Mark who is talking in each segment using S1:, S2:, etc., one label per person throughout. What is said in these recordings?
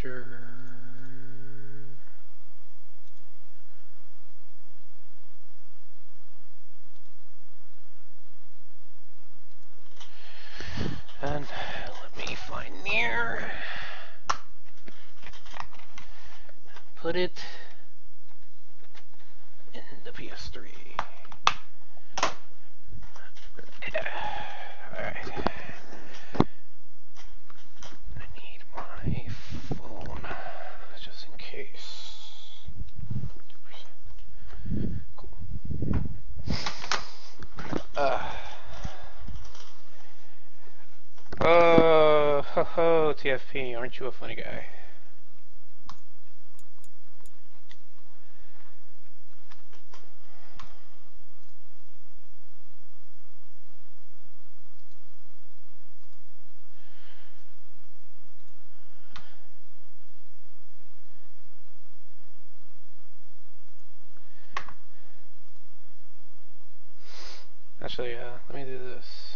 S1: treasure. And let me find Nier. Put it in the PS3. Alright. I need my phone just in case. Cool. Ho ho, TFP, aren't you a funny guy? Actually, let me do this.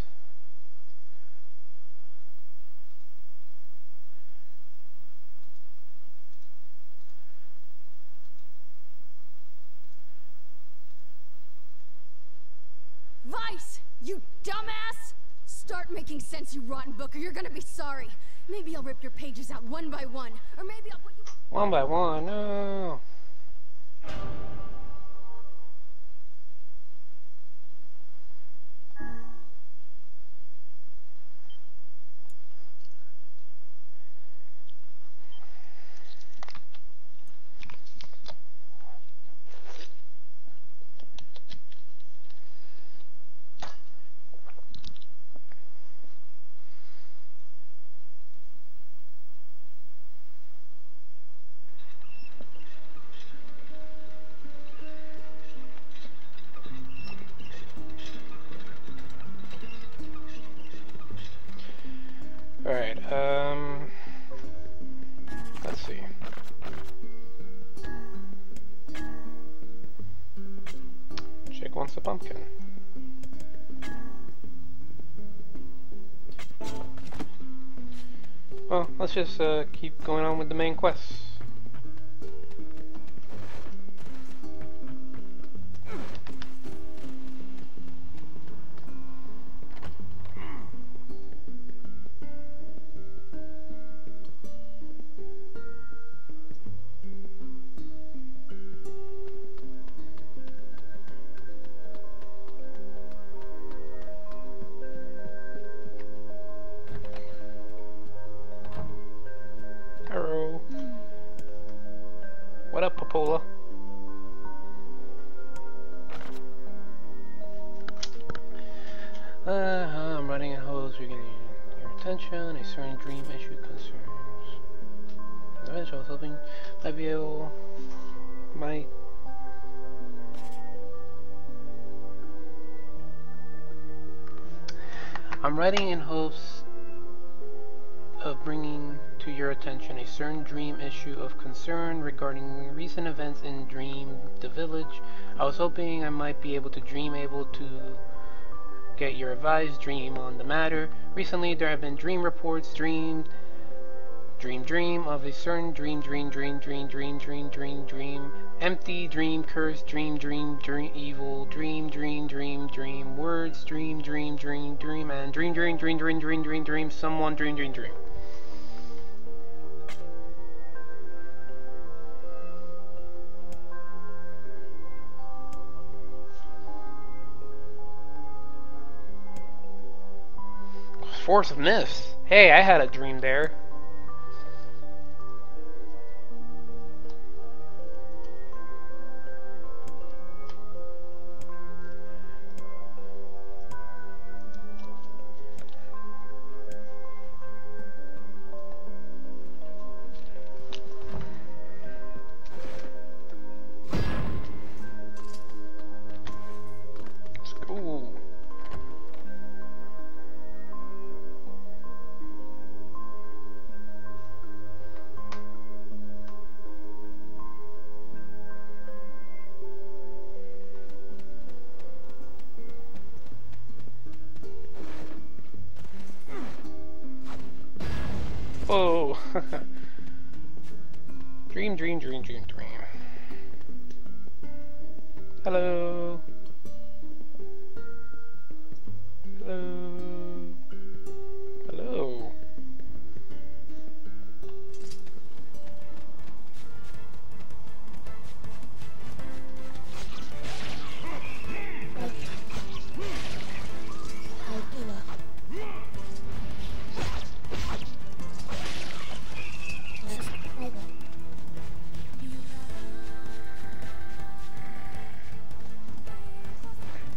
S2: Vice! You dumbass! Start making sense, you rotten book, or you're gonna be sorry. Maybe I'll rip your pages out one by one, or maybe I'll put you...
S1: One by one, no. Alright, let's see. Chick wants a pumpkin. Well, let's just keep going on with the main quests. Hello. What up, Popola? I'm writing a hose, you're getting your attention, a certain dream issue concerns. Eventually, I was hoping I'd be able, I'm writing in hopes of bringing to your attention a certain dream issue of concern regarding recent events in Dream the Village. I was hoping I might be able to get your revised dream on the matter. Recently there have been dream reports, dream of a certain dream, empty, dream, curse, dream, evil, dream, words, dream, and dream, someone, dream. Force of Myths. Hey, I had a dream there. Let's go. Whoa. Dream, dream, dream, dream, dream. Hello. Hello. Hello.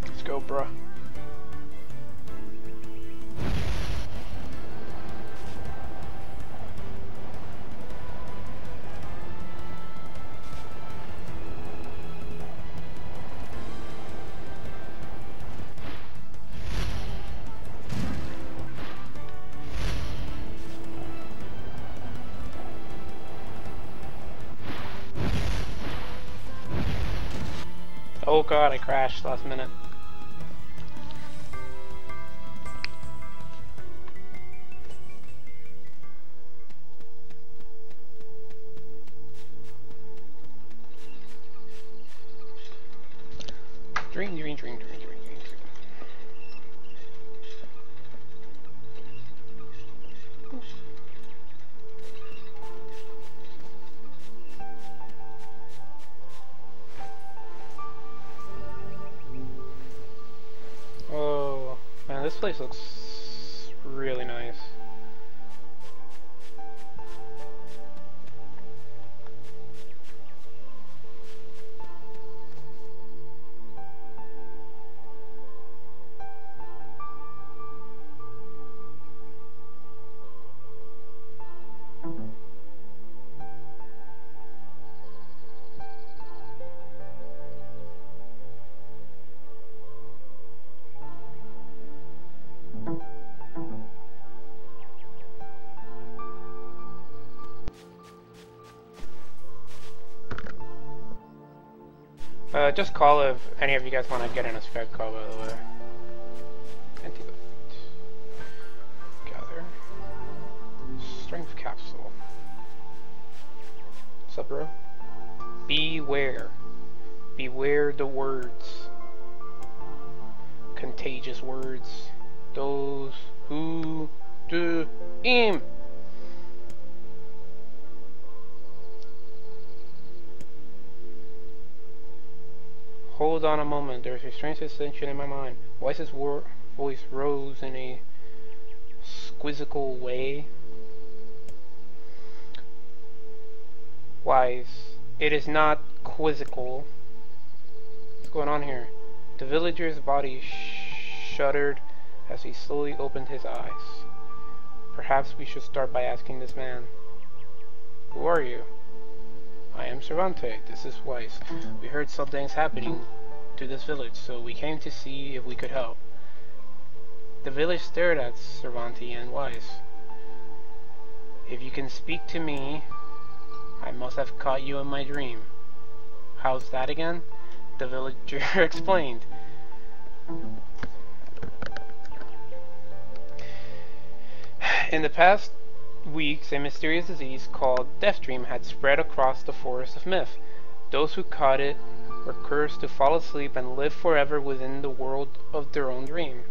S1: Let's go, bruh. Oh god, I crashed last minute. Dream, dream, dream, dream, dream, dream, dream. Oh, man, this place looks really nice. Just call if any of you guys want to get in a Skype call, by the way. Antidote. Gather. Strength capsule. What's up, bro? Beware. Beware the words. Contagious words. Those who do aim. Hold on a moment, there's a strange sensation in my mind. Weiss's voice rose in a quizzical way. Weiss, it is not quizzical. What's going on here? The villager's body shuddered as he slowly opened his eyes. Perhaps we should start by asking this man. Who are you? I am Cervante, this is Weiss. We heard something's happening to this village, so we came to see if we could help. The village stared at Cervante and Weiss. If you can speak to me, I must have caught you in my dream. How's that again? The villager explained. In the past weeks, a mysterious disease called Death Dream had spread across the forest of myth. Those who caught it were cursed to fall asleep and live forever within the world of their own dream.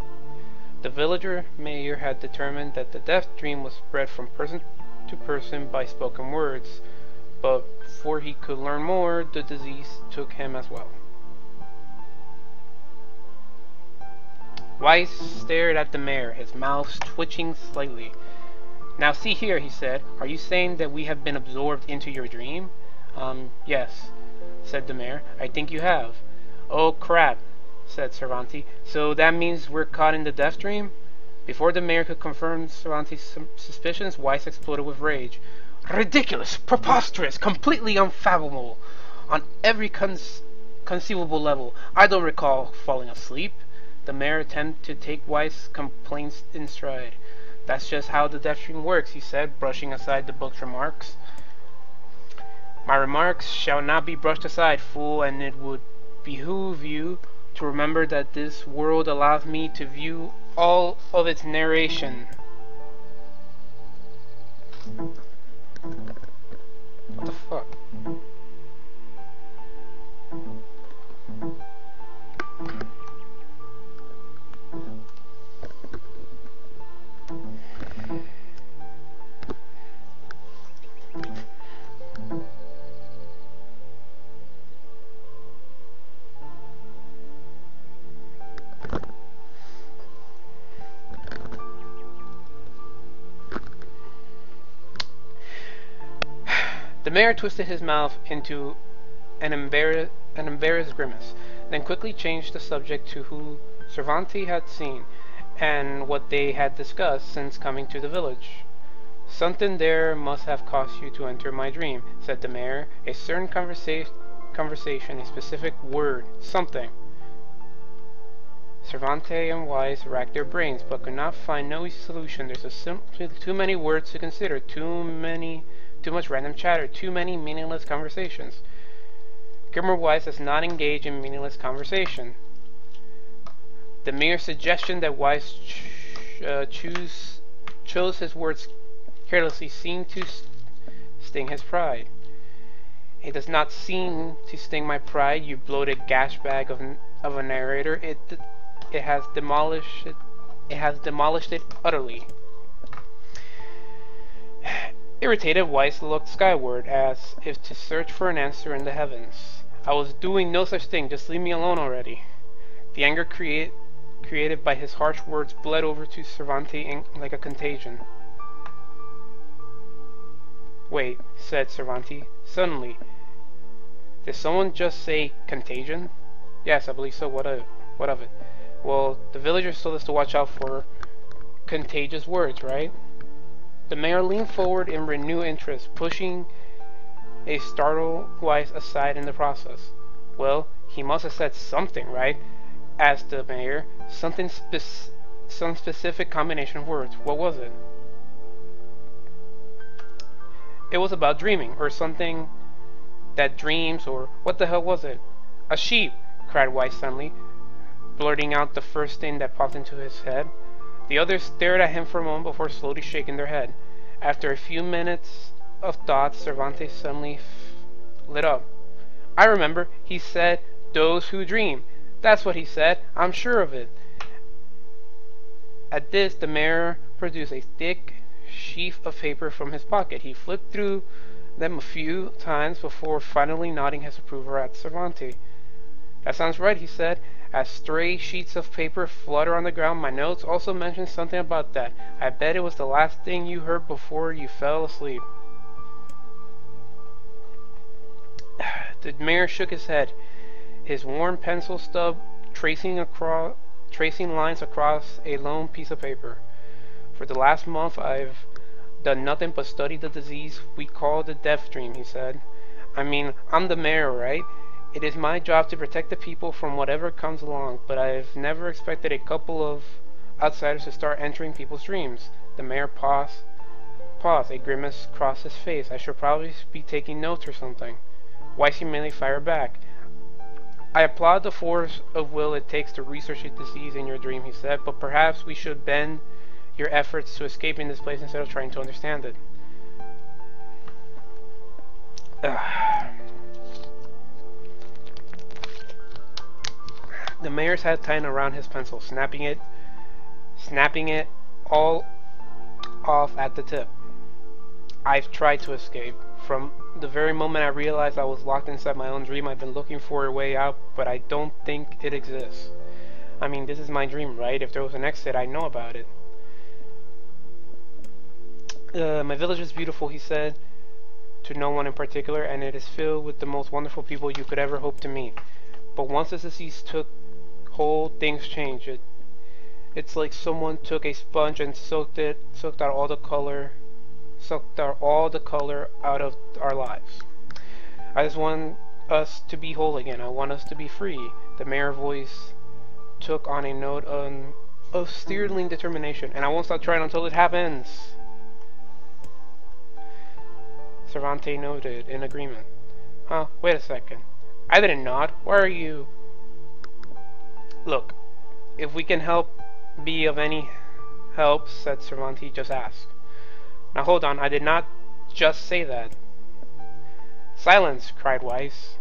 S1: The villager mayor had determined that the Death Dream was spread from person to person by spoken words, but before he could learn more, the disease took him as well. Weiss stared at the mayor, his mouth twitching slightly. Now see here, he said, are you saying that we have been absorbed into your dream? Yes, said the mayor. I think you have. Oh crap, said Cervante. So that means we're caught in the Death Dream? Before the mayor could confirm Cervante's suspicions, Weiss exploded with rage. Ridiculous, preposterous, completely unfathomable. On every conceivable level. I don't recall falling asleep. The mayor attempted to take Weiss' complaints in stride. That's just how the Death Dream works, he said, brushing aside the book's remarks. My remarks shall not be brushed aside, fool, and it would behoove you to remember that this world allows me to view all of its narration. What the fuck? The mayor twisted his mouth into an embarrassed grimace, then quickly changed the subject to who Cervantes had seen, and what they had discussed since coming to the village. "Something there must have caused you to enter my dream," said the mayor. "A certain conversation, a specific word, something." Cervantes and Wise racked their brains, but could not find no easy solution. There's simply too many words to consider, too much random chatter, too many meaningless conversations. Grimmer Wise does not engage in meaningless conversation. The mere suggestion that Wise chose his words carelessly seemed to sting his pride. "It does not seem to sting my pride, you bloated gashbag of a narrator. It has demolished it utterly." Irritated, Weiss looked skyward, as if to search for an answer in the heavens. "I was doing no such thing. Just leave me alone already." The anger created by his harsh words bled over to Cervantes like a contagion. "Wait," said Cervantes, suddenly. "Did someone just say contagion?" "Yes, I believe so. What of it?" "Well, the villagers told us to watch out for contagious words, right?" The mayor leaned forward in renewed interest, pushing a startled Wise aside in the process. "Well, he must have said something, right?" asked the mayor. Some specific combination of words. What was it?" "It was about dreaming, or something that dreams, or what the hell was it?" "A sheep!" cried Wise suddenly, blurting out the first thing that popped into his head. The others stared at him for a moment before slowly shaking their head. After a few minutes of thought, Cervantes suddenly lit up. "I remember. He said, 'those who dream.' That's what he said. I'm sure of it." At this, the mayor produced a thick sheaf of paper from his pocket. He flipped through them a few times before finally nodding his approval at Cervantes. "That sounds right," he said. "As stray sheets of paper flutter on the ground, my notes also mention something about that. I bet it was the last thing you heard before you fell asleep." The mayor shook his head, his worn pencil stub tracing lines across a lone piece of paper. "For the last month I've done nothing but study the disease we call the death dream," he said. "I mean, I'm the mayor, right? It is my job to protect the people from whatever comes along, but I've never expected a couple of outsiders to start entering people's dreams." The mayor paused. A grimace crossed his face. "I should probably be taking notes or something." Weiss immediately fired back. "I applaud the force of will it takes to research a disease in your dream," he said, "but perhaps we should bend your efforts to escaping this place instead of trying to understand it." The mayor's head tightened around his pencil, snapping it all off at the tip. "I've tried to escape. From the very moment I realized I was locked inside my own dream, I've been looking for a way out, but I don't think it exists. I mean, this is my dream, right? If there was an exit, I'd know about it." "My village is beautiful," he said, to no one in particular, "and it is filled with the most wonderful people you could ever hope to meet. But once the disease took hold, things changed. It's like someone took a sponge and sucked out all the color out of our lives. I just want us to be whole again. I want us to be free." The mayor's voice took on a note of sterling determination. "And I won't stop trying until it happens." Cervantes nodded in agreement. "Huh, wait a second. I didn't nod. Why are you..." "Look, if we can be of any help," said Cervantes, "just ask." "Now hold on, I did not just say that." "Silence!" cried Weiss.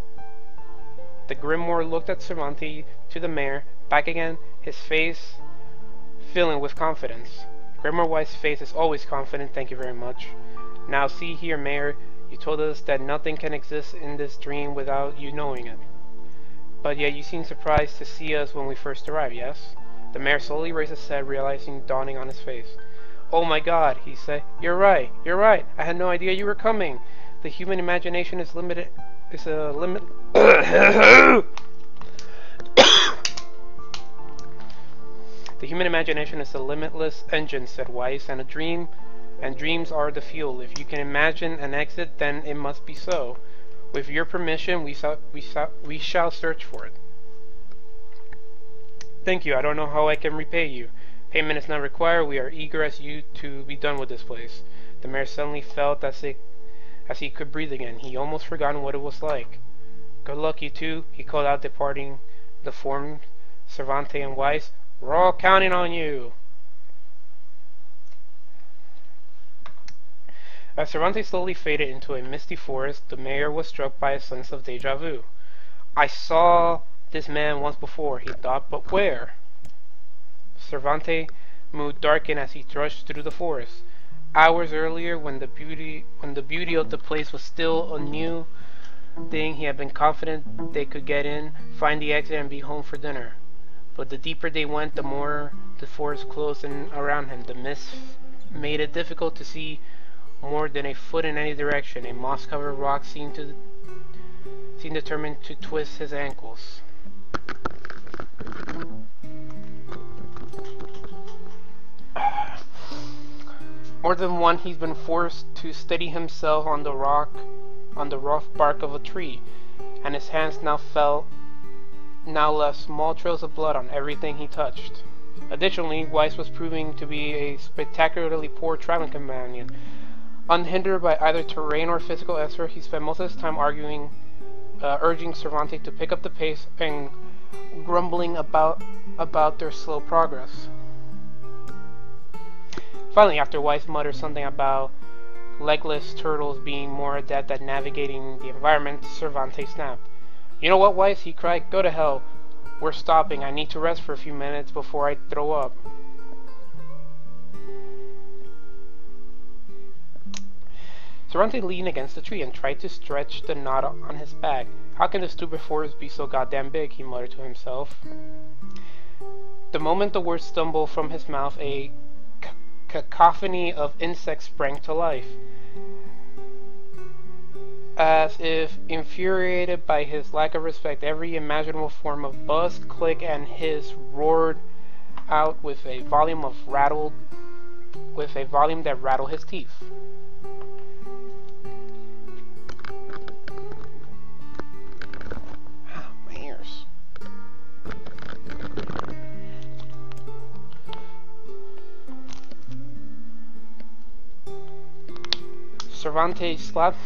S1: The Grimoire looked at Cervantes, to the mayor, back again, his face filling with confidence. Grimoire Weiss' face is always confident, thank you very much. "Now see here, mayor, you told us that nothing can exist in this dream without you knowing it. But yet you seem surprised to see us when we first arrived, yes?" The mayor slowly raised his head, realizing dawning on his face. "Oh my God," he said. You're right. I had no idea you were coming. The human imagination is limited. Is a limit. The human imagination is a limitless engine, said Weiss, and dreams are the fuel. If you can imagine an exit, then it must be so. With your permission, we shall search for it. Thank you. I don't know how I can repay you. Payment is not required. We are eager as you to be done with this place. The mayor suddenly felt as he could breathe again. He almost forgotten what it was like. Good luck, you two, he called out, departing the formed Cervantes and Weiss. We're all counting on you. As Cervantes slowly faded into a misty forest, the mayor was struck by a sense of deja vu. I saw this man once before, he thought, but where? Cervantes' mood darkened as he trudged through the forest. Hours earlier, when the beauty of the place was still a new thing, he had been confident they could get in, find the exit, and be home for dinner. But the deeper they went, the more the forest closed in around him. The mist made it difficult to see more than a foot in any direction. A moss-covered rock seemed determined to twist his ankles. More than once he's been forced to steady himself on the rough bark of a tree, and his hands now left small trails of blood on everything he touched. Additionally, Weiss was proving to be a spectacularly poor traveling companion. Unhindered by either terrain or physical effort, he spent most of his time urging Cervantes to pick up the pace and grumbling about their slow progress. Finally, after Weiss muttered something about legless turtles being more adept at navigating the environment, Cervantes snapped. You know what, Weiss? He cried. Go to hell. We're stopping. I need to rest for a few minutes before I throw up. Cervantes leaned against the tree and tried to stretch the knot on his back. How can the stupid forest be so goddamn big? He muttered to himself. The moment the words stumbled from his mouth, a cacophony of insects sprang to life. As if infuriated by his lack of respect, every imaginable form of buzz, click, and hiss roared out with a volume that rattled his teeth. My ears. Cervantes slapped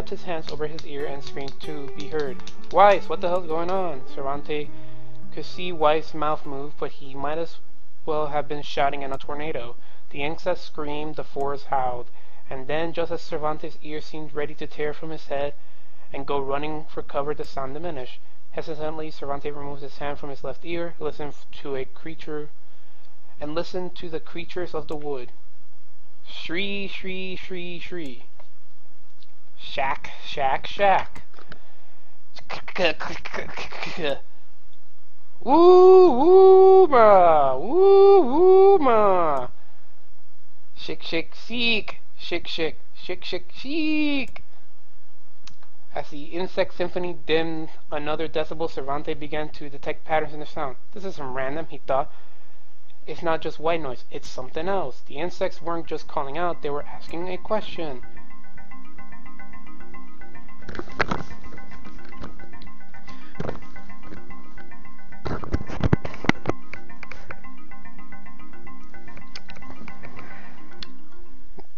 S1: his hands over his ear and screamed to be heard. Weiss, what the hell's going on? Cervantes could see Weiss' mouth move, but he might as well have been shouting in a tornado. The insects screamed, the forest howled, and then, just as Cervantes' ear seemed ready to tear from his head and go running for cover, the sound diminished. Hesitantly, Cervantes removed his hand from his left ear, listened to the creatures of the wood. Shri, shri, shri, shri. Shack, shack, shack. Woo, woo, ma. Woo, woo, ma. Shik, shik, seek. Shik, shik, shik, shik, seek. As the insect symphony dimmed another decibel, Cervantes began to detect patterns in the sound. This isn't random, he thought. It's not just white noise, it's something else. The insects weren't just calling out, they were asking a question.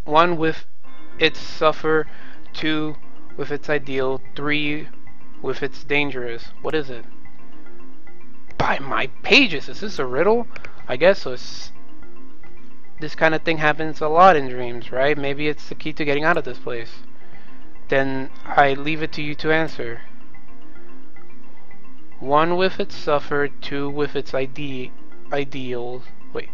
S1: One with its suffer, two with its ideal, three with its dangerous. What is it? By my pages, is this a riddle? I guess so. This kind of thing happens a lot in dreams, right? Maybe it's the key to getting out of this place. Then I leave it to you to answer. One with its suffer, two with its ideals. Wait.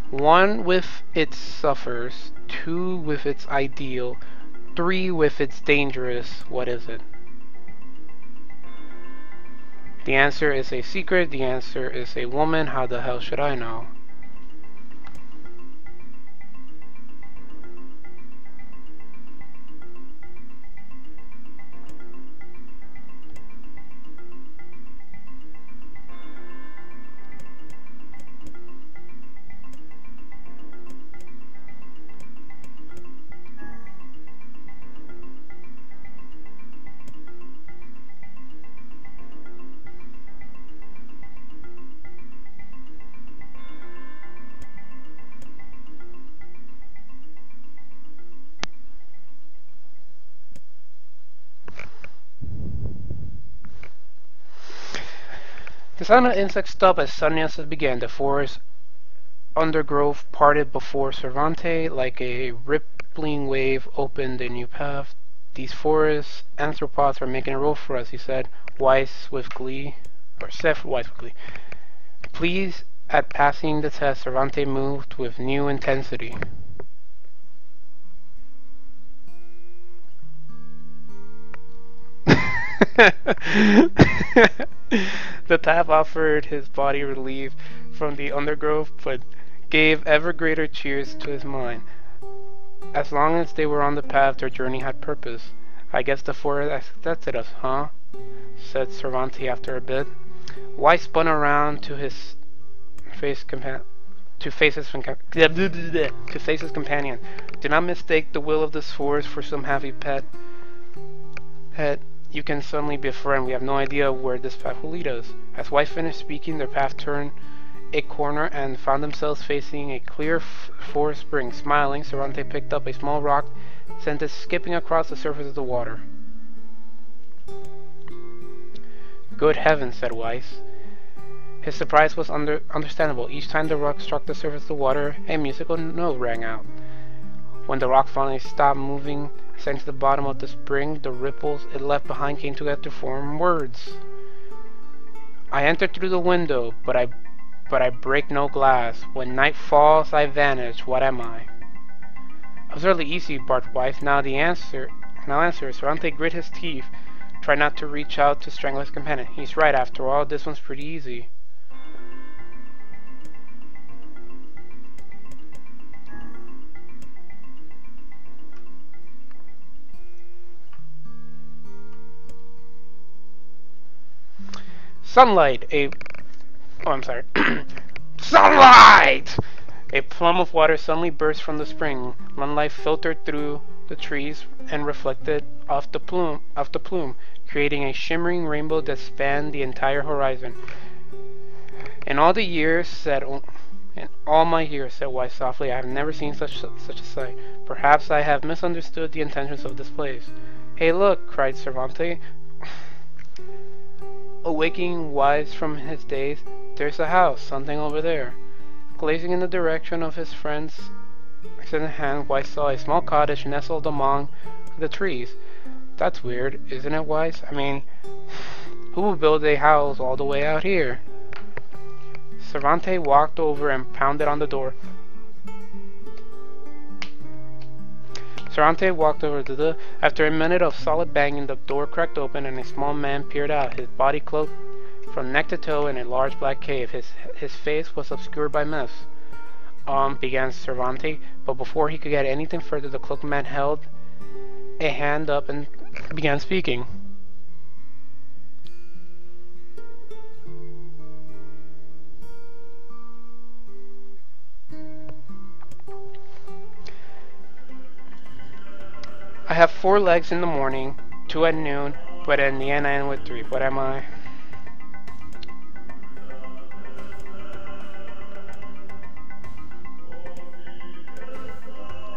S1: One with its suffers, two with its ideal, three with its dangerous. What is it? The answer is a secret. The answer is a woman. How the hell should I know? sound of insects stopped as suddenly began. The forest undergrowth parted before Cervantes like a rippling wave opened a new path. These forest anthropods are making a road for us, he said, Weiss with glee, or Seth Weiss with glee. Pleased at passing the test, Cervantes moved with new intensity. The path offered his body relief from the undergrowth, but gave ever greater cheers to his mind. As long as they were on the path, their journey had purpose. I guess the forest accepted us, huh? Said Cervantes after a bit. Weiss spun around to face his companion. Do not mistake the will of this forest for some happy pet. You can suddenly be a friend. We have no idea where this path will lead us. As Weiss finished speaking, their path turned a corner and found themselves facing a clear forest spring. Smiling, Cervantes picked up a small rock, sent it skipping across the surface of the water. Good heavens, said Weiss. His surprise was understandable. Each time the rock struck the surface of the water, a musical note rang out. When the rock finally stopped moving, sank to the bottom of the spring, the ripples it left behind came together to form words. I entered through the window, but I break no glass. When night falls, I vanish. What am I? Absurdly easy, barked Weiss. Now answer. Cervantes grit his teeth, tried not to reach out to strangle his companion. He's right, after all. This one's pretty easy. Sunlight, Sunlight! A plum of water suddenly burst from the spring. Sunlight filtered through the trees and reflected off the plume, creating a shimmering rainbow that spanned the entire horizon. In all my years, said Weiss softly, I have never seen such a sight. Perhaps I have misunderstood the intentions of this place. Hey, look! Cried Cervantes. Awaking Weiss from his daze, there's a house, something over there. Gazing in the direction of his friend's extended hand, Weiss saw a small cottage nestled among the trees. That's weird, isn't it, Weiss? I mean, who would build a house all the way out here? Cervantes walked over and pounded on the door. After a minute of solid banging, the door cracked open and a small man peered out, his body cloaked from neck to toe in a large black cave. His face was obscured by mist. Began Cervantes, but before he could get anything further, the cloaked man held a hand up and began speaking. I have 4 legs in the morning, 2 at noon, but in the end I end with 3. What am I?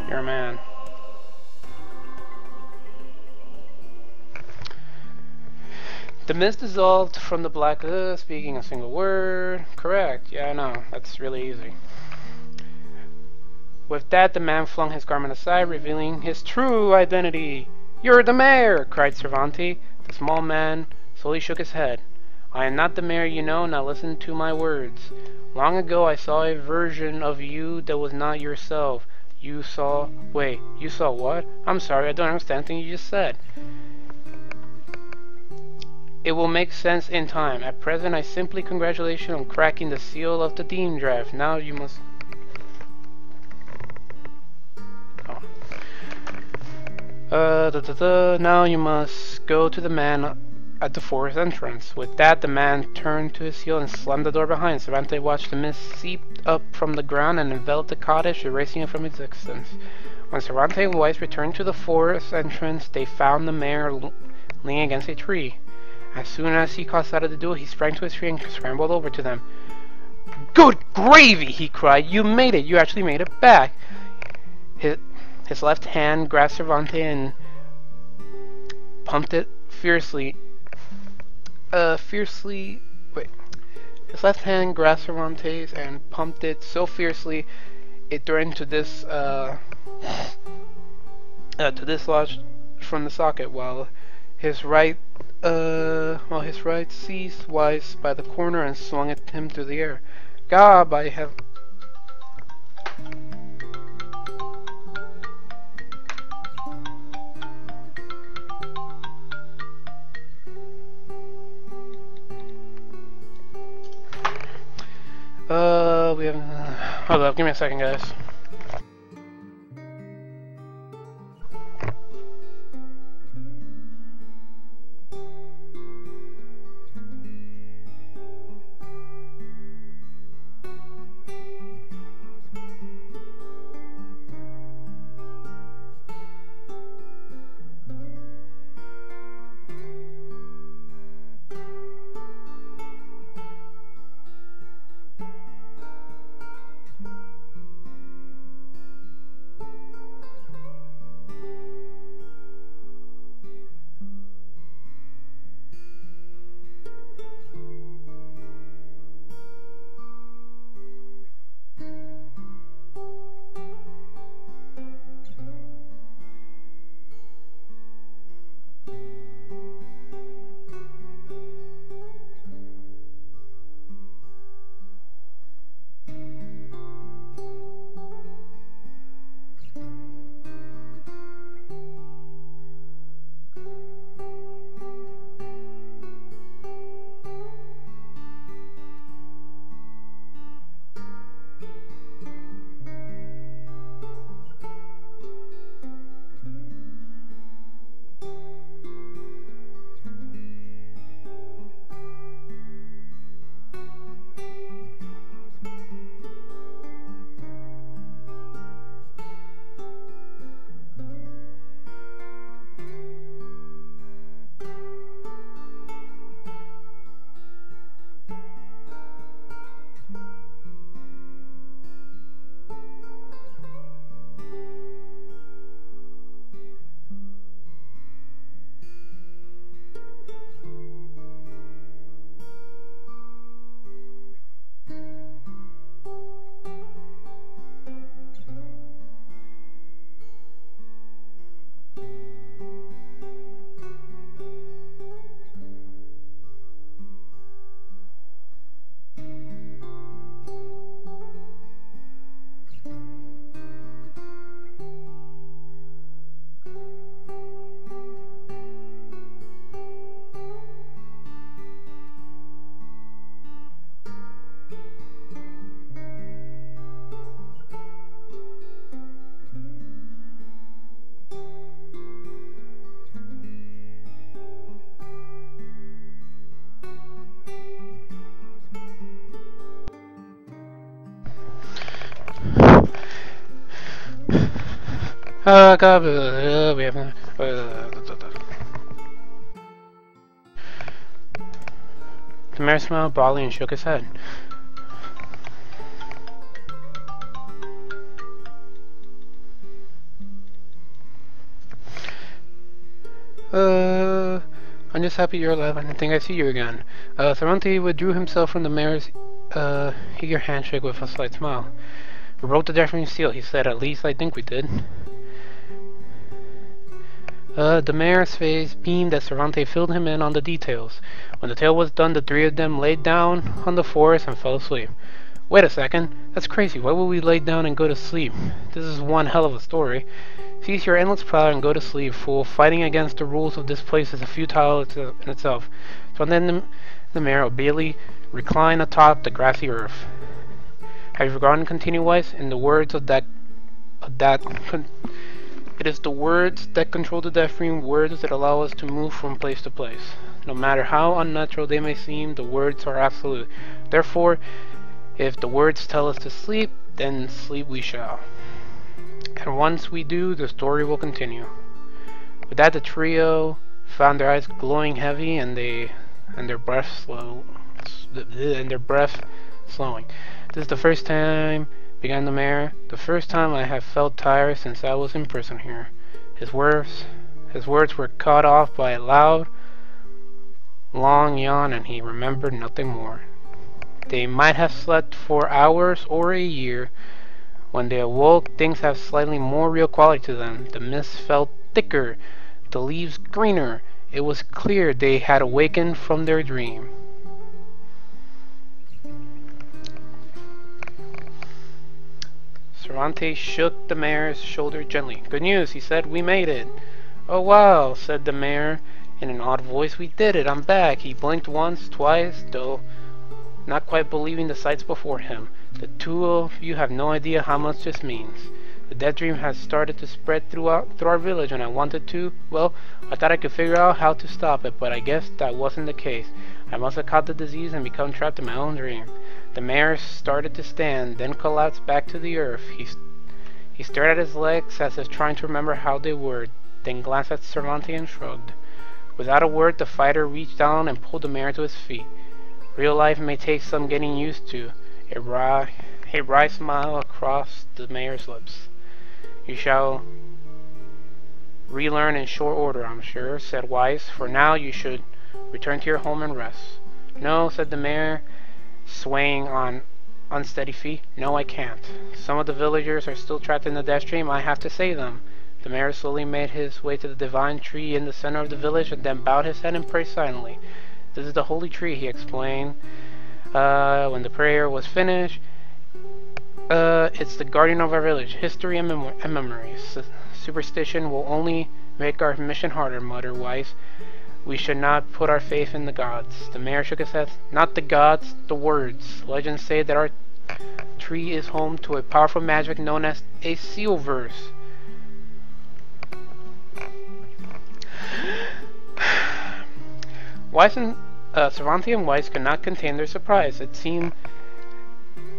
S1: You're a man. The mist dissolved from the black, speaking a single word. Correct, yeah I know, that's really easy. With that, the man flung his garment aside, revealing his true identity. You're the mayor! Cried Cervantes. The small man slowly shook his head. I am not the mayor, you know. Now listen to my words. Long ago, I saw a version of you that was not yourself. You saw what? I'm sorry, I don't understand anything you just said. It will make sense in time. At present, I simply congratulate you on cracking the seal of the Dean draft. Now you must... Now you must go to the man at the forest entrance. With that, the man turned to his heel and slammed the door behind. Cervantes watched the mist seep up from the ground and envelop the cottage, erasing it from existence. When Cervantes and Weiss returned to the forest entrance, they found the mayor leaning against a tree. As soon as he caught sight of the duo, he sprang to his feet and scrambled over to them. Good gravy! He cried. You made it! You actually made it back! His left hand grasped Cervantes and pumped it fiercely. His left hand grasped Cervantes and pumped it so fiercely it threatened to dislodge from the socket, while his right seized Weiss by the corner and swung at him through the air. God, I have. We have. Hold up, give me a second, guys. God, we have. The mayor smiled broadly and shook his head. I'm just happy you're alive. I didn't think I'd see you again. Cervantes withdrew himself from the mayor's eager handshake with a slight smile. We broke the deafening seal, he said. At least I think we did. The mayor's face beamed as Cervantes filled him in on the details. When the tale was done, the three of them laid down on the forest and fell asleep. Wait a second. That's crazy. Why would we lay down and go to sleep? This is one hell of a story. Cease your endless plow and go to sleep, fool. Fighting against the rules of this place is a futile in itself. So then the mayor obediently reclined atop the grassy earth. Have you forgotten, continued Weiss? In the words of that it is the words that control the deafening, words that allow us to move from place to place. No matter how unnatural they may seem, the words are absolute. Therefore, if the words tell us to sleep, then sleep we shall. And once we do, the story will continue. With that, the trio found their eyes glowing heavy and their breath slowing. This is the first time, began the mayor, the first time I have felt tired since I was in prison here. His words were cut off by a loud, long yawn, and he remembered nothing more. They might have slept 4 hours or a year. When they awoke, things have slightly more real quality to them. The mist felt thicker, the leaves greener. It was clear they had awakened from their dream. Cervantes shook the mayor's shoulder gently. "Good news," he said. "We made it." "Oh, wow," said the mayor in an odd voice. "We did it. I'm back." He blinked once, twice, though not quite believing the sights before him. "The two of you have no idea how much this means. The death dream has started to spread through our village, and I wanted to, well, I thought I could figure out how to stop it, but I guess that wasn't the case. I must have caught the disease and become trapped in my own dream." The mayor started to stand, then collapsed back to the earth. He stared at his legs as if trying to remember how they were, then glanced at Cervantes and shrugged. Without a word, the fighter reached down and pulled the mayor to his feet. "Real life may take some getting used to." A wry smile across the mayor's lips. "You shall relearn in short order, I'm sure," said Weiss. "For now, you should return to your home and rest." "No," said the mayor, swaying on unsteady feet. "No, I can't. Some of the villagers are still trapped in the death dream. I have to save them." The mayor slowly made his way to the divine tree in the center of the village and then bowed his head and prayed silently. "This is the holy tree," he explained. When the prayer was finished, "It's the guardian of our village, history and memories. Superstition will only make our mission harder," muttered Weiss. "We should not put our faith in the gods." The mayor shook his head. "Not the gods, the words. Legends say that our tree is home to a powerful magic known as a seal verse." Weiss and Cervantes and Weiss could not contain their surprise. It seemed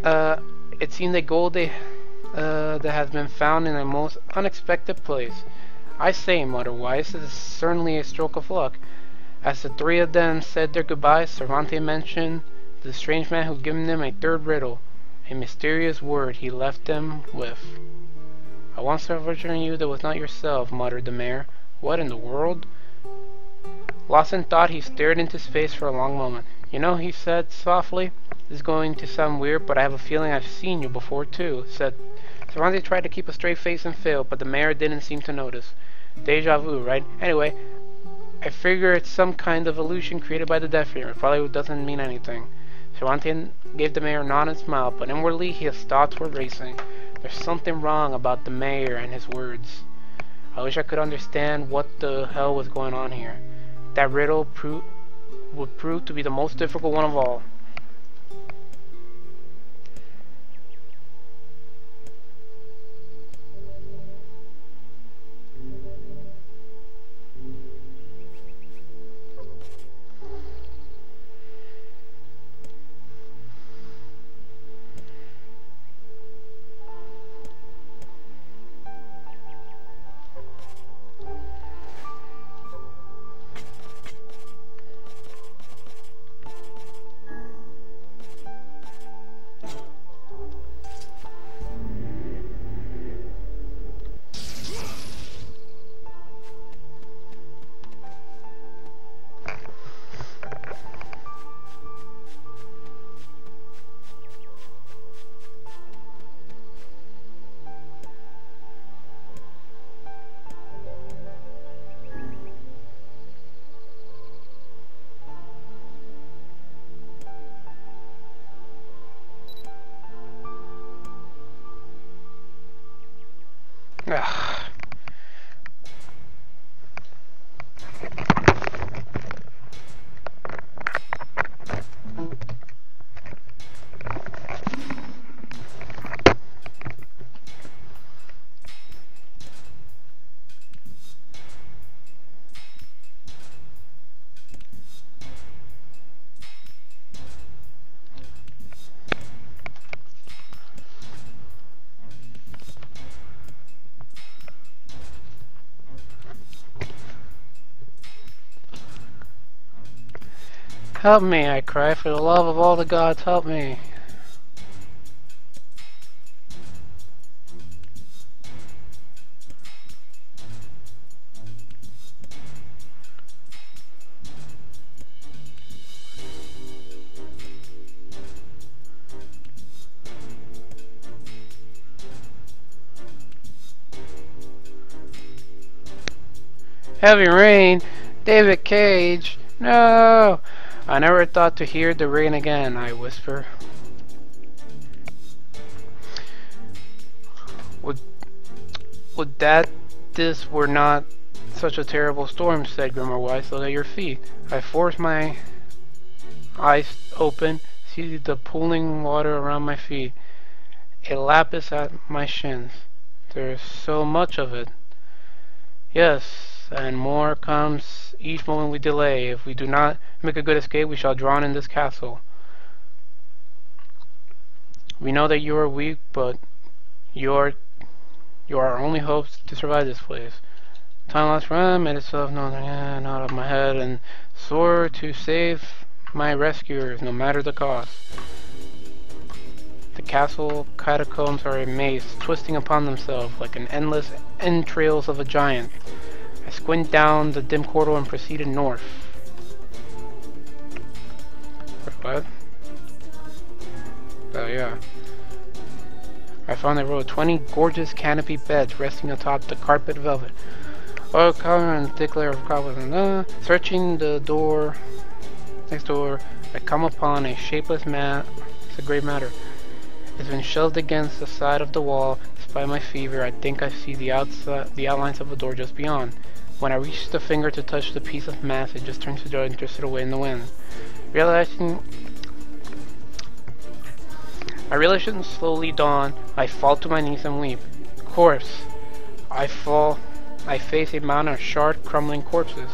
S1: the gold that has been found in a most unexpected place. "I say," muttered Weiss, "this is certainly a stroke of luck." As the three of them said their goodbyes, Cervantes mentioned the strange man who had given them a third riddle, a mysterious word he left them with. "I once saw a virtue in you that was not yourself," muttered the mayor. "What in the world?" Lost in thought, he stared into space for a long moment. "You know," he said softly, "this is going to sound weird, but I have a feeling I've seen you before too." Cervantes tried to keep a straight face and failed, but the mayor didn't seem to notice. "Deja vu, right? Anyway, I figure it's some kind of illusion created by the death dream. It probably doesn't mean anything." Cervantes gave the mayor a nod and smile, but inwardly his thoughts were racing. There's something wrong about the mayor and his words. I wish I could understand what the hell was going on here. That riddle would prove to be the most difficult one of all. Ugh. Help me, I cry, for the love of all the gods, help me. Heavy rain. David Cage. No. I never thought to hear the rain again, I whisper. Would that this were not such a terrible storm, said Grandma Wise. Look at your feet. I forced my eyes open, see the pooling water around my feet. A lapis at my shins. There's so much of it. Yes, and more comes each moment we delay. If we do not make a good escape, we shall drown in this castle. We know that you are weak, but you are our only hope to survive this place. Time lost run made itself known out of my head and swore to save my rescuers, no matter the cost. The castle catacombs are a maze, twisting upon themselves like an endless entrails of a giant. I squint down the dim corridor and proceeded north. Wait, what? Oh yeah. I found a row of 20 gorgeous canopy beds resting atop the carpet velvet. Oh, color and thick layer of cobwebs. Searching the door, next door, I come upon a shapeless mat. It's a great matter. It's been shoved against the side of the wall. Despite my fever, I think I see the outlines of a door just beyond. When I reach the finger to touch the piece of mass, it just turns to dust and drifts away in the wind. I realization slowly dawn. I fall to my knees and weep. Corpse. I face a mountain of charred, crumbling corpses.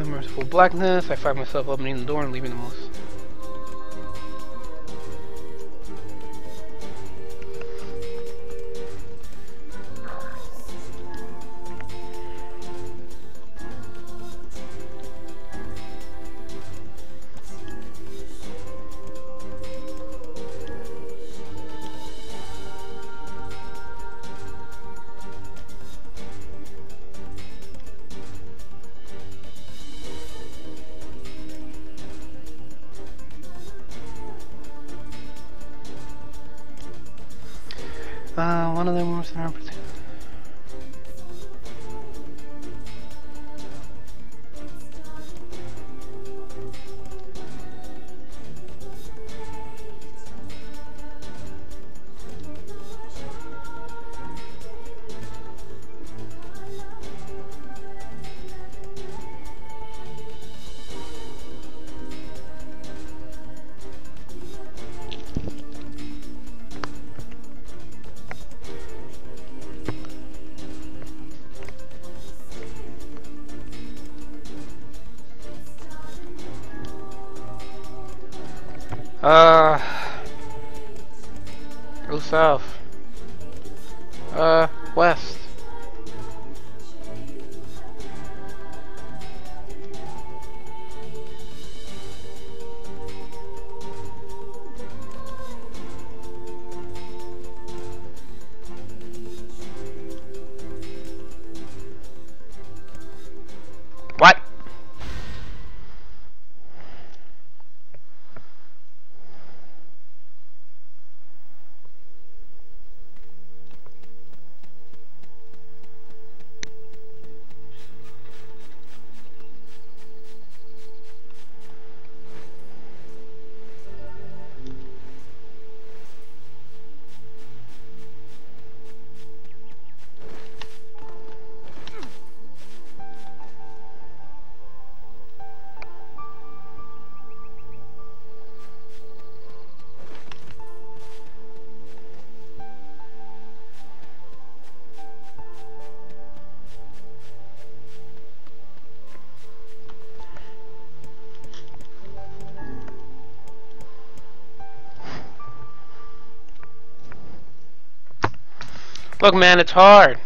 S1: Merciful blackness. I find myself opening the door and leaving the most. One of them was an opportunity. Go south. West. What? Look, man, it's hard.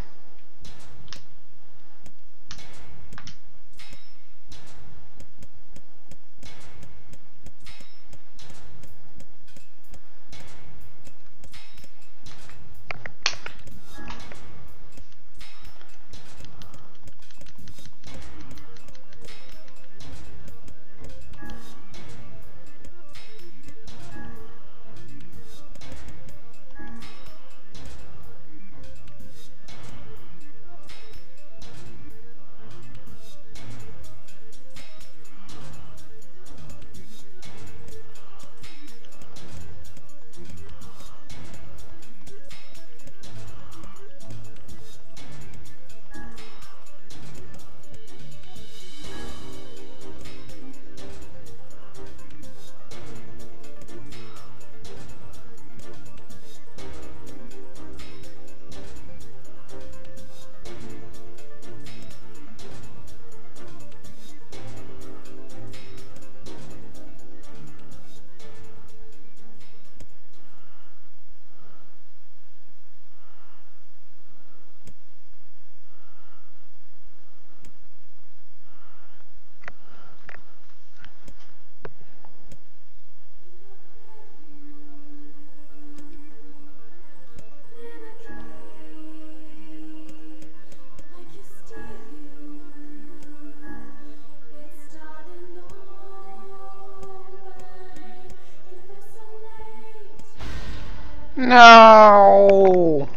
S1: No!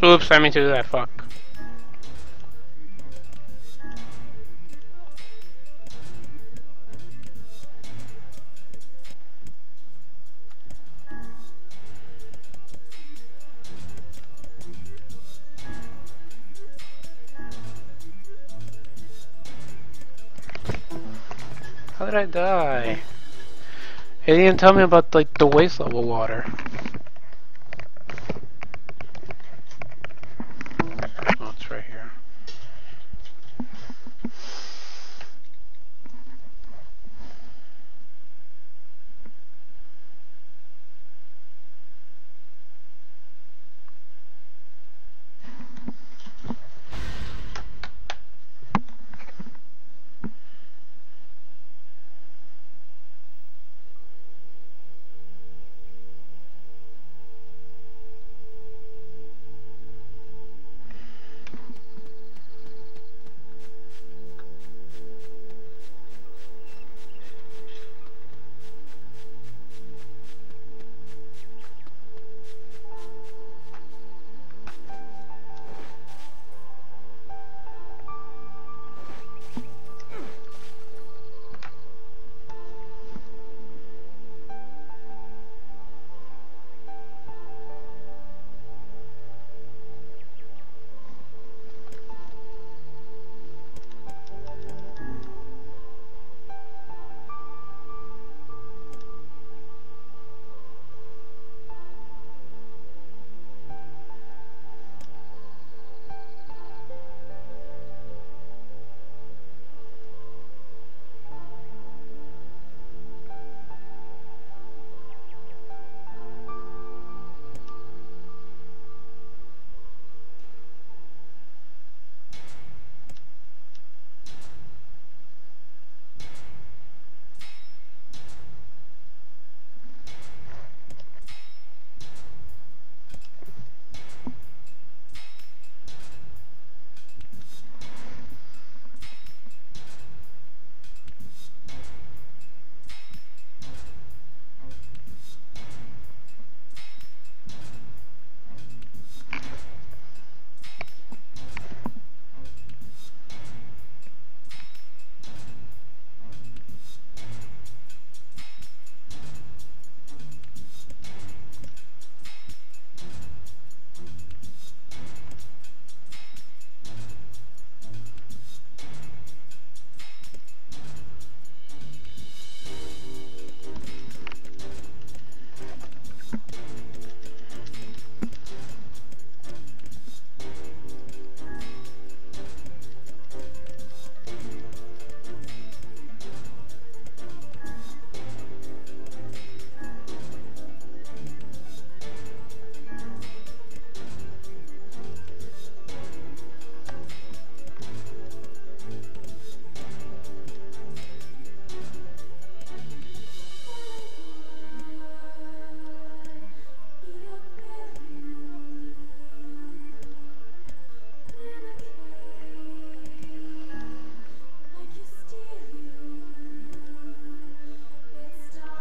S1: Oops, I mean to do that, fuck. How did I die? He didn't even tell me about, like, the waist level water. Oh, it's right here.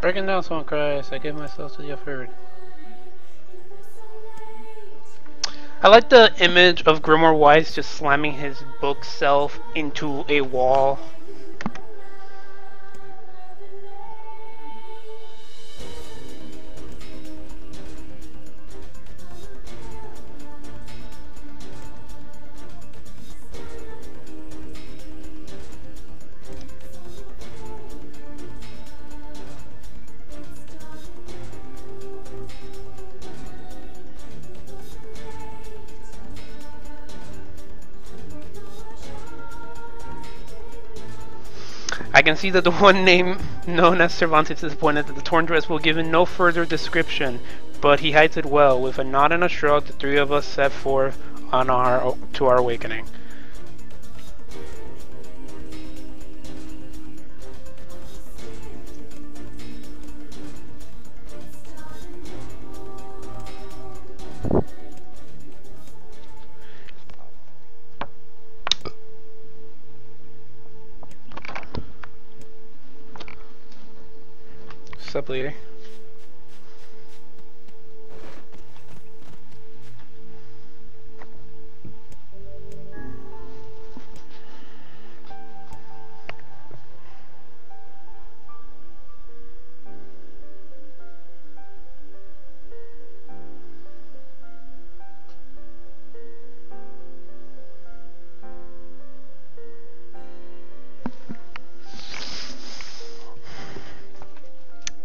S1: Breaking down someone cries, I give myself to the effort. I like the image of Grimoire Weiss just slamming his bookshelf into a wall. I can see that the one name known as Cervantes is disappointed that the torn dress will give him no further description, but he hides it well. With a nod and a shrug, the three of us set forth on to our awakening. What's up, lady?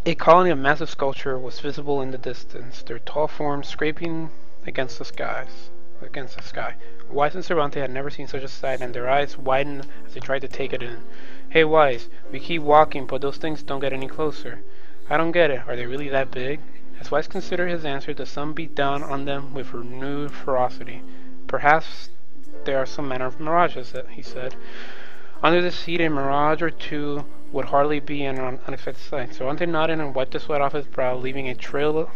S1: A colony of massive sculpture was visible in the distance, their tall forms scraping against the sky. Wise and Cervantes had never seen such a sight, and their eyes widened as they tried to take it in. Hey, Wise, we keep walking, but those things don't get any closer. I don't get it. Are they really that big? As Wise considered his answer, the sun beat down on them with renewed ferocity. Perhaps there are some manner of mirages, he said. Under this heat, a mirage or two would hardly be an unexpected sight. Cervantes nodded and wiped the sweat off his brow, leaving a trail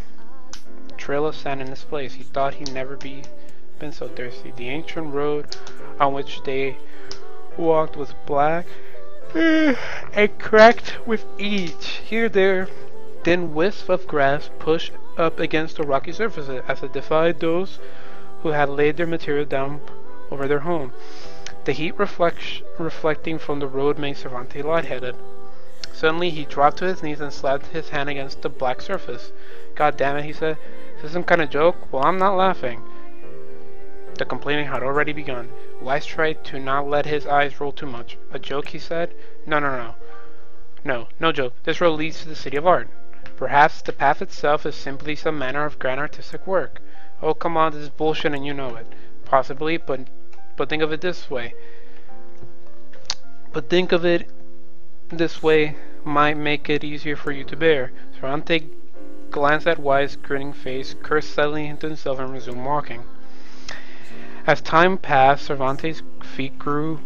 S1: of sand in his place. He thought he'd never been so thirsty. The ancient road on which they walked was black and cracked with age. Here there, thin wisps of grass pushed up against the rocky surfaces as it defied those who had laid their material down over their home. The heat reflecting from the road made Cervantes lightheaded. Suddenly he dropped to his knees and slapped his hand against the black surface. God damn it, he said. Is this some kind of joke? Well, I'm not laughing. The complaining had already begun. Wise tried to not let his eyes roll too much. A joke, he said? No, no joke. This road leads to the city of art. Perhaps the path itself is simply some manner of grand artistic work. Oh, come on, this is bullshit and you know it. Possibly, but think of it this way. Might make it easier for you to bear. Cervantes glanced at Wise's grinning face, cursed suddenly into himself, and resumed walking. As time passed, Cervantes' feet grew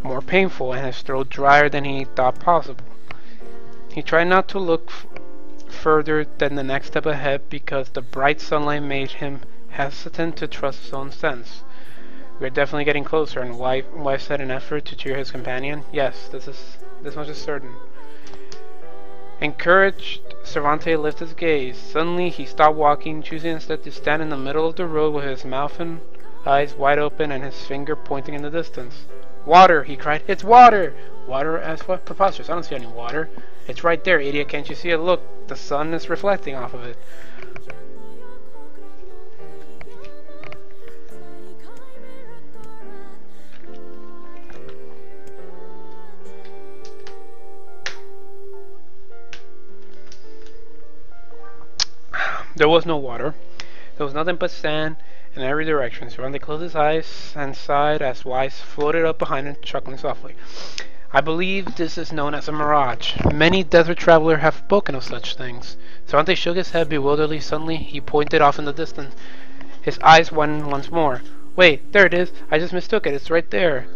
S1: more painful and his throat drier than he thought possible. He tried not to look further than the next step ahead because the bright sunlight made him hesitant to trust his own sense. We're definitely getting closer, and Wife said in an effort to cheer his companion. Yes, this much is certain. Encouraged, Cervantes lifted his gaze. Suddenly he stopped walking, choosing instead to stand in the middle of the road with his mouth and eyes wide open and his finger pointing in the distance. Water, he cried. It's water! Water? As what? Preposterous. I don't see any water. It's right there, idiot. Can't you see it? Look, the sun is reflecting off of it. There was no water. There was nothing but sand in every direction. Cervantes closed his eyes and sighed as Wise floated up behind him, chuckling softly. I believe this is known as a mirage. Many desert travelers have spoken of such things. Cervantes shook his head bewilderedly. Suddenly, he pointed off in the distance. His eyes widened once more. Wait, there it is. I just mistook it. It's right there.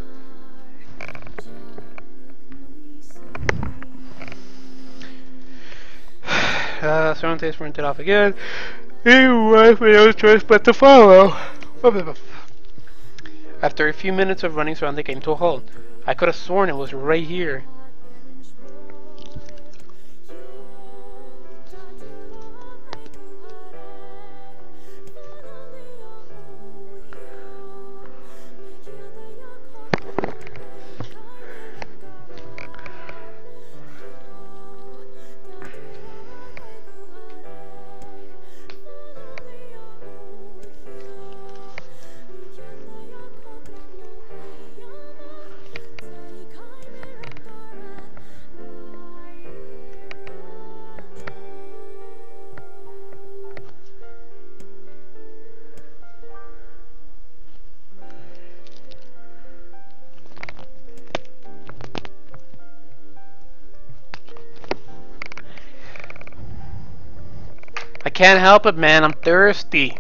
S1: Cervantes went it off again. He was no choice but to follow. After a few minutes of running, Cervantes came to a halt. I could have sworn it was right here. can't help it, man. I'm thirsty.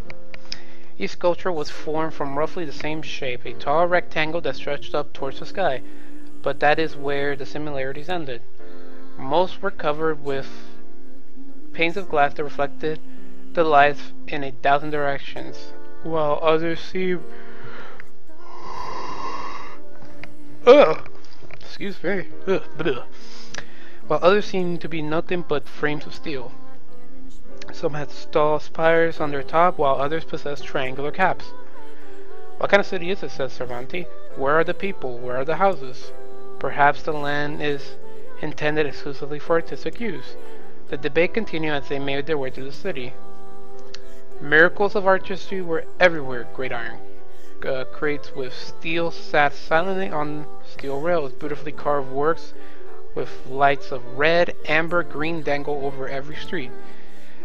S1: Each sculpture was formed from roughly the same shape, a tall rectangle that stretched up towards the sky. But that is where the similarities ended. Most were covered with panes of glass that reflected the lights in 1,000 directions, while others seemed excuse me. While others seemed to be nothing but frames of steel. Some had tall spires on their top, while others possessed triangular caps. What kind of city is it? Said Cervantes. Where are the people? Where are the houses? Perhaps the land is intended exclusively for artistic use. The debate continued as they made their way through the city. Miracles of artistry were everywhere. Great iron crates with steel sat silently on steel rails. Beautifully carved works with lights of red, amber, green dangle over every street.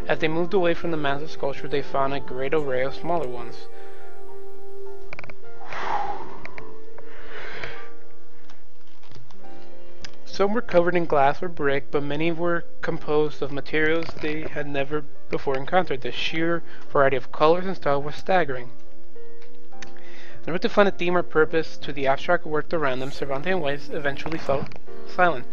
S1: As they moved away from the massive sculpture, they found a great array of smaller ones. Some were covered in glass or brick, but many were composed of materials they had never before encountered. The sheer variety of colors and styles was staggering. In order to find a theme or purpose to the abstract work around them, Cervantes and Weiss eventually fell silent.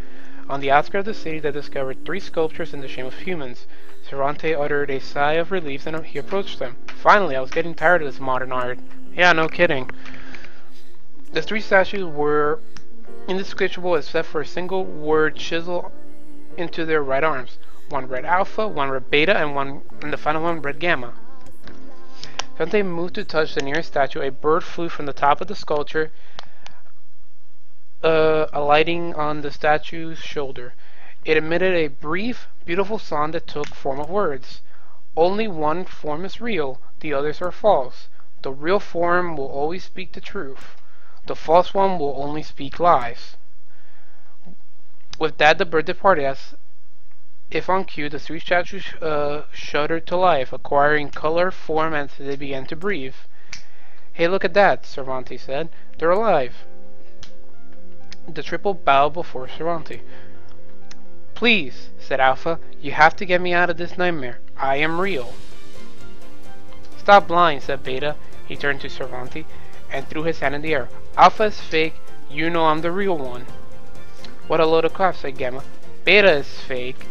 S1: On the outskirts of the city, they discovered 3 sculptures in the shape of humans. Cervantes uttered a sigh of relief and he approached them. Finally, I was getting tired of this modern art. Yeah, no kidding. The 3 statues were indescribable except for a single word chiseled into their right arms. One read Alpha, one read Beta, and the final one read Gamma. Cervantes moved to touch the nearest statue. A bird flew from the top of the sculpture, alighting on the statue's shoulder. It emitted a brief, beautiful song that took form of words. Only one form is real, the others are false. The real form will always speak the truth. The false one will only speak lies. With that, the bird departed. As if on cue, the 3 statues shuddered to life, acquiring color, form, as they began to breathe. Hey, look at that, Cervantes said. They're alive. The triple bowed before Cervantes. Please, said Alpha, you have to get me out of this nightmare. I am real. Stop lying, said Beta. He turned to Cervantes and threw his hand in the air. Alpha is fake. You know I'm the real one. What a load of crap, said Gamma. Beta is fake.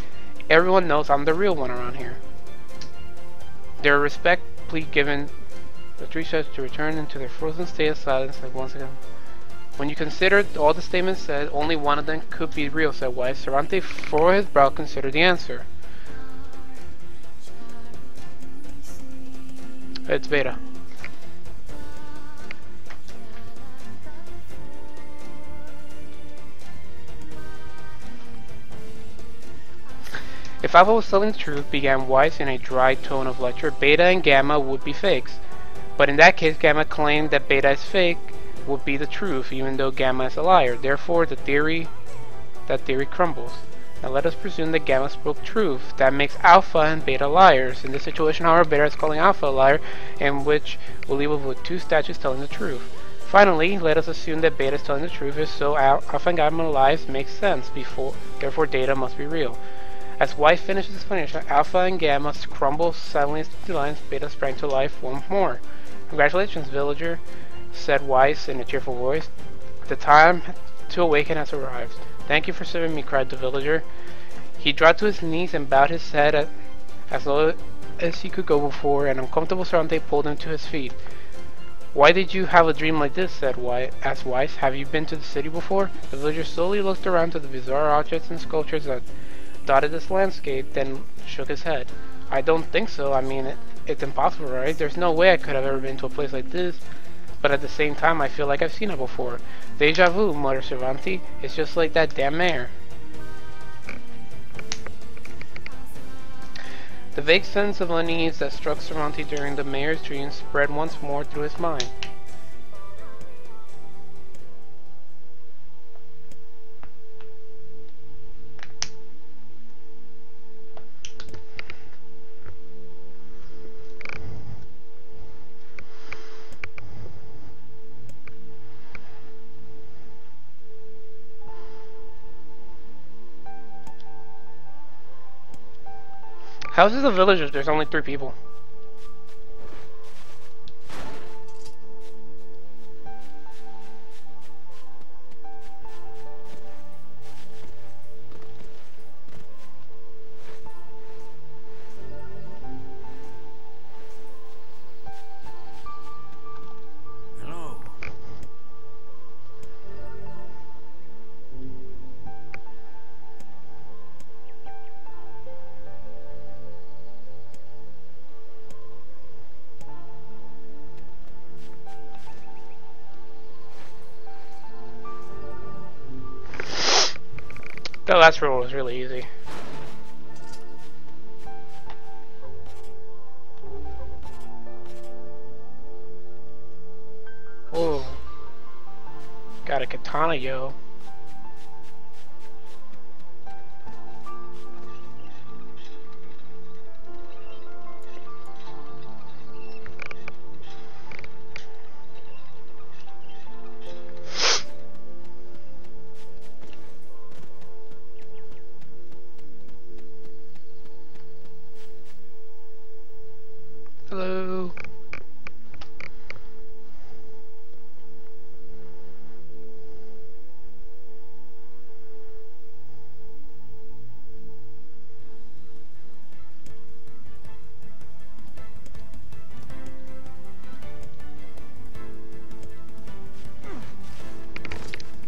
S1: Everyone knows I'm the real one around here. Their respectfully given, the 3 sets to return into their frozen state of silence like once again. When you consider all the statements said, only one of them could be real, said Weiss. Cervantes, furrowed his brow, considered the answer. It's Beta. If Alpha was telling the truth, began Weiss in a dry tone of lecture, Beta and Gamma would be fakes. But in that case, Gamma claimed that Beta is fake would be the truth, even though Gamma is a liar. Therefore, that theory crumbles. Now let us presume that Gamma spoke truth. That makes Alpha and Beta liars. In this situation, however, Beta is calling Alpha a liar, in which we'll leave with 2 statues telling the truth. Finally, let us assume that Beta is telling the truth. If so, Alpha and Gamma lives makes sense. Therefore, Data must be real. As Weiss finished his explanation, Alpha and Gamma crumbled silently into the lines. Beta sprang to life once more. Congratulations, villager, said Weiss in a cheerful voice. The time to awaken has arrived. Thank you for serving me, cried the villager. He dropped to his knees and bowed his head as low as he could go before an uncomfortable Cervantes pulled him to his feet. Why did you have a dream like this? asked Weiss. Have you been to the city before? The villager slowly looked around to the bizarre objects and sculptures that dotted this landscape, then shook his head. I don't think so. I mean, it's impossible, right? There's no way I could have ever been to a place like this. But at the same time, I feel like I've seen it before. Deja vu, muttered Cervantes. It's just like that damn mayor. The vague sense of unease that struck Cervantes during the mayor's dream spread once more through his mind. How's this a village if there's only 3 people?
S3: Hello.
S1: That last roll was really easy. Whoa. Got a katana, yo. Hello.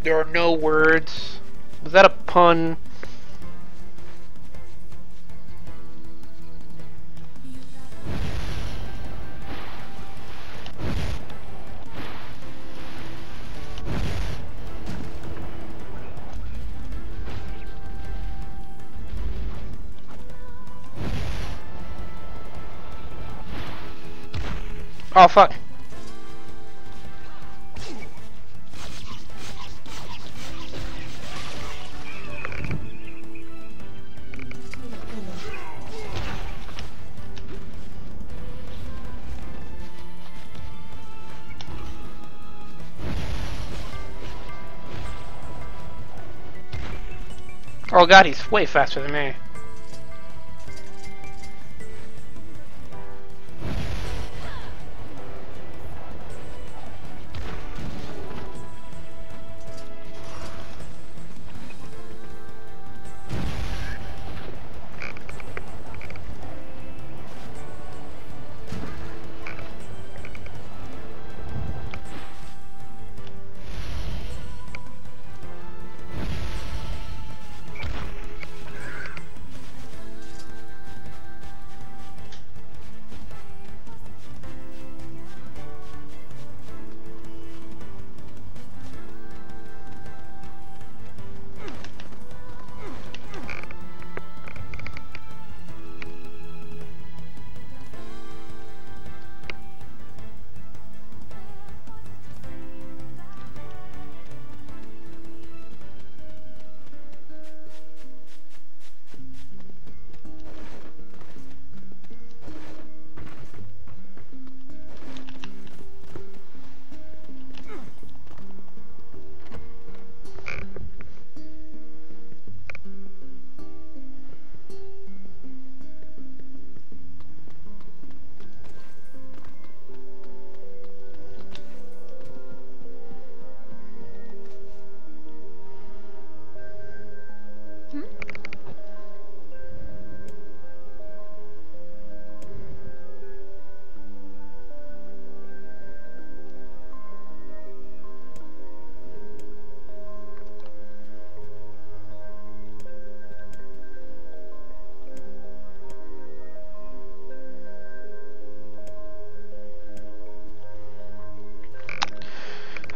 S1: There are no words. Was that a pun? Oh fuck. Oh god, he's way faster than me.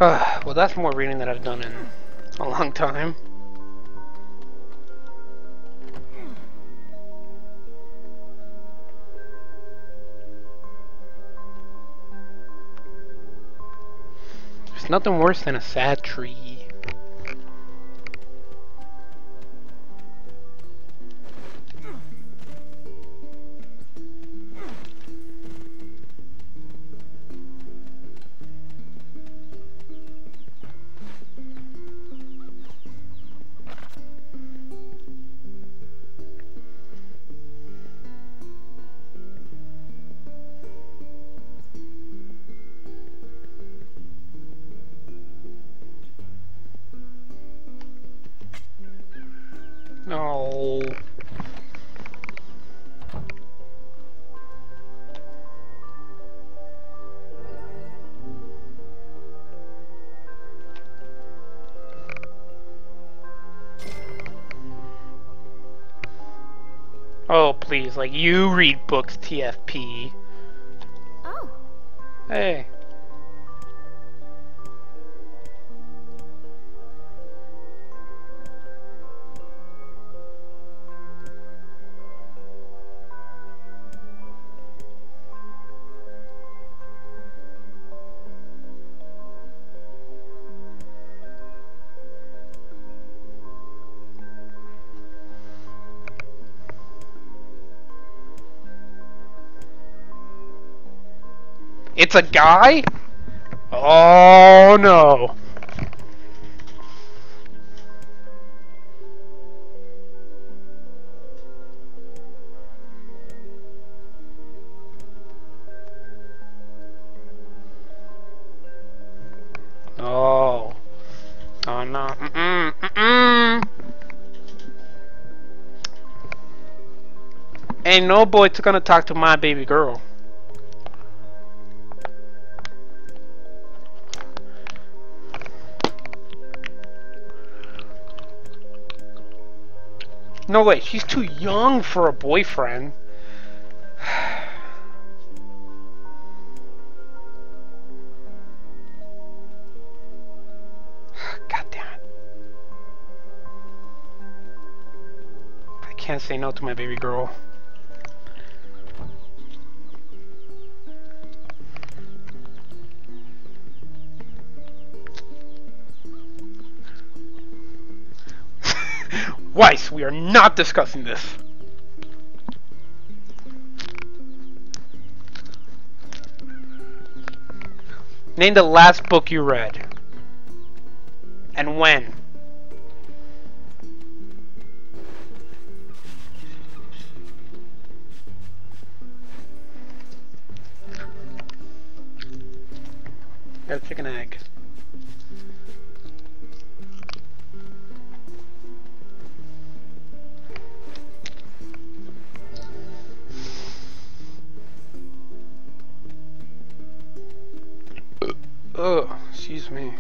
S1: Well, that's more reading than I've done in a long time. There's nothing worse than a sad tree. Oh, please, like, you read books, TFP.
S2: Oh.
S1: Hey. It's a guy? Oh no. Oh. Oh no. Mm-mm. Mm-mm. Ain't no boy gonna talk to my baby girl. No way, she's too young for a boyfriend. God damn it. I can't say no to my baby girl. Weiss, we are not discussing this. Name the last book you read. And when. Got a chicken egg. Oh, excuse me.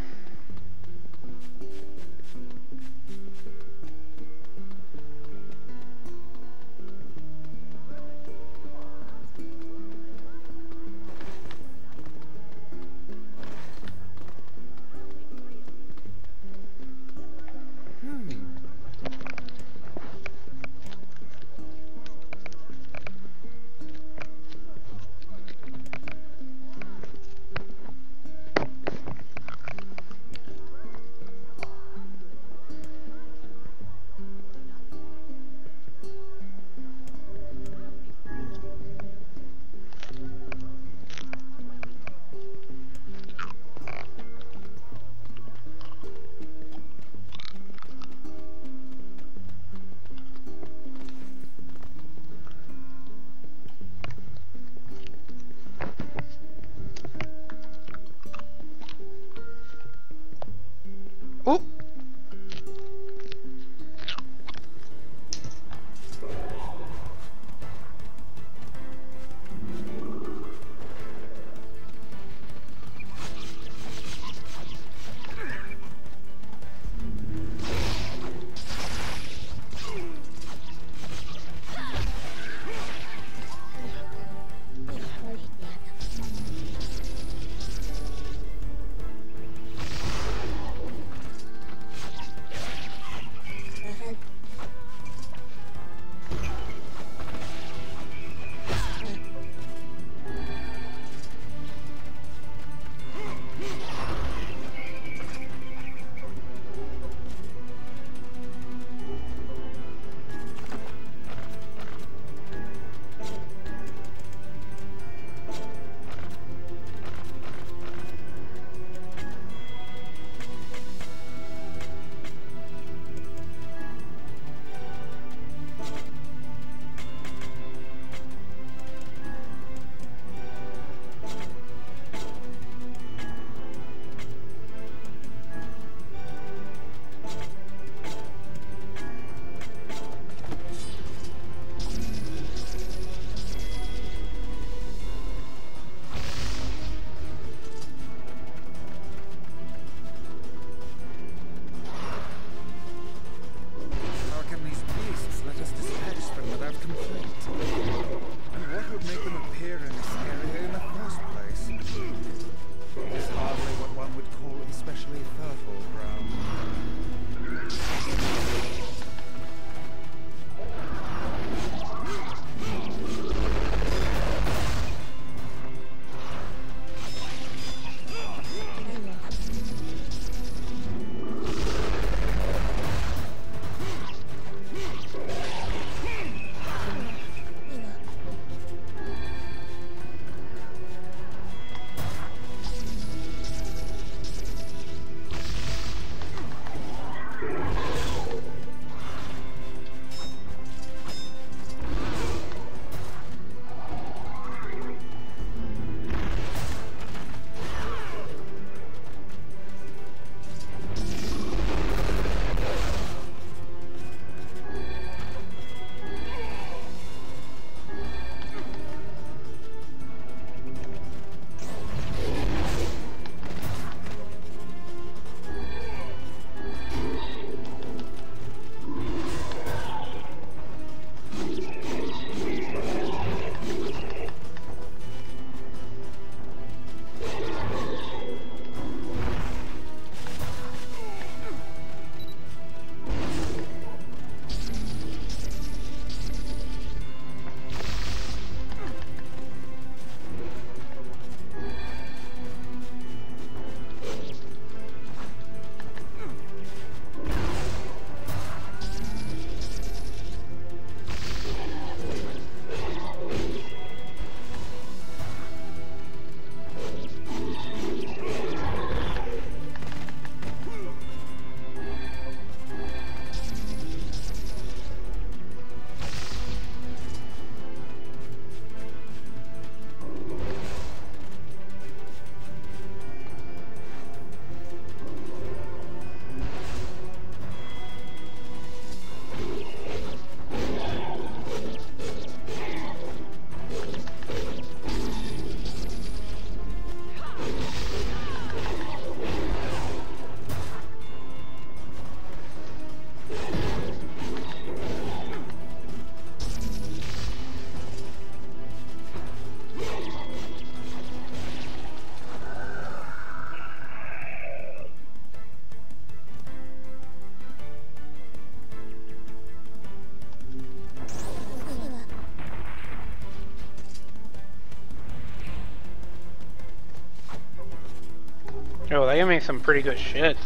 S1: Oh, they can make some pretty good shit.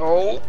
S1: Oh.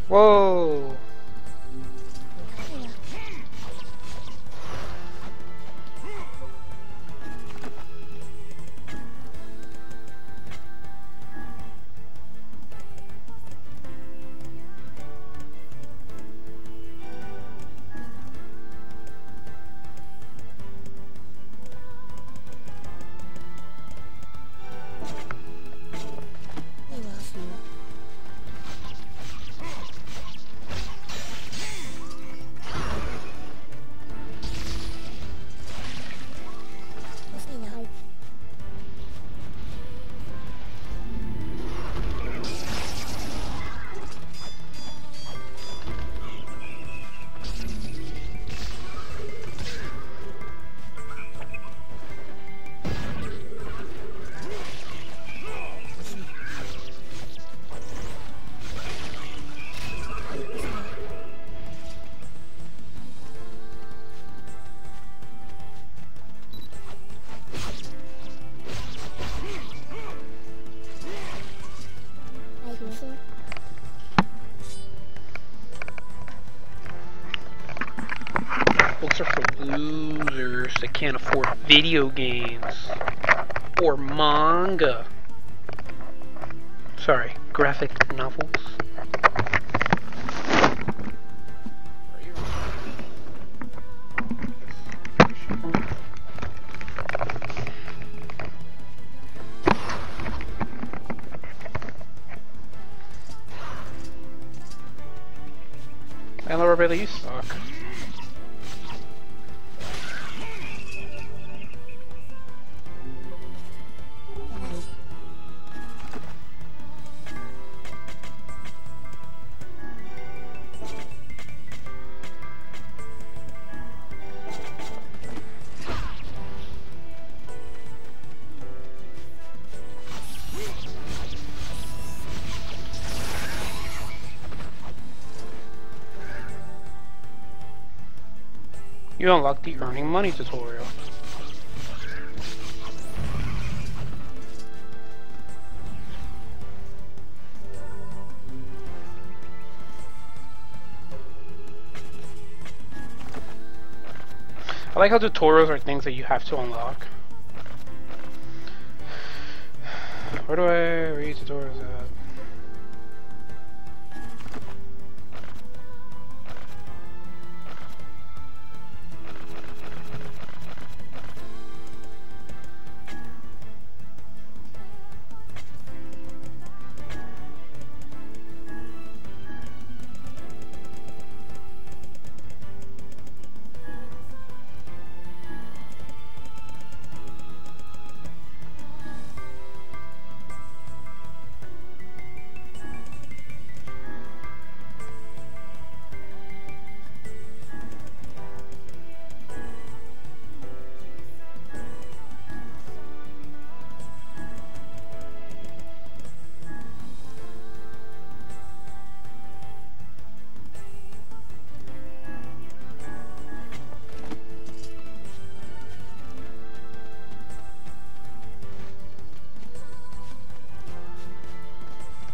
S1: Whoa. Books are for losers that can't afford video games or manga. Sorry, graphic novels. Hello, everybody, you suck. You unlocked the earning money tutorial. I like how tutorials are things that you have to unlock. Where do I read tutorials at?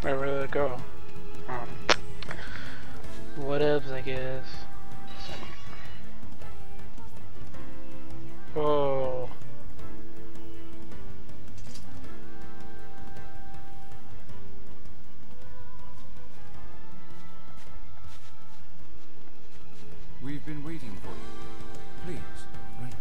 S1: Where did it go? Whatevs, I guess. Oh.
S3: We've been waiting for you. Please, wait.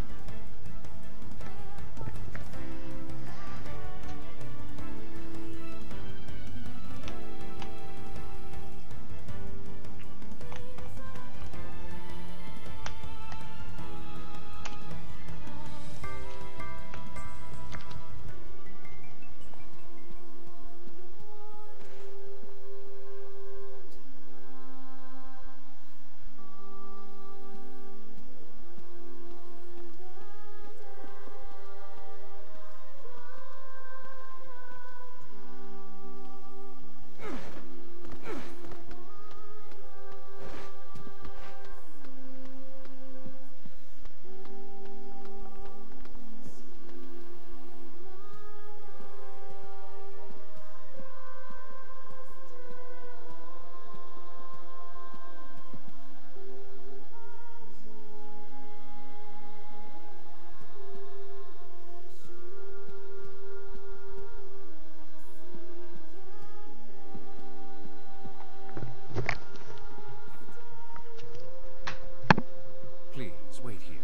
S3: Please, wait here.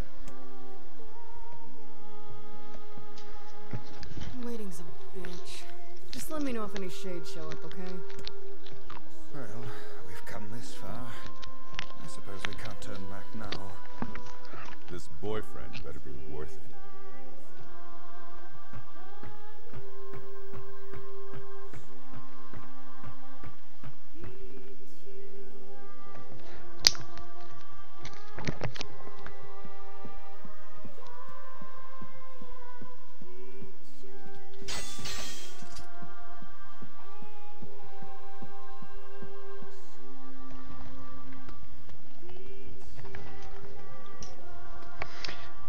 S4: Waiting's a bitch. Just let me know if any shades show up, okay?
S3: Well, we've come this far. I suppose we can't turn back now.
S5: This boyfriend better be worth it.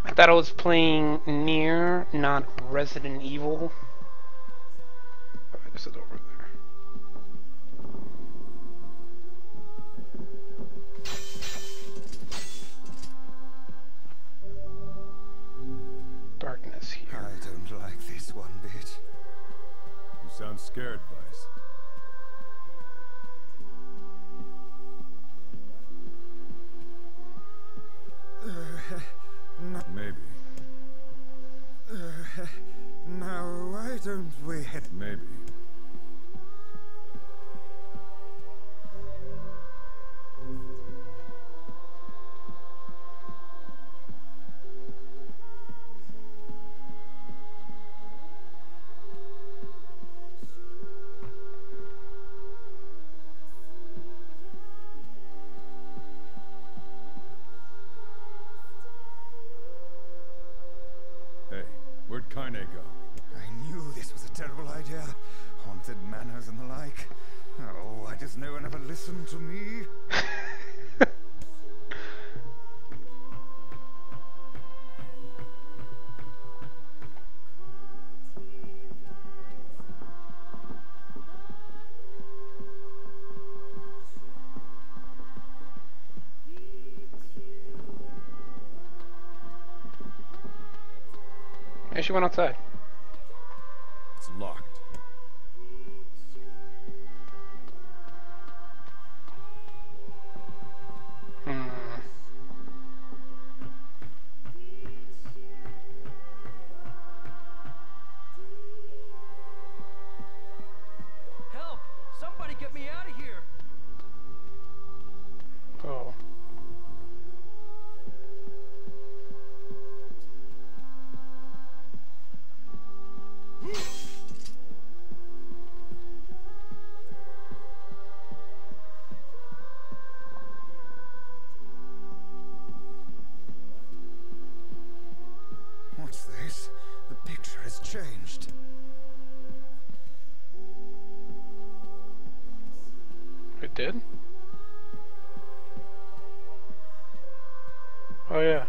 S1: I thought I was playing Nier, not Resident Evil. Oh, I guess it's over there. Darkness here.
S3: I don't like this one bit.
S5: You sound scared, Vice.
S3: No.
S5: Maybe.
S3: Now, why don't we head...
S5: Maybe. Hey, where'd Kaine go?
S3: I knew this was a terrible idea. Haunted manors and the like. Oh, I just know I never listened to me.
S1: Yeah, she went outside.
S5: It's locked.
S6: Help! Somebody get me out of here!
S1: Oh.
S3: What's this? The picture has changed.
S1: It did? Oh yeah.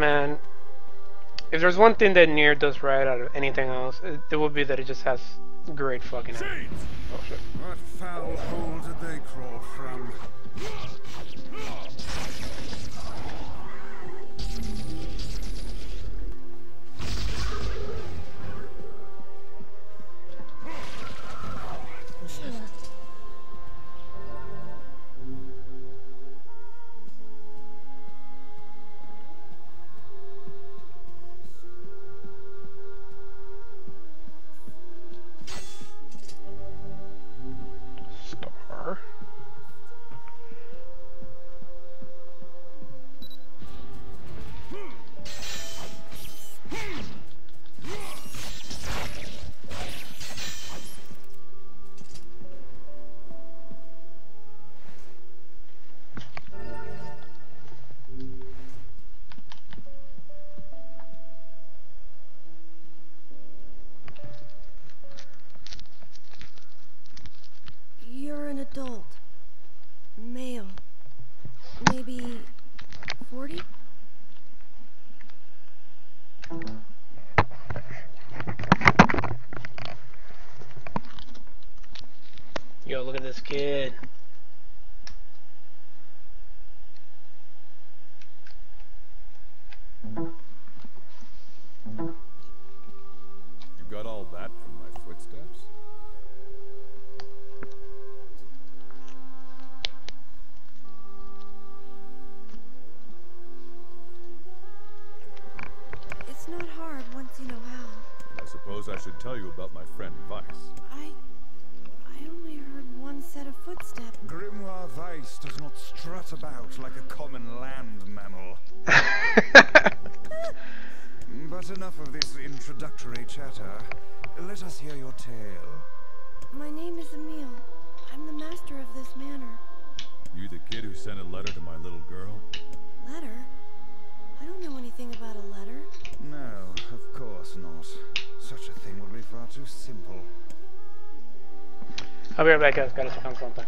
S1: Man, if there's one thing that Nier does right out of anything else, it would be that it just has great fucking aim. Oh shit.
S3: What foul hole did they crawl from?
S1: Star.
S2: You're an adult. Male. Maybe 40?
S1: Yo, look at this kid.
S5: You got all that from my footsteps?
S2: It's not hard once you know how.
S5: I suppose I should tell you about my friend Vice.
S2: I only heard one set of footsteps.
S3: Grimoire Weiss does not strut about like a common land mammal. But enough of this introductory chatter. Let us hear your tale.
S2: My name is Emile. I'm the master of this manor.
S5: You the kid who sent a letter to my little girl?
S2: Letter? I don't know anything about a letter.
S3: No, of course not. Such a thing would be far too simple.
S1: I'll be right back, guys. Gotta check on something.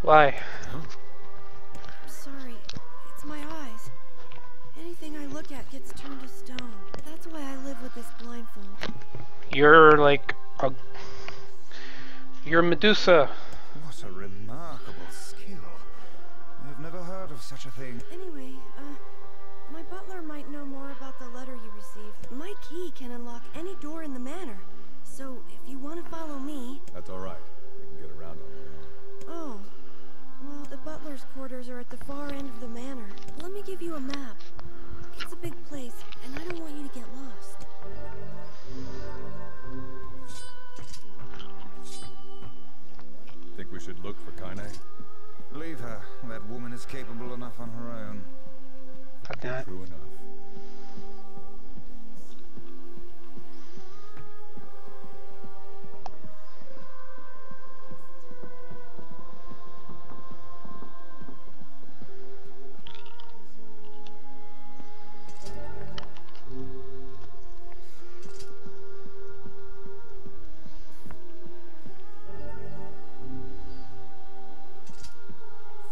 S1: Why?
S4: I'm sorry. It's my eyes. Anything I look at gets turned to stone. That's why I live with this blindfold.
S1: You're like a... You're Medusa.
S3: What a remarkable skill. I've never heard of such a thing.
S4: Anyway, my butler might know more about the letter you received. My key can unlock any door in the manor. So, if you want to follow me...
S5: That's all right. We can get around on our own.
S4: Oh. Well, the butler's quarters are at the far end of the manor. Let me give you a map. It's a big place, and I don't want you to get lost.
S5: Think we should look for Kaine?
S3: Leave her. That woman is capable enough on her own.
S1: Fuck not.
S5: True enough.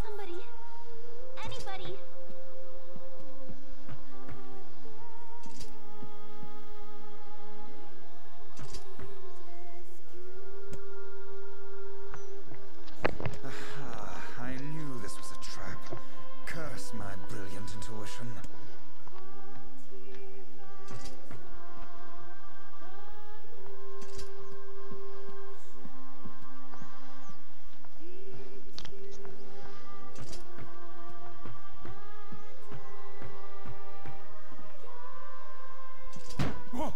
S2: Somebody. Anybody.
S3: Aha, I knew this was a trap. Curse my brilliant intuition. Whoa.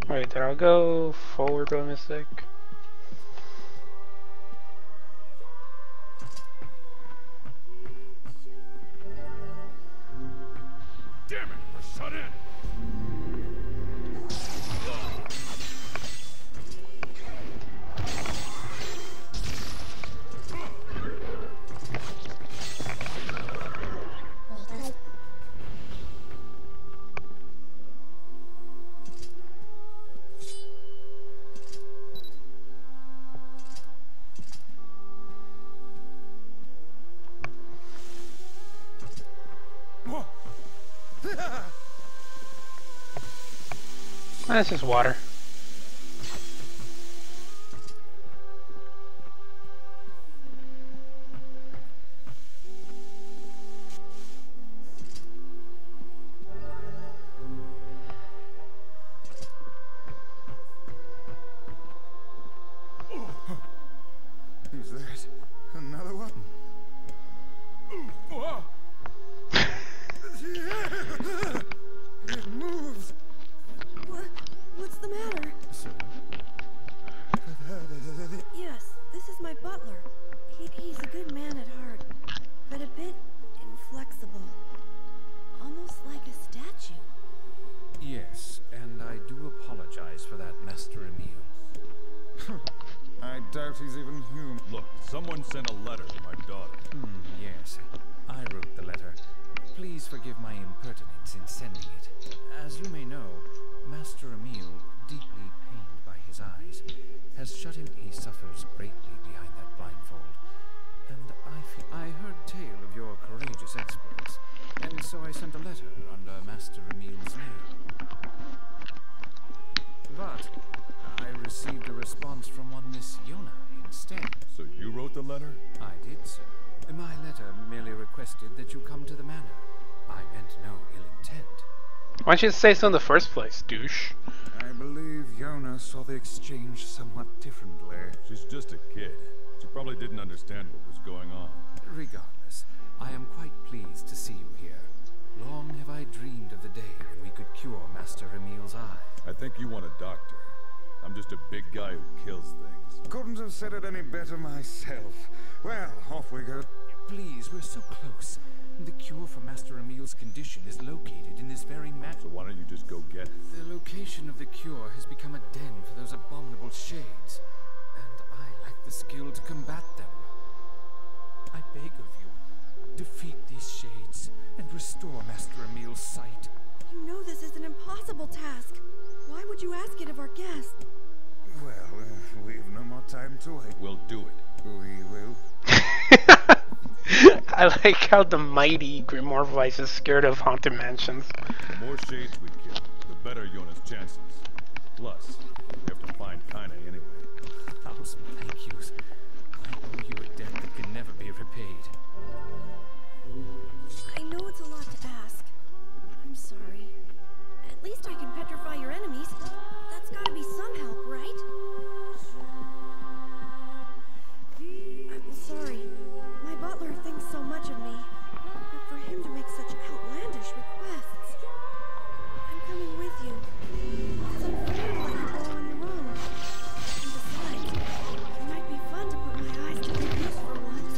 S1: Alright, then I'll go forward by mistake.
S5: Damn it, we're shut in!
S1: That's just water.
S3: Is that another one? It moves.
S4: What's the matter?
S3: doubt he's even human.
S5: Look, someone sent a letter to my daughter.
S7: Yes. I wrote the letter. Please forgive my impertinence in sending it. As you may know, Master Emil, deeply pained by his eyes, has shut him. He suffers greatly behind that blindfold. And I heard tale of your courageous exploits, and so I sent a letter under Master Emil's name. But I received a response from one Miss Yona instead.
S5: So you wrote the letter?
S7: I did, sir. My letter merely requested that you come to the manor. I meant no ill intent.
S1: Why don't you say so in the first place, douche?
S3: I believe Yona saw the exchange somewhat differently.
S5: She's just a kid. She probably didn't understand what was going on.
S7: Regardless, I am quite pleased to see you here. Long have I dreamed of the day when we could cure Master Emil's eye.
S5: I think you want a doctor. I'm just a big guy who kills things.
S3: Couldn't have said it any better myself. Well, off we go.
S7: Please, we're so close. The cure for Master Emil's condition is located in this very manor.
S5: So why don't you just go get it?
S7: The location of the cure has become a den for those abominable shades, and I lack the skill to combat them. I beg of you, defeat these shades and restore Master Emil's sight.
S4: You know this is an impossible task. Why would you ask it of our guest?
S3: Well, we've no more time to wait.
S5: We'll do it.
S3: We will.
S1: I like how the mighty Grimoire Vice is scared of haunted mansions.
S5: The more shades we kill, the better Yona's chances. Plus, we have to find Kaine anyway.
S7: 1,000 thank yous. I owe you a debt that can never be repaid.
S4: I know it's a lot to ask. I'm sorry. At least I can petrify your enemies. That's gotta be some help, right? I'm sorry. My butler thinks so much of me. But for him to make such outlandish requests... I'm coming with you. It's unfair to let you go on your own. And besides, it might be fun to put my eyes to good use for once.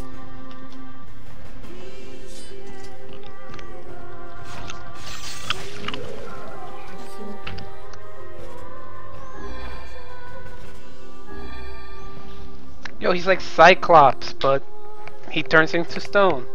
S1: Yo, he's like Cyclops, but he turns into stone.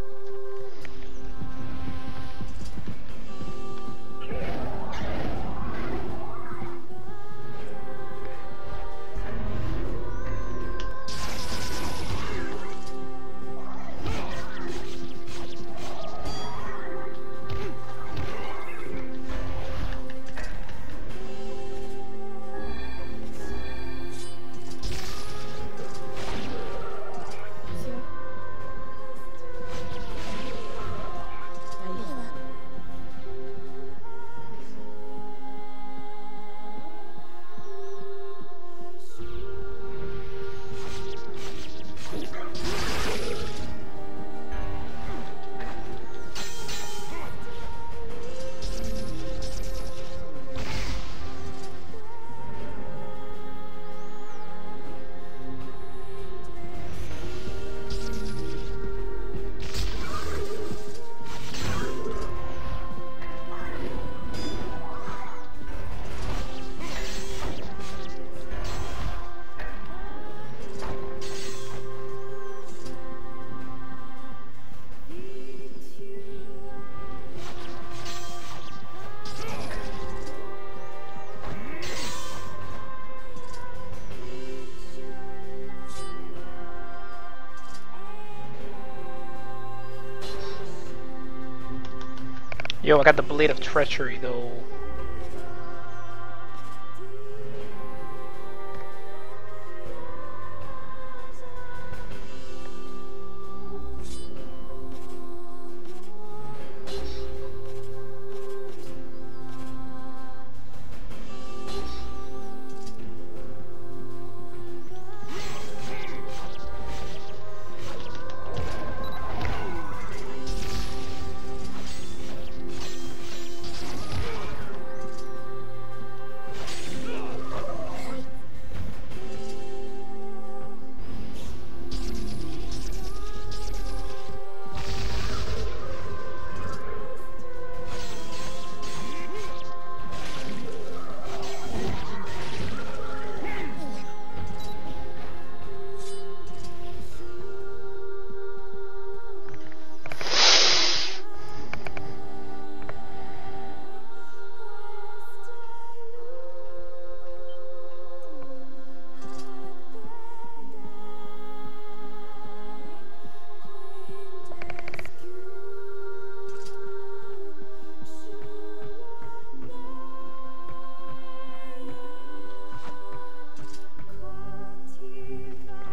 S1: Yo, I got the Blade of Treachery though.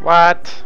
S1: What?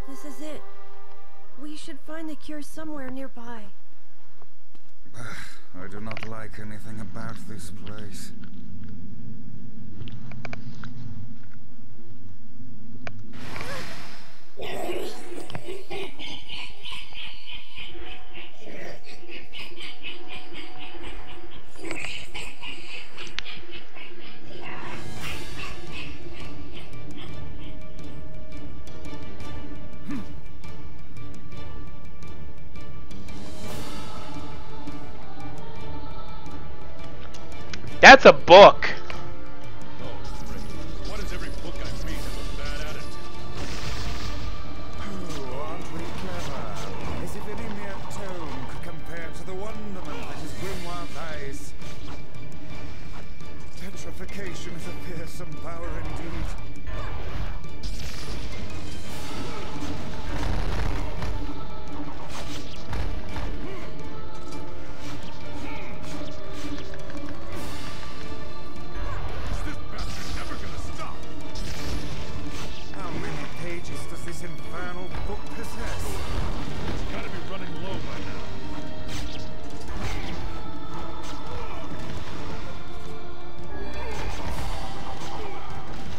S4: This is it. We should find the cure somewhere nearby.
S3: I do not like anything about this place.
S1: That's a book.
S5: Oh, Rick. Why does every book I meet have a bad attitude?
S3: Oh, aren't we clever? As if any mere tome could compare to the wonderment that is Grimoire eyes. Petrification is a fearsome power indeed.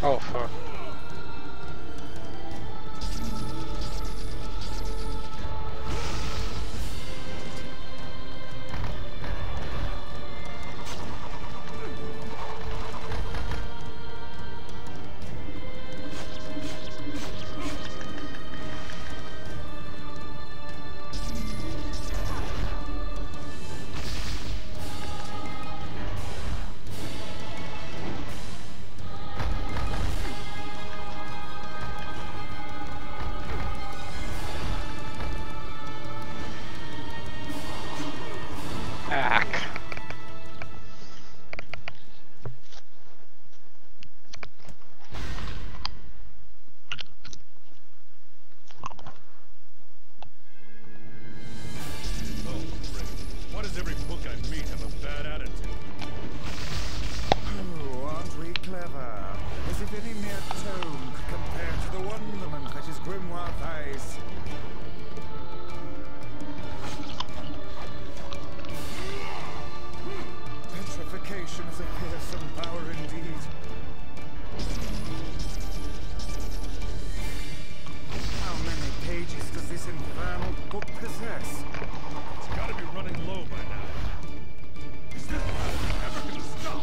S1: Oh, fuck.
S5: Oh, Rick. Why does every book I meet have a bad attitude?
S3: Oh, aren't we clever? As if any mere tome could compare to the wonderment that is Grimoire eyes. Petrification is a fearsome power indeed. How many pages does this infernal book possess?
S5: It's gotta be running low by now. Is this battle ever gonna stop?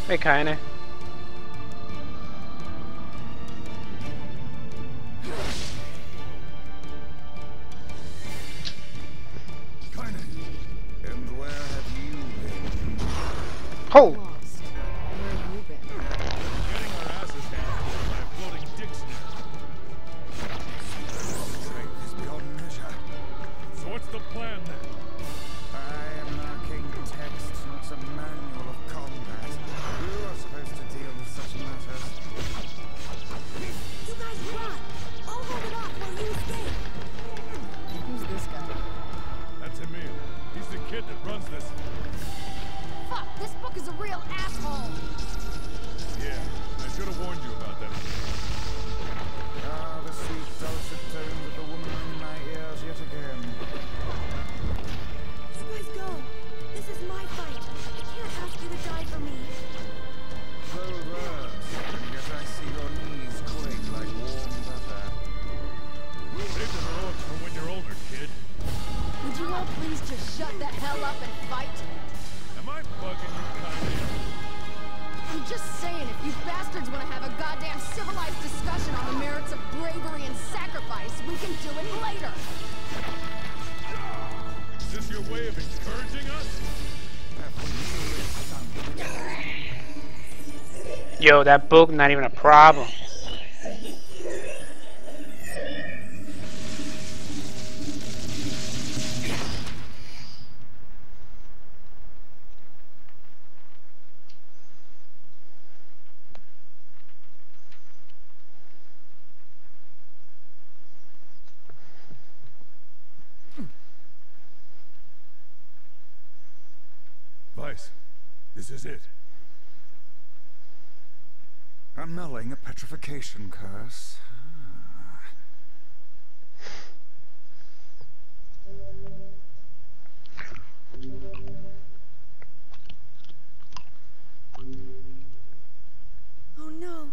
S1: Hey, Kaine.
S3: And where have you been?
S1: Oh!
S8: Lost. Where have you been?
S5: Getting our asses handed by a floating dictionary.
S3: Strength is beyond measure.
S5: So what's the plan then?
S3: I am an arcane text, not a manual of combat. You are supposed to deal with such matters.
S4: You guys run! I'll hold it off while you escape!
S8: Who's this guy?
S5: That's Emil. He's the kid that runs this.
S2: Fuck, this book is a real asshole.
S5: Yeah, I should have warned you about that.
S3: Ah, the sweet dulcet tones of the woman in my ears yet again.
S4: You guys go! This is my fight! I can't ask you to die for me!
S3: Bold words, and yet I see your knees quake like warm butter.
S5: Save the heroics for when you're older, kid.
S2: Would you all please just shut the hell up and fight?
S5: Am I bugging you, Kaine?
S2: I'm just saying, if you bastards want to have a goddamn civilized discussion on the merits of bravery and sacrifice, we can do it later.
S5: Is this your way of encouraging us?
S1: Yo, that book, not even a problem.
S5: Vice, this is it.
S3: Annulling a petrification curse.
S4: Oh no!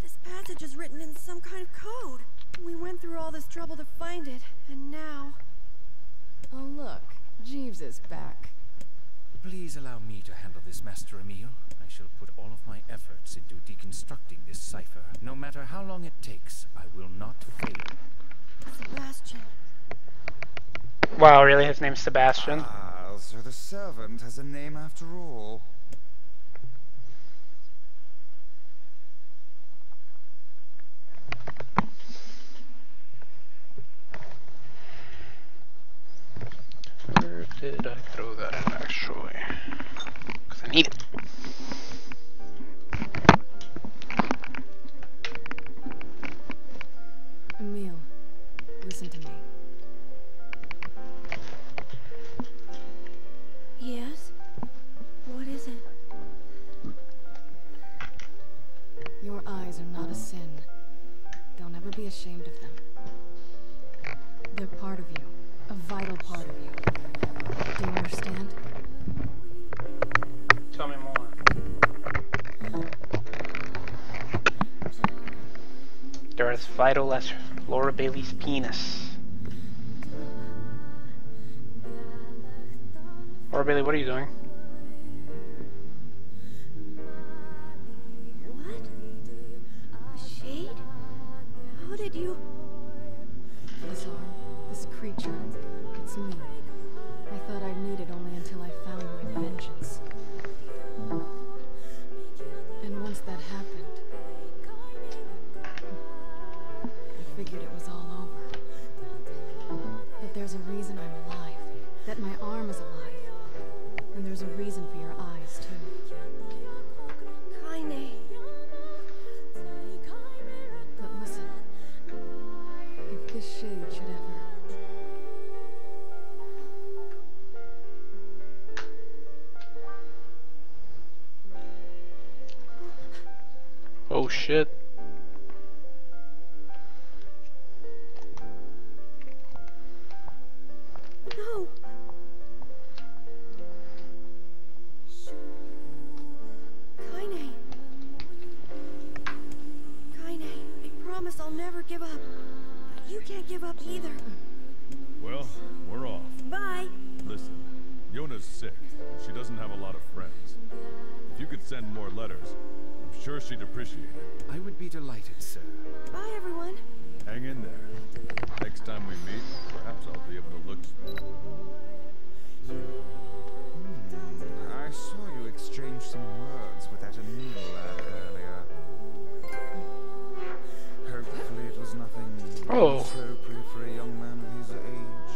S4: This passage is written in some kind of code! We went through all this trouble to find it, and now...
S8: Oh look, Jeeves is back.
S7: Please allow me to handle this, Master Emil. I shall put all of my efforts into deconstructing this cipher. No matter how long it takes, I will not fail.
S4: Sebastian.
S1: Wow, really? His name's Sebastian?
S3: Ah, so the servant has a name after all.
S1: Where did I throw that in, actually? Because I need it.
S8: Emil, listen to me.
S4: Yes? What is it?
S8: Your eyes are not a sin. Don't ever be ashamed of them. They're part of you. A vital part of you. Do you understand?
S1: Tell me more. They're as vital as Laura Bailey's penis. Laura Bailey, what are you doing?
S4: What? A shade? How did you...
S8: This arm, this creature, it's me. I thought I'd need it only until I found my vengeance. And once that happened, I figured it was all over. But there's a reason I'm alive, that my arm is alive. And there's a reason for your eyes, too.
S4: Kaine.
S8: But listen, if this shade should ever...
S1: Oh shit.
S4: No! Kaine. Kaine, I promise I'll never give up. But you can't give up either.
S5: Well, we're off.
S4: Bye!
S5: Listen, Yona's sick. She doesn't have a lot of friends. If you could send more letters, I'm sure she'd appreciate it.
S7: I would be delighted, sir.
S4: Bye, everyone.
S5: Hang in there. Next time we meet, perhaps I'll be able to look.
S3: I saw you exchange some words with that Emil lad earlier. Hopefully it was nothing inappropriate for a young man of his age.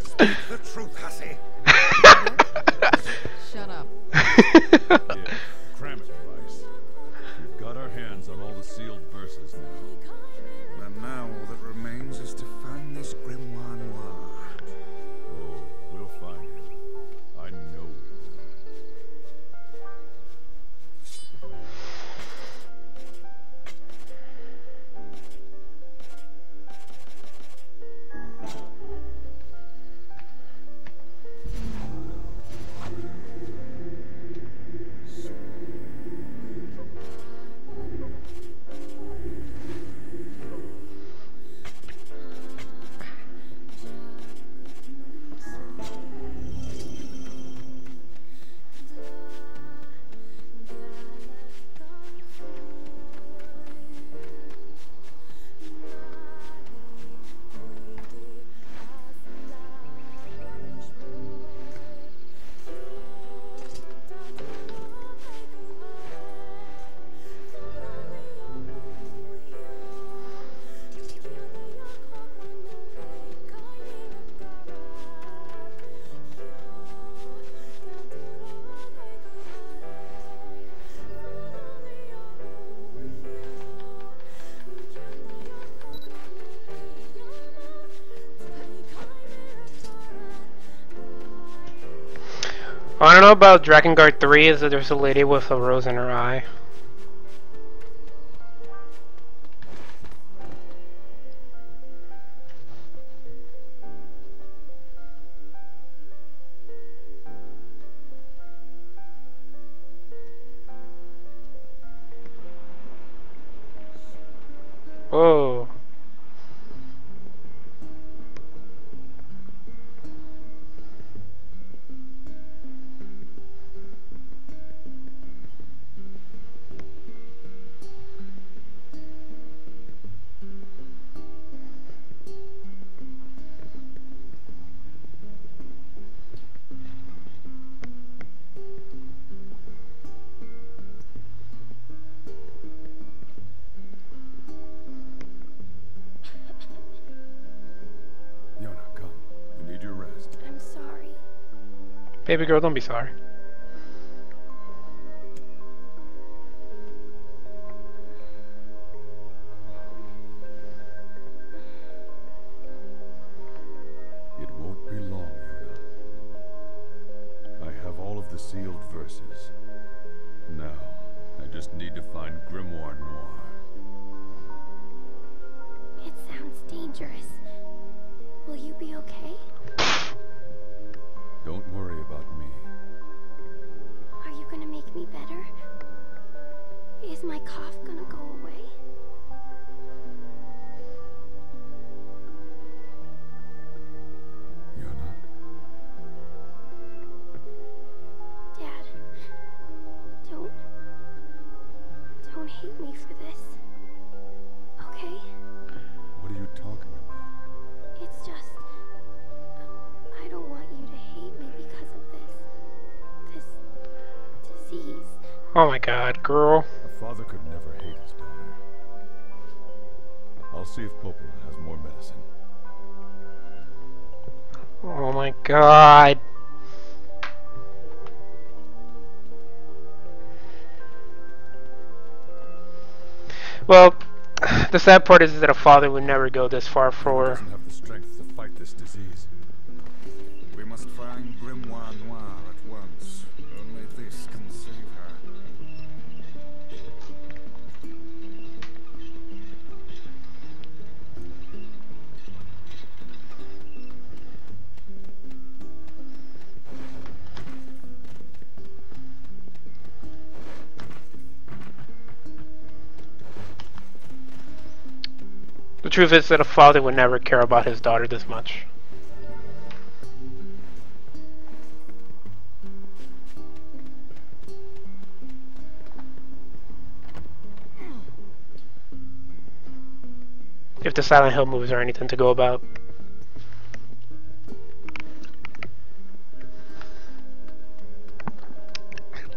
S3: Speak the truth, hussy.
S2: Shut up.
S5: Yeah, cram it, Vice. We've got our hands on all the sealed verses now.
S3: And now all that remains is to find this grimoire noir.
S5: Oh, we'll find him. I know we will.
S1: What I don't know about Drakengard 3 is that there's a lady with a rose in her eye. Whoa.
S5: Yona, come. You need your rest.
S4: I'm sorry.
S1: Baby girl, don't be sorry.
S5: It won't be long, Yona. I have all of the sealed verses. Now, I just need to find Grimoire Noir.
S4: It sounds dangerous. Will you be okay?
S5: Don't worry about me.
S4: Are you gonna make me better? Is my cough gonna go away?
S5: Yona,
S4: Dad, don't hate me for this. Okay?
S5: what are you talking about?
S4: It's just, I don't want you to hate me because of this disease.
S1: Oh my god, girl.
S5: A father could never hate his daughter. I'll see if Popola has more medicine.
S1: Oh my god. Well, the sad part is that a father would never go this far
S5: He
S1: for...
S5: doesn't have the strength to fight this disease.
S3: We must find Grimoire Noir at once. Only this can save her.
S1: The truth is that a father would never care about his daughter this much. if the Silent Hill movies are anything to go about.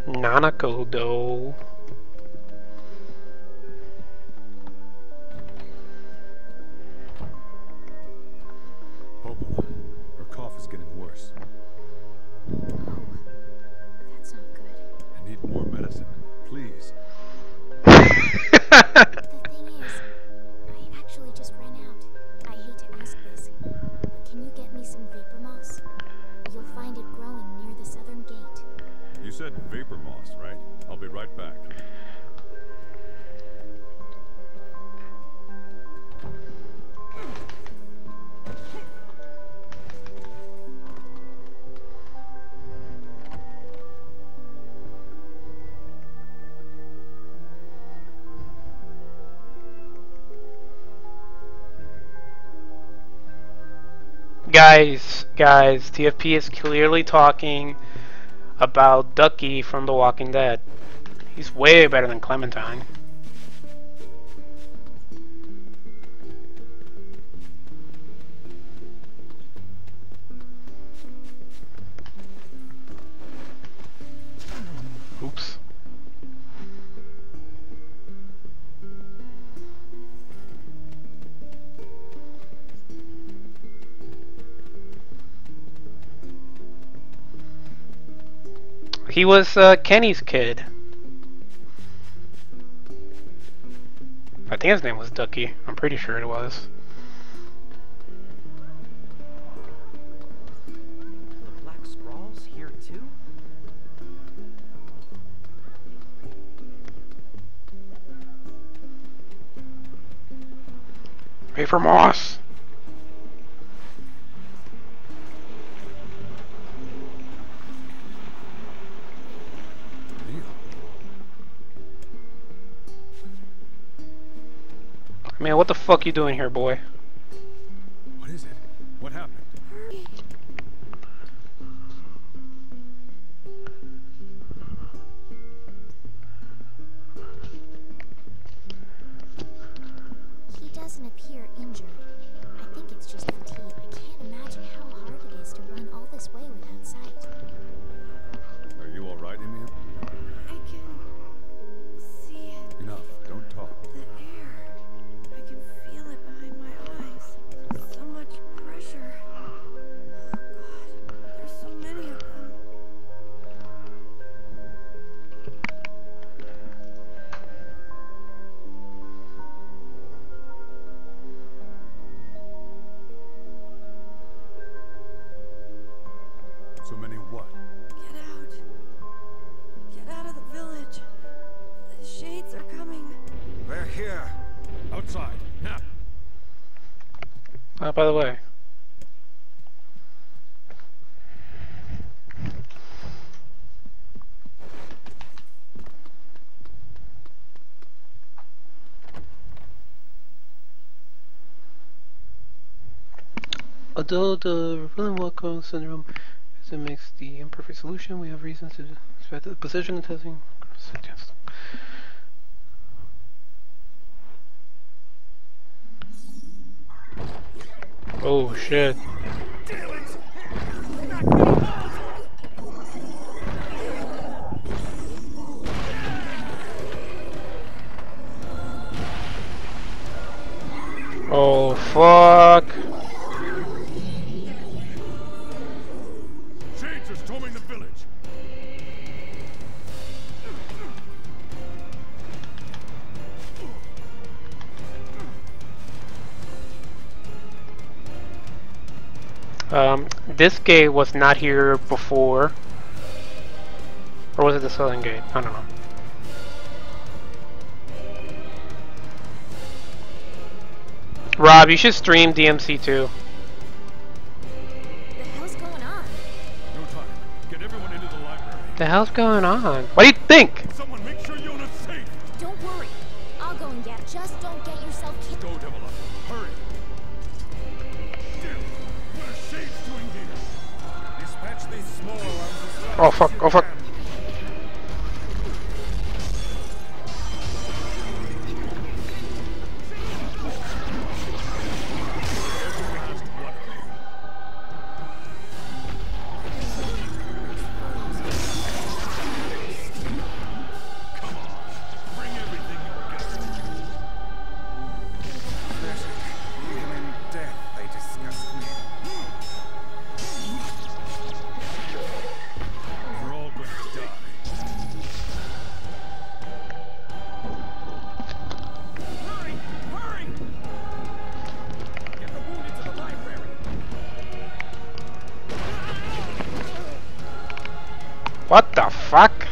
S1: Nanakodo.
S5: Popola, her cough is getting worse.
S2: Oh, that's not good.
S5: I need more medicine, please.
S2: The thing is, I actually just ran out. I hate to ask this, but can you get me some vapor moss? You'll find it growing near the southern gate.
S5: You said vapor moss, right? I'll be right back.
S1: Guys, TFP is clearly talking about Ducky from The Walking Dead. He's way better than Clementine. Oops. He was Kenny's kid. I think his name was Ducky. I'm pretty sure it was.
S6: The Black Scrawls here too?
S1: Vapor Moss. Man, what the fuck you doing here, boy?
S5: What is it? What happened?
S2: He doesn't appear injured. I think it's just fatigue. I can't imagine how hard it is to run all this way without sight.
S5: Are you alright, Emil?
S4: I can see it.
S5: Enough. Don't talk.
S4: The air. I can feel it behind my eyes. So much pressure. Oh God, there's so many of them.
S5: So many what?
S4: Get out. Get out of the village. The shades are coming.
S3: They're here.
S5: Outside. Now.
S1: By the way. Although the William-Walker syndrome is it makes the imperfect solution, we have reasons to suspect that the position of testing suggests. Oh shit. Oh fuck.
S5: Shades are storming the village.
S1: This gate was not here before. Or was it the southern gate? I don't know. Rob, you should stream DMC too.
S2: The hell's going on?
S5: No time. Get everyone into the library.
S1: The hell's going on? What do you think?
S5: Someone make sure Yona's safe.
S2: Don't worry. I'll go and get it. Just don't get yourself killed.
S5: Go, Devil. Hurry. Damn. What are Shades doing here?
S3: Dispatch these small ones.
S1: Oh fuck, oh fuck. What the fuck?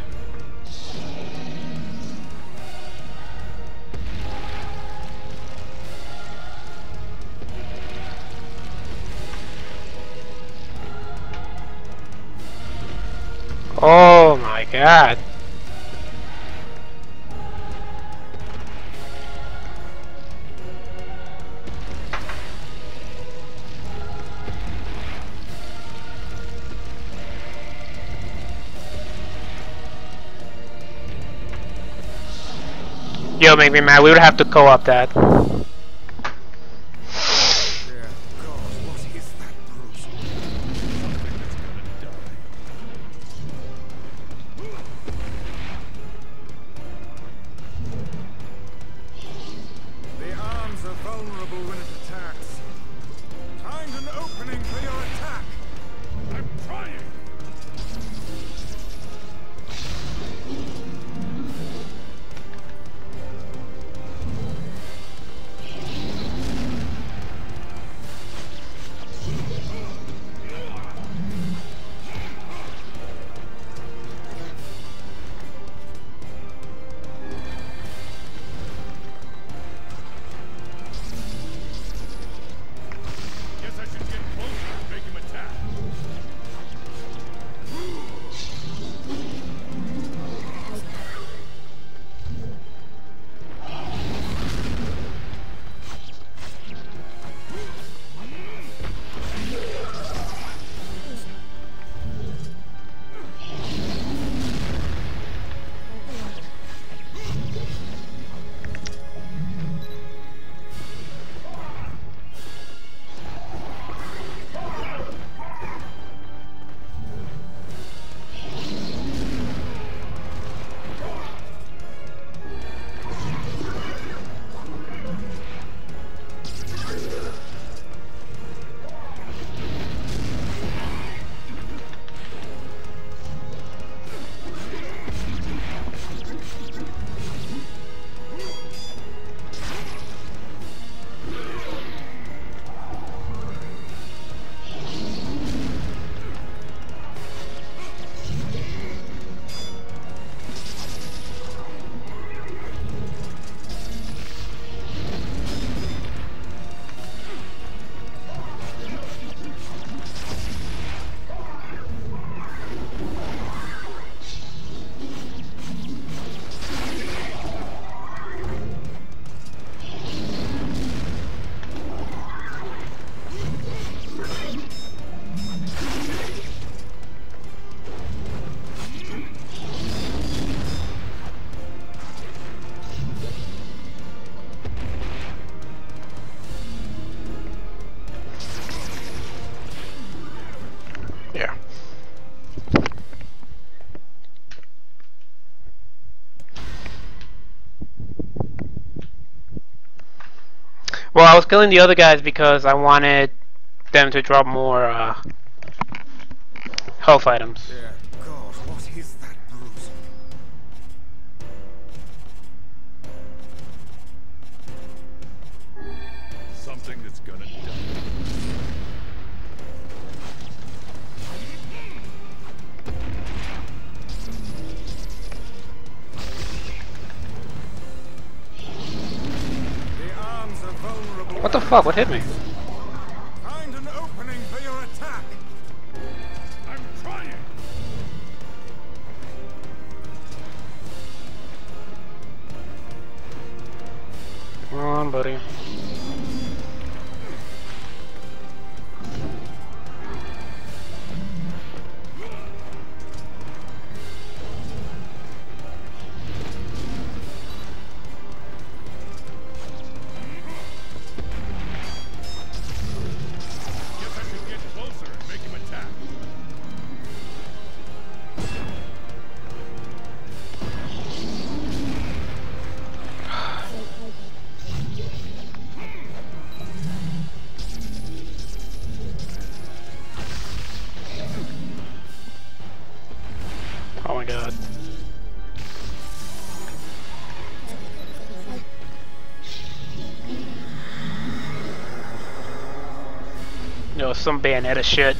S1: Oh my god. Yo, make me mad. We would have to co-op that.
S3: Dear God, what is that bruise? The arms are vulnerable when it attacks. Find an opening for your attack. I'm trying. Guess I should get closer and make him attack.
S1: Yeah. Well, I was killing the other guys because I wanted them to drop more health items.
S3: Dear God, what is that bruise?
S5: Something that's gonna die.
S3: The arms are vulnerable.
S1: What the fuck? What hit me?
S3: Find an opening for your attack.
S5: I'm trying.
S1: Come on, buddy.
S5: Guess I should get closer and make him attack.
S1: Oh my god. Yo, some Bayonetta shit.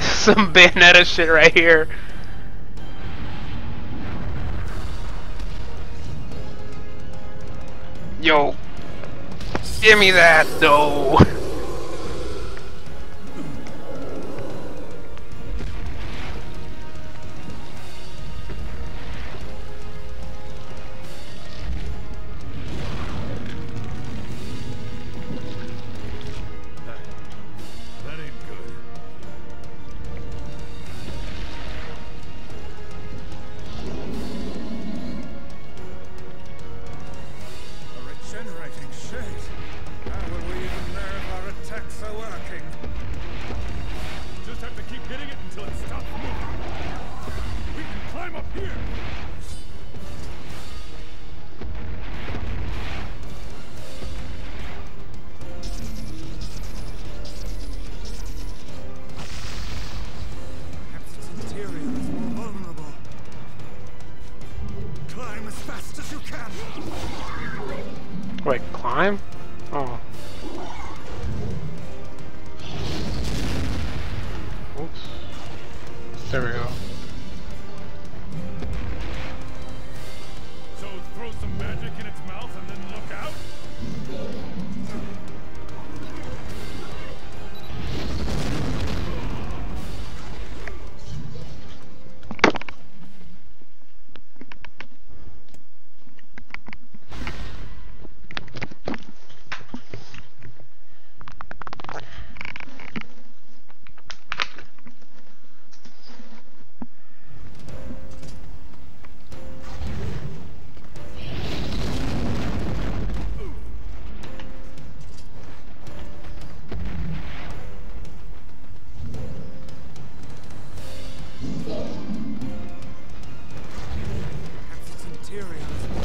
S1: Some Bayonetta shit right here. Yo! Give me that! No!
S5: That ain't good.
S3: A regenerating shade. How will we even know if our attacks are working?
S5: Just have to keep hitting it until it stops moving. We can climb up here.
S3: Perhaps its interior is more vulnerable. Climb as fast as you can.
S1: Wait, climb? Oh. Oops. There we go.
S5: So throw some magic in its mouth and then look out?
S3: Perhaps its interior is more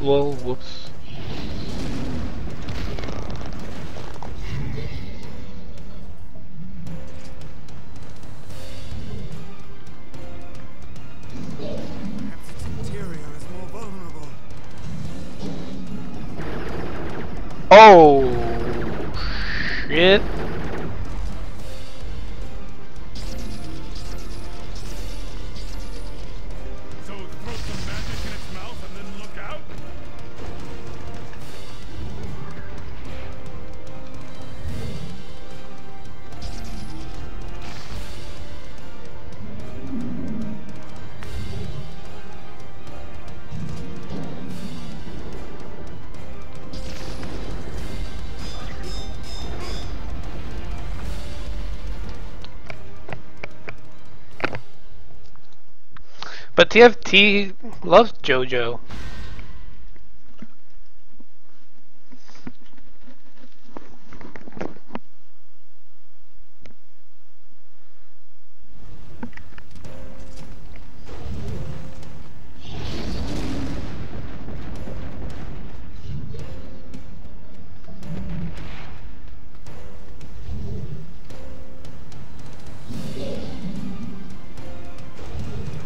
S1: Lol, whoops.
S3: Perhaps its interior is more vulnerable.
S1: Oh! Shit.
S5: So throw some magic in its mouth and then look out?
S1: But TFT loves JoJo.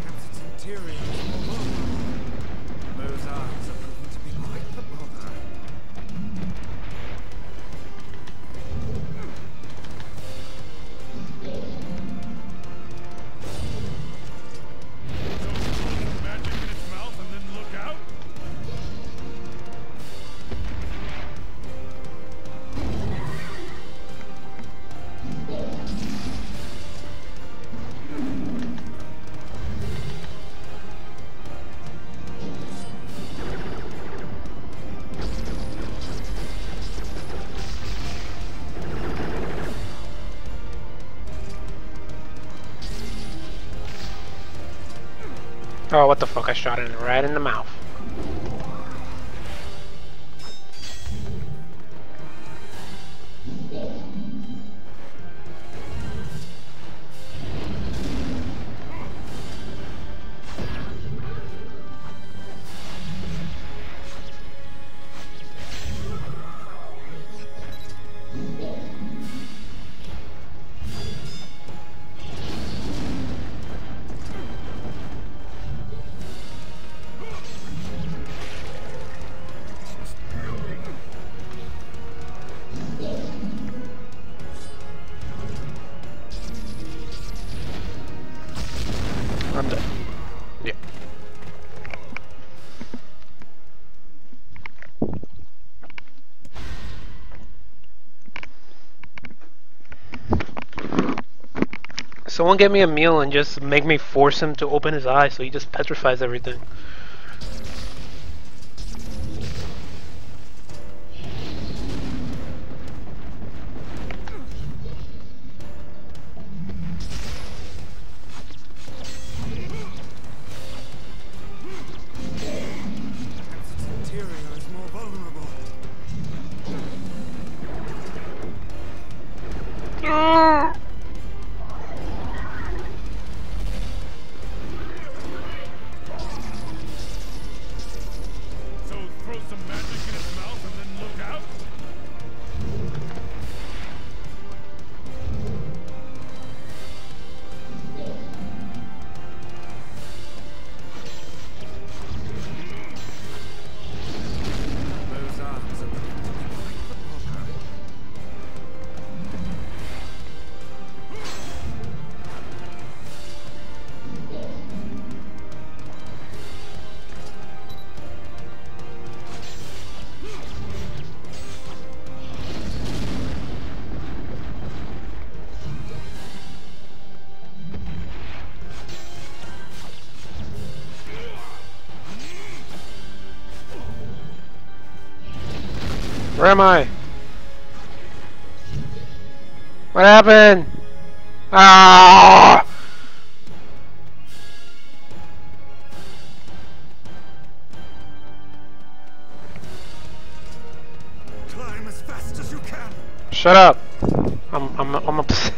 S3: Perhaps its interior is more vulnerable. Those arms are proving to be quite the bother.
S5: So throw some magic in its mouth and then look out?
S1: Oh, what the fuck, I shot it right in the mouth. Someone get me a meal and just make me force him to open his eyes so he just petrifies everything.
S5: So throw some magic in his mouth and then look out?
S3: Those arms are quite the bother.
S1: Where am I? What happened? Ah!
S3: Climb as fast as you can.
S1: Shut up. I'm upset.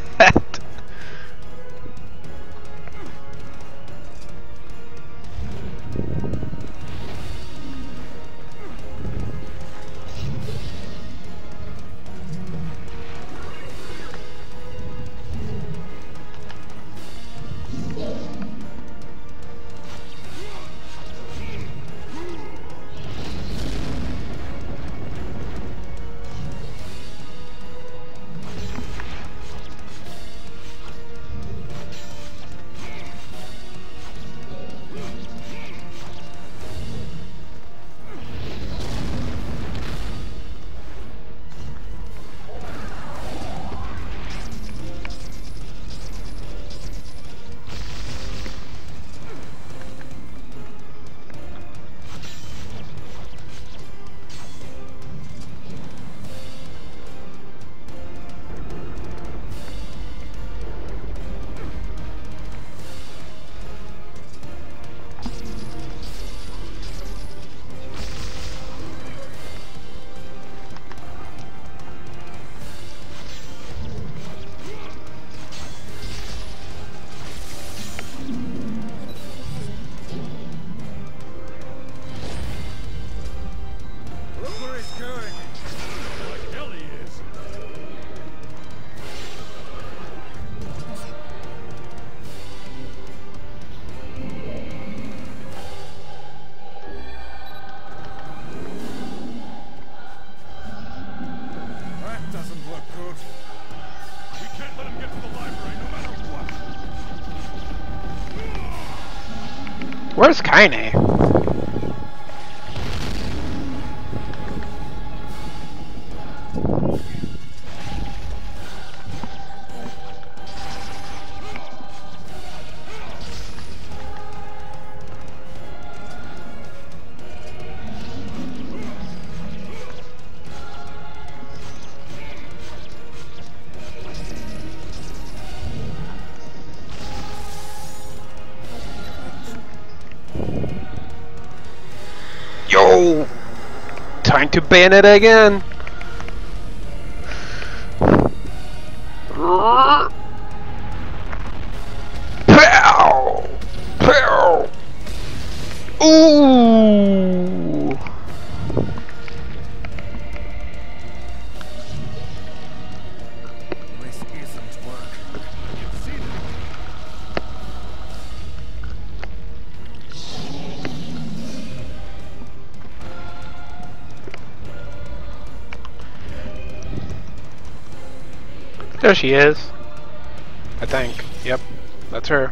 S3: Look where he's going.
S5: Like hell he is.
S3: That doesn't look good.
S5: We can't let him get to the library no matter what.
S1: Where's Kaine? Yo! Time to ban it again! Pow! Pow! Ooh!
S3: This isn't working.
S5: You've seen it.
S1: There she is. I think. Yep. That's her.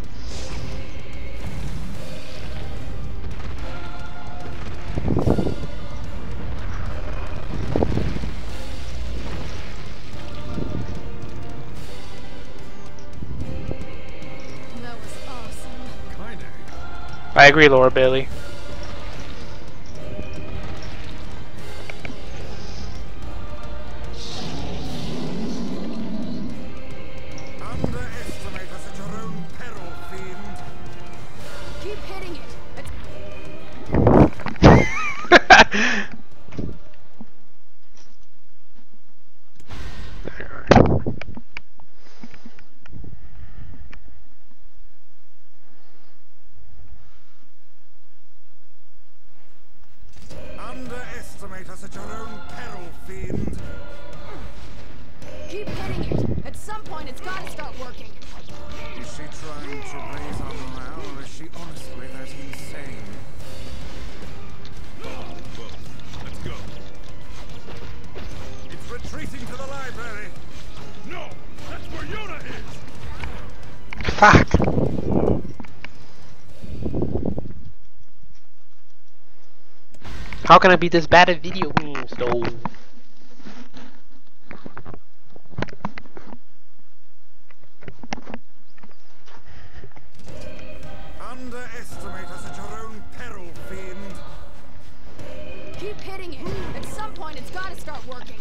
S1: I agree, Laura Bailey.
S3: Underestimate us at your own peril, fiend.
S8: Keep hitting it.
S3: Underestimate us at your own peril, fiend.
S8: Keep hitting it. At some point, it's got to start working.
S3: Is she trying to raise our morale, or is she honestly that insane?
S5: Let's go.
S3: It's retreating to the library.
S5: No, that's where Yona is.
S1: Fuck. How can I be this bad at video games, though?
S3: Underestimate us at your own peril, fiend.
S8: Keep hitting it. At some point, it's got to start working.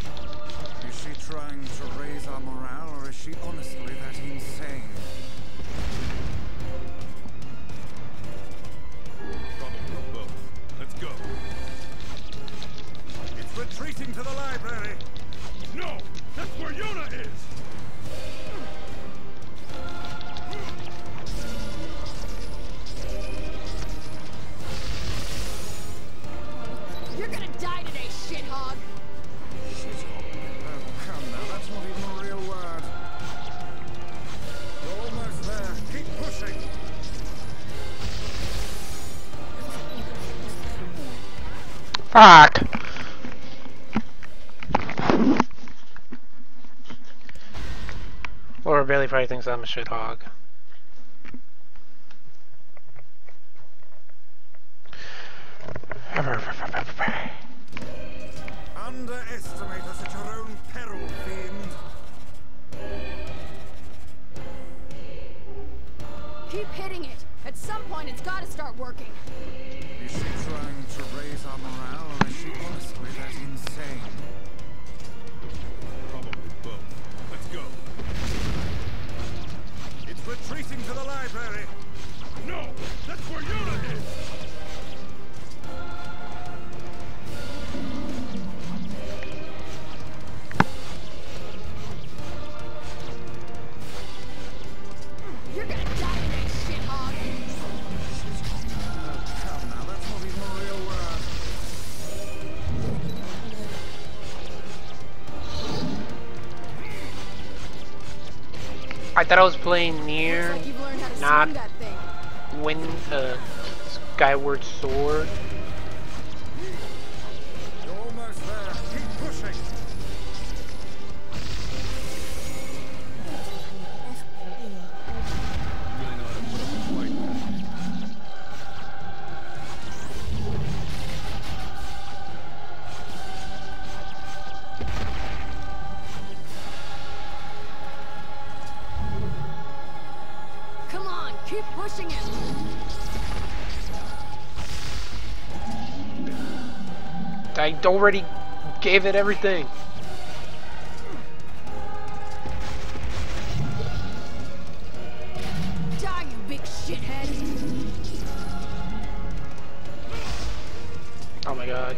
S3: Is she trying to raise our morale, or is she honestly that insane?
S5: Probably both. Let's go.
S3: It's retreating to the library.
S5: No, that's where Yona is.
S8: You're gonna die today, shithog.
S3: Oh, come now, that's not even a real word. You're almost there. Keep pushing.
S1: Fuck. Laura Bailey probably thinks I'm a shithog.
S3: Underestimate us at your own peril, fiend.
S8: Keep hitting it. At some point, it's got to start working.
S3: Is she trying to raise our morale, or is she honestly that insane?
S5: Probably both. Let's go.
S3: It's retreating to the library.
S5: No, that's where Yona is.
S8: You're gonna die today, shithog.
S3: Oh, come now, that's not even a real word.
S1: I thought I was playing Nier,
S8: Looks like you've learned how to
S1: not
S8: swing that thing.
S1: Skyward Sword.
S3: You're almost there. Keep pushing.
S5: Really know how to put up a fight.
S8: Come on, keep pushing it.
S1: I already gave it everything.
S8: Die, you big shithead.
S1: Oh my god.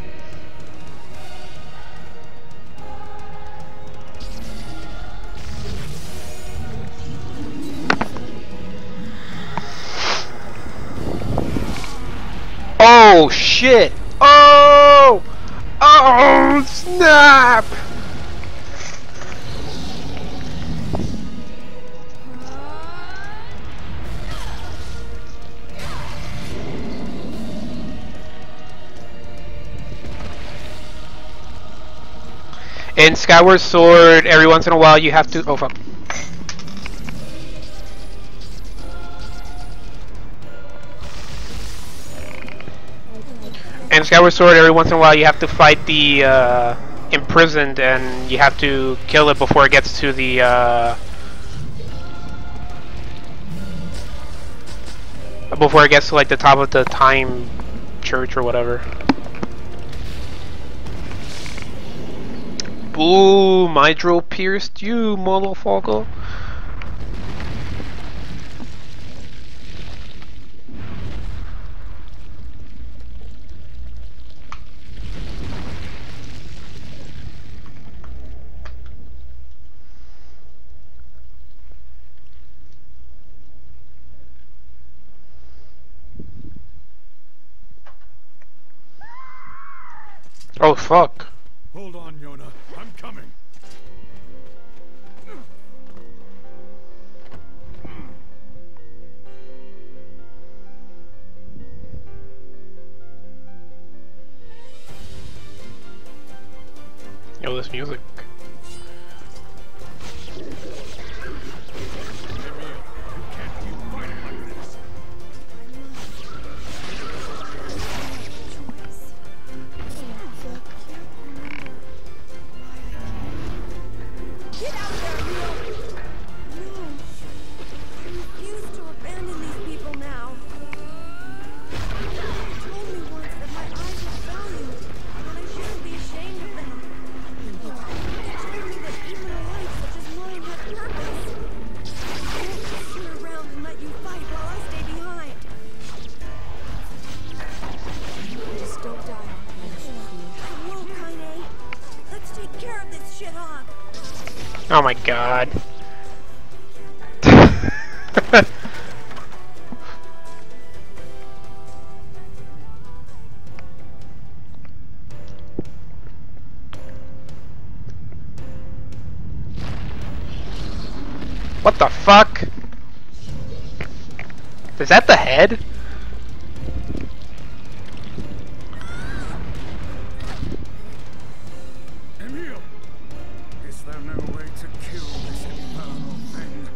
S1: Oh shit! Oh! Oh snap! In Skyward Sword, every once in a while you have to. Oh fuck. In Skyward Sword, every once in a while you have to fight the imprisoned, and you have to kill it before it gets to the Before it gets to like the top of the time church or whatever. Boom! Hydro pierced you, motherfucker. Oh fuck.
S5: Hold on, Yona. I'm coming.
S1: Yo, this music.
S4: Get out of there, Emil! No. I refuse to abandon these people now. You told me once that my eyes have value, and I shouldn't be ashamed of them. You told me that even a life such as mine had purpose. I won't just sit around and let you fight while I stay behind. Just don't die. I won't, Kaine. Let's take care of this shit off.
S1: Oh my god. What the fuck? Is that the head?
S3: Emil! Is there no way to kill this infernal thing?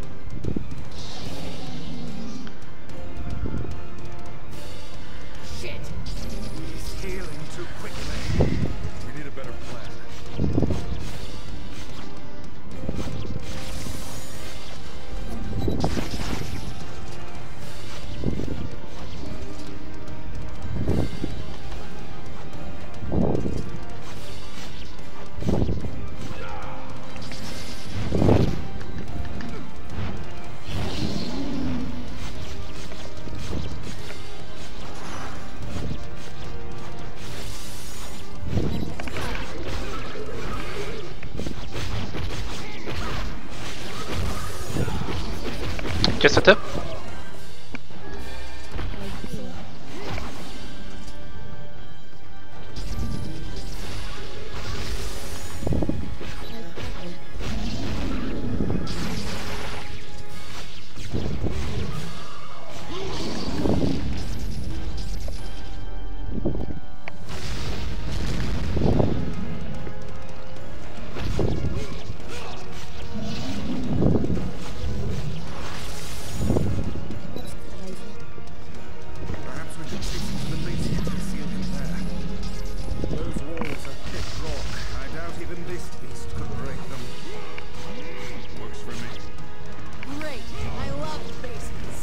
S6: Shit!
S3: He's healing too quickly.
S5: We need a better plan.
S1: Just a tip.
S3: Perhaps we could take him to the basement and seal him there. Those walls are thick rock. I doubt even this beast could break them.
S5: Works for me.
S8: Great. I love basements.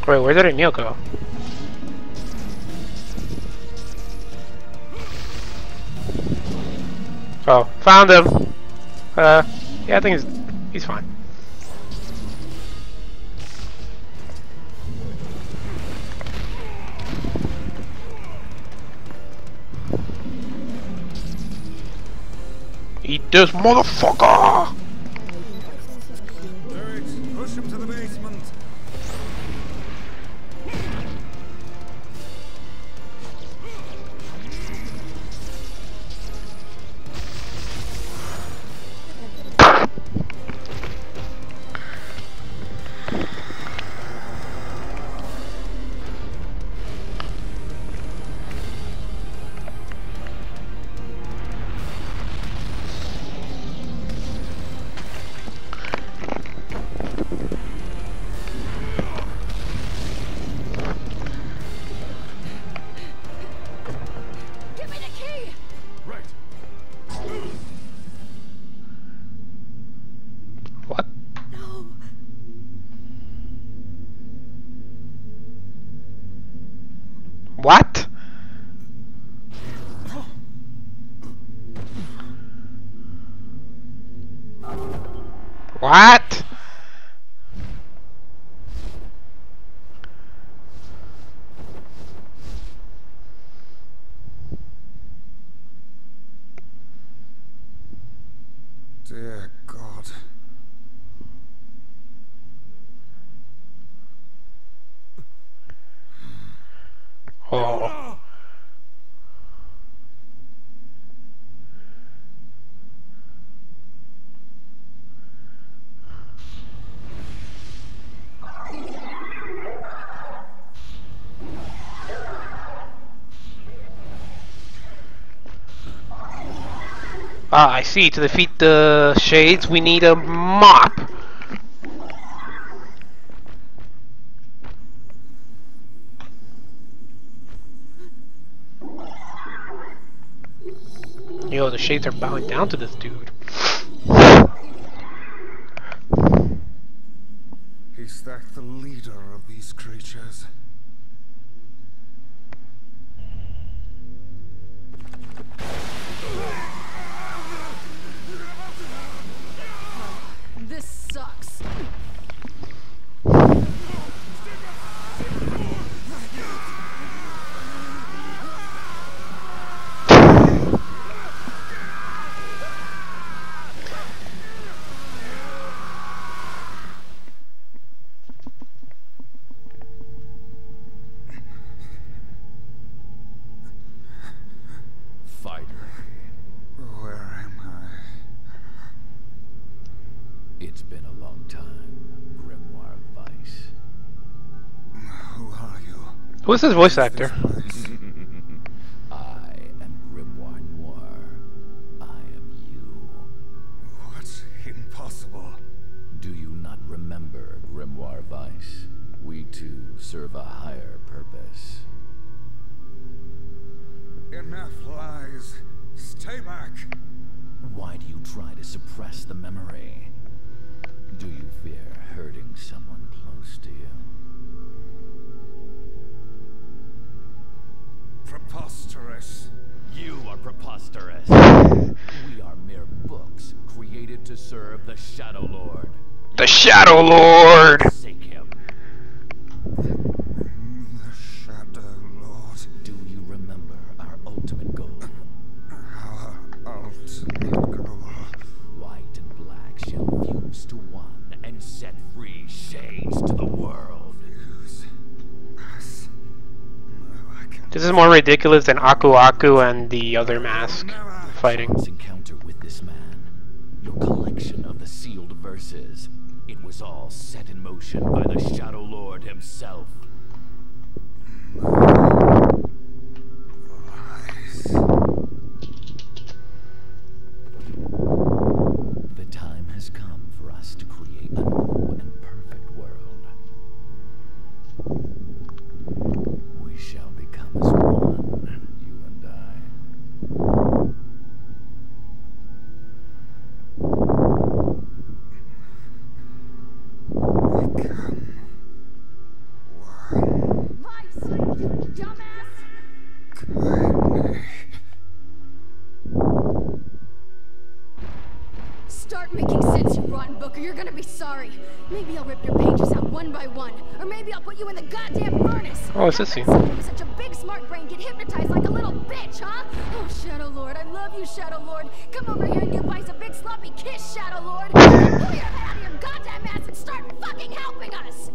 S1: Wait, where did Emil go? Oh, found him. Yeah, I think he's fine. Eat this motherfucker!
S3: Derek, push him to the basement.
S1: What?
S3: Dear God.
S1: Oh. Ah, I see. To defeat the shades, we need a mop. Yo, the shades are bowing down to this dude.
S3: Is that the leader of these creatures?
S8: This sucks.
S7: Fighter,
S3: Where am I?
S7: it's been a long time, Grimoire Vice.
S3: Who are you?
S1: Who is this voice actor?
S3: Place?
S7: I am Grimoire Noir. I am you.
S3: What's impossible?
S7: Do you not remember, Grimoire Vice? We too serve a higher purpose.
S3: Enough lies. Stay back.
S7: Why do you try to suppress the memory? Do you fear hurting someone close to you?
S3: Preposterous.
S7: You are preposterous. We are mere books created to serve the Shadow Lord.
S1: The Shadow Lord!
S7: Forsake him.
S3: The Shadow Lord.
S7: Do you remember our ultimate goal?
S3: Our ultimate goal.
S7: White and black shall fuse to one and set free shades to the world.
S3: Use us. No, I can't.
S1: This is more ridiculous than Aku Aku and the other mask fighting.
S7: This encounter with this man, your collection of the sealed verses, it was all set in motion by the Shadow Lord himself.
S3: Lies.
S7: The time has come for us to create a new and perfect world. We shall become as one, you and I.
S3: Become one.
S2: Vice, you dumbass!
S3: Kindly.
S8: Start making sense, you rotten book, or you're gonna be sorry. Maybe I'll rip your pages out one by one, or maybe I'll put you in the goddamn furnace.
S1: Oh, what's this scene?
S8: How could such a big smart brain get hypnotized like a little bitch, huh? Oh, Shadow Lord, I love you, Shadow Lord. Come over here and give Vice a big sloppy kiss, Shadow Lord. Pull your head out of your goddamn ass and start fucking helping us.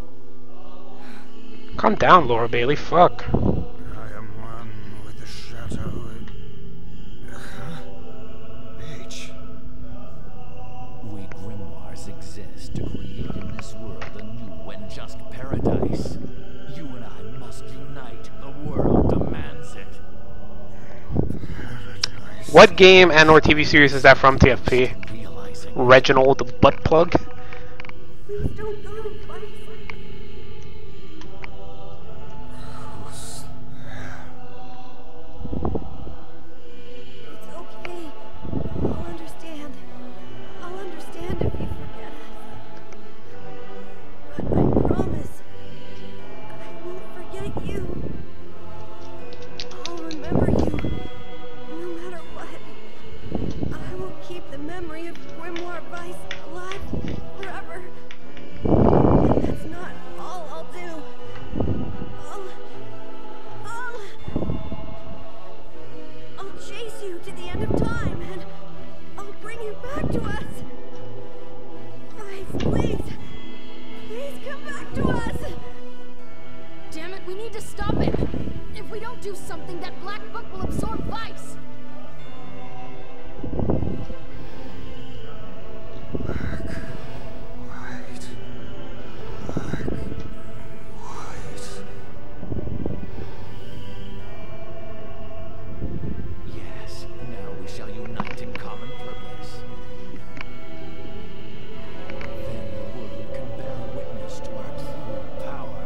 S1: Calm down, Laura Bailey. Fuck.
S3: I am one with the shadow. H.
S7: We grimoires exist to create in this world a new and just paradise. You and I must unite. The world demands it.
S3: Paradise.
S1: What game and/or TV series is that from, TFP?
S7: Realizing
S1: Reginald the butt plug?
S4: Please don't go, Vice.
S3: Who's there?
S4: It's okay. I'll understand. I'll understand if you forget us. But I promise, I won't forget you. I'll remember you, no matter what. I will keep the memory of Grimoire Vice alive forever.
S8: us! Damn it, we need to stop it! If we don't do something, that black book will absorb Vice!
S7: Yes, now we shall unite in common purpose. Then the world can bear witness to our true power.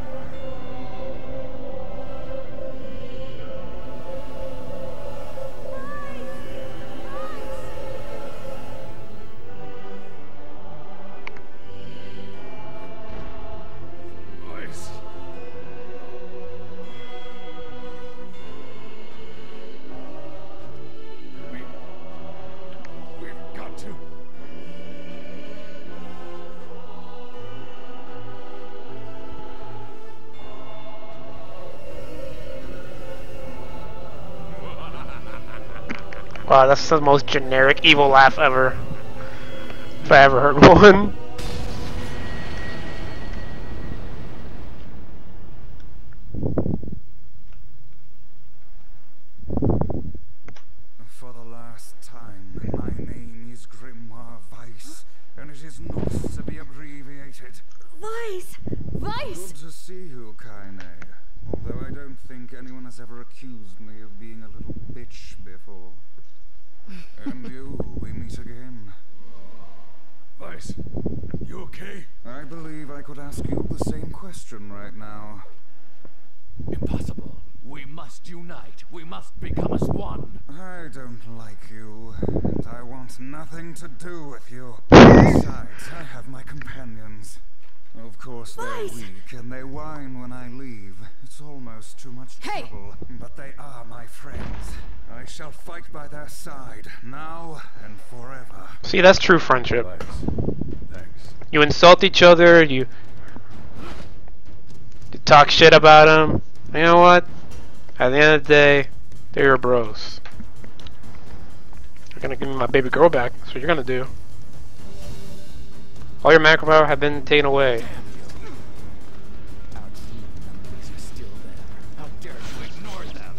S5: Vice. We've got to.
S1: Wow, that's the most generic evil laugh ever. If I ever heard one.
S3: For the last time, my name is Grimoire Weiss, and it is not to be abbreviated.
S4: Vice!
S8: Vice!
S3: Good to see you, Kaine. Although I don't think anyone has ever accused me of being a little bitch before. And you, we meet again.
S5: Vice, you okay?
S3: I believe I could ask you the same question right now.
S7: Impossible. We must unite. We must become as one.
S3: I don't like you, and I want nothing to do with you. Besides, I have my companions. Of course, they're
S4: Vice!
S3: weak, and they whine when I leave. It's almost too much
S8: Hey!
S3: trouble. But they are my friends. I shall fight by their side, now and forever.
S1: See, that's true friendship.
S5: Vice. Thanks.
S1: You insult each other, you talk shit about them. You know what? At the end of the day, they're your bros. You're gonna give me my baby girl back. That's what you're gonna do. All your macro power have been taken away.
S7: Our true memories are still there. How dare you ignore them?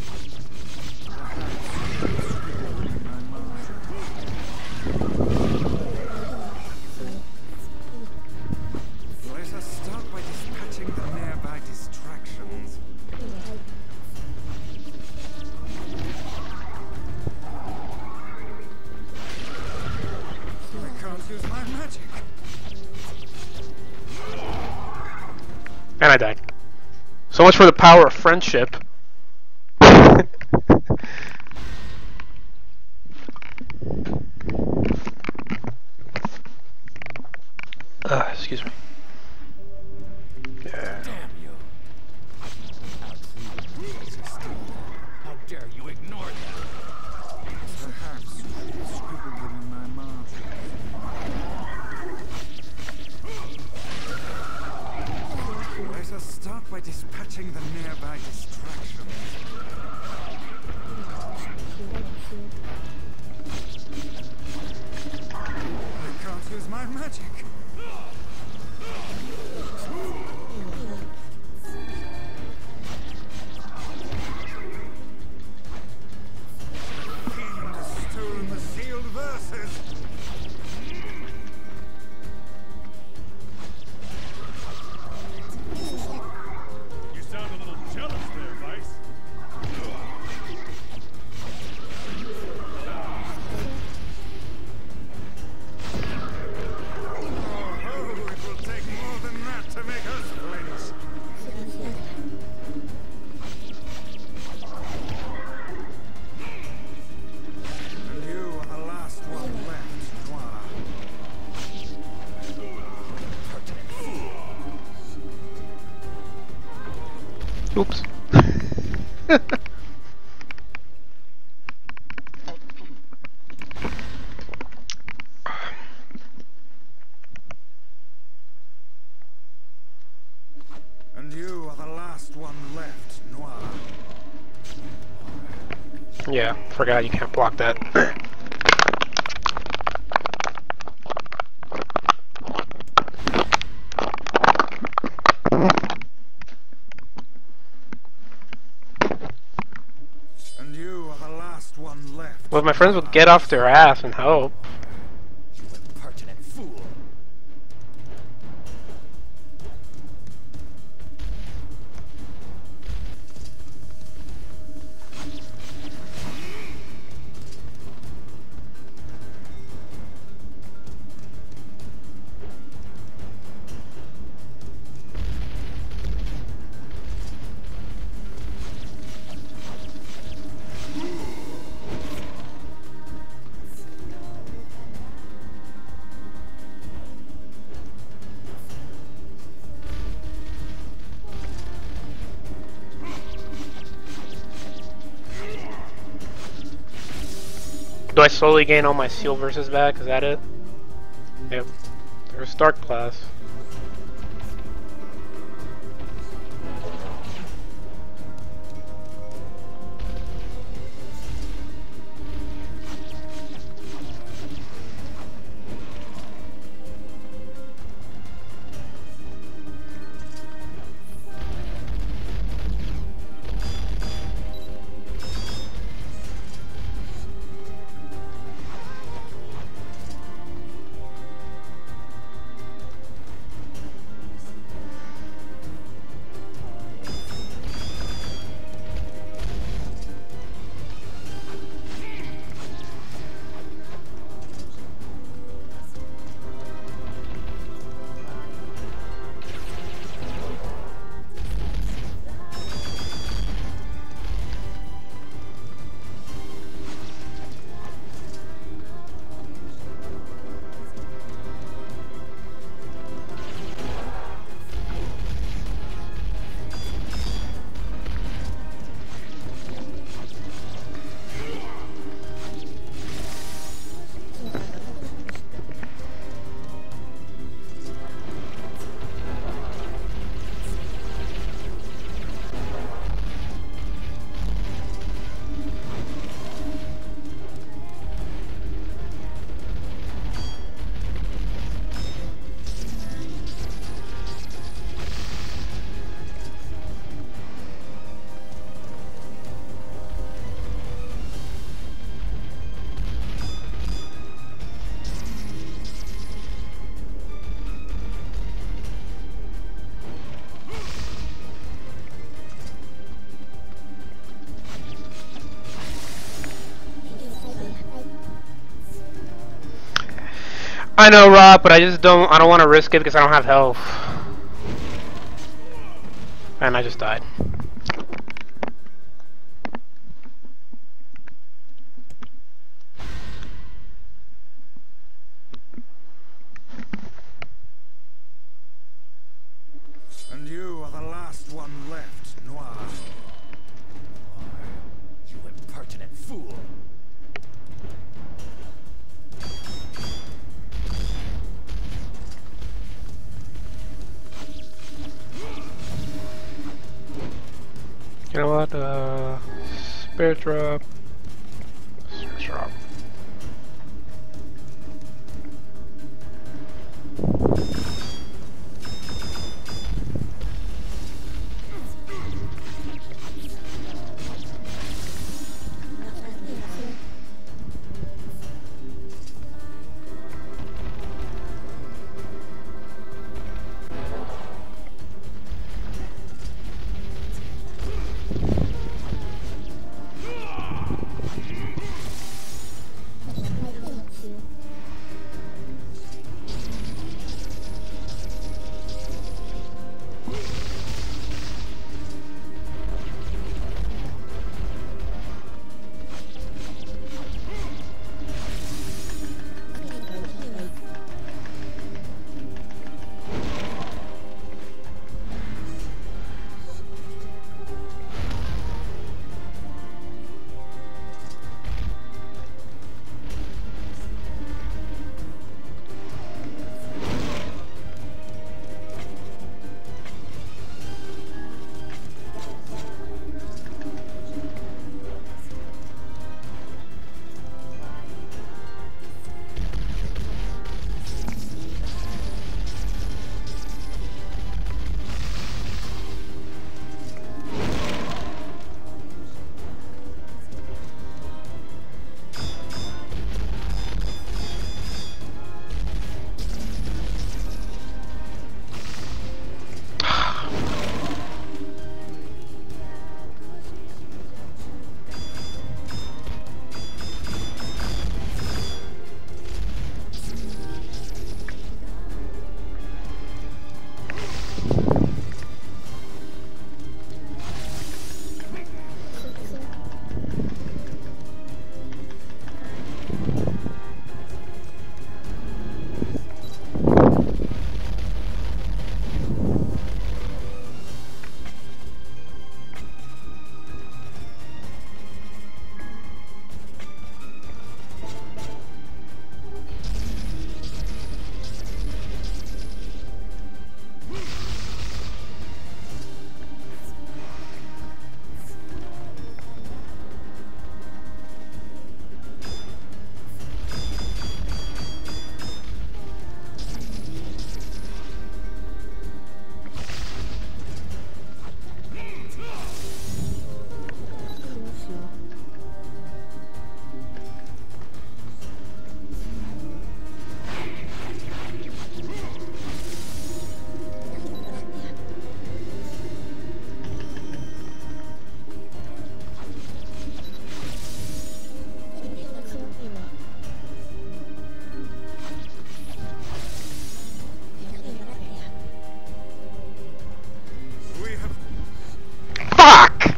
S3: Let us start by dispatching the nearby distractions. I can't use my magic.
S1: And I died. So much for the power of friendship. Excuse me. Yeah.
S7: Damn you. Our true memories are still there. How dare you ignore them?
S3: Perhaps you should scribble them in my margin. Let us start by dispatching the nearby distractions. I can't use my magic. Fiend has stolen the sealed verses.
S5: You sound a little jealous there, Vice.
S3: Oh, it will take more than that to make us flinch. And you are the last one left, Noir.
S1: Oops.
S3: And you are the last one left, Noir.
S1: Yeah, forgot you can't block that. if my friends would get off their ass and help.
S7: You impertinent fool.
S1: Do I slowly gain all my seal verses back? Is that it? Yep. There's start class. I know, Rob, but I don't want to risk it because I don't have health. And I just died.
S3: And you are the last one left, Noir.
S7: You impertinent fool.
S1: You know what? Spirit drop. Spirit drop.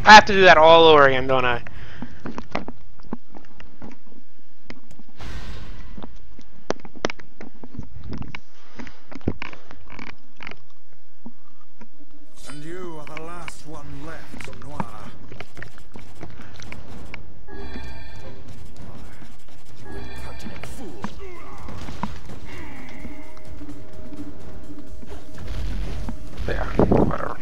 S1: I have to do that all over again, don't I?
S3: And you are the last one left, Noir.
S7: You impertinent fool.
S1: Yeah, whatever.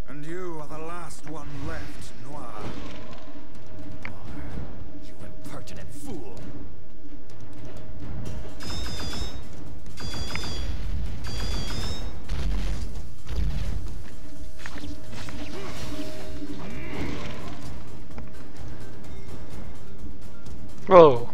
S3: And you are the last one left, Noir.
S7: You impertinent fool.
S1: Whoa.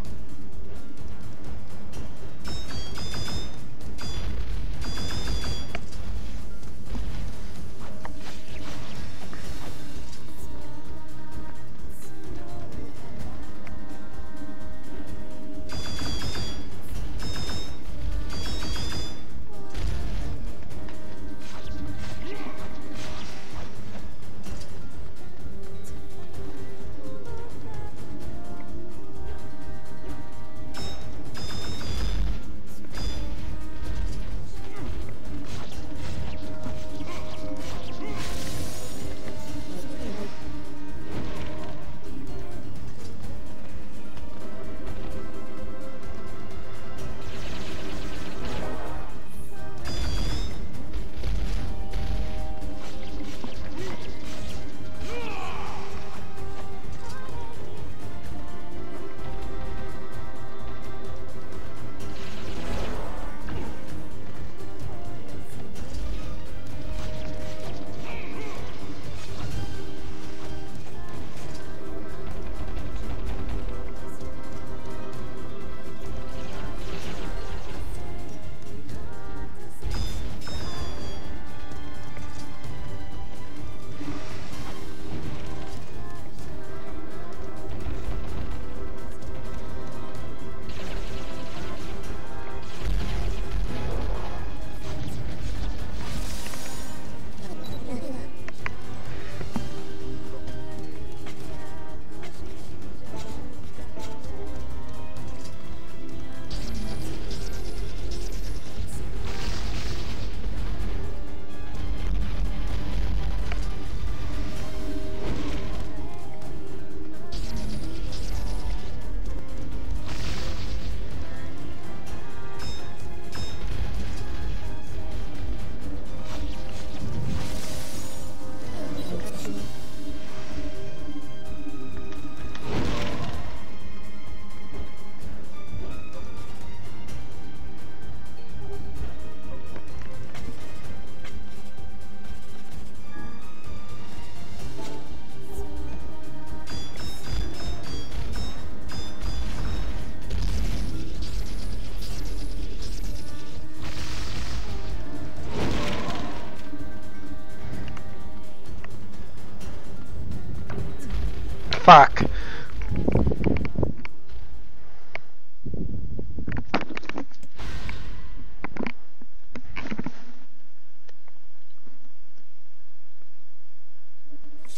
S1: Fuck.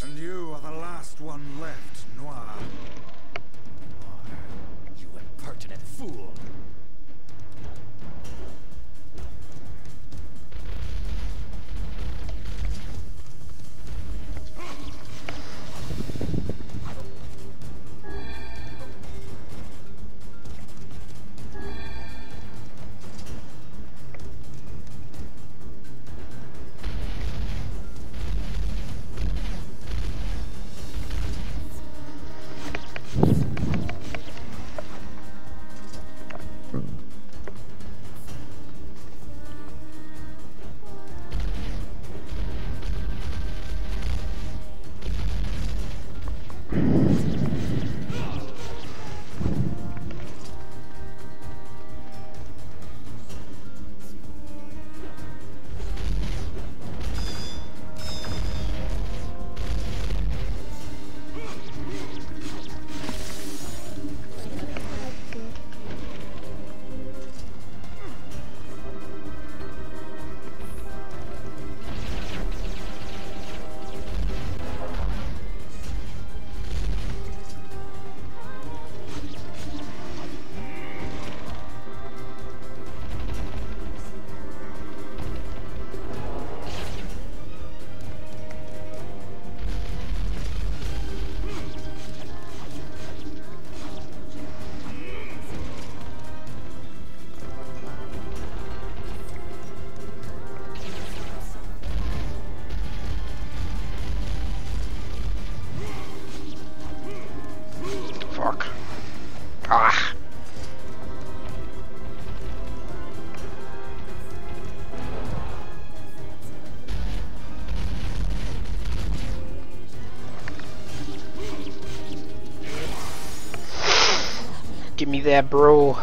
S3: And you are the last one left, Noir.
S7: You impertinent fool.
S1: Give me that, bro.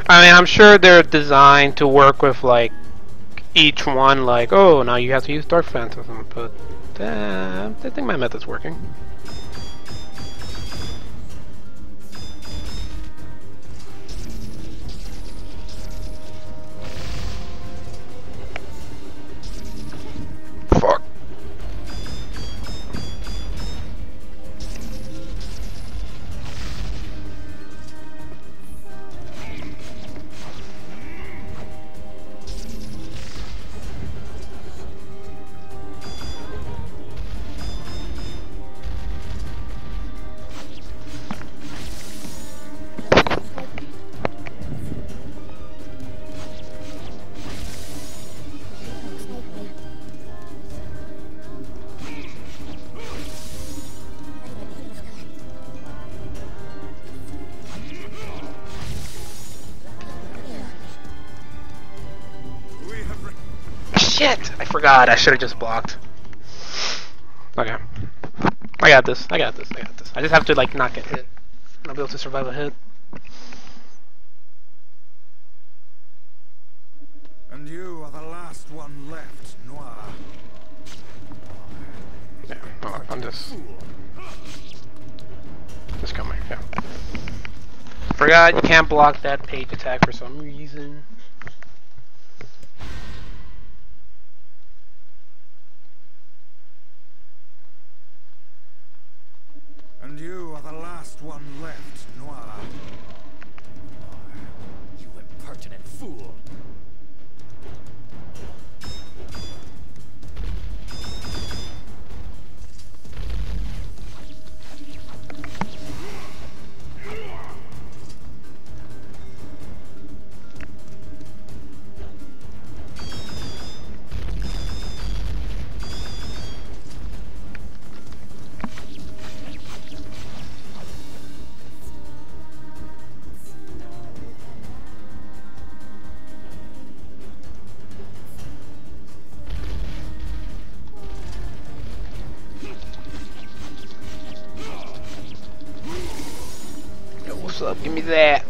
S1: I mean, I'm sure they're designed to work with, like, each one, like, oh, now you have to use Dark Phantasm, but I think my method's working. Fuck. Shit! I forgot. I should have just blocked. Okay. I got this. I got this. I got this. I just have to, like, not get hit. I'll be able to survive a hit.
S3: And you are the last one left, Noir.
S1: Yeah, well, I'm just coming. Yeah. Forgot you can't block that page attack for some reason.
S3: And you are the last one left, Noir.
S7: You impertinent fool.
S1: Yo, what's up? Give me that.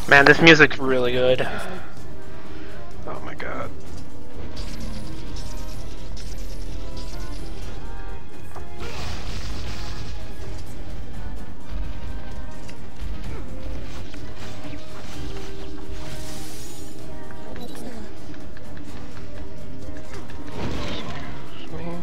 S1: Man, this music's really good. Oh my god. Excuse me.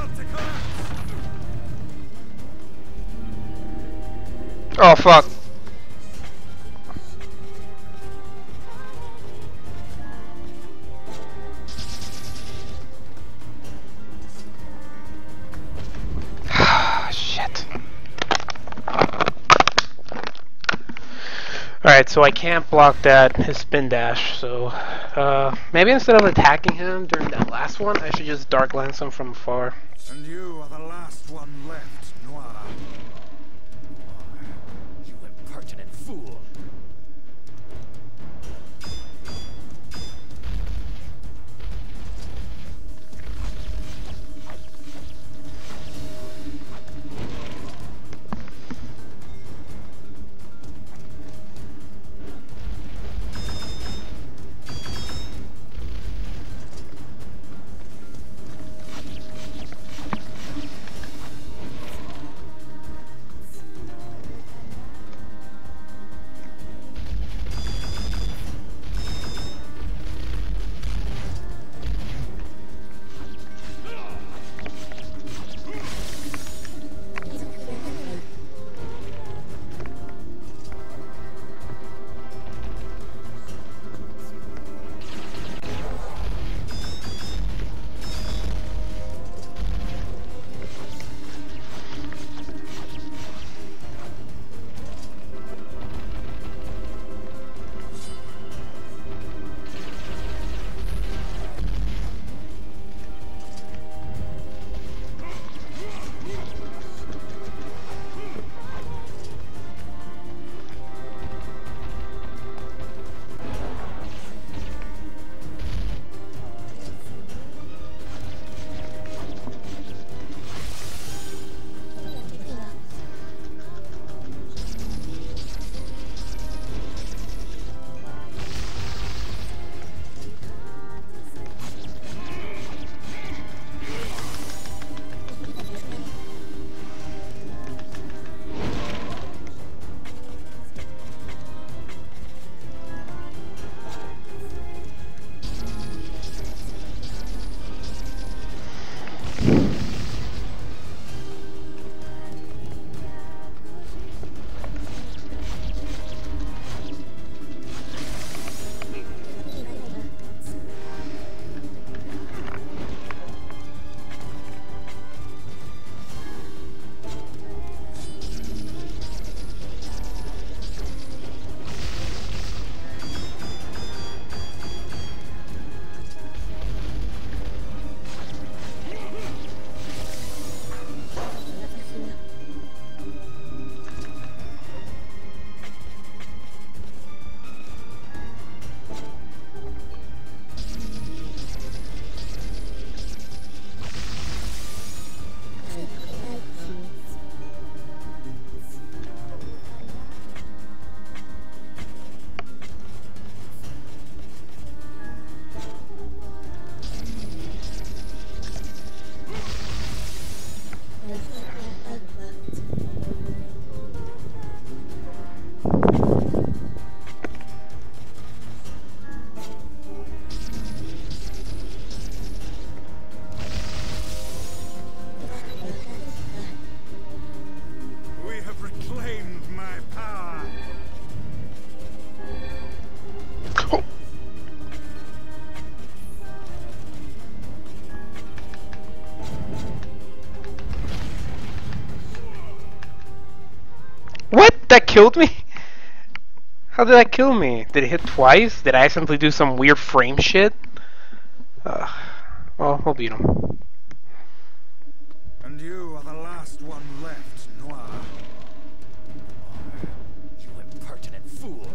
S3: about to collapse.
S1: Oh fuck. Shit. Alright, so I can't block that, his spin dash, so maybe instead of attacking him during that last one, I should just Dark Lance him from afar.
S3: And you are the last one left, Noir.
S7: You impertinent fool.
S1: What? That killed me? How did that kill me? Did it hit twice? Did I accidentally do some weird frame shit? Well, we'll beat him.
S3: And you are the last one left, Noir.
S7: You impertinent fool.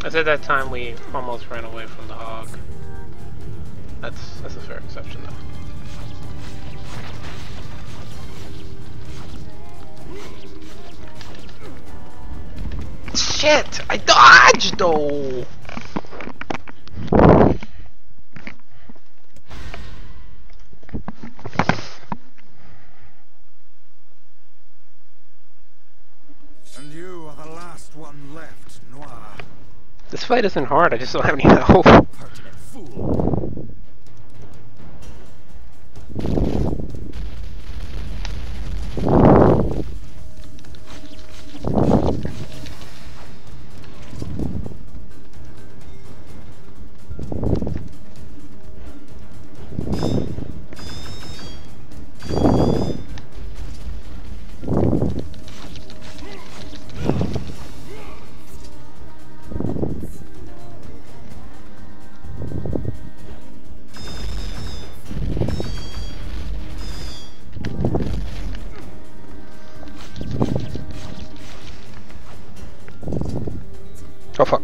S1: As at that time we almost ran away from the hog. That's a fair exception though. Shit! I dodged though!
S3: And you are the last one left, Noir.
S1: This fight isn't hard, I just don't have any health.
S7: Impertinent fool.
S1: Oh fuck.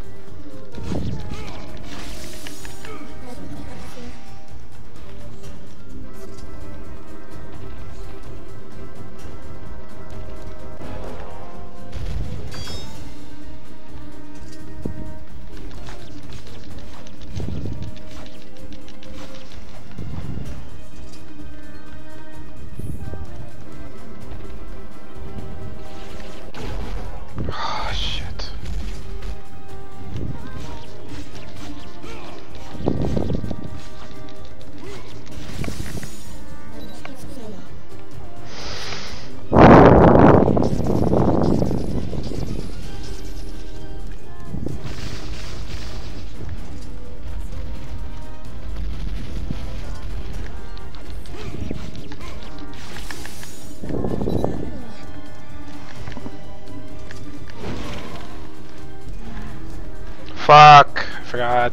S1: Oh shit. Fuck, I forgot.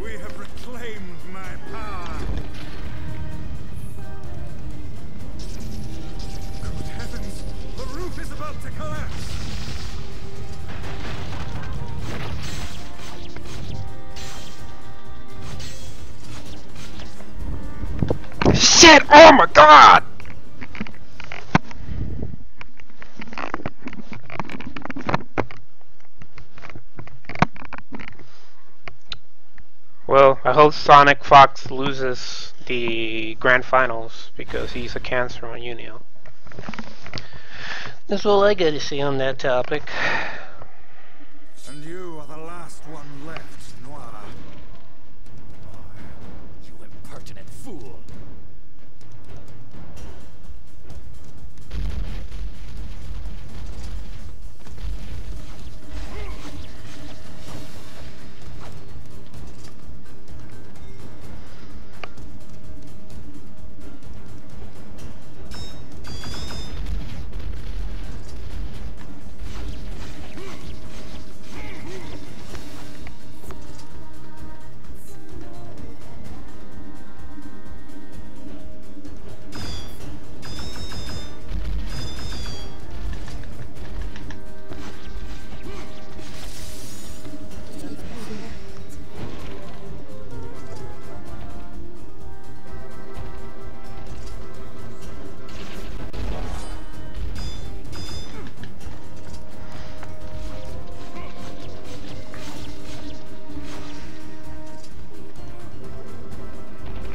S3: We have reclaimed my power. Good heavens, the roof is about to collapse.
S1: Shit! Oh my god! Well, I hope Sonic Fox loses the grand finals because he's a cancer on Unio. That's all I gotta say on that topic.
S3: And you are the last one left, Noir.
S7: You impertinent fool.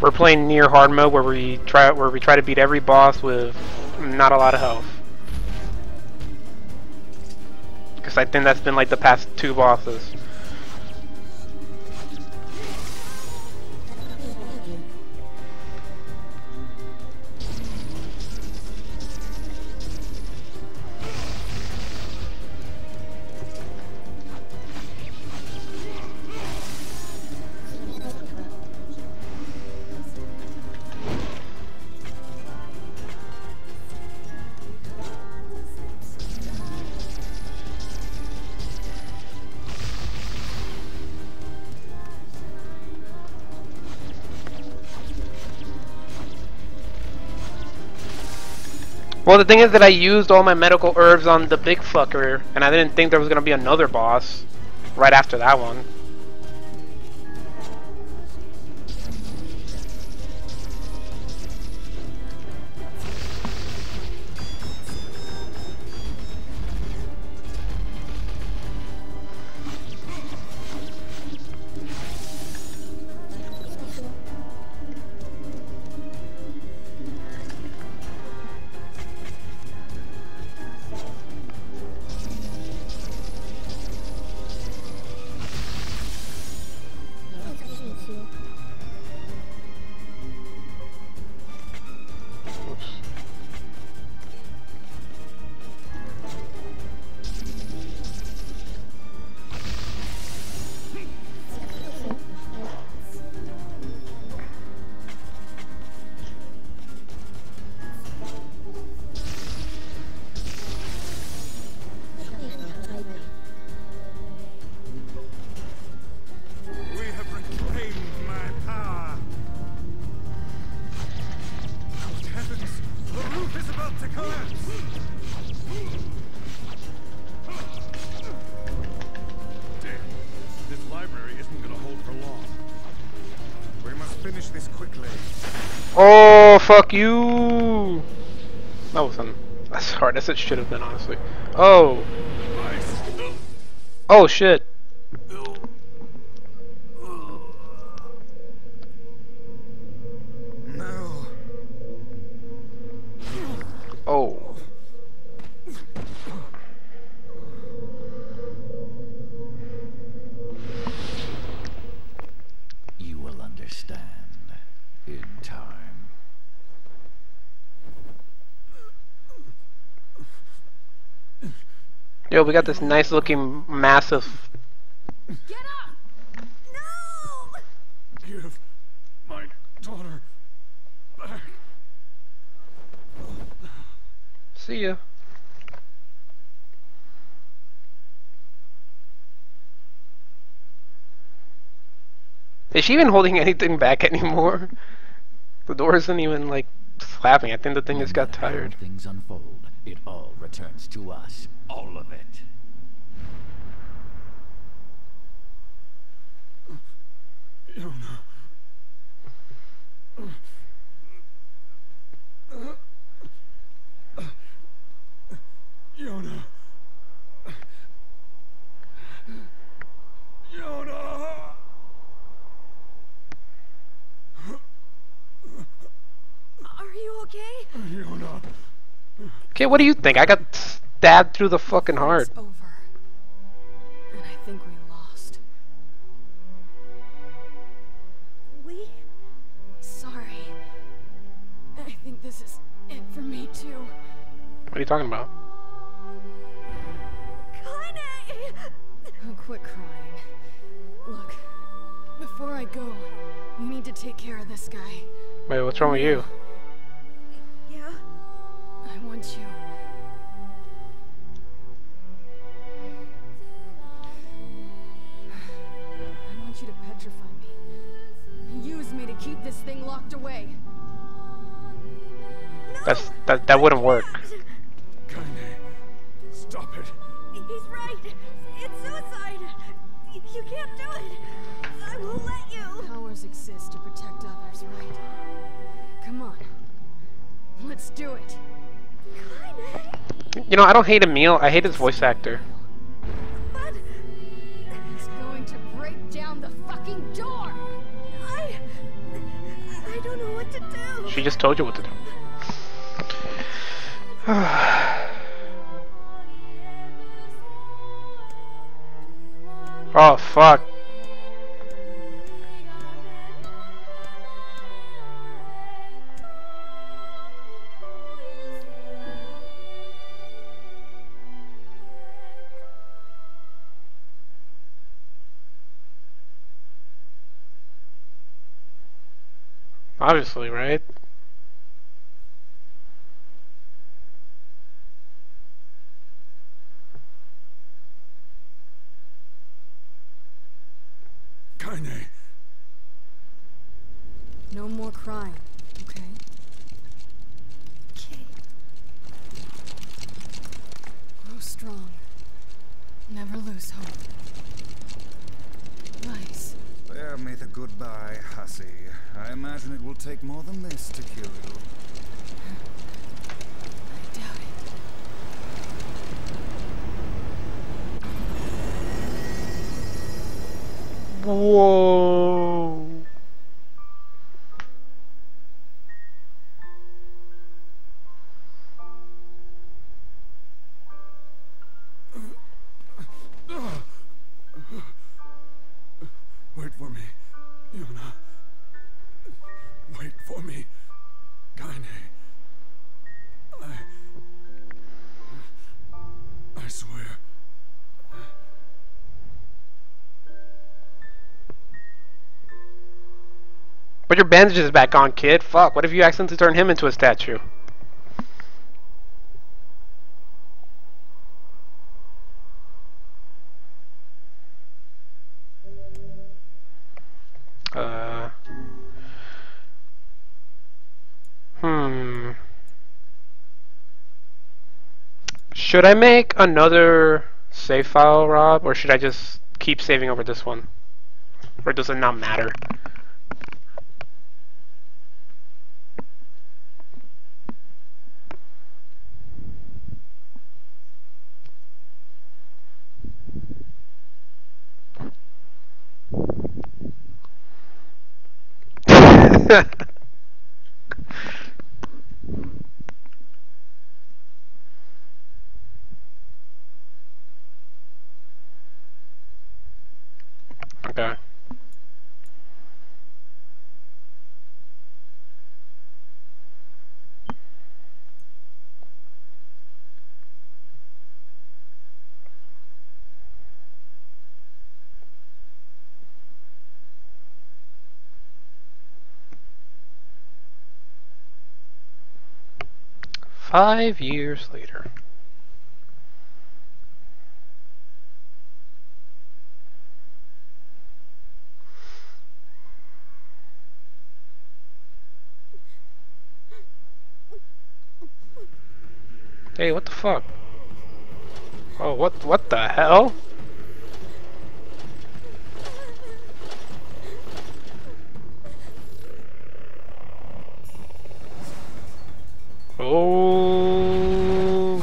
S1: We're playing Nier hard mode where we try to beat every boss with not a lot of health. Because I think that's been like the past 2 bosses. Well, the thing is that I used all my medical herbs on the big fucker, and I didn't think there was gonna be another boss right after that one. Oh, fuck you! That wasn't as hard as it should have been, honestly. Oh! Oh, shit!
S3: No.
S1: Oh.
S7: You will understand in time.
S1: Yo, we got this nice looking massive.
S8: Get up!
S4: No!
S5: Give my daughter back.
S1: See ya. Is she even holding anything back anymore? The door isn't even like slapping. I think the thing just got tired.
S7: Things unfold. It all returns to us. All of it.
S5: Yona. Yona.
S4: Are you okay?
S5: Yona.
S1: Okay, what do you think? I got stabbed through the fucking heart.
S4: It's over. And I think we lost. We? Sorry. I think this is it for me too.
S1: What are you talking about?
S4: Kaine!
S8: Oh, quit crying. Look, before I go, you need to take care of this guy.
S1: Wait, what's wrong with you?
S4: Yeah?
S8: I want you. I want you to petrify me. Use me to keep this thing locked away.
S4: No!
S1: That wouldn't work.
S5: Kaine, stop it.
S4: He's right. It's suicide. You can't do it. I won't let you.
S8: Powers exist to protect others, right? Come on. Let's do it.
S4: Kaine!
S1: You know, I don't hate Emil. I hate his voice actor.
S4: But
S8: He's going to break down the fucking door!
S4: I
S1: She just told you what to do. Oh, fuck. Obviously, right?
S3: Kaine.
S4: No more crying, okay?
S8: Okay.
S4: Grow strong. Never lose hope. Nice.
S3: Bear me the goodbye, hussy. I imagine it will take more than this to kill you.
S4: I doubt it.
S1: Whoa.
S3: Wait for me, Yuna. Wait for me, Kaine. I swear.
S1: Put your bandages back on, kid. Fuck, what if you accidentally turn him into a statue? Should I make another save file, Rob, or should I just keep saving over this one? Or does it not matter? Okay. Five years later. Hey, what the fuck? Oh, what the hell? Oh.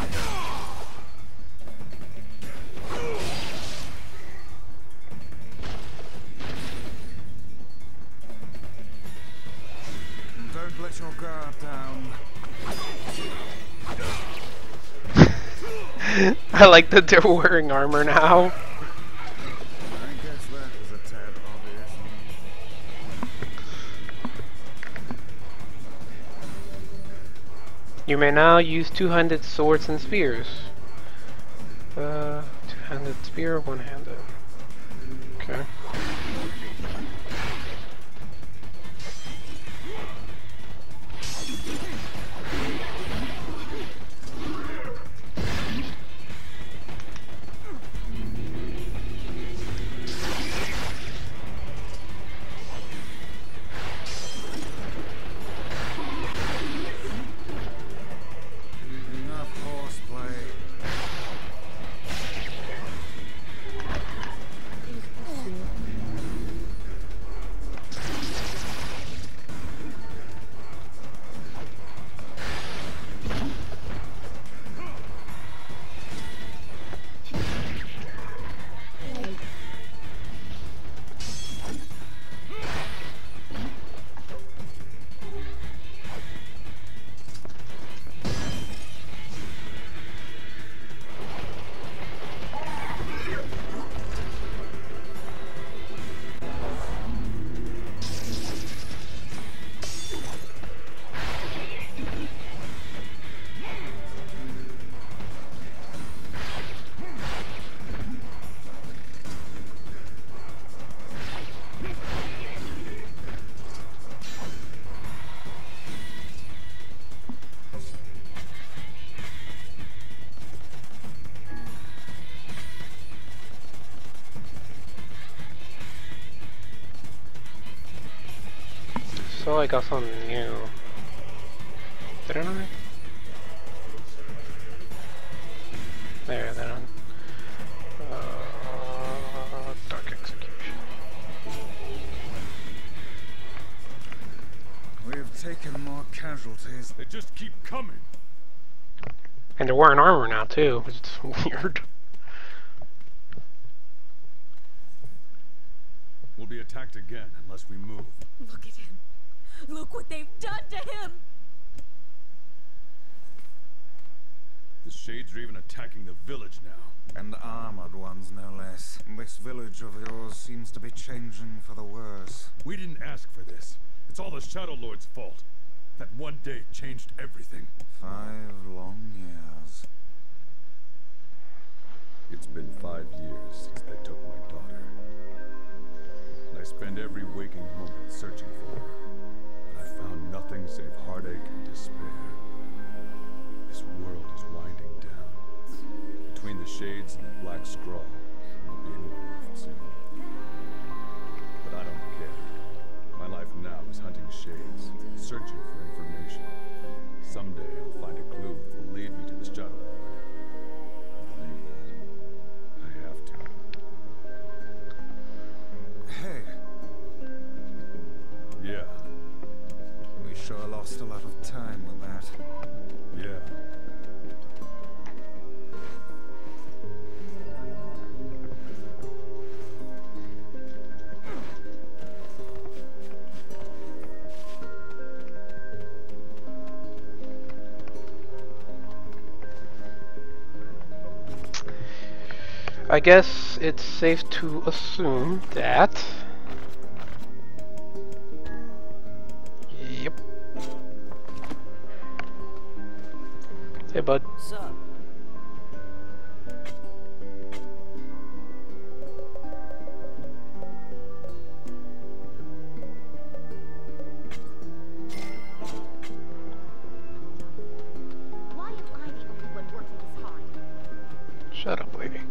S3: Don't let your guard down.
S1: I like that they're wearing armor now.
S3: I guess that was a tad obvious.
S1: You may now use two-handed swords and spears. Two-handed spear, one-handed. Okay.
S3: Enough horseplay.
S1: saw I got something new. Didn't I? There, that one. Dark Execution.
S3: We've taken more casualties.
S5: They just keep coming.
S1: And they're wearing armor now too, which is weird.
S5: We'll be attacked again unless we move.
S8: Look at him. Look what they've done to him.
S5: The Shades are even attacking the village now.
S3: And armored ones, no less. This village of yours seems to be changing for the worse.
S5: We didn't ask for this. It's all the Shadow Lord's fault. That one day changed everything.
S3: 5 long years.
S5: It's been 5 years since they took my daughter. And I spend every waking moment searching for her. But I found nothing save heartache and despair. This world is winding down. Between the Shades and the Black Scrawl, there will be a new one soon. But I don't care. My life now is hunting Shades, searching for information. Someday I'll find a clue that will lead me to the Shadow Lord. I believe that. I have to.
S3: Hey,
S5: Yeah.
S3: we sure lost a lot of time with that.
S5: Yeah.
S1: I guess it's safe to assume that... Yep. Hey, bud.
S6: Sup?
S8: Why am I the only one working this hard?
S1: Shut up, lady.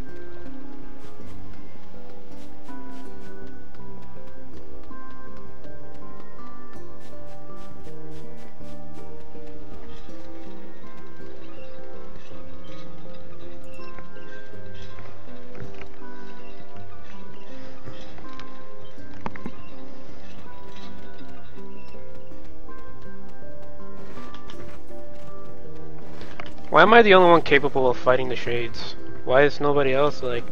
S1: Why am I the only one capable of fighting the Shades? Why is nobody else, like,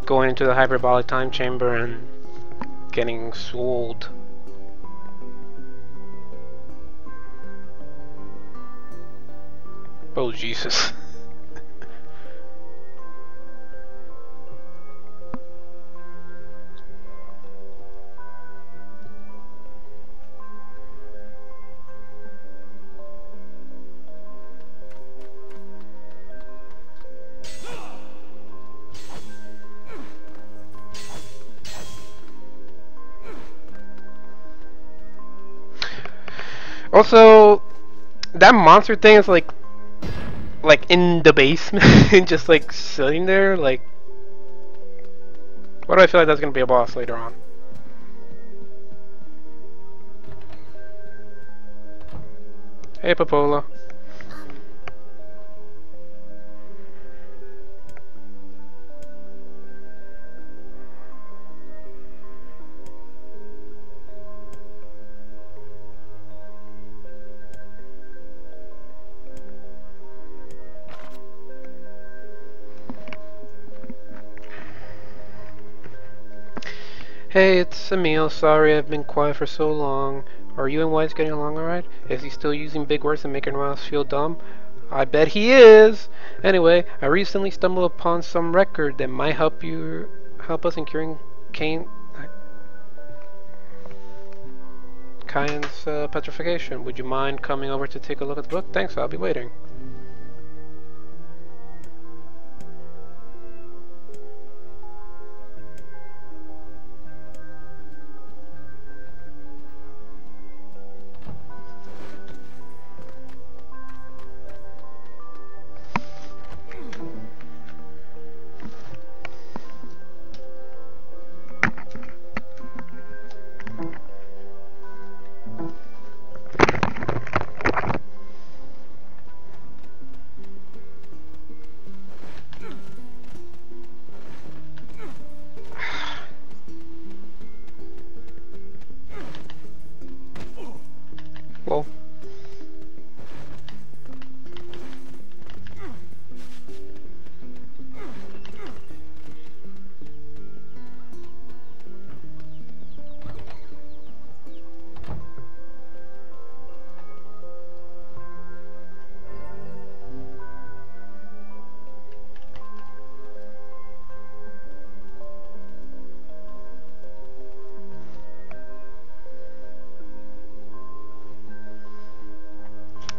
S1: going into the hyperbolic time chamber and getting sold? Oh, Jesus. Also, that monster thing is like in the basement, just like sitting there. Like, why do I feel like that's gonna be a boss later on? Hey, Popola. Hey, it's Emil. Sorry I've been quiet for so long. Are you and White getting along alright? Is he still using big words and making us feel dumb? I bet he is! Anyway, I recently stumbled upon some record that might help us in curing Kain's petrification. Would you mind coming over to take a look at the book? Thanks, I'll be waiting.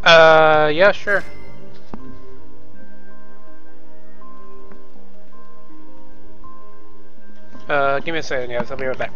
S1: Yeah, sure. Give me a second, guys. I'll be right back.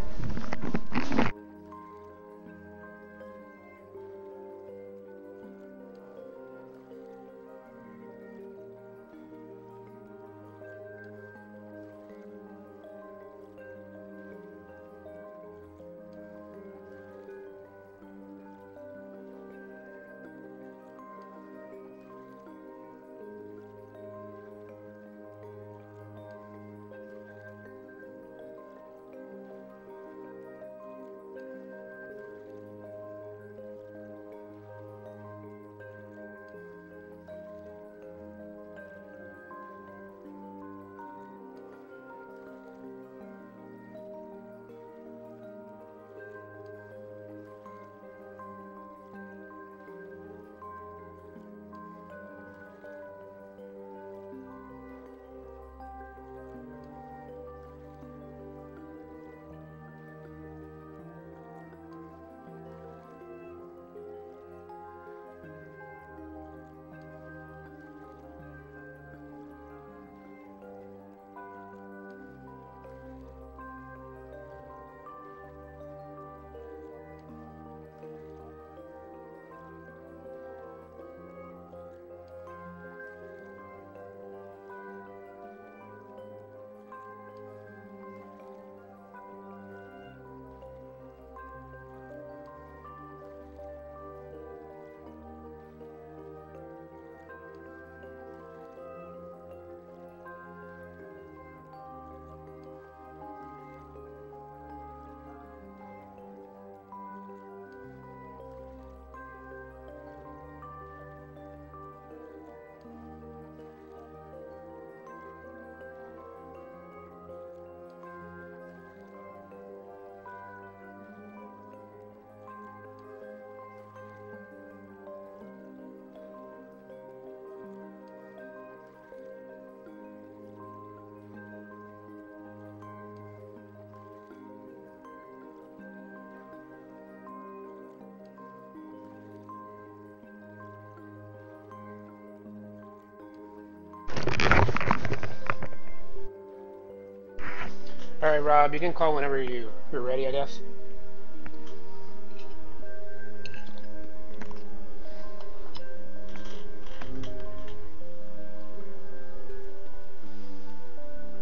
S1: Alright, Rob, you can call whenever you're ready, I guess.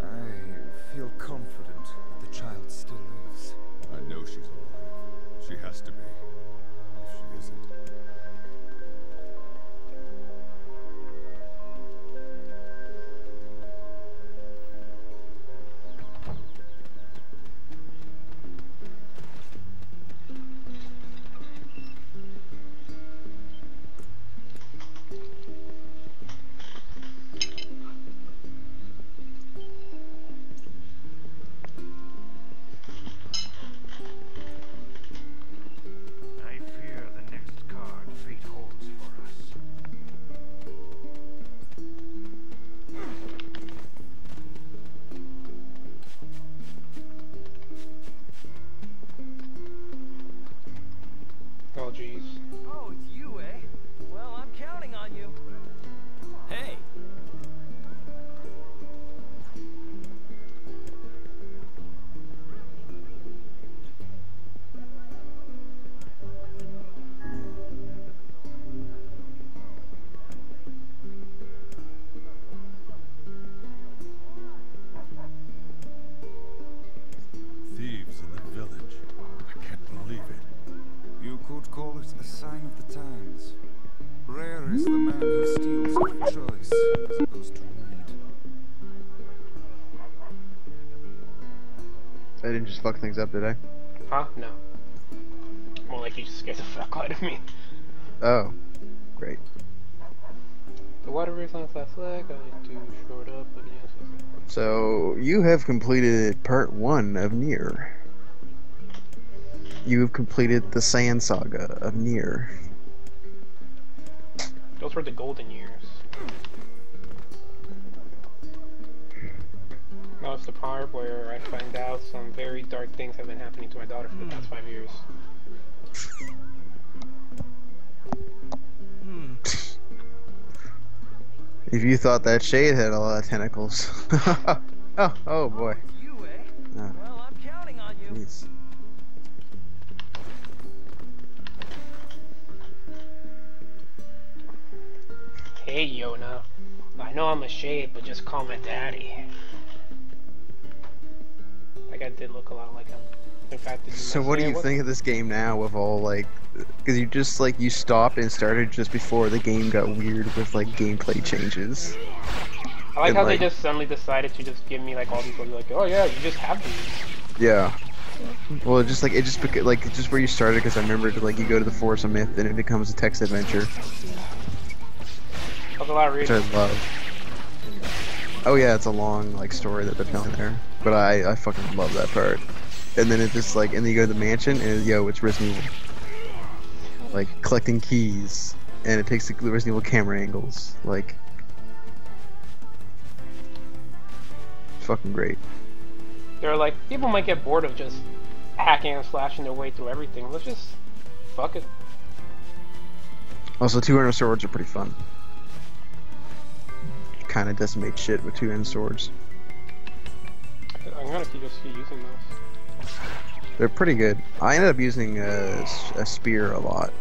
S3: I feel confident that the child still lives.
S5: I know she's alive. She has to be. If she isn't.
S1: Oh, jeez.
S9: Oh, it's you, eh? Well, I'm counting on you. Hey.
S5: Thieves in the village. I can't believe it.
S3: You could call it a sign of the times. Rare is the man who steals with choice, as opposed to need.
S10: I didn't just fuck things up, did I?
S1: Huh? No. More like you just scared the fuck out of me.
S10: Oh, great.
S1: The water race on last leg, I need to short up, but yes.
S10: So, you have completed part 1 of Nier. You have completed the Sand Saga of Nier.
S1: Those were the golden years. Now it's the part where I find out some very dark things have been happening to my daughter for the past 5 years.
S10: If you thought that shade had a lot of tentacles. Oh boy.
S9: You, eh?
S10: Ah,
S9: Well, I'm counting on you.
S10: jeez.
S1: Hey, Yona. I know I'm a shade, but just call me daddy. That guy did look a lot like him. In fact, did you
S10: So
S1: not
S10: what
S1: say
S10: do
S1: it
S10: you
S1: was-
S10: think of this game now with all like, because you just like you stopped and started just before the game got weird with like gameplay changes.
S1: I like
S10: and,
S1: how
S10: like-
S1: they just suddenly decided to just give me like all these like, oh yeah, you just have these.
S10: Yeah. Well, just like it just like just where you started, because I remember like you go to the Force of Myth and it becomes a text adventure,
S1: That's a lot of
S10: which
S1: reading.
S10: I love. Oh yeah, it's a long like story that they're telling there, but I fucking love that part. And then it just like, and then you go to the mansion and yo, it's Resident Evil, like collecting keys, and it takes the Resident Evil camera angles, like fucking great.
S1: They're like, people might get bored of just hacking and slashing their way through everything. Let's just fuck it.
S10: Also, two-handed swords are pretty fun. Kind of decimate shit with two-handed swords.
S1: I'm gonna keep using those.
S10: They're pretty good. I ended up using a spear a lot.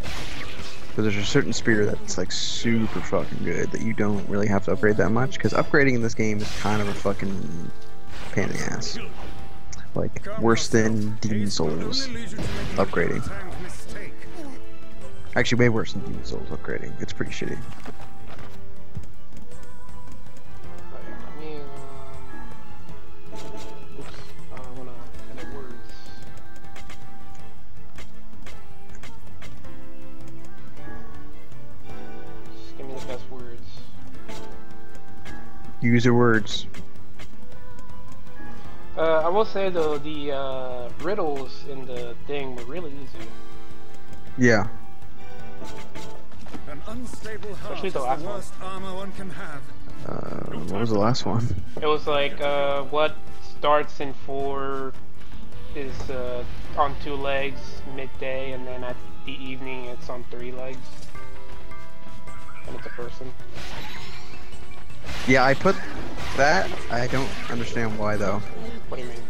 S10: Because there's a certain spear that's like super fucking good that you don't really have to upgrade that much. Because upgrading in this game is kind of a fucking pain in the ass. Like, worse than Demon Souls upgrading. Actually, way worse than Demon Souls upgrading. It's pretty shitty.
S1: Let me, oops, I wanna edit words. Just give me the best words.
S10: Use your words.
S1: I will say though, the riddles in the thing were really easy.
S10: Yeah.
S5: An unstable heart
S1: Especially
S5: is
S1: the
S5: the
S1: last one.
S5: worst armor one can have.
S10: What was the last one?
S1: It was like, what starts in 4 is on 2 legs midday, and then at the evening it's on 3 legs. And it's a person.
S10: Yeah, I put that. I don't understand why though.
S1: What do you mean?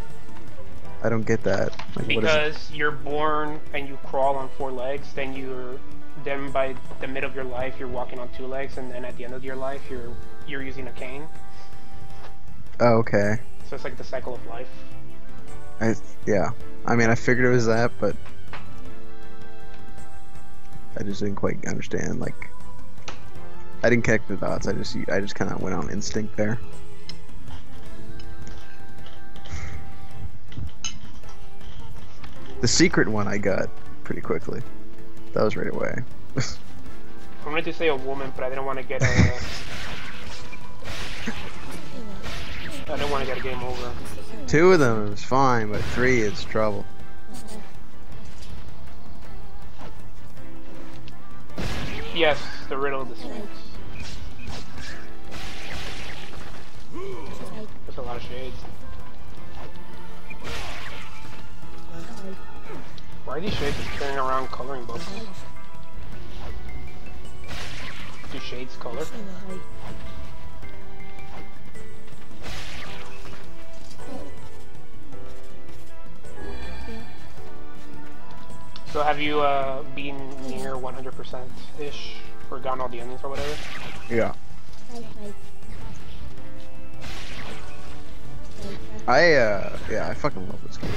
S10: I don't get that. Like, what is it?
S1: Because you're born and you crawl on 4 legs, then by the middle of your life you're walking on 2 legs, and then at the end of your life you're using a cane.
S10: Oh, okay.
S1: So it's like the cycle of life.
S10: Yeah. I mean, I figured it was that, but I just didn't quite understand. Like, I didn't connect the dots. I just kind of went on instinct there. The secret one I got pretty quickly. That was right away.
S1: I wanted to say a woman, but I didn't want to get a. I didn't want to get a game over.
S10: 2 of them is fine, but 3 is trouble.
S1: Yes, the riddle of the sphinx. There's a lot of shades. Why are these shades just carrying around coloring books? Do shades color? So have you been near 100%-ish, or gotten all the endings or whatever?
S10: Yeah. Yeah, I fucking love this game.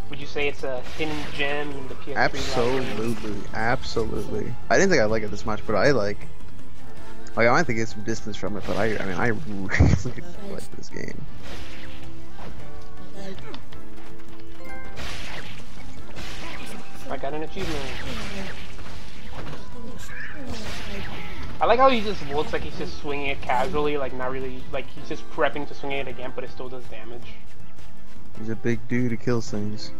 S1: Would you say it's a hidden gem in the PS3 library?
S10: Absolutely. I didn't think I'd like it this much, but I like I might have to get some distance from it, but I mean, I really like this game.
S1: I got an achievement. I like how he just looks like he's just swinging it casually, like not really, like he's just prepping to swing it again, but it still does damage.
S10: He's a big dude who kills things.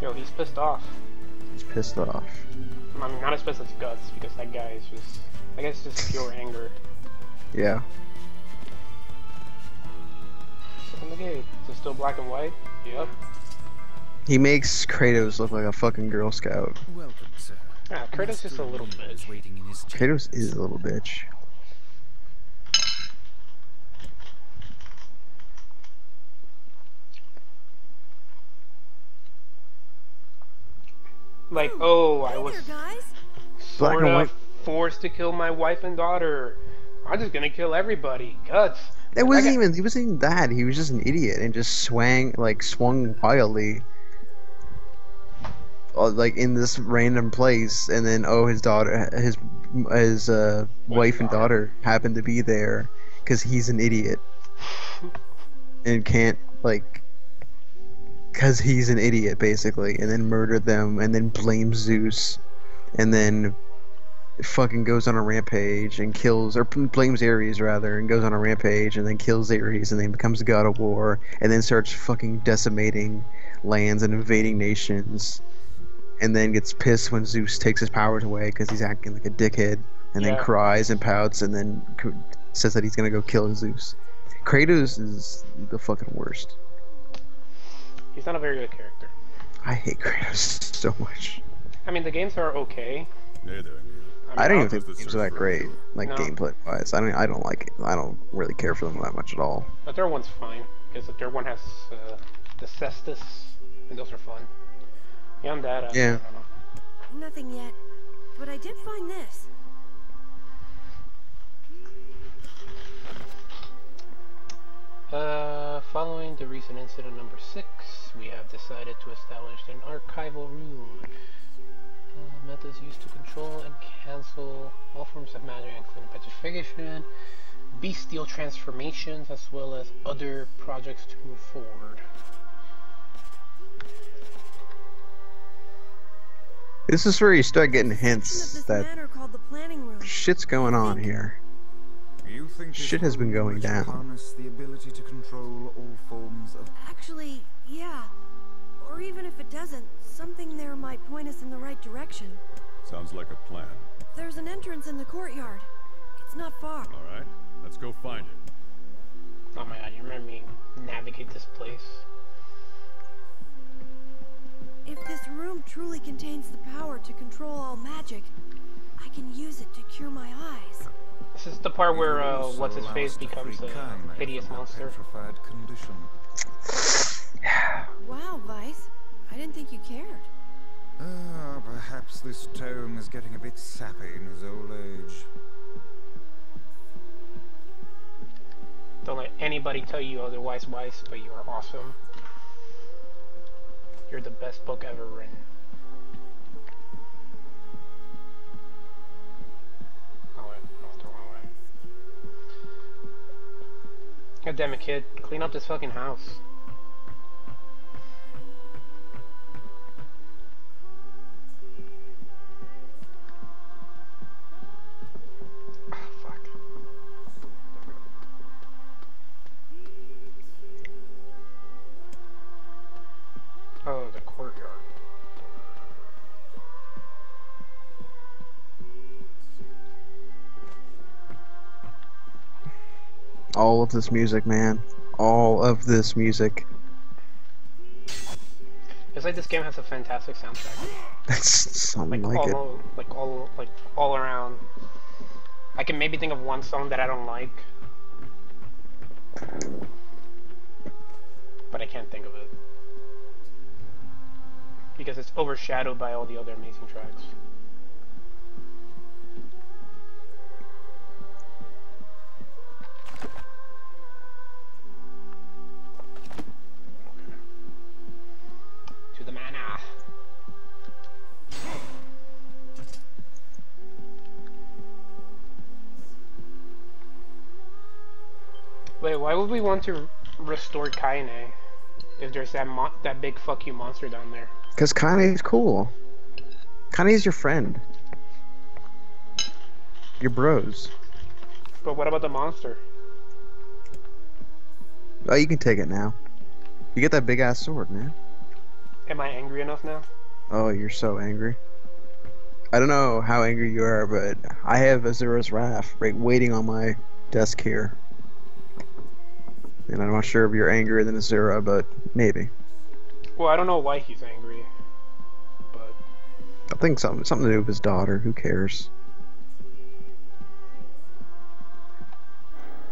S1: Yo, he's pissed off.
S10: He's pissed off.
S1: I mean, not as pissed as Guts, because that guy is just, I guess, just pure anger.
S10: Yeah.
S1: Open the gate. Is it still black and white? Yep.
S10: He makes Kratos look like a fucking Girl Scout.
S7: Welcome, sir.
S1: Ah, Kratos is a little
S7: Master Emil
S1: bitch.
S7: is waiting in his
S10: Kratos is a little bitch.
S1: Like, oh, I
S4: Hey
S1: was
S4: there, guys.
S10: Black
S1: sort
S10: and
S1: of
S10: white.
S1: forced to kill my wife and daughter. I'm just gonna kill everybody. Guts.
S10: It
S1: Like,
S10: wasn't even. He wasn't even that. He was just an idiot and just swung wildly, like in this random place. And then his daughter, his wife and daughter happened to be there because he's an idiot and can't like. Because he's an idiot, basically, and then murdered them, and then blames Zeus, and then fucking goes on a rampage and kills, or blames Ares rather, and goes on a rampage and then kills Ares, and then becomes the god of war, and then starts fucking decimating lands and invading nations, and then gets pissed when Zeus takes his powers away because he's acting like a dickhead, and then
S1: Yeah.
S10: cries and pouts, and then says that he's gonna go kill Zeus. Kratos is the fucking worst.
S1: he's not a very good character.
S10: I hate Kratos so much.
S1: I mean, the games are okay.
S5: Hey there, Emil.
S10: I don't
S1: I'll-
S10: even think the games are that great, like
S1: No.
S10: gameplay wise. I don't like it. I don't really care for them that much at all.
S1: The third one's fine because the third one has the cestus, and those are fun. Beyond that,
S10: Yeah.
S1: I don't know.
S4: Nothing yet, but I did find this.
S1: Following the recent incident number 6, we have decided to establish an archival room. Methods used to control and cancel all forms of magic, including petrification, bestial transformations, as well as other projects to move forward.
S10: This is where you start getting
S4: Section of
S10: hints
S4: this
S10: that
S4: manor called the planning room.
S10: shit's going on here.
S3: You think this
S10: Shit has been
S3: room
S10: going
S3: lets you
S10: down.
S3: harness the ability to control all forms of.
S4: Actually, yeah. Or even if it doesn't, something there might point us in the right direction.
S5: Sounds like a plan.
S4: There's an entrance in the courtyard. It's not far.
S5: All right, let's go find it.
S1: Oh my god, you remember me navigate this place?
S4: If this room truly contains the power to control all magic, I can use it to cure my eyes.
S1: This is the part where,
S3: Also
S1: what's his
S3: allows
S1: face
S3: to
S1: becomes
S3: free
S1: a
S3: Kaine
S1: hideous
S3: from a
S1: monster.
S3: petrified condition.
S4: Wow, Vice. I didn't think you cared.
S3: Perhaps this tome is getting a bit sappy in his old age.
S1: Don't let anybody tell you otherwise, Weiss, but you are awesome. You're the best book ever written. Oh wait, I went the wrong way. God damn it, kid. Clean up this fucking house. Ah, fuck. Oh, the courtyard.
S10: All of this music, man. All of this music.
S1: It's like this game has a fantastic soundtrack.
S10: That's something like it.
S1: All around. I can maybe think of one song that I don't like, but I can't think of it because it's overshadowed by all the other amazing tracks. Okay. To the mana. Wait, why would we want to restore Kaine if there's that big fuck you monster down there?
S10: Because Kane's cool. Kane's your friend. Your bros.
S1: But what about the monster?
S10: Oh, you can take it now. You get that big ass sword, man.
S1: Am I angry enough now?
S10: Oh, you're so angry. I don't know how angry you are, but I have Azura's Wrath right waiting on my desk here. And I'm not sure if you're angrier than Azura, but maybe.
S1: Well, I don't know why he's angry, but
S10: I think something to do with his daughter. Who cares?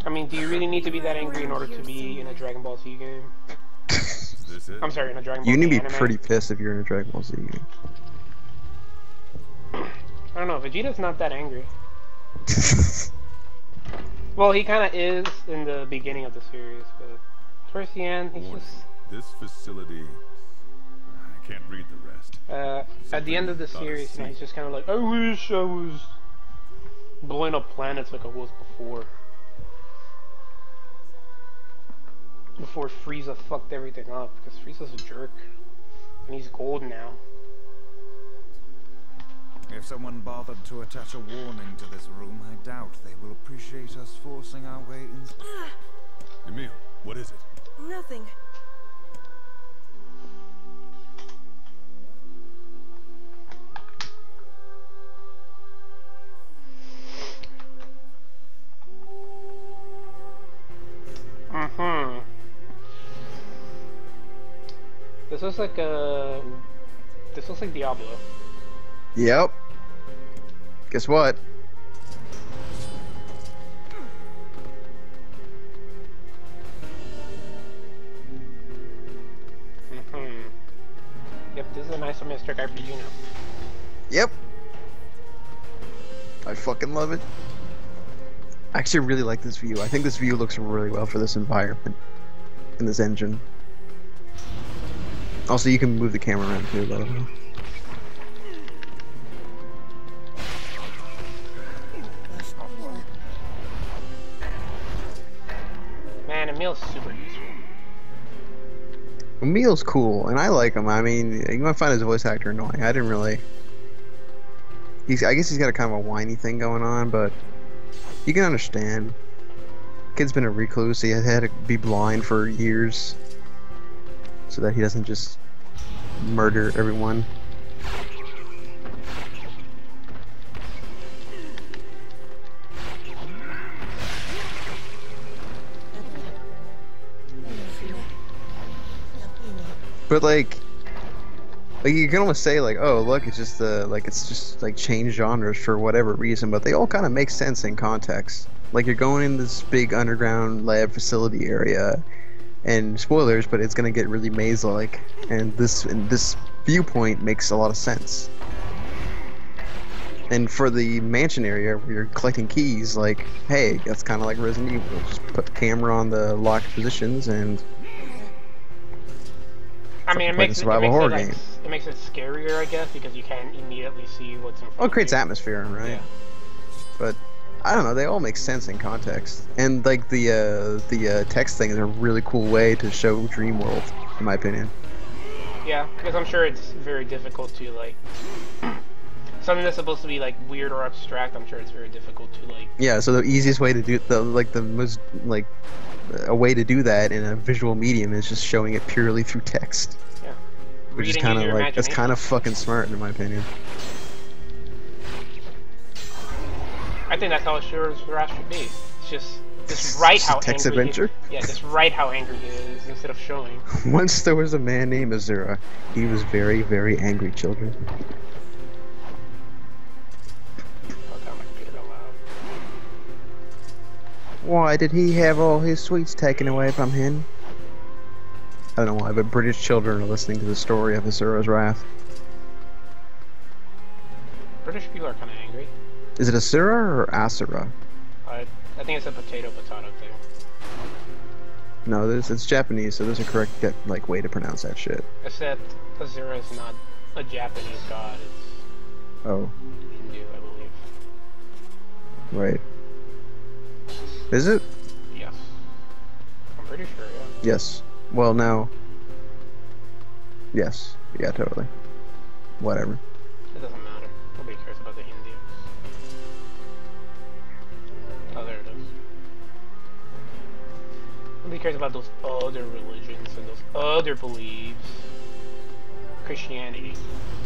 S1: I mean, do you really need to be that angry in order to be in a Dragon Ball Z game?
S5: Is this it?
S1: I'm sorry, in a Dragon Ball
S10: You
S1: Z
S10: need to be
S1: anime.
S10: pretty pissed if you're in a Dragon Ball Z game.
S1: I don't know, Vegeta's not that angry. Well, he kind of is in the beginning of the series, but towards the end, he's
S5: Warning.
S1: just...
S5: This facility... I can't read the rest.
S1: At the end of the series, you know, he's just kind of like, I wish I was blowing up planets like I was before. Before Frieza fucked everything up, because Frieza's a jerk. And he's gold now.
S3: If someone bothered to attach a warning to this room, I doubt they will appreciate us forcing our way in.
S5: Emil, what is it?
S4: Nothing.
S1: This looks like This looks like Diablo.
S10: Yep. Guess what?
S1: Yep, this is an isometric RPG now.
S10: Yep. I fucking love it. I actually really like this view. I think this view looks really well for this environment and this engine. Also, you can move the camera around too, by the way.
S1: Man, Emil's super useful.
S10: Emil's cool, and I like him. I mean, you might find his voice actor annoying. I didn't really... I guess he's got a kind of a whiny thing going on, but you can understand. Kid's been a recluse. He had to be blind for years so that he doesn't just murder everyone. But like you can almost say like, oh look, it's just like changed genres for whatever reason, but they all kind of make sense in context. Like you're going in this big underground lab facility area, and spoilers, but it's gonna get really maze-like, and this viewpoint makes a lot of sense. And for the mansion area where you're collecting keys, like, hey, that's kind of like Resident Evil. Just put the camera on the locked positions and.
S1: I mean, it
S10: like
S1: makes
S10: a survival horror
S1: like,
S10: game.
S1: It makes it scarier, I guess, because you can't immediately see what's in front
S10: Well, it creates
S1: of you.
S10: atmosphere, right?
S1: Yeah.
S10: But I don't know, they all make sense in context. And like the text thing is a really cool way to show Dream World, in my opinion.
S1: Yeah, because I'm sure it's very difficult to like something that's supposed to be like weird or abstract. I'm sure it's very difficult to like.
S10: Yeah, so the easiest way to do a way to do that in a visual medium is just showing it purely through text.
S1: Yeah.
S10: Which is
S1: Reading
S10: kind
S1: in
S10: of
S1: your
S10: like, that's
S1: imagination.
S10: kind of fucking smart in my opinion.
S1: I think that's how Asura should be. It's just write
S10: Just
S1: how
S10: a text
S1: angry.
S10: adventure?
S1: Yeah, just write how angry he is instead of showing.
S10: Once there was a man named Azura. He was very, very angry, children.
S1: Oh god, my computer got loud.
S10: Why did he have all his sweets taken away from him? I don't know why, but British children are listening to the story of Azura's wrath.
S1: British people are kind of angry.
S10: Is it Asura or Asura?
S1: I think it's a potato thing.
S10: No, it's Japanese, so there's a correct way to pronounce that shit.
S1: Except Azura is not a Japanese god. It's
S10: Oh,
S1: Hindu, I believe.
S10: right. Is it?
S1: Yes. I'm pretty sure, yeah.
S10: Yes. Well, now. Yes. Yeah, totally. Whatever.
S1: It doesn't matter. Nobody cares about the Hindus. Oh, there it is. Nobody cares about those other religions and those other beliefs. Christianity.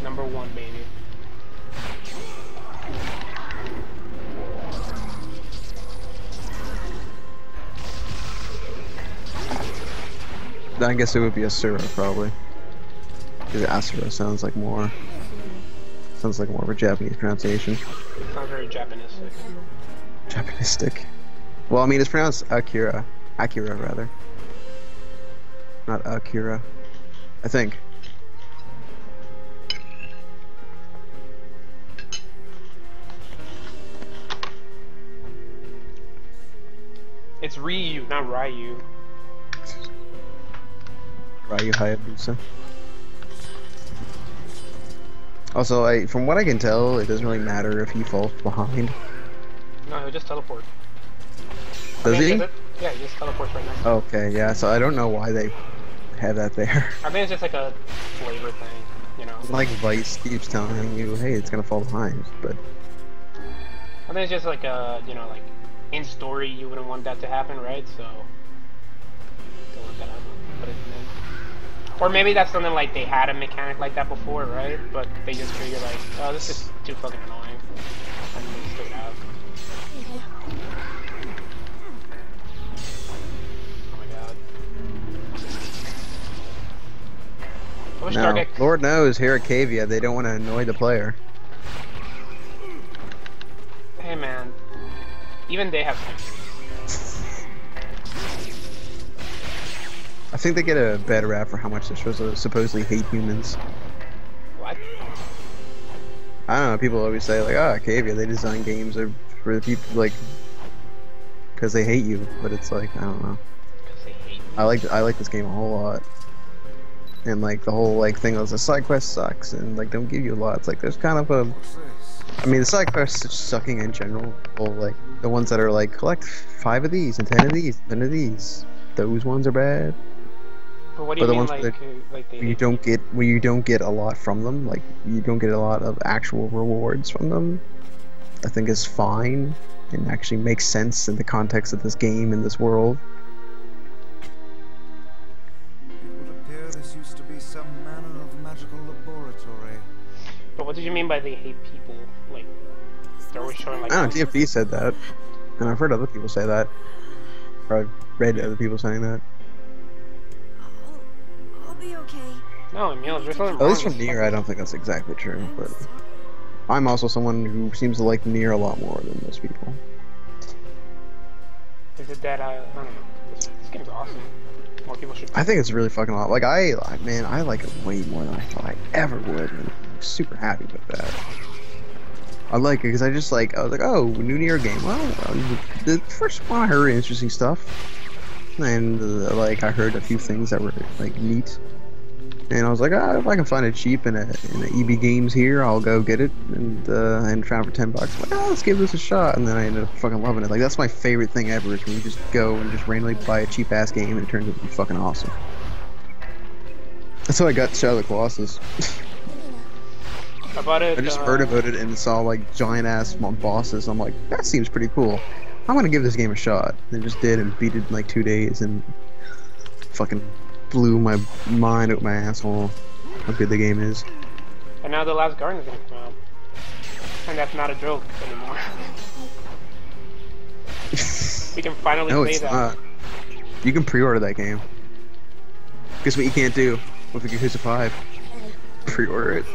S1: #1, baby.
S10: I guess it would be Asura, probably. Because Asura sounds like sounds like more of a Japanese pronunciation.
S1: Sounds very Japanistic.
S10: Japanistic. Well, I mean, it's pronounced Akira. Akira, rather. Not Akira. I think.
S1: It's Ryu, not Ryu.
S10: Ryu Hayabusa. Also, from what I can tell, it doesn't really matter if he falls behind.
S1: No, he'll just teleport.
S10: Does he?
S1: Yeah, he just teleports right next to him.
S10: Okay, yeah, so I don't know why they have that there.
S1: I think it's just like a flavor thing, you know?
S10: Like Vice keeps telling you, hey, it's gonna fall behind, but...
S1: I think it's just like a, you know, like, in story you wouldn't want that to happen, right? So, don't want that to happen. Put it in. Or maybe that's something like they had a mechanic like that before, right? But they just figured like, oh, this is too fucking annoying. And they just took it out. Oh my god. I wish
S10: No,
S1: Target...
S10: Lord knows, here at Cavia, they don't want to annoy the player.
S1: Hey man, even they have sense.
S10: I think they get a bad rap for how much they're supposed to supposedly hate humans.
S1: What?
S10: I don't know, people always say like, ah, Cavia, they design games for the people, like, because they hate you, but it's like, I don't know.
S1: Because they hate you?
S10: I like this game a whole lot. And like, the whole like thing was the side quest sucks, and like, don't give you a lot. It's like, there's kind of a... I mean, the side quests are sucking in general. Well, like, the ones that are like, collect 5 of these, and 10 of these, 10 of these. Those ones are bad.
S1: But what do you
S10: the
S1: mean,
S10: ones
S1: like they
S10: you don't get a lot from them, like you don't get a lot of actual rewards from them, I think is fine and actually makes sense in the context of this game and this world.
S3: It would appear this used to be some manner of magical laboratory.
S1: But what did you mean by they hate people? Like, they're always showing like...
S10: I don't know, TFB said that, and I've heard other people say that, or I've read other people saying that.
S4: I'll be okay.
S1: No, Emil, there's nothing
S10: At
S1: wrong
S10: least from
S1: with
S10: Nier, I don't think that's exactly true, but I'm also someone who seems to like Nier a lot more than most people.
S1: Is it that, I don't know. This game's awesome. More people should...
S10: I think it's really fucking awesome. Like, man, I like it way more than I thought I ever would, and I'm super happy with that. I like it because I was like, oh, new Nier game. Well, the first one I heard interesting stuff, and like I heard a few things that were like neat, and I was like, if I can find it cheap in a EB Games here, I'll go get it, and found it for $10. I'm like, let's give this a shot, and then I ended up fucking loving it. Like, that's my favorite thing ever, is when you just go and just randomly buy a cheap ass game and it turns out to be fucking awesome. That's how I got Shadow of the Colossus.
S1: About it,
S10: I just heard about it and saw like giant ass bosses. I'm like, that seems pretty cool. I'm gonna give this game a shot. And just did and beat it in like 2 days and fucking blew my mind out my asshole how good the game is.
S1: And now The Last Guardian is gonna come out. And that's not a joke anymore. We can finally
S10: No,
S1: say
S10: it's
S1: that.
S10: not. You can pre-order that game. Guess what you can't do with Yakuza 5? Pre-order it.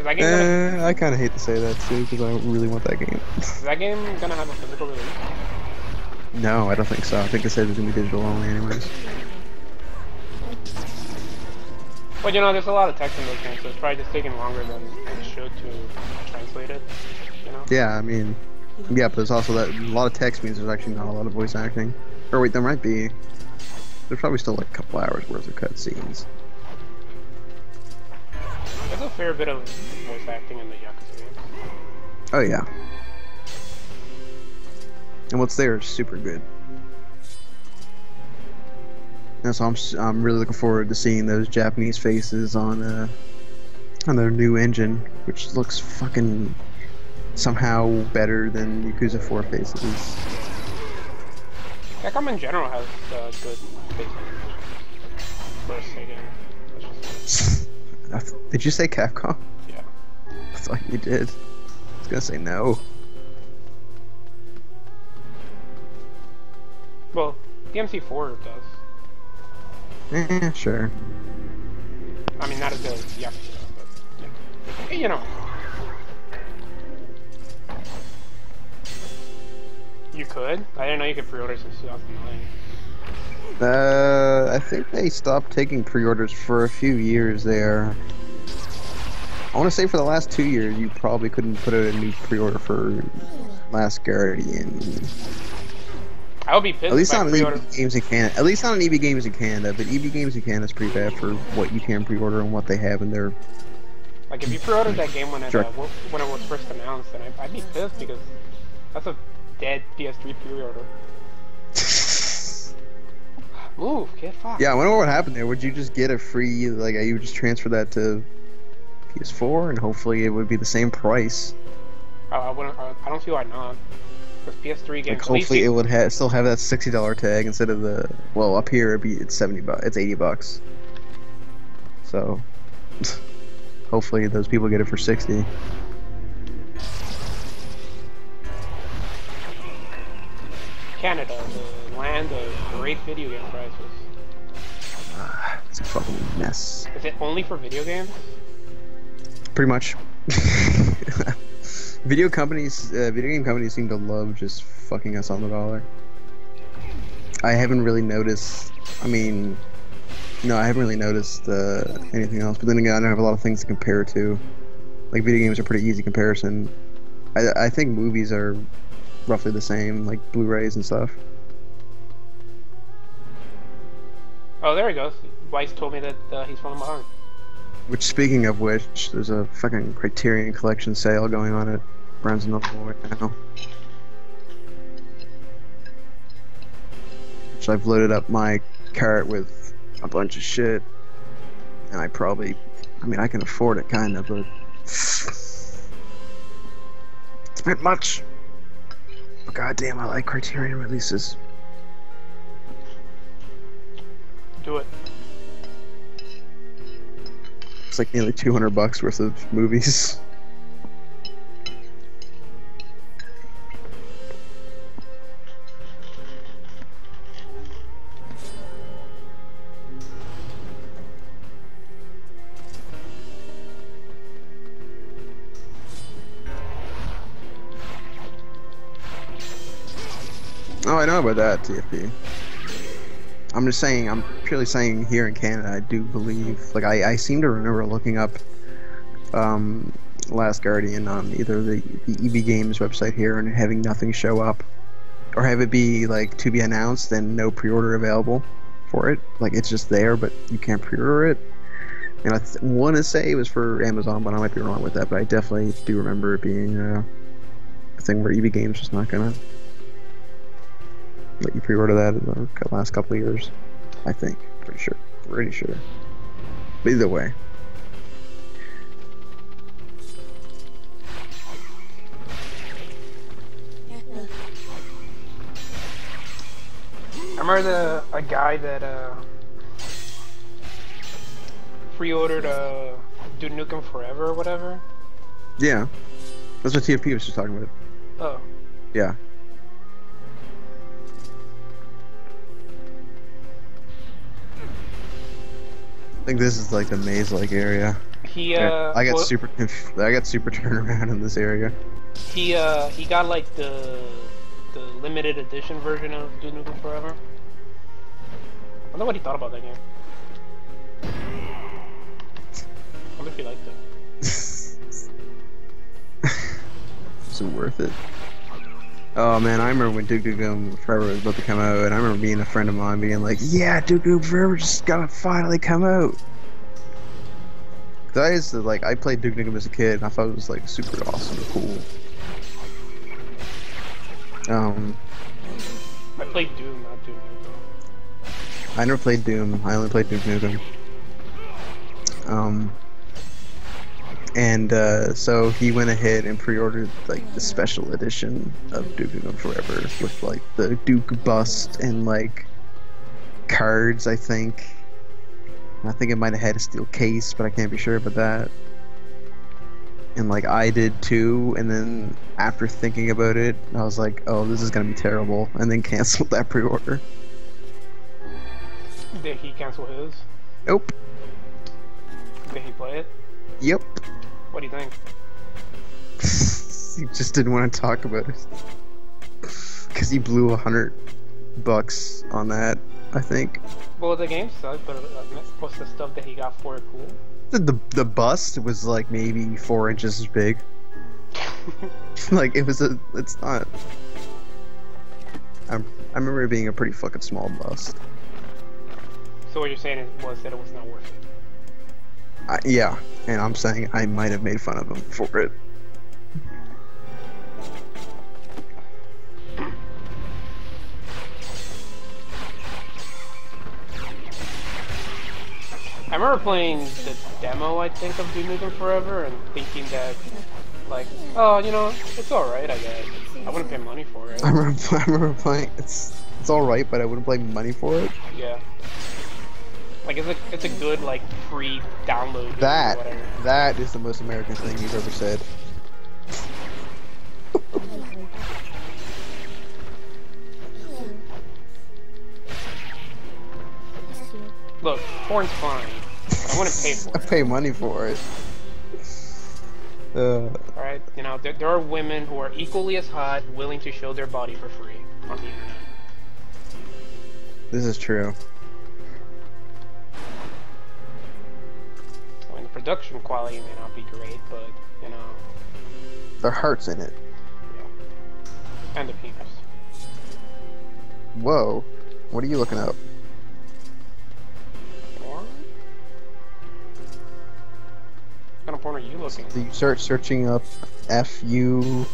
S1: That game
S10: I kind of hate to say that too, because I really want that game.
S1: is that game gonna have a physical release?
S10: No, I don't think so. I think they said it's gonna be digital only anyways.
S1: Well, you know, there's a lot of text in those games, so it's probably just taking longer than it should to translate it, you know?
S10: Yeah, I mean, yeah, but there's also that a lot of text means there's actually not a lot of voice acting. Or wait, there might be. There's probably still like a couple hours worth of cutscenes.
S1: There's a fair bit of voice acting in the Yakuza games.
S10: Oh yeah. And what's there is super good. And so I'm really looking forward to seeing those Japanese faces on their new engine, which looks fucking somehow better than Yakuza 4 faces.
S1: Capcom in general has good face animation. First Sega.
S10: Did you say Capcom?
S1: Yeah.
S10: I thought you did. I was gonna say no.
S1: Well, DMC4 does.
S10: Sure.
S1: I mean, not as good as Yakuza. You know. You could? I didn't know you could pre-order since 2009.
S10: I think they stopped taking pre-orders for a few years there. I want to say for the last 2 years, you probably couldn't put out a new pre-order for Last Guardian.
S1: I would be pissed.
S10: At least
S1: if I
S10: not on
S1: pre-order.
S10: EB Games in Canada. At least not on EB Games in Canada, but EB Games in Canada is pretty bad for what you can pre-order and what they have in their.
S1: Like if you pre-ordered that game when it was first announced, then I'd be pissed because that's a dead PS3 pre-order. Move, kid, fuck.
S10: Yeah, I wonder what happened there. Would you just get a free, like, you would just transfer that to PS4 and hopefully it would be the same price?
S1: I don't see why not. Because PS3 games.
S10: Like, hopefully it would still have that $60 tag instead of the, well, up here it's $70, it's $80. So, hopefully those people get it for $60.
S1: Canada, the land of great video game prices.
S10: It's a fucking mess.
S1: Is it only for video games?
S10: Pretty much. Video game companies seem to love just fucking us on the dollar. I haven't really noticed, I mean, no, I haven't really noticed anything else, but then again, I don't have a lot of things to compare to. Like, video games are pretty easy comparison. I think movies are roughly the same, like Blu-rays and stuff.
S1: Oh, there he goes. Weiss told me that he's falling behind.
S10: Which, speaking of which, there's a fucking Criterion Collection sale going on at Barnes & Noble right now. So I've loaded up my cart with a bunch of shit, and I mean, I can afford it kinda, but it's a bit much. But goddamn, I like Criterion releases.
S1: Do it.
S10: It's like nearly $200 worth of movies. Oh, I know about that, TFP. I'm just saying, I'm purely saying here in Canada, I do believe, like, I seem to remember looking up Last Guardian on either the EB Games website here and having nothing show up. Or have it be, like, to be announced and no pre-order available for it. Like, it's just there, but you can't pre-order it. And I want to say it was for Amazon, but I might be wrong with that. But I definitely do remember it being a thing where EB Games was not gonna let you pre-order that in the last couple of years. I think. Pretty sure. But either way.
S1: I remember a guy that pre-ordered Duke Nukem Forever or whatever.
S10: Yeah. That's what TFP was just talking about.
S1: Oh.
S10: Yeah. I think this is like the maze-like area. I got super turnaround in this area.
S1: He got like the limited edition version of Duke Nukem Forever. I wonder what he thought about that game. I wonder if he liked it.
S10: Is it worth it? Oh man, I remember when Duke Nukem Forever was about to come out, and I remember being a friend of mine being like, "Yeah, Duke Nukem Forever just gotta finally come out." Cause I used to I played Duke Nukem as a kid, and I thought it was like super awesome and cool.
S1: I played Doom, not Duke Nukem.
S10: I never played Doom. I only played Duke Nukem. And so he went ahead and pre-ordered like the special edition of Duke Nukem Forever with like the Duke bust and like cards, I think. And I think it might have had a steel case, but I can't be sure about that. And like I did too, and then after thinking about it, I was like, oh, this is gonna be terrible, and then canceled that pre-order.
S1: Did he cancel his?
S10: Nope.
S1: Did he play it?
S10: Yep.
S1: What do you think?
S10: He just didn't want to talk about it. Because he blew $100 on that, I think.
S1: Well, the game sucked, but most of the stuff that he got for it cool.
S10: The bust was like maybe 4 inches as big. Like it's not. I remember it being a pretty fucking small bust.
S1: So what you're saying was that it was not worth it.
S10: Yeah, and I'm saying I might have made fun of him for it.
S1: I remember playing the demo, I think, of Duke Nukem Forever, and thinking that, like, oh, you know, it's alright, I guess. I wouldn't pay money for it.
S10: I remember playing. It's alright, but I wouldn't pay money for it.
S1: Yeah. Like, it's a good, like, free download.
S10: That is the most American thing you've ever said.
S1: Look, porn's fine. I wouldn't pay for it.
S10: I pay money for it.
S1: Alright, you know, there are women who are equally as hot, willing to show their body for free on the internet.
S10: This is true.
S1: I mean, the production quality may not be great, but, you know...
S10: Their heart's in it.
S1: Yeah. And the penis.
S10: Whoa. What are you looking up?
S1: Porn? What kind of porn are you looking at?
S10: So you start searching up Futanari?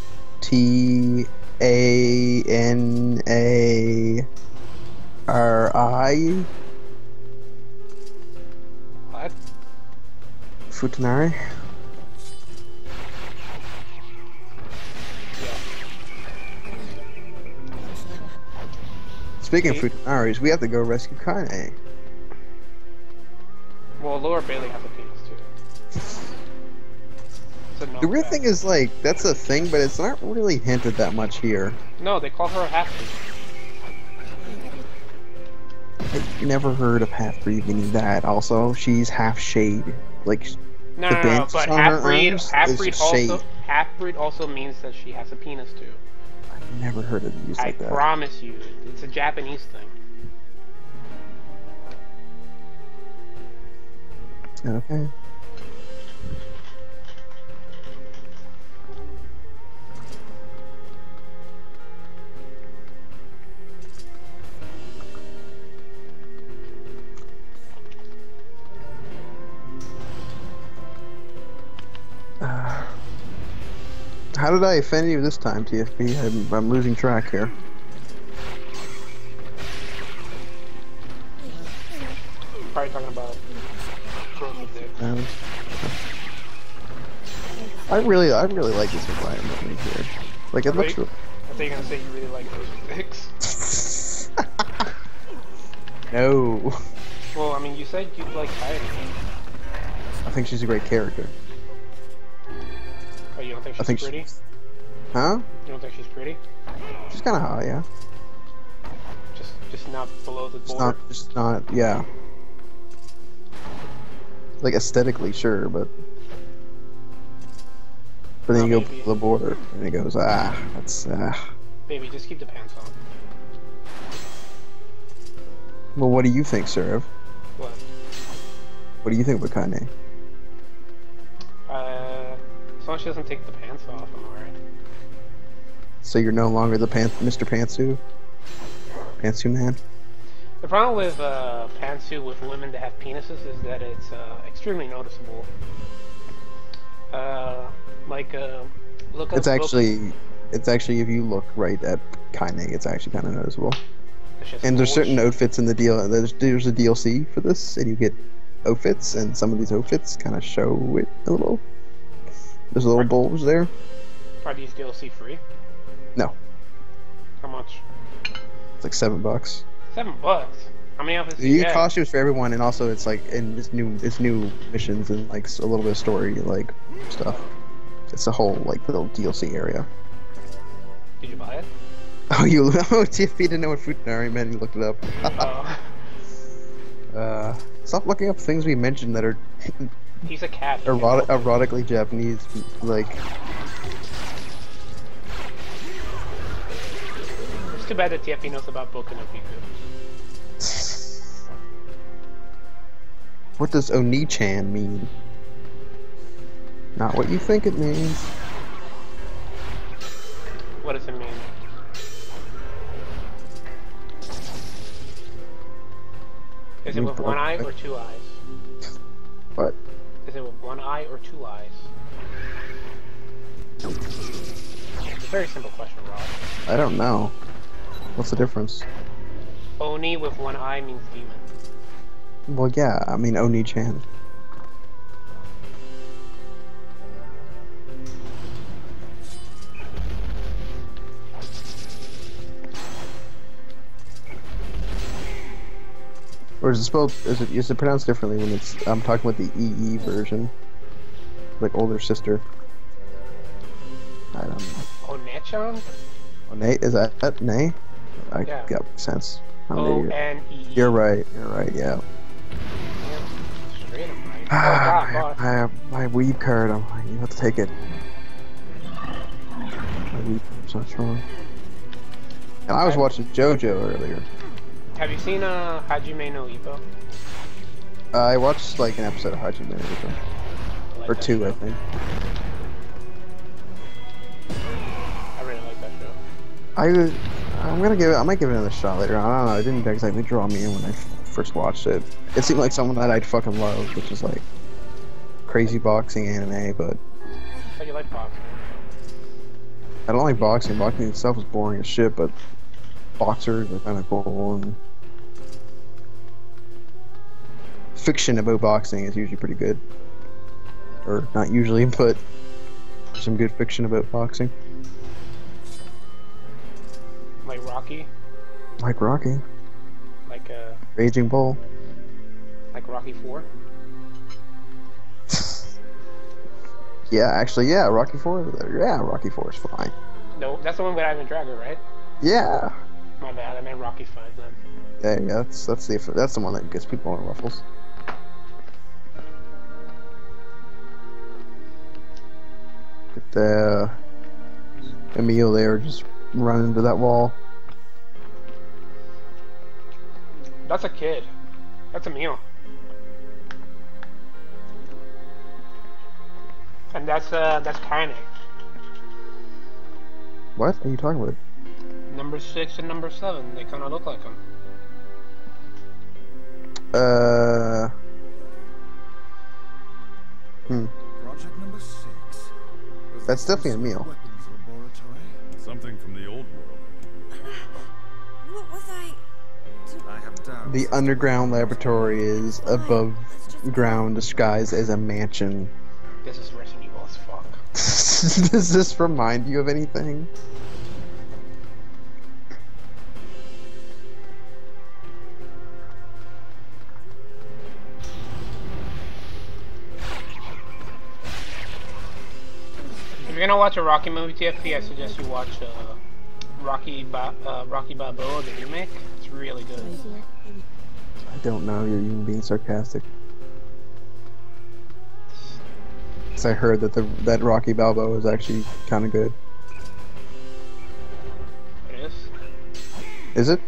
S1: What?
S10: Futanari?
S1: Yeah.
S10: Speaking of Futanaris, we have to go rescue Kane.
S1: Well, Laura Bailey has a penis, too. It's a known
S10: The weird
S1: fact.
S10: thing is, like, that's a thing, but it's not really hinted that much here.
S1: No, they call her a half-breed.
S10: I never heard of half-breed meaning that. Also, she's half-shade. Like,
S1: No,
S10: the
S1: no,
S10: bands
S1: but
S10: on her
S1: half-breed
S10: arms is
S1: half-breed also means that she has a penis, too.
S10: I've never heard it used like that.
S1: I promise you, it's a Japanese thing.
S10: Okay. How did I offend you this time, TFP? I'm losing track here.
S1: Probably talking about growth of dick.
S10: I really like this environment right here. Like it looks.
S1: I thought you were gonna say you really like those dicks.
S10: No.
S1: Well, I mean, you said you like Heidi.
S10: I think she's a great character.
S1: Oh, you don't think she's pretty?
S10: Huh?
S1: You don't think she's pretty?
S10: She's kind of hot, yeah.
S1: Just not below the border.
S10: Just not, yeah. Like aesthetically, sure, but then you go below the border, and it goes, that's
S1: Baby, just keep the pants on.
S10: Well, what do you think, Seraph?
S1: What?
S10: What do you think about Kanye?
S1: As long as she doesn't take the pants off, I'm alright.
S10: So you're no longer the Mr. Pantsu? Pantsu man?
S1: The problem with pantsuit with women that have penises is that it's extremely noticeable. Look up.
S10: It's actually if you look right at Kanye, it's actually kind of noticeable. And there's certain outfits in the deal. There's a DLC for this, and you get outfits, and some of these outfits kind of show it a little. There's a little bulge there.
S1: Are these DLC free?
S10: No.
S1: How much?
S10: It's like $7.
S1: $7? How many outfits do
S10: You
S1: you
S10: get
S1: get?
S10: costumes for everyone, and also it's like it's new missions and like a little bit of story like stuff. It's a whole like little DLC area.
S1: Did you buy it?
S10: Oh, TFP didn't know what Futanari meant. You looked it up. Stop looking up things we mentioned that are
S1: He's a cat.
S10: Erotically Japanese, like.
S1: It's too bad that TFP knows about Boku no Pico.
S10: What does Oni-chan mean? Not what you think it means.
S1: What does it mean? Is it with one eye or two eyes?
S10: What?
S1: Is it with one eye or two eyes? It's a very simple question, Rob.
S10: I don't know. What's the difference?
S1: Oni with one eye means demon.
S10: Well, yeah, I mean Oni-chan. Or is it spelled? Is it pronounced differently when it's? I'm talking about the EE version, like older sister. I don't know.
S1: Onechan?
S10: Nate, is that Nay?
S1: Yeah.
S10: Got sense.
S1: O-N-E-E.
S10: You're right. You're right. Yeah.
S1: Straight up right. Oh, God, boss.
S10: My weeb card. You have to take it. My weeb card's not strong. And I was watching JoJo earlier.
S1: Have you seen Hajime no Ippo?
S10: I watched like an episode of Hajime no Ippo, or two, I think.
S1: I really like that show.
S10: I might give it another shot later on. I don't know. It didn't exactly draw me in when I first watched it. It seemed like something that I'd fucking love, which is like crazy boxing anime, but.
S1: How do you like boxing?
S10: I don't like boxing. Boxing itself is boring as shit, but boxers are kind of cool, and fiction about boxing is usually pretty good. Or not usually, but some good fiction about boxing.
S1: Like Rocky?
S10: Like Rocky.
S1: Like
S10: Raging Bull.
S1: Like Rocky 4?
S10: Yeah, actually, yeah, Rocky 4. Yeah, Rocky 4 is fine.
S1: No, that's the one with Ivan Drago, right?
S10: Yeah.
S1: My bad, I meant Rocky 5 then.
S10: Yeah, that's the one that gets people on ruffles. Get the Emil there just run into that wall.
S1: That's a kid. That's Emil. And that's Kane.
S10: What are you talking about?
S1: Number 6 and number 7, they kind of look like him.
S3: Project number 6.
S10: That's definitely a meal.
S3: Weapons laboratory.
S5: Something from the old world.
S4: What was I?
S3: I have doubts.
S10: The underground laboratory is above ground, disguised as a mansion.
S1: This is Resident Evil as fuck.
S10: Does this remind you of anything?
S1: If you're gonna watch a Rocky movie, TFP, I suggest you watch Rocky Balboa, the remake. It's really good.
S10: I don't know, you're even being sarcastic. 'Cause I heard that Rocky Balboa is actually kind of good.
S1: It is?
S10: Is it?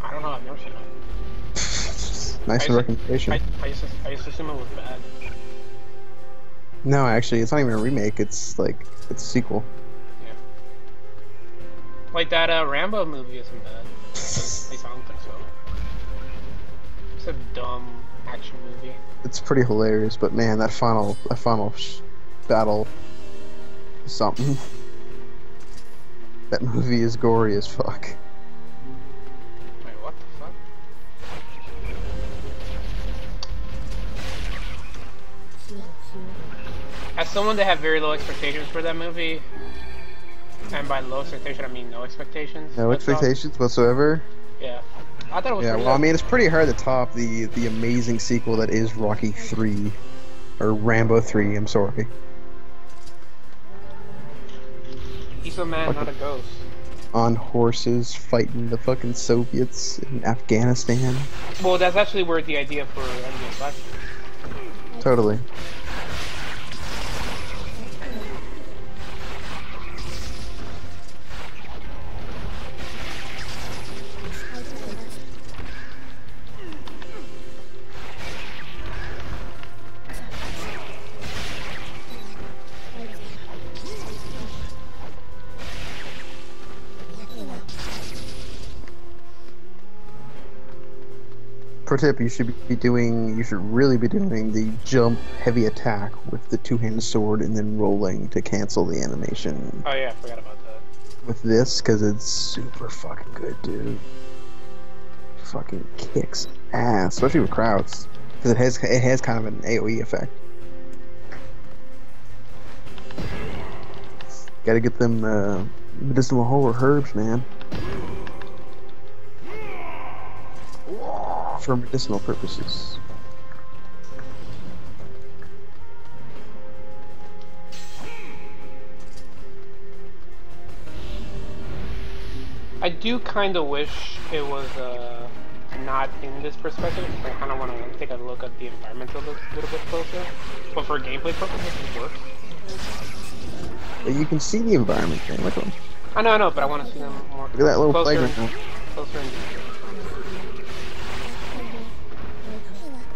S1: I don't know, I've never seen it.
S10: Nice recommendation.
S1: I used to assume it was bad.
S10: No, actually, it's not even a remake. It's a sequel.
S1: Yeah. Like that Rambo movie isn't bad. At least I don't think so. It's a dumb action movie.
S10: It's pretty hilarious, but man, that final battle is something. That movie is gory as fuck.
S1: Wait, what the fuck? As someone that had very low expectations for that movie, and by low expectation I mean no expectations.
S10: No expectations whatsoever.
S1: Yeah, I thought it was.
S10: Yeah, well, I mean, it's pretty hard to top the amazing sequel that is Rocky 3, or Rambo 3. I'm sorry.
S1: He's a man, not a ghost.
S10: On horses fighting the fucking Soviets in Afghanistan.
S1: Well, that's actually where the idea for Enemy Black.
S10: Totally. Pro tip, you should really be doing the jump heavy attack with the two-handed sword and then rolling to cancel the animation.
S1: Oh yeah, I forgot about that.
S10: With this, because it's super fucking good, dude. Fucking kicks ass, especially with crowds, because it has kind of an AOE effect. Gotta get them medicinal herbs, man. For medicinal purposes.
S1: I do kind of wish it was not in this perspective. I kind of want to take a look at the environment a little bit closer. But for gameplay purposes, it works.
S10: You can see the environment thing. Look at them.
S1: I know, but I want to see them more.
S10: Look at that little
S1: closer,
S10: playground.
S1: closer in detail.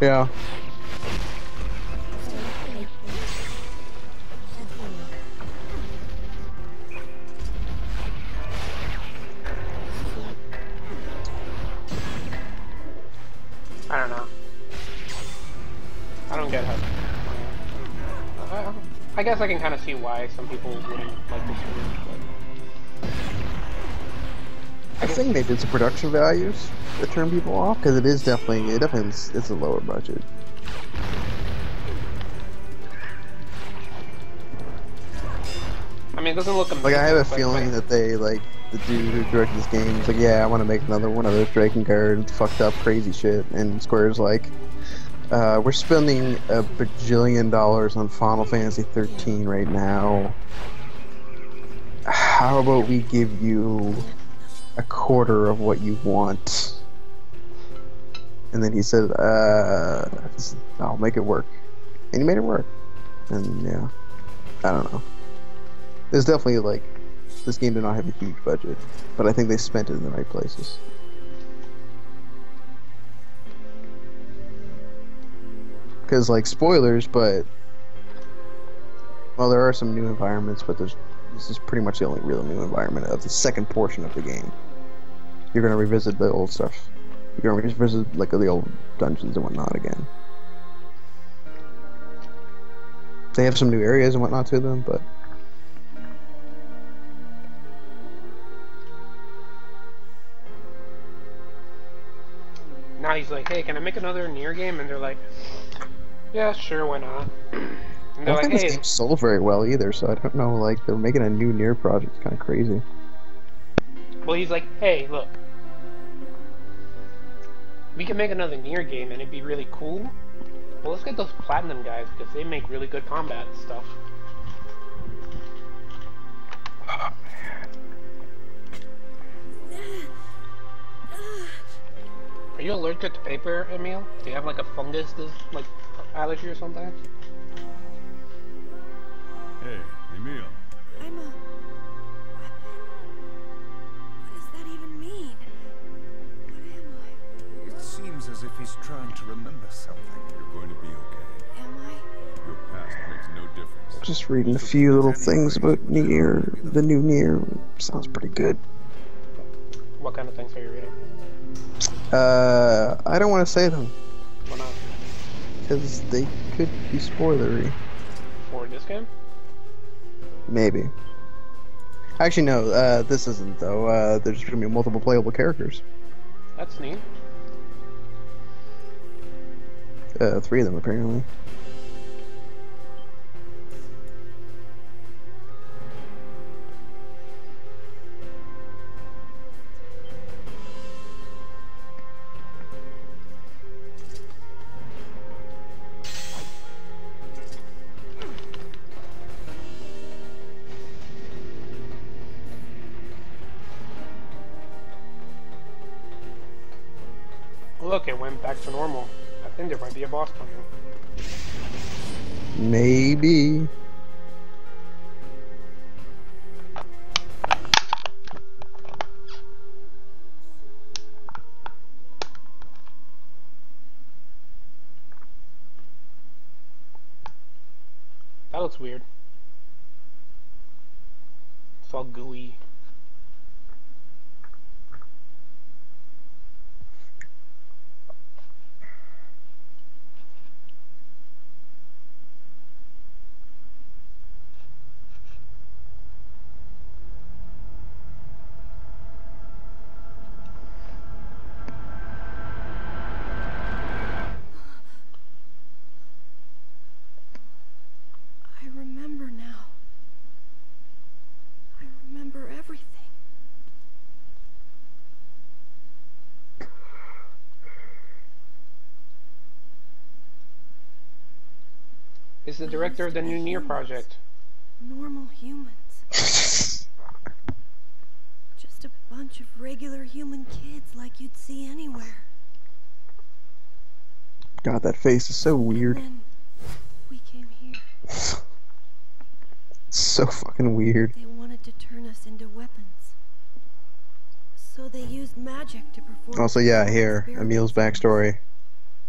S10: Yeah.
S1: I don't know. I don't get how. I guess I can kind of see why some people wouldn't like this movie, but
S10: I think they did some production values that turn people off, because it definitely it's a lower budget.
S1: I mean, it doesn't look amazing.
S10: Like, I have a feeling that they, like, the dude who directed this game was like, yeah, I want to make another one of those Drakengard fucked up crazy shit, and Square's like, we're spending $1 bajillion on Final Fantasy 13 right now. How about we give you a quarter of what you want? And then he said, I'll make it work. And he made it work. And yeah, I don't know. There's definitely, like, this game did not have a huge budget, but I think they spent it in the right places. Because, like, spoilers, but, well, there are some new environments, but this is pretty much the only real new environment of the second portion of the game. You're gonna revisit the old stuff. You're gonna revisit, like, the old dungeons and whatnot again. They have some new areas and whatnot to them, but
S1: now he's like, hey, can I make another Nier game? And they're like, yeah, sure, why not? And
S10: I
S1: they're
S10: don't
S1: like,
S10: think this
S1: hey,
S10: game sold very well either, so I don't know, like, they're making a new Nier project. It's kind of crazy.
S1: well, he's like, hey, look, we can make another Nier game and it'd be really cool. Well, let's get those Platinum guys because they make really good combat stuff.
S10: Oh, man.
S1: Are you allergic to paper, Emil? Do you have like a fungus, like allergy or something?
S5: Hey, Emil.
S4: I'm a weapon? What does that even mean? What am I?
S3: It seems as if he's trying to remember something.
S5: You're going to be okay.
S4: Am I?
S5: Your past makes no difference.
S10: Just reading a few little things about Nier. The new Nier sounds pretty good.
S1: What kind of things are you reading?
S10: I don't want to say them,
S1: Why not?
S10: because they could be spoilery.
S1: For this game?
S10: Maybe. Actually, no, this isn't, though. There's going to be multiple playable characters.
S1: That's neat.
S10: 3 of them, apparently.
S1: Look, it went back to normal. I think there might be a boss coming.
S10: Maybe.
S1: That looks weird. It's all gooey.
S4: I remember now. I remember everything.
S1: He's the director of the new Nier project.
S4: Normal humans. Just a bunch of regular human kids like you'd see anywhere.
S10: God, that face is so weird.
S4: And then we came here.
S10: It's so fucking weird.
S4: They wanted to turn us into weapons. So they used magic to perform.
S10: Also, yeah, here,
S4: experiments.
S10: Emil's backstory.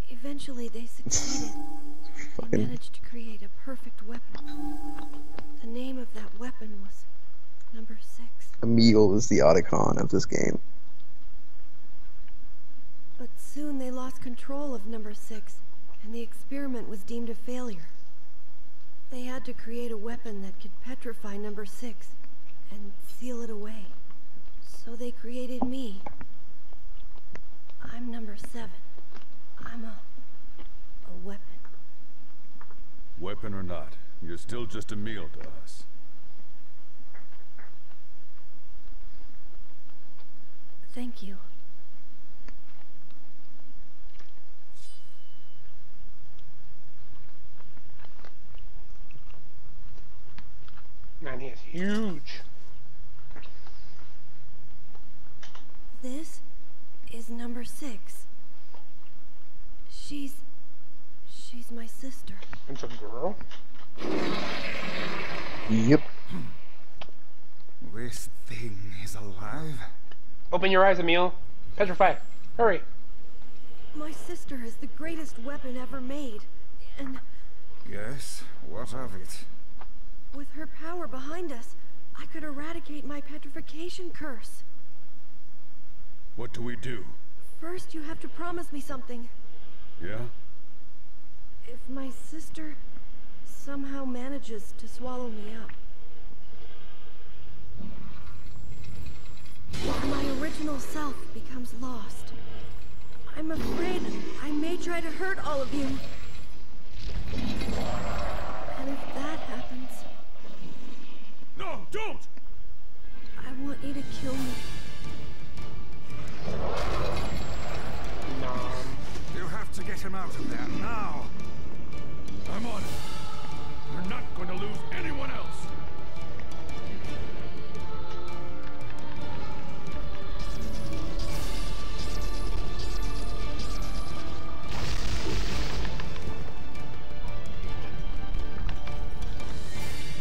S4: Eventually they succeeded. They
S10: Fucking
S4: managed to create a perfect weapon. The name of that weapon was Number 6.
S10: Emil is the Otacon of this game.
S4: But soon they lost control of Number 6, and the experiment was deemed a failure. They had to create a weapon that could petrify Number 6 and seal it away. So they created me. I'm Number 7. I'm a weapon.
S5: Weapon or not, you're still just a meal to us.
S4: Thank you.
S1: Man, he is huge.
S4: This is Number 6. She's my sister.
S1: It's a girl?
S10: Yep.
S3: This thing is alive?
S1: Open your eyes, Emil. Petrify. Hurry.
S4: My sister is the greatest weapon ever made, and
S3: Yes, what of it?
S4: with her power behind us, I could eradicate my petrification curse.
S5: What do we do?
S4: First, you have to promise me something.
S5: Yeah?
S4: If my sister somehow manages to swallow me up, my original self becomes lost. I'm afraid I may try to hurt all of you. And if that happens,
S5: No, don't!
S4: I want you to kill me.
S3: You have to get him out of there now.
S5: I'm on it. We're not going to lose anyone else.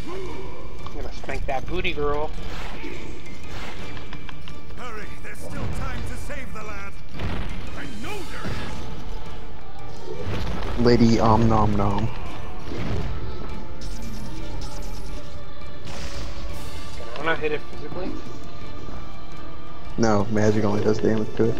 S1: I'm gonna spank that booty girl.
S3: Hurry, there's still time to save the lad.
S5: I know there is.
S10: Lady Om Nom Nom.
S1: Can I not hit it physically?
S10: No, magic only does damage to it.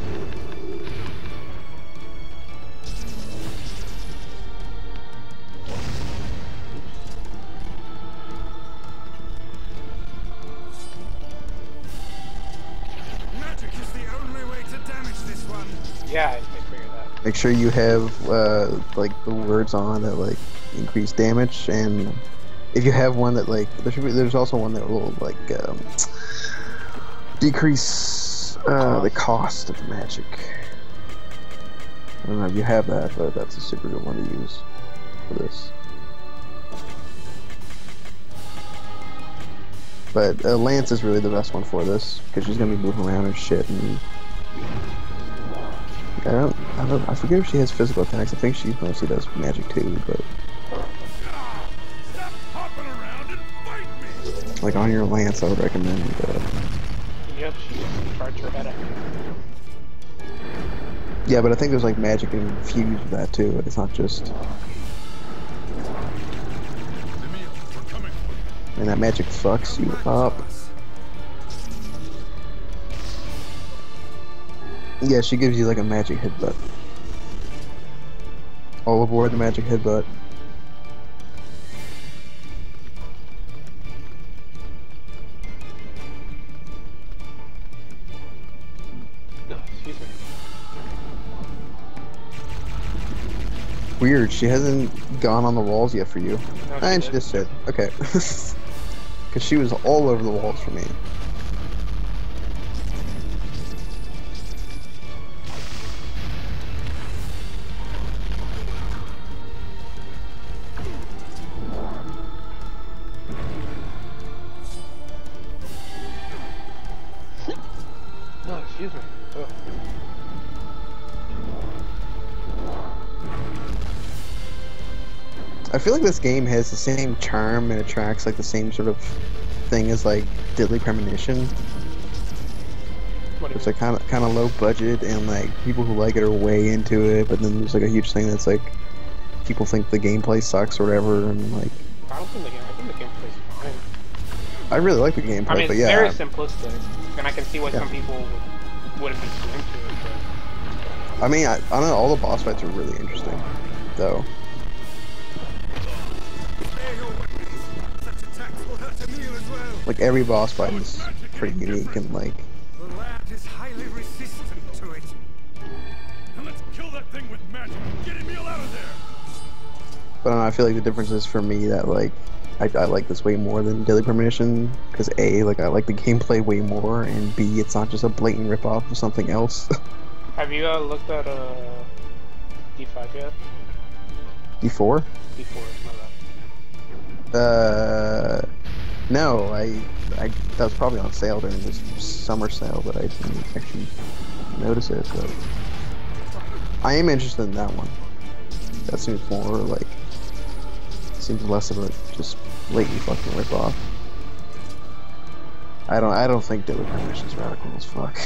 S3: Magic is the only way to damage this one.
S1: Yeah, I figured that.
S10: Make sure you have like the words on that like increase damage, and if you have one that like there's also one that will like decrease the cost of magic. I don't know if you have that, but that's a super good one to use for this. But Lance is really the best one for this because she's gonna be moving around and shit. And I forget if she has physical attacks. I think she mostly does magic too, but like on your lance, I would recommend.
S1: Yep, she just charged her head up.
S10: Yeah, but I think there's like magic infused with that too. It's not just. And that magic fucks you up. Yeah, she gives you like a magic headbutt. All aboard the magic headbutt.
S1: No, excuse me.
S10: Weird, she hasn't gone on the walls yet for you.
S1: No,
S10: And she just said, okay. Because she was all over the walls for me.
S1: No, excuse me. Oh.
S10: I feel like this game has the same charm and attracts like the same sort of thing as like Deadly Premonition. It's like kind of low budget and like people who like it are way into it, but then there's like a huge thing that's like people think the gameplay sucks or whatever, and like
S1: I don't think the game. I think the gameplay's fine.
S10: I really like the gameplay,
S1: I mean,
S10: but
S1: it's
S10: yeah,
S1: very simplistic, and I can see why some people wouldn't be too into it. But
S10: I mean, I don't know. All the boss fights are really interesting, though. Like every boss fight is pretty unique and like.
S5: The lad is highly resistant to it. Now let's kill that thing with magic. Get Emil out of there.
S10: But I don't know, I feel like the difference is for me that like I like this way more than Deadly Premonition because A, like I like the gameplay way more, and B, it's not just a blatant ripoff of something else.
S1: have you looked at D5 yet?
S10: D4?
S1: D4, my bad.
S10: No, that was probably on sale during this summer sale, but I didn't actually notice it. But I am interested in that one. That seems more like seems less of a just blatant fucking ripoff. I don't think Deadly Premonition's radical as fuck.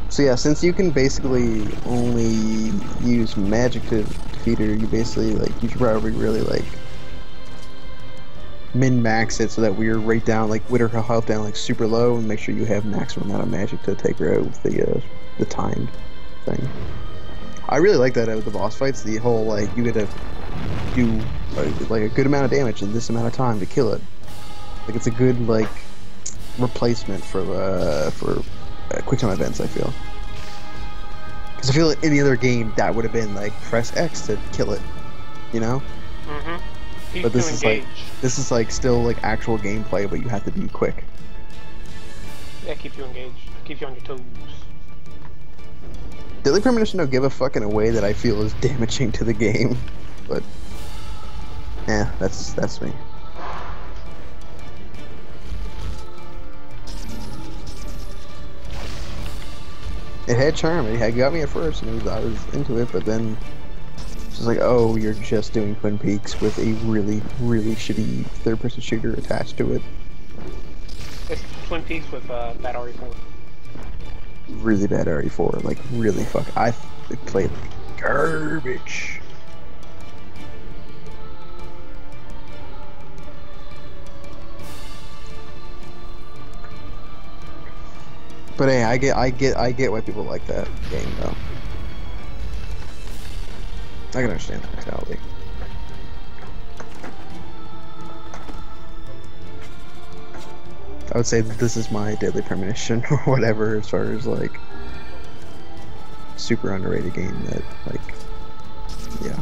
S10: So yeah, since you can basically only use magic to defeat her, you basically like you should probably really like min-max it so that we're right down, like with her health down like super low, and make sure you have maximum amount of magic to take her out with the timed thing. I really like that out of the boss fights. The whole like you get to do like a good amount of damage in this amount of time to kill it. Like it's a good like replacement for quick time events, I feel. Because I feel like any other game that would have been like press X to kill it, you know?
S1: Mm-hmm.
S10: But this is like still like actual gameplay, but you have to be quick.
S1: Yeah, keep you engaged, keep you on your toes.
S10: Deadly Premonition don't give a fuck in a way that I feel is damaging to the game, but yeah, that's me. It had charm. It had got me at first, and I was into it. But then it's just like, oh, you're just doing Twin Peaks with a really, really shitty third-person shooter attached to it.
S1: It's Twin Peaks with bad RE4.
S10: Really bad RE4. Like really fuck. I played like garbage. But hey, I get why people like that game though. I can understand the mentality. I would say that this is my Deadly Premonition or whatever, as far as like super underrated game that like, yeah.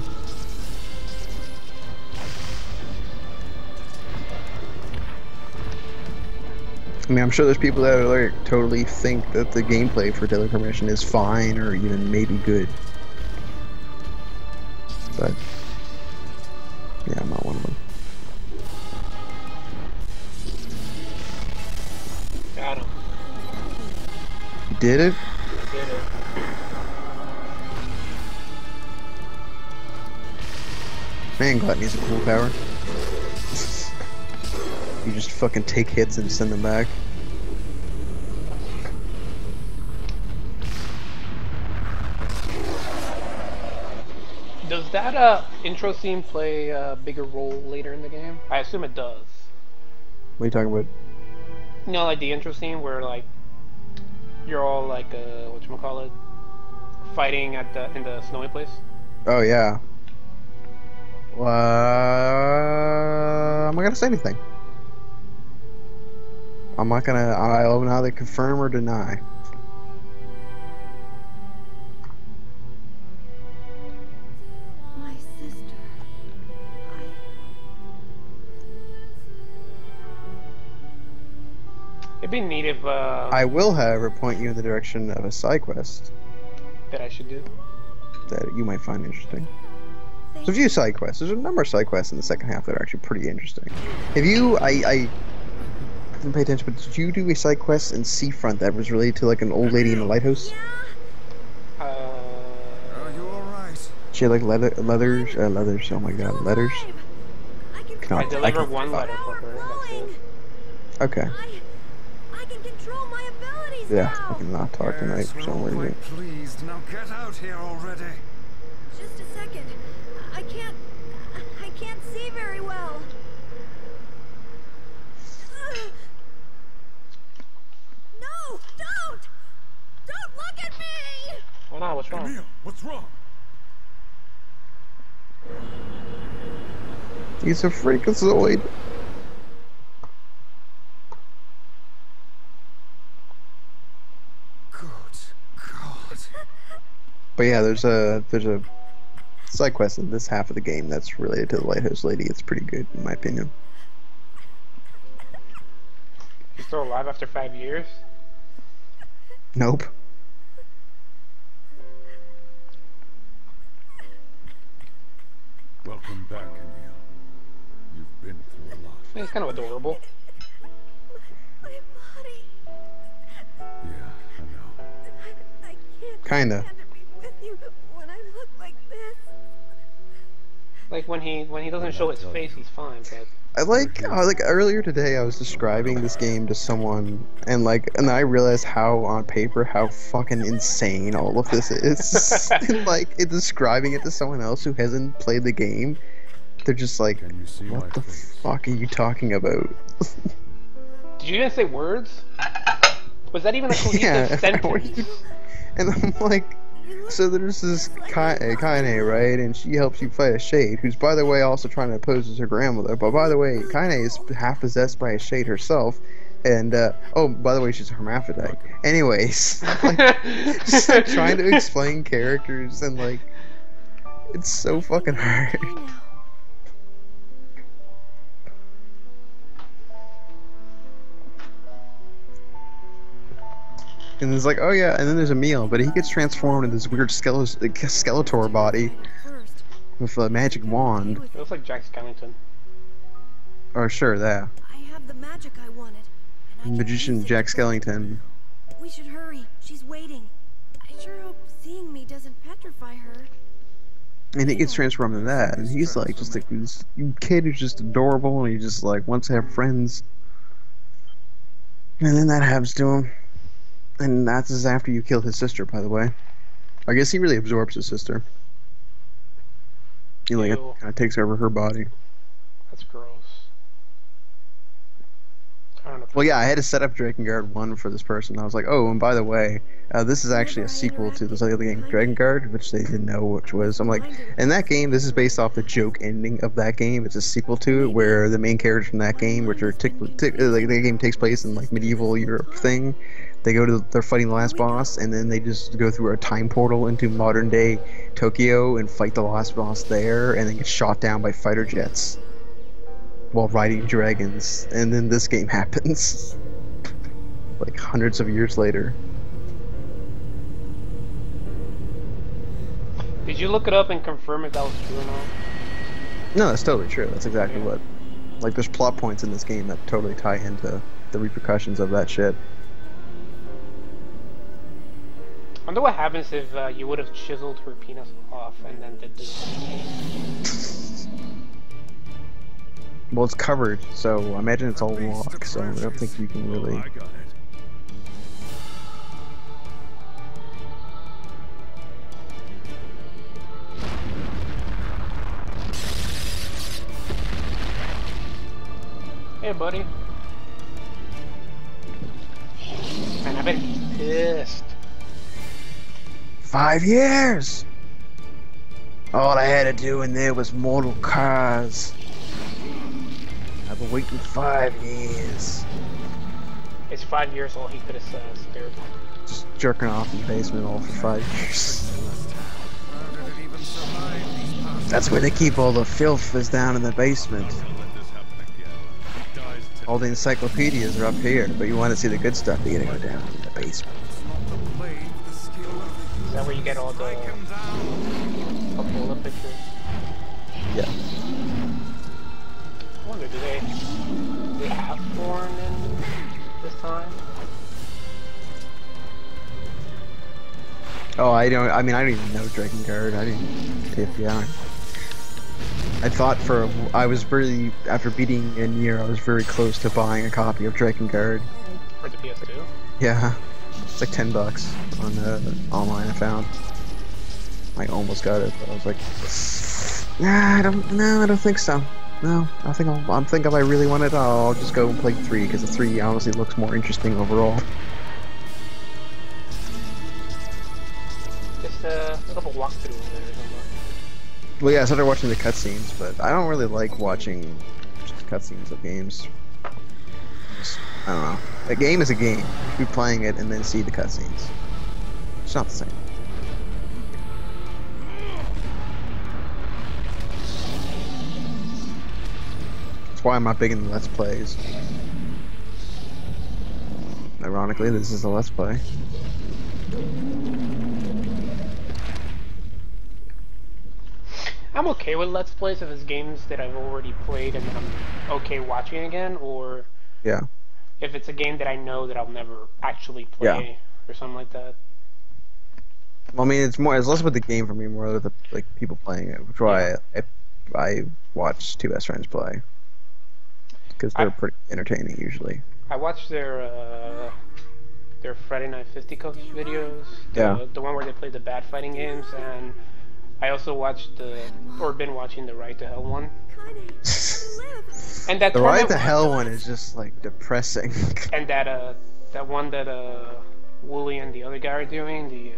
S10: I mean, I'm sure there's people that are like totally think that the gameplay for Deadly Premonition is fine or even maybe good. But yeah, I'm not one of them.
S1: Got him.
S10: did it?
S1: You did it.
S10: Man, Gluttony's a cool power. You just fucking take hits and send them back.
S1: Does that intro scene play a bigger role later in the game? I assume it does.
S10: What are you talking about?
S1: You know, like the intro scene where like you're all like whatchamacallit, fighting at in the snowy place.
S10: Oh yeah. I'm not gonna say anything. I'm not gonna. I'll neither confirm or deny.
S4: My sister.
S1: It'd be neat if
S10: I will, however, point you in the direction of a side quest
S1: that I should do.
S10: that you might find interesting. There's a few side quests. There's a number of side quests in the second half that are actually pretty interesting. If you, I didn't pay attention, but did you do a side quest in Seafront that was related to like an old lady in a lighthouse?
S3: Are you alright?
S10: She had like leathers. Oh my god, letters.
S1: I delivered one letter for her. That's it.
S10: Okay.
S4: I can control my abilities
S10: Yeah, I
S4: now.
S10: cannot talk tonight
S3: Yes,
S10: for
S3: we're
S10: some
S3: all
S10: reason.
S3: quite pleased. Now get out here already.
S4: Just a second. I can't see very well. No, don't! Don't look at me!
S1: Why not? What's wrong?
S5: Emil, what's wrong?
S10: He's a freakazoid.
S3: Good God.
S10: But yeah, there's a side quest in this half of the game that's related to the lighthouse lady. It's pretty good in my opinion.
S1: She's still alive after 5 years?
S10: Nope.
S5: Welcome back, Emil. You've been through a lot.
S1: It's kind of adorable.
S4: My body.
S5: Yeah, I know.
S4: I can't
S10: Kinda.
S4: stand to be with you when I look like this.
S1: Like when he doesn't show his face, he's fine. But
S10: I like earlier today I was describing this game to someone and I realized how on paper how fucking insane all of this is. And in describing it to someone else who hasn't played the game, they're just like,
S5: Can you see
S10: what
S5: my
S10: the
S5: face?
S10: fuck are you talking about?
S1: did you even say words? Was that even a cohesive
S10: Yeah,
S1: sentence?
S10: And I'm like, so there's this Kaine, right? And she helps you fight a shade, who's by the way also trying to pose as her grandmother. But by the way, Kaine is half possessed by a shade herself. And oh, by the way, she's a hermaphrodite. Anyways, just trying to explain characters and it's so fucking hard. And it's like, oh yeah, and then there's Emil, but he gets transformed into this weird Skeletor body
S4: First,
S10: with a magic wand.
S1: It looks like Jack Skellington.
S10: Or sure, that.
S4: I have the magic I wanted. And I can
S10: Magician
S4: use it.
S10: Jack Skellington.
S4: We should hurry. She's waiting. I sure hope seeing me doesn't petrify her.
S10: And he gets transformed into that, and he's like just like this kid who's just adorable, and he just wants to have friends. And then that happens to him. And that's after you kill his sister, by the way. I guess he really absorbs his sister. He it
S1: Ew.
S10: kind of takes over her body.
S1: That's gross. I don't know.
S10: Well, yeah, I had to set up Drakengard 1 for this person. I was like, oh, and by the way, this is actually a sequel to this other game, Drakengard, which they didn't know which was. I'm like, in that game, this is based off the joke ending of that game. It's a sequel to it, where the main characters from that game, which are the game takes place in medieval Europe thing. They're fighting the last boss, and then they just go through a time portal into modern day Tokyo and fight the last boss there, and then get shot down by fighter jets while riding dragons. And then this game happens hundreds of years later.
S1: Did you look it up and confirm if that was true or not?
S10: No, that's totally true. That's exactly what. There's plot points in this game that totally tie into the repercussions of that shit.
S1: wonder what happens if you would have chiseled her penis off and then did this.
S10: Well, it's covered, so I imagine it's all locked, so I don't think you can really...
S5: Oh, I got it.
S1: Hey, buddy. Man, I bet he's pissed.
S10: 5 years! All I had to do in there was mortal cars. I've been waiting 5 years.
S1: It's 5 years all he could have spared.
S10: Just jerking off in the basement all for 5 years.
S3: How did it even survive these past
S10: That's where they keep all the filth is down in the basement.
S5: Don't let this happen again. It dies today.
S10: All the encyclopedias are up here, but you want to see the good stuff, you gotta go down in the basement.
S3: not the blade with the skill of the
S1: Is that where you get all the
S3: strike him down?
S1: Apollo pictures?
S10: Yeah.
S1: I wonder, do they have porn in this time?
S10: Oh, I don't even know Drakengard. I didn't, yeah. I thought I was really, after beating Nier, I was very close to buying a copy of Drakengard.
S1: For the PS2?
S10: Yeah. It's like $10 on online I found. I almost got it, but I was like, nah, I don't think so. No, I think if I really want it, I'll just go and play 3, because the 3 honestly looks more interesting overall.
S1: Just a little walkthrough of it or something.
S10: Well, yeah, I started watching the cutscenes, but I don't really like watching just cutscenes of games. I don't know. A game is a game. You keep playing it and then see the cutscenes. It's not the same. That's why I'm not big into Let's Plays. Ironically, this is a Let's Play.
S1: I'm okay with Let's Plays if it's games that I've already played and then I'm okay watching again, or
S10: Yeah.
S1: if it's a game that I know that I'll never actually play or something like that.
S10: Well, I mean, it's less about the game for me, more of the people playing it, which is why I watch Two Best Friends play, because they're pretty entertaining usually.
S1: I watched their Friday Night Fisticuffs videos, the one where they play the bad fighting games, and I also watched been watching the Ride to Hell one. And that
S10: The Ride to Hell one is just like depressing.
S1: And that one that Wooly and the other guy are doing,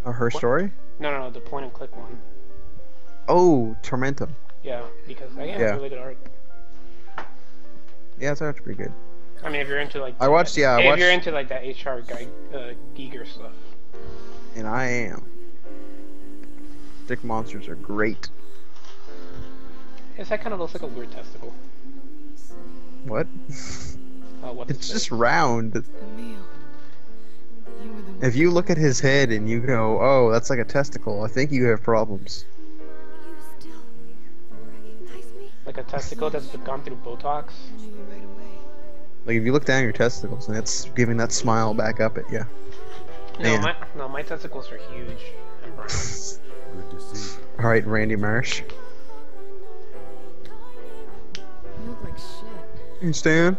S10: Her Story?
S1: No, the point and click one.
S10: Oh, Tormentum.
S1: Yeah, because that game has really good art.
S10: Yeah, it's actually pretty good.
S1: I mean, if you're into like
S10: if
S1: you're into like that HR guy Giger stuff.
S10: And I am. Dick monsters are great.
S1: Yes, that kind of looks like a weird testicle.
S10: What?
S1: What
S10: It's just round. If you look at his head and you go, oh, that's like a testicle, I think you have problems.
S1: Like a testicle that's gone through Botox.
S10: Like if you look down your testicles and it's giving that smile back up at you.
S1: My testicles are huge and brown.
S5: Good to see you.
S10: Alright, Randy Marsh.
S4: You look like shit.
S10: Hey, Stan.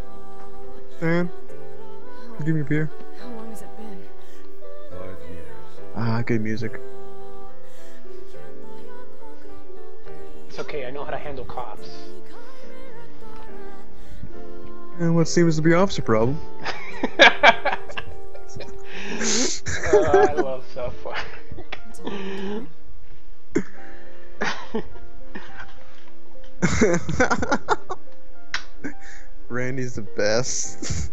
S10: Stan. Give me a beer.
S4: How long has it been?
S5: 5 years.
S10: Ah, good music.
S1: It's okay, I know how to handle cops.
S10: And what seems to be Officer Problem?
S1: I love South Park.
S10: Randy's the best.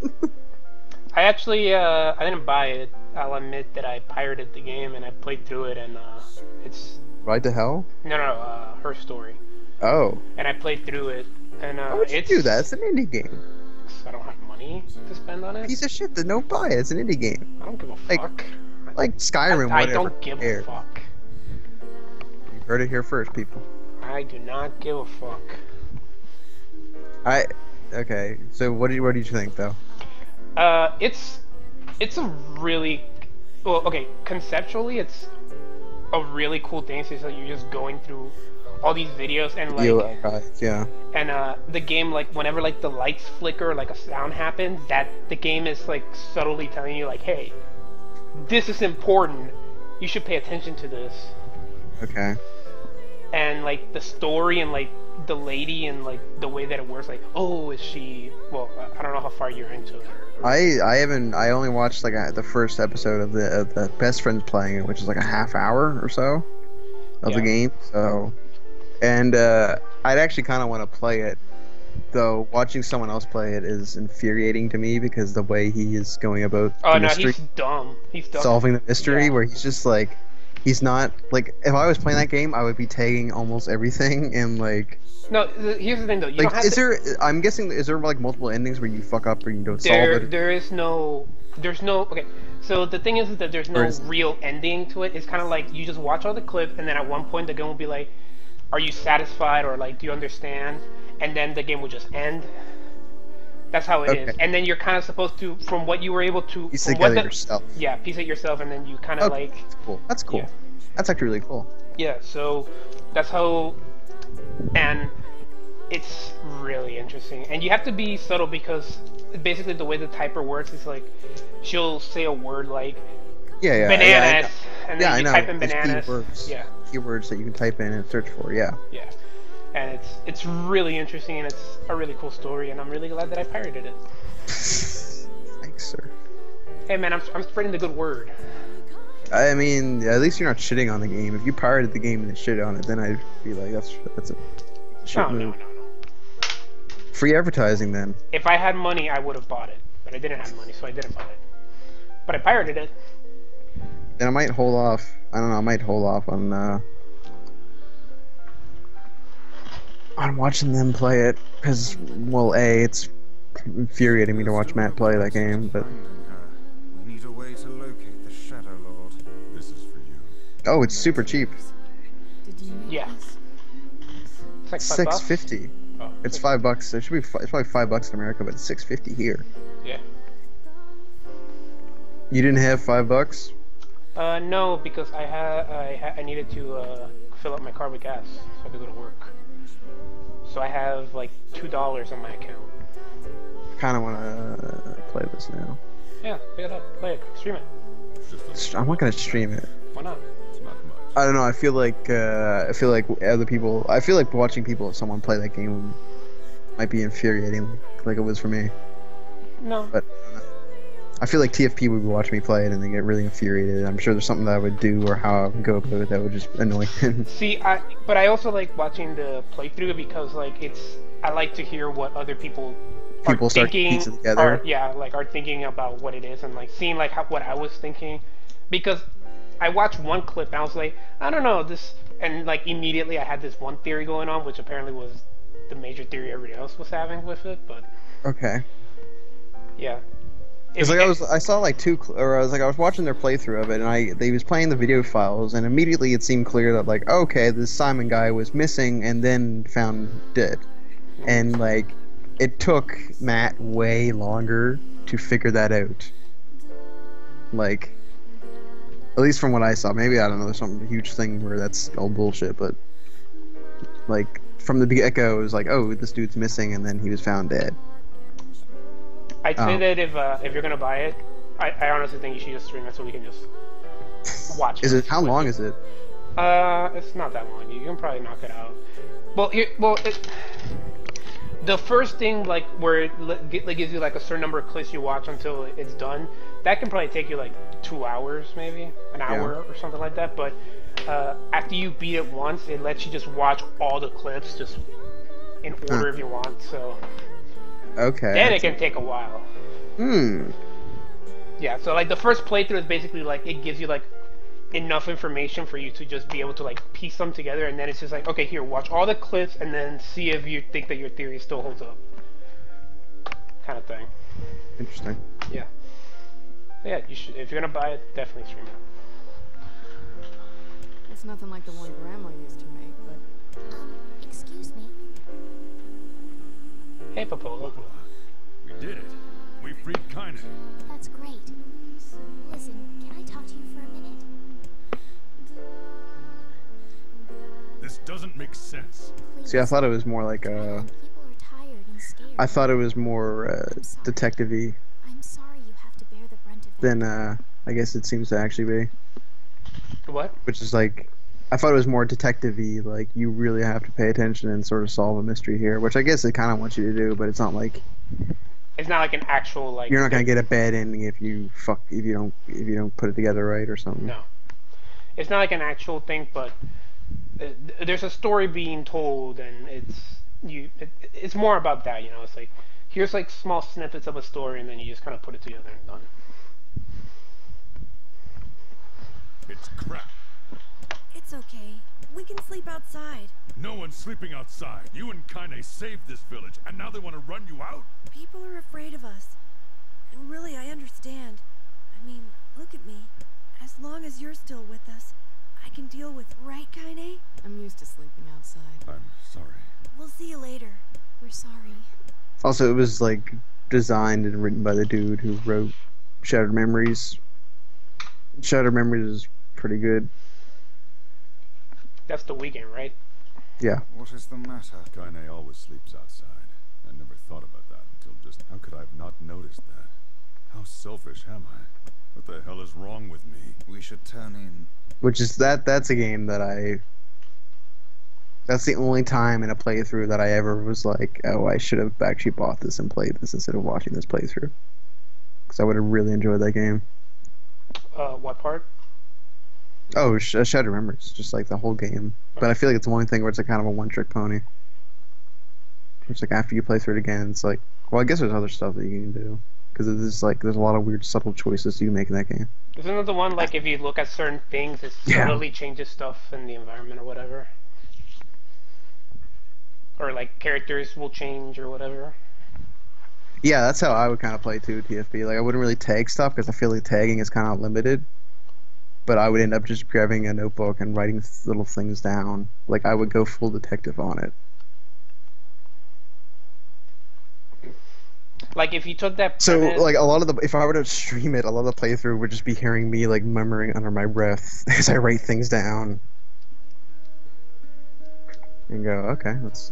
S1: I actually, I didn't buy it. I'll admit that I pirated the game and I played through it, and it's...
S10: Ride to Hell?
S1: No, Her Story.
S10: Oh.
S1: And I played through it, and
S10: Why would you do that? It's an indie game.
S1: I don't have money to spend on it.
S10: Piece of shit, then don't buy it. It's an indie game.
S1: I don't give a fuck.
S10: Like Skyrim,
S1: I
S10: whatever.
S1: don't give a fuck.
S10: You heard it here first, people.
S1: I do not give a fuck.
S10: Okay, so what do you think, though?
S1: It's a really well, okay, conceptually, it's a really cool thing. So you're just going through all these videos and like,
S10: yeah.
S1: and the game, like whenever like the lights flicker, like a sound happens, that the game is like subtly telling you like, hey, this is important. You should pay attention to this.
S10: Okay.
S1: And like the story and like the lady and like the way that it works, like, oh, is she? Well, I don't know how far you're into it.
S10: I only watched like the first episode of the best friends playing it, which is like a half hour or so of the game. So, and I'd actually kind of want to play it, though. Watching someone else play it is infuriating to me because the way he is going about the mystery,
S1: he's dumb. He's dumb.
S10: Solving the mystery, where he's just like, he's not like, if I was playing that game, I would be tagging almost everything and like.
S1: No, here's the thing though. You
S10: like,
S1: don't have
S10: is there? I'm guessing, is there like multiple endings where you fuck up or you don't solve it?
S1: There's no. Okay, so the thing is that there's no real ending to it. It's kind of like you just watch all the clips, and then at one point the game will be like, "Are you satisfied?" or like, "Do you understand?" And then the game will just end. That's how it is. And then you're kind of supposed to, from what you were able to,
S10: piece it together yourself.
S1: Yeah, piece it yourself, and then you kind of like.
S10: That's cool. That's cool.
S1: Yeah.
S10: That's actually really cool.
S1: Yeah. So that's how, and it's really interesting. And you have to be subtle because basically the way the typer works is like, she'll say a word like, bananas, and then you type in bananas.
S10: Keywords that you can type in and search for. Yeah.
S1: And it's really interesting, and it's a really cool story, and I'm really glad that I pirated it.
S10: Thanks, sir.
S1: Hey man, I'm spreading the good word.
S10: I mean, at least you're not shitting on the game. If you pirated the game and then shit on it, then I'd be like, that's a shit move. No. Free advertising then.
S1: If I had money, I would have bought it, but I didn't have money, so I didn't buy it. But I pirated it.
S10: Then I might hold off. I don't know. I might hold off on watching them play it, because, well, it's infuriating me to watch Matt play that game, but...
S3: We need a way to locate the Shadow Lord.
S5: This is for you.
S10: Oh, it's super cheap.
S1: Yeah. It's like
S10: $6.50. Oh, it's $5. It should be. It's probably $5 in America, but it's $6.50 here.
S1: Yeah.
S10: You didn't have $5?
S1: No, because I needed to fill up my car with gas so I could go to work. So I have like $2 on my account.
S10: I kind of want to play this now.
S1: Yeah, pick it up, play it, stream it.
S10: I'm not gonna stream it.
S1: Why not?
S10: I don't know. I feel like other people. I feel like watching someone play that game might be infuriating, like it was for me.
S1: No.
S10: But I feel like TFP would watch me play it and then get really infuriated. I'm sure there's something that I would do or how I would go about it that would just annoy him.
S1: See, but I also like watching the playthrough because like I like to hear what other people
S10: start piecing together.
S1: Are thinking about what it is and like seeing like what I was thinking, because I watched one clip and I was like, I don't know this, and like immediately I had this one theory going on, which apparently was the major theory everybody else was having with it, but
S10: okay.
S1: Yeah.
S10: It's like I was watching their playthrough of it, and they was playing the video files, and immediately it seemed clear that like, okay, this Simon guy was missing and then found dead, and like it took Matt way longer to figure that out. Like, at least from what I saw, maybe I don't know, there's some huge thing where that's all bullshit, but like from the get-go, it was like, oh, this dude's missing, and then he was found dead.
S1: I'd say that if you're gonna buy it, I honestly think you should just stream it so we can just watch it.
S10: How long is it?
S1: It's not that long. You can probably knock it out. The first thing, like, where it gives you like a certain number of clips you watch until it's done, that can probably take you like 2 hours, maybe an hour or something like that. But after you beat it once, it lets you just watch all the clips just in order if you want. So.
S10: Okay.
S1: Then it can take a while. Yeah, so like the first playthrough is basically like it gives you like enough information for you to just be able to like piece them together, and then it's just like, okay, here, watch all the clips and then see if you think that your theory still holds up. Kind of thing.
S10: Interesting.
S1: Yeah. Yeah, you should, if you're gonna buy it, definitely stream it.
S11: It's nothing like the one Grandma used to make, but...
S2: excuse me.
S1: Hey, Popola.
S5: We did it. We freed Kind fine.
S2: That's great. Listen, can I talk to you for a minute?
S5: This doesn't make sense.
S10: See, I thought it was more like
S2: People are tired and scared.
S10: I thought it was more
S2: I'm sorry.
S10: detective-y
S2: I'm sorry you have to bear the brunt of that.
S10: than I guess it seems to actually be.
S1: What?
S10: Which is like, I thought it was more detective-y, like you really have to pay attention and sort of solve a mystery here, which I guess it kind of wants you to do, but it's not like
S1: It's not like an actual like.
S10: you're not gonna get a bad ending if you don't put it together right or something.
S1: No, it's not like an actual thing, but there's a story being told, and it's more about that, you know. It's like here's like small snippets of a story, and then you just kind of put it together and done.
S5: It's crap.
S4: It's okay. We can sleep outside.
S5: No one's sleeping outside. You and Kaine saved this village, and now they want to run you out?
S4: People are afraid of us. And really, I understand. I mean, look at me. As long as you're still with us, I can deal with, right, Kaine?
S11: I'm used to sleeping outside.
S5: I'm sorry.
S4: We'll see you later.
S2: We're sorry.
S10: Also, it was like designed and written by the dude who wrote Shattered Memories. Shattered Memories is pretty good.
S1: That's the weekend, right?
S10: Yeah.
S3: What is the matter?
S5: Kaine always sleeps outside. I never thought about that until just... How could I have not noticed that? How selfish am I? What the hell is wrong with me?
S3: We should turn in.
S10: Which is that's a game that that's the only time in a playthrough that I ever was like, oh, I should have actually bought this and played this instead of watching this playthrough. Because I would have really enjoyed that game.
S1: What part?
S10: Oh, Shattered Memories, just like the whole game. But I feel like it's the only thing where it's like kind of a one-trick pony. It's like after you play through it again, it's like, well, I guess there's other stuff that you can do. Because it's like, there's a lot of weird, subtle choices you make in that game.
S1: Isn't it the one like if you look at certain things, it subtly changes stuff in the environment or whatever? Or like characters will change or whatever?
S10: Yeah, that's how I would kind of play too, TFB. Like, I wouldn't really tag stuff because I feel like tagging is kind of limited. But I would end up just grabbing a notebook and writing little things down. Like, I would go full detective on it.
S1: Like, if you took that
S10: So,
S1: premise,
S10: like, a lot of the... If I were to stream it, a lot of the playthrough would just be hearing me, like, murmuring under my breath as I write things down. And go, okay, let's...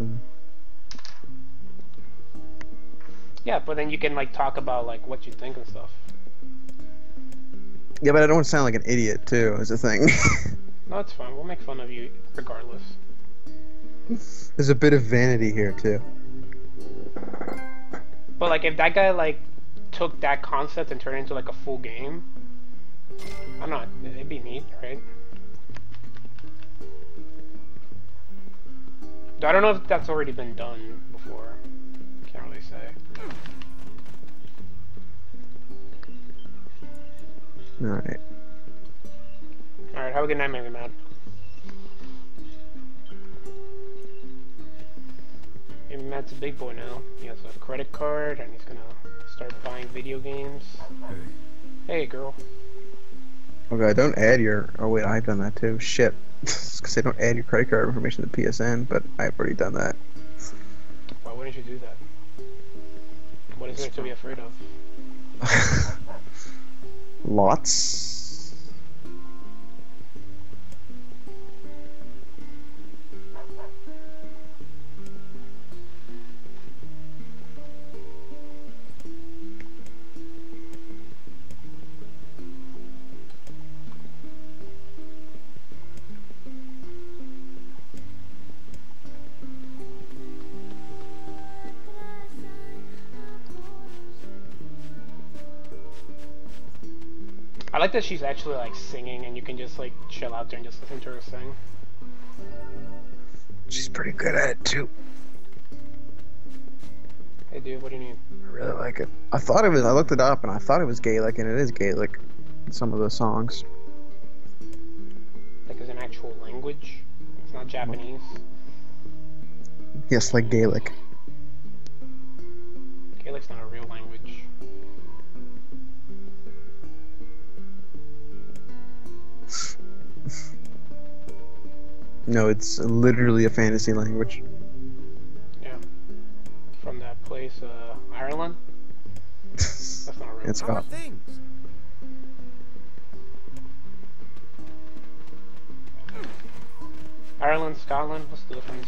S1: Yeah, but then you can, like, talk about, like, what you think and stuff.
S10: Yeah, but I don't want to sound like an idiot, too, is the thing.
S1: No, it's fine. We'll make fun of you regardless.
S10: There's a bit of vanity here, too.
S1: But, like, if that guy, like, took that concept and turned it into, like, a full game, I don't know, it'd be neat, right? I don't know if that's already been done before. Can't really say.
S10: Alright.
S1: Alright, have a good night, Mary Matt. Maybe Matt's a big boy now. He has a credit card and he's gonna start buying video games.
S5: Hey.
S1: Hey, girl.
S10: Okay, don't add your... Oh, wait, I've done that, too. Shit. Because they don't add your credit card information to PSN, but I've already done that.
S1: Why wouldn't you do that? What is there to be afraid of?
S10: Lots.
S1: I like that she's actually like singing and you can just like chill out there and just listen to her sing.
S10: She's pretty good at it, too.
S1: Hey dude, what do you need?
S10: I really like it. I thought it was... I looked it up, and I thought it was Gaelic, and it is Gaelic. Some of the songs.
S1: Like as an actual language? It's not Japanese?
S10: Yes, like Gaelic.
S1: Gaelic's not a real language.
S10: No, it's literally a fantasy language.
S1: Yeah. From that place, Ireland? That's not a real
S10: It's
S3: How are
S10: got.
S3: things?
S1: Ireland, Scotland, what's the difference?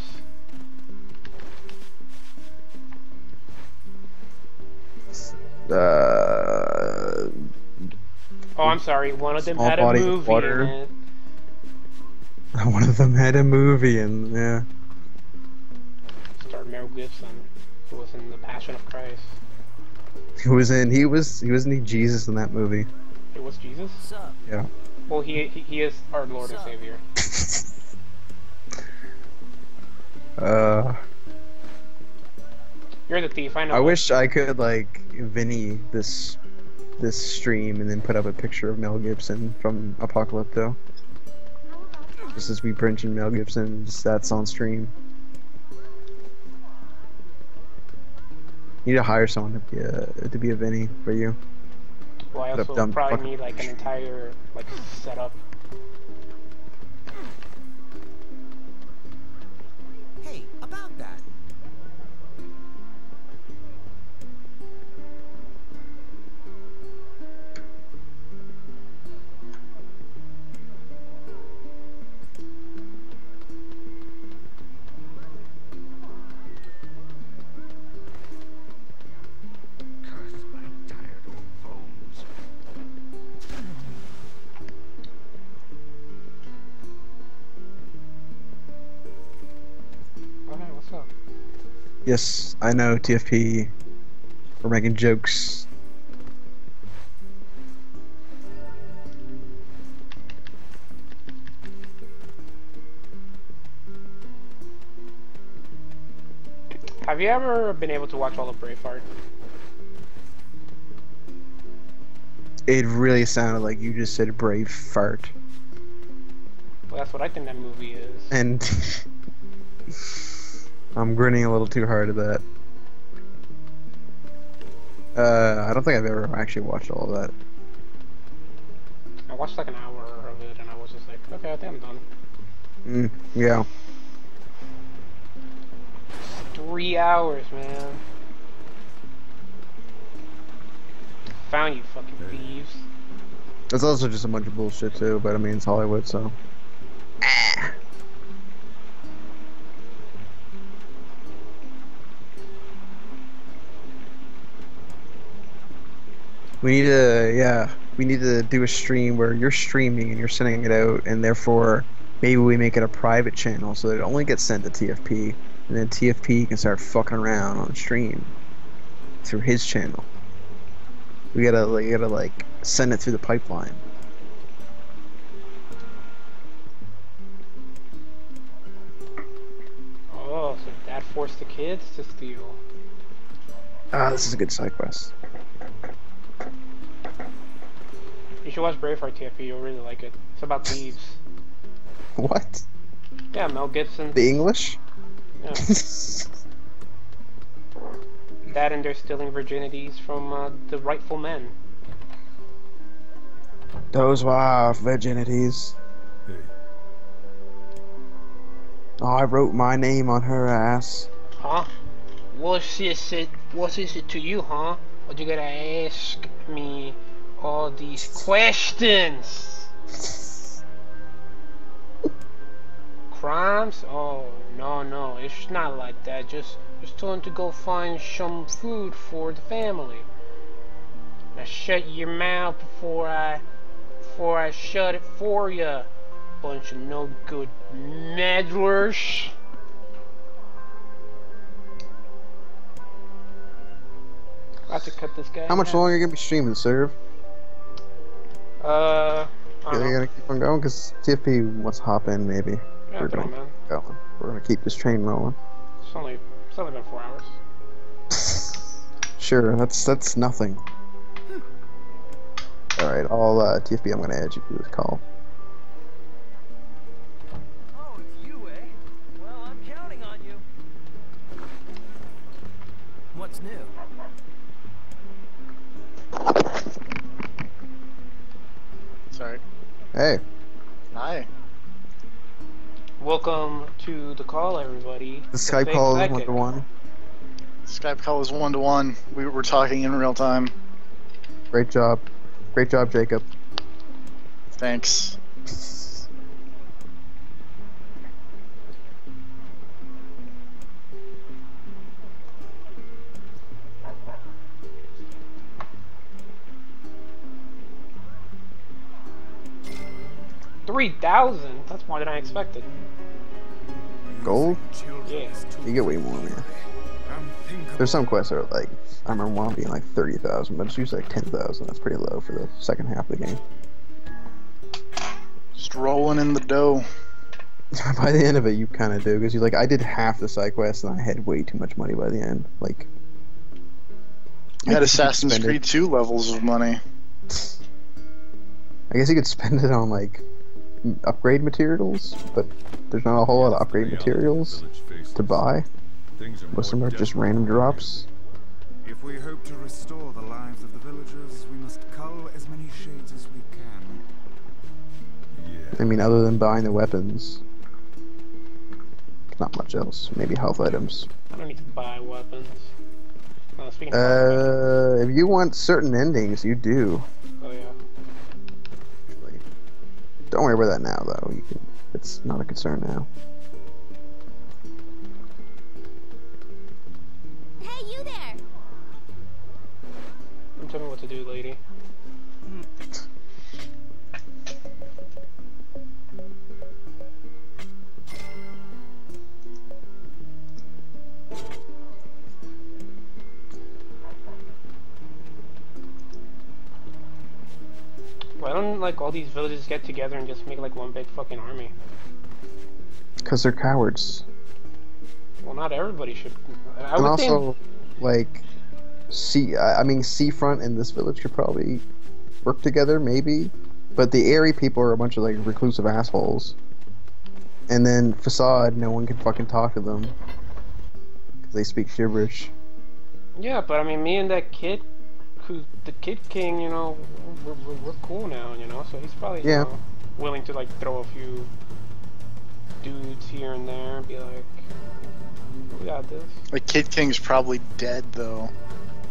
S1: Oh, I'm sorry. One of them
S10: Small
S1: had a
S10: body of
S1: movie
S10: water.
S1: in it.
S10: One of them had a movie, and yeah.
S1: Starred Mel Gibson, who was in The Passion of Christ.
S10: He wasn't he Jesus in that movie.
S1: It was Jesus?
S9: Sup?
S10: Yeah.
S1: Well, he is our Lord and Savior. You're the thief, I know.
S10: I wish I could like Vinny this stream and then put up a picture of Mel Gibson from Apocalypto. Just as we mentioned Mel Gibson, just that's on stream. You need to hire someone to be a Vinny for you.
S1: Well, I
S10: Put up
S1: also
S10: dumb
S1: probably
S10: fucking
S1: need like an entire like setup.
S3: Hey, about that.
S5: Curse my tired old bones.
S1: Oh, hey, what's up?
S10: Yes, I know TFP. We're making jokes.
S1: Have you ever been able to watch all of Braveheart?
S10: It really sounded like you just said brave fart.
S1: Well, that's what I think that movie is.
S10: And I'm grinning a little too hard at that. I don't think I've ever actually watched all of that.
S1: I watched like an hour of it and I was just like, okay, I think I'm done.
S10: Yeah.
S1: 3 hours, man. Found you, fucking thieves.
S10: It's also just a bunch of bullshit too, but I mean it's Hollywood, so. We need to do a stream where you're streaming and you're sending it out, and therefore maybe we make it a private channel so that it only gets sent to TFP, and then TFP can start fucking around on stream through his channel. We gotta like send it through the pipeline.
S1: Oh, so Dad forced the kids to steal.
S10: This is a good side quest.
S1: You should watch Braveheart, TFP, you'll really like it. It's about thieves.
S10: What?
S1: Yeah, Mel Gibson.
S10: The English?
S1: Yeah. That and they're stealing virginities from the rightful men.
S10: Those were virginities.
S5: Hey,
S10: Oh, I wrote my name on her ass.
S1: Huh? What's is it to you, huh? Or you gotta ask me all these questions? Crimes? Oh, no, it's not like that. Just tell him to go find some food for the family. Now shut your mouth before I shut it for ya. Bunch of no good meddlers. I have to cut this guy.
S10: How much longer are you gonna be streaming, Serve?
S1: I don't
S10: You're
S1: know.
S10: gonna keep on going because TFP wants to hop in, maybe.
S1: Yeah,
S10: We're
S1: come on,
S10: gonna
S1: man.
S10: keep going. We're gonna keep this train rolling.
S1: It's only been 4 hours.
S10: Sure, that's nothing. All right, I'll TFP. I'm gonna add you to this call.
S9: Oh, it's you, eh? Well, I'm counting on you. What's new?
S12: Sorry.
S10: Hey,
S12: Hi.
S1: Welcome to the call, everybody.
S10: the Skype call is 1-to-1.
S12: Skype call is 1-to-1. We were talking in real time.
S10: Great job. Great job, Jacob.
S12: Thanks.
S1: $3,000? That's more than I expected.
S10: Gold?
S1: Yeah.
S10: You get way more, man. There's some quests that are like, I remember one being like 30,000, but it's usually like 10,000. That's pretty low for the second half of the game.
S12: Just rolling in the dough.
S10: By the end of it, you kind of do, because you're like, I did half the side quests and I had way too much money by the end. Like,
S12: I had Assassin's Creed 2 levels of money.
S10: I guess you could spend it on like upgrade materials, but there's not a whole lot of upgrade materials to buy. Most of them are just random drops.
S3: If we hope to restore the lives of the villagers, we must cull as many shades as we can.
S10: I mean, other than buying the weapons, not much else. Maybe health items.
S1: I don't need to buy weapons. Speaking of
S10: if you want certain endings, you do.
S1: oh yeah.
S10: Don't worry about that now, though. You can, it's not a concern now.
S2: Hey, you there!
S1: Don't tell me what to do, lady. Why don't like all these villages get together and just make like one big fucking army?
S10: Because they're cowards.
S1: Well, not everybody should. I
S10: And
S1: would
S10: also,
S1: think.
S10: like, I mean, Seafront and this village could probably work together, maybe. But the Airy people are a bunch of like reclusive assholes. And then Facade, no one can fucking talk to them because they speak gibberish.
S1: Yeah, but I mean, me and that kid, who's the Kid King, you know, we're cool now, you know. So he's probably you know, willing to like throw a few dudes here and there and be like, we got this.
S12: Like, Kid King's probably dead, though.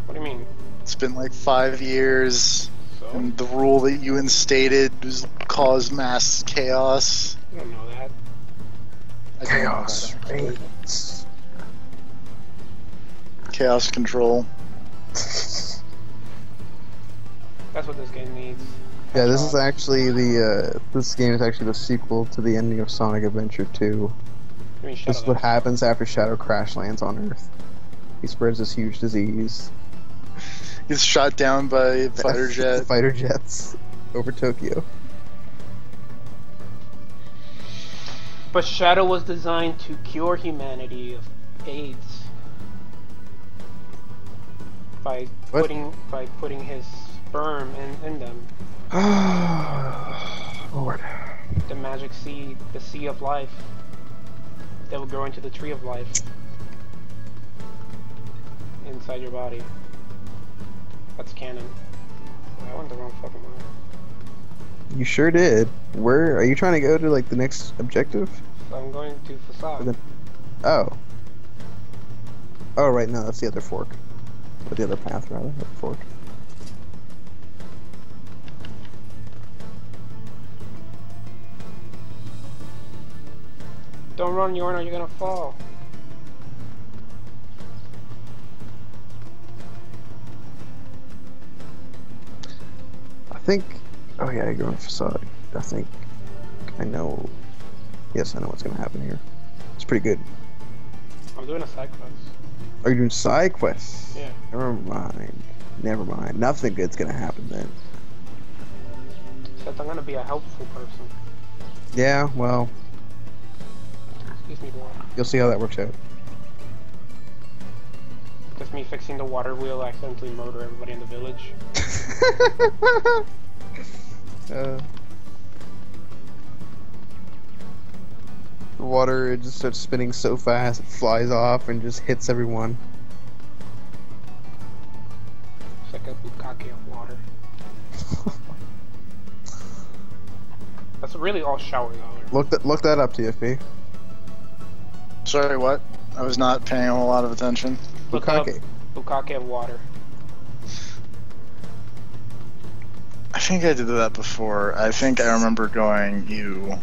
S1: What do you mean?
S12: It's been like 5 years,
S1: So?
S12: and the rule that you instated was cause mass chaos.
S1: You don't know that.
S12: I don't know
S10: Chaos
S12: that, actually.
S10: reigns.
S12: Chaos control.
S1: That's what this game needs.
S10: Yeah, this is actually the this game is actually the sequel to the ending of Sonic Adventure 2.
S1: I mean,
S10: This is what happens after Shadow crash lands on Earth. He spreads this huge disease.
S12: Gets shot down by fighter jet.
S10: Fighter jets over Tokyo.
S1: But Shadow was designed to cure humanity of AIDS by putting his sperm in them.
S10: Lord.
S1: The magic seed, the sea of life, that will grow into the tree of life inside your body. That's canon. I went the wrong fucking way.
S10: You sure did. Where are you trying to go to? Like the next objective?
S1: So I'm going to Facade.
S10: Oh. Oh right, no, that's the other fork. Or the other path rather, the fork.
S1: Don't run, Yorn, or you're gonna fall.
S10: I think. Oh yeah, you're going Facade. I think. I know. Yes, I know what's gonna happen here. It's pretty good.
S1: I'm doing a side quest.
S10: Are you doing side quests?
S1: Yeah.
S10: Never mind. Never mind. Nothing good's gonna happen then.
S1: Except I'm gonna be a helpful person.
S10: Yeah, well,
S1: Excuse me, water.
S10: you'll see how that works out.
S1: Just me fixing the water wheel, accidentally murder everybody in the village.
S10: The water, it just starts spinning so fast, it flies off and just hits everyone.
S1: It's like a bukkake of water. That's really all shower though.
S10: Look that up, TFP.
S12: Sorry, what? I was not paying a whole lot of attention.
S1: Look up
S10: Bukkake.
S1: bukkake of water.
S12: think I did that before. I think I remember going, ew.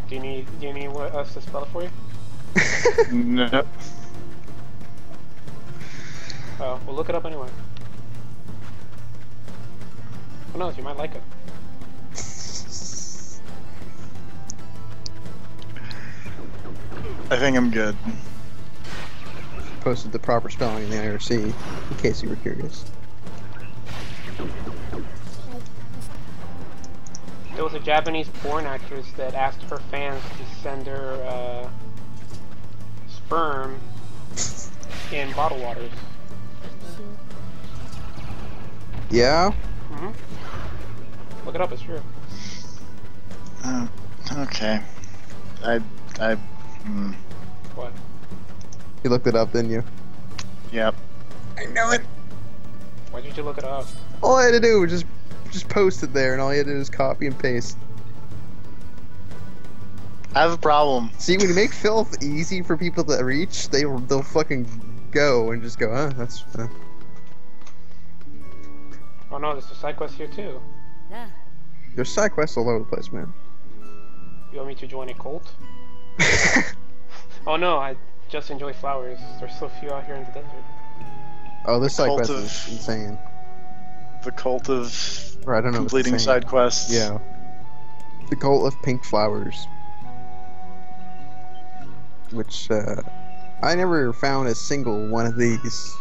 S1: Do you need us to spell it for you?
S12: No.
S1: Oh, we'll look it up anyway. Who knows? You might like it.
S12: I think I'm good.
S10: Posted the proper spelling in the IRC, in case you were curious.
S1: There was a Japanese porn actress that asked her fans to send her sperm in bottle waters.
S10: Yeah?
S1: Look it up, it's true.
S12: Okay.
S1: What?
S10: You looked it up, didn't you?
S12: Yep.
S10: I know it!
S1: Why did you look it up?
S10: All I had to do was just post it there, and all you had to do is copy and paste.
S12: I have a problem.
S10: See, when you make filth easy for people to reach, they'll fucking go and just go, that's...
S1: Oh no, there's a side quest here too.
S8: Yeah.
S10: There's side quests all over the place, man.
S1: You want me to join a cult? Oh no, I just enjoy flowers. There's so few out here in the desert.
S10: Oh, this side
S12: Cult
S10: quest
S12: of-
S10: is insane.
S12: The cult of
S10: Or I don't know what's
S12: completing
S10: insane.
S12: side quests.
S10: Yeah. The cult of pink flowers. Which, I never found a single one of these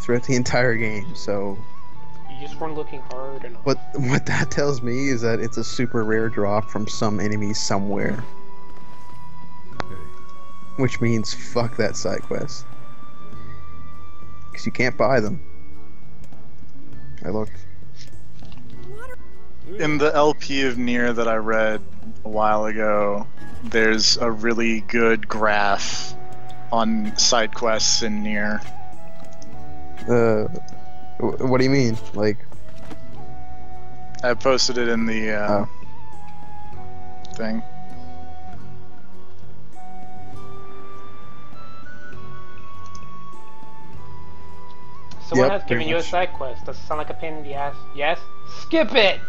S10: throughout the entire game, so...
S1: You just weren't looking hard enough.
S10: What that tells me is that it's a super rare drop from some enemy somewhere. Which means fuck that side quest. Because you can't buy them. I looked.
S12: In the LP of Nier that I read a while ago, there's a really good graph on side quests in Nier.
S10: What do you mean? Like...
S12: I posted it in the thing.
S1: Someone
S10: Yep,
S1: has
S10: pretty
S1: given you a
S10: much.
S1: side quest. Does it sound like a pain in the ass? Yes? Skip it!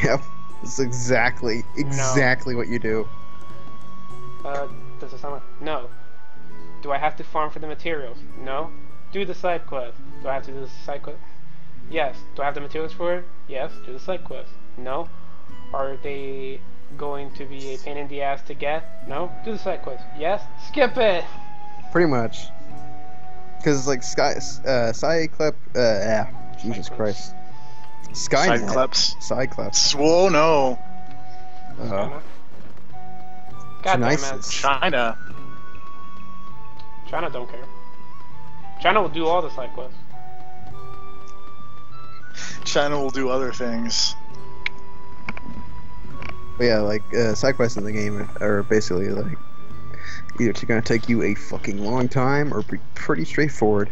S10: Yep. It's exactly what you do.
S1: Does it sound like... No. Do I have to farm for the materials? No. Do the side quest. Do I have to do the side quest? Yes. Do I have the materials for it? Yes. Do the side quest. No. Are they going to be a pain in the ass to get? No. Do the side quest. Yes. Skip it!
S10: Pretty much. Because, like, Cyclep... Jesus Christ. Skynet.
S12: Cyclops.
S10: Cyclops.
S12: Whoa, no.
S1: God damn it.
S10: Genesis.
S12: China.
S1: China don't care. China will do all the side quests.
S12: China will do other things.
S10: But yeah, like, side quests in the game are basically, like, either it's gonna take you a fucking long time or be pretty straightforward.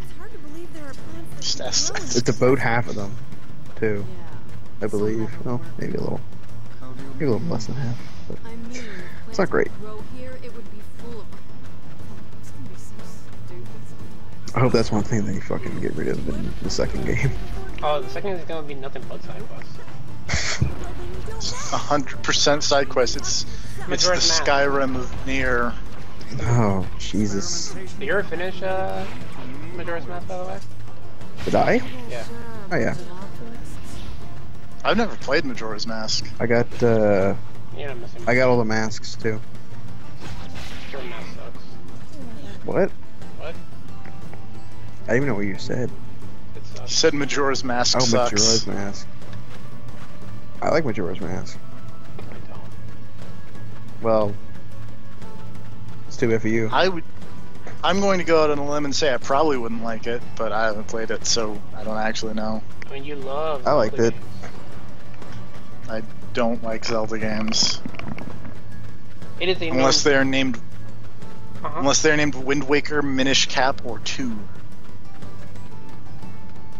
S4: It's hard to believe there are plants that
S12: Just
S4: grow in
S10: It's about half of them, too.
S11: Yeah.
S10: I believe. Well, maybe a little less than half. But
S11: I mean,
S10: it's not great.
S11: grow here, it would be full of. This can be so stupid sometimes.
S10: I hope that's one thing they fucking get rid of in the second game.
S1: Oh, the second is gonna be nothing but side quests.
S12: 100% side quest. It's the
S1: Majora's Mask.
S12: Skyrim of Nier.
S10: Oh, Jesus.
S1: Did you ever finish Majora's Mask, by the way?
S10: Did I?
S1: Yeah.
S10: Oh, yeah.
S12: I've never played Majora's Mask.
S10: I got,
S1: You're not missing much.
S10: I got all the masks, too.
S1: Your mask sucks.
S10: What?
S1: What?
S10: I didn't even know what you said.
S1: It
S12: You
S1: sucks.
S12: said Majora's Mask
S10: Oh,
S12: sucks.
S10: Majora's Mask. I like Majora's Mask.
S1: I don't.
S10: Well, it's too bad for you.
S12: I'm going to go out on a limb and say I probably wouldn't like it, but I haven't played it, so I don't actually know.
S1: I mean, you love.
S10: I liked
S1: Zelda
S10: it.
S1: games.
S12: I don't like Zelda games
S1: It is a
S12: unless they're named
S1: Uh-huh.
S12: Wind Waker, Minish Cap, or 2.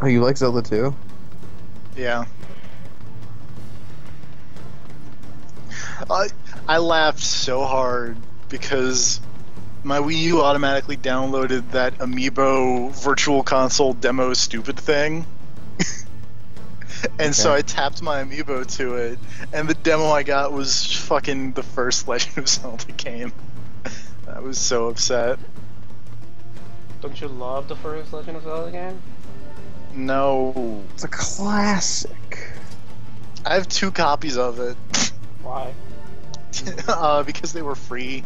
S10: Oh, you like Zelda too?
S12: Yeah. I laughed so hard because my Wii U automatically downloaded that Amiibo Virtual Console demo stupid thing. And so I tapped my Amiibo to it, and the demo I got was fucking the first Legend of Zelda game. I was so upset.
S1: Don't you love the first Legend of Zelda game?
S12: No.
S10: It's a classic.
S12: I have 2 copies of it.
S1: Why?
S12: Because they were free.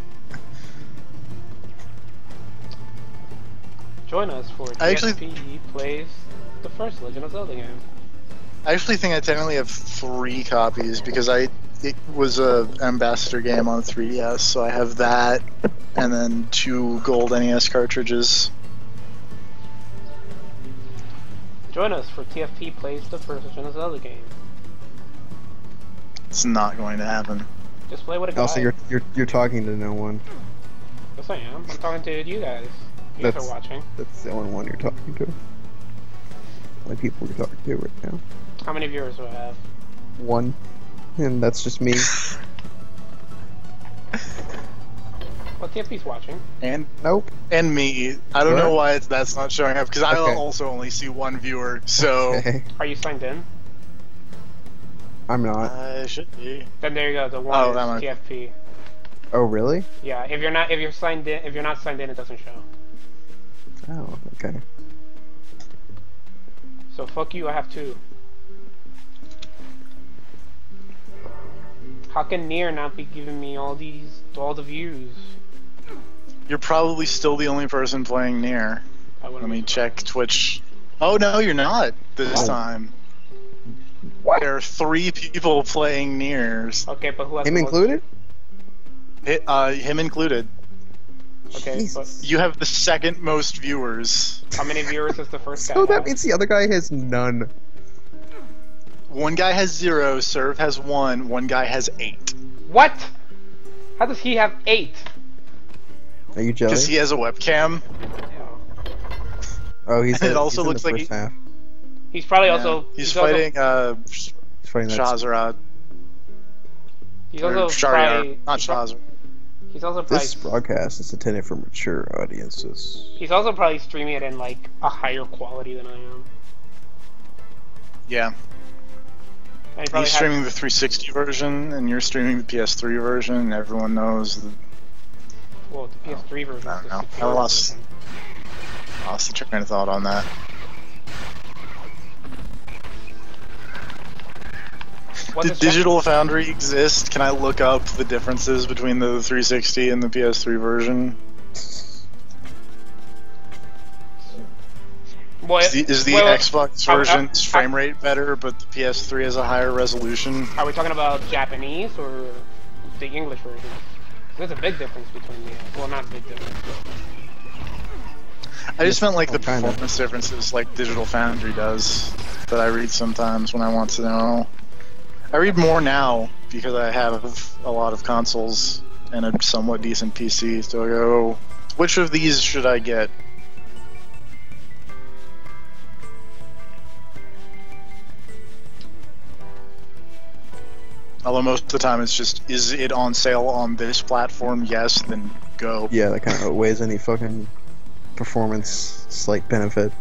S1: Join us for TFP plays the first Legend of Zelda game.
S12: I actually think I technically have 3 copies because it was a ambassador game on 3DS, so I have that, and then 2 gold NES cartridges.
S1: Join us for TFP plays the first Legend of Zelda game.
S12: It's not going to happen.
S1: Just play with a guy.
S10: Also, you're talking to no one.
S1: Yes, I am. I'm talking to you guys. You guys are watching.
S10: That's the only one you're talking to. Only people you're talking to right now.
S1: How many viewers do I have?
S10: 1. And that's just me.
S1: Well, TFP's watching.
S12: And
S10: nope.
S12: And me. I don't know why that's not showing up, because I also only see 1 viewer, so...
S10: Okay.
S1: Are you signed in?
S10: I'm not.
S12: I should be.
S1: Then there you go, the 1 is TFP.
S10: Oh, really?
S1: Yeah, if you're not signed in, it doesn't show.
S10: Oh, okay.
S1: So fuck you, I have 2. How can Nier not be giving me all the views?
S12: You're probably still the only person playing Nier. Let me check Twitch. Oh no, you're not this time. What? There are 3 people playing Niers.
S1: Okay, but who has
S10: him included?
S12: Him included.
S1: Okay, but
S12: you have the 2nd most viewers.
S1: How many viewers does the first guy
S10: So that
S1: have?
S10: means the other guy has none.
S12: 1 guy has 0, Serve has 1, 1 guy has 8.
S1: What? How does he have 8?
S10: Are you jealous?
S12: Because he has a webcam.
S10: Oh, he's.
S12: It also
S10: he's
S12: looks
S10: in the
S12: like
S10: first half.
S1: He's probably also.
S12: He's fighting.
S10: He's fighting
S12: Shazarad.
S1: He's also
S12: Shariar,
S1: probably.
S12: not Shazar.
S1: He's also probably.
S10: This broadcast is intended for mature audiences.
S1: He's also probably streaming it in like a higher quality than I am.
S12: Yeah. He's streaming the 360 version, and you're streaming the PS3 version, and everyone knows that.
S1: Well, the PS3 version.
S12: I don't know. I lost the train of thought on that. Did Digital Foundry exist? Can I look up the differences between the 360 and the PS3 version? Is the Xbox version's frame rate better, but the PS3 has a higher resolution?
S1: Are we talking about Japanese or the English version? There's a big difference between the... Well, not a big difference, but...
S12: I just meant like the performance differences like Digital Foundry does, that I read sometimes when I want to know. I read more now because I have a lot of consoles and a somewhat decent PC, so I go, which of these should I get? Although most of the time it's just, is it on sale on this platform? Yes, then go.
S10: Yeah, that kind of outweighs any fucking performance slight benefit.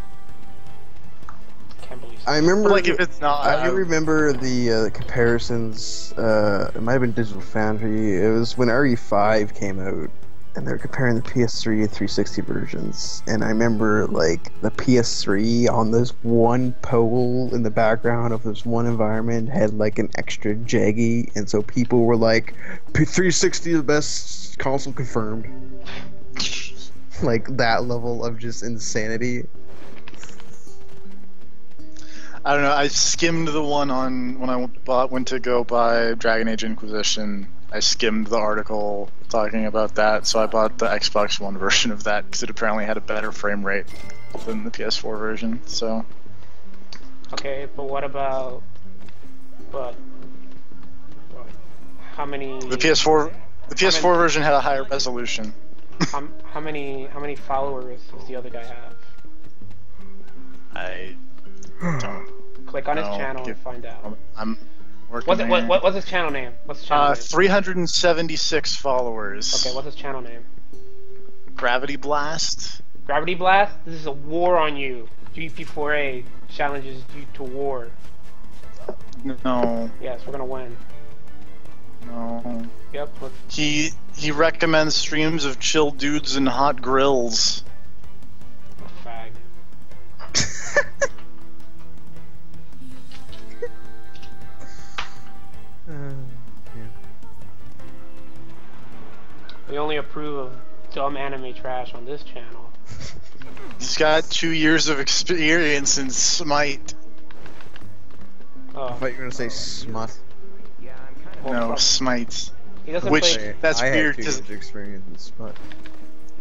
S10: I remember.
S12: Like if it's not,
S10: I remember the comparisons. It might have been Digital Foundry. It was when RE5 came out, and they're comparing the PS3 and 360 versions. And I remember like the PS3 on this one pole in the background of this one environment had like an extra jaggy, and so people were like, "360 the best console confirmed." Like that level of just insanity.
S12: I don't know. I skimmed the one on when I went to go buy Dragon Age Inquisition. I skimmed the article talking about that, so I bought the Xbox One version of that because it apparently had a better frame rate than the PS4 version. So.
S1: Okay, but what about? But how many?
S12: The PS4 version had a higher resolution.
S1: How many followers does the other guy have?
S12: I don't.
S1: Click on his channel and find out.
S12: I'm working.
S1: What's his channel name? What's his channel name?
S12: 376 followers.
S1: Okay, what's his channel name?
S12: Gravity Blast.
S1: Gravity Blast? This is a war on you. GP4A challenges you to war.
S12: No.
S1: Yes, we're gonna win.
S12: No.
S1: Yep.
S12: He recommends streams of chill dudes and hot grills.
S1: Fag. We only approve of dumb anime trash on this channel.
S12: He's got 2 years of experience in Smite.
S1: Oh.
S10: I thought you were gonna say smut.
S12: No, Smite.
S1: He doesn't
S12: Which,
S1: play...
S12: that's
S10: I
S12: weird
S10: had 2
S12: because
S10: years experience in smut.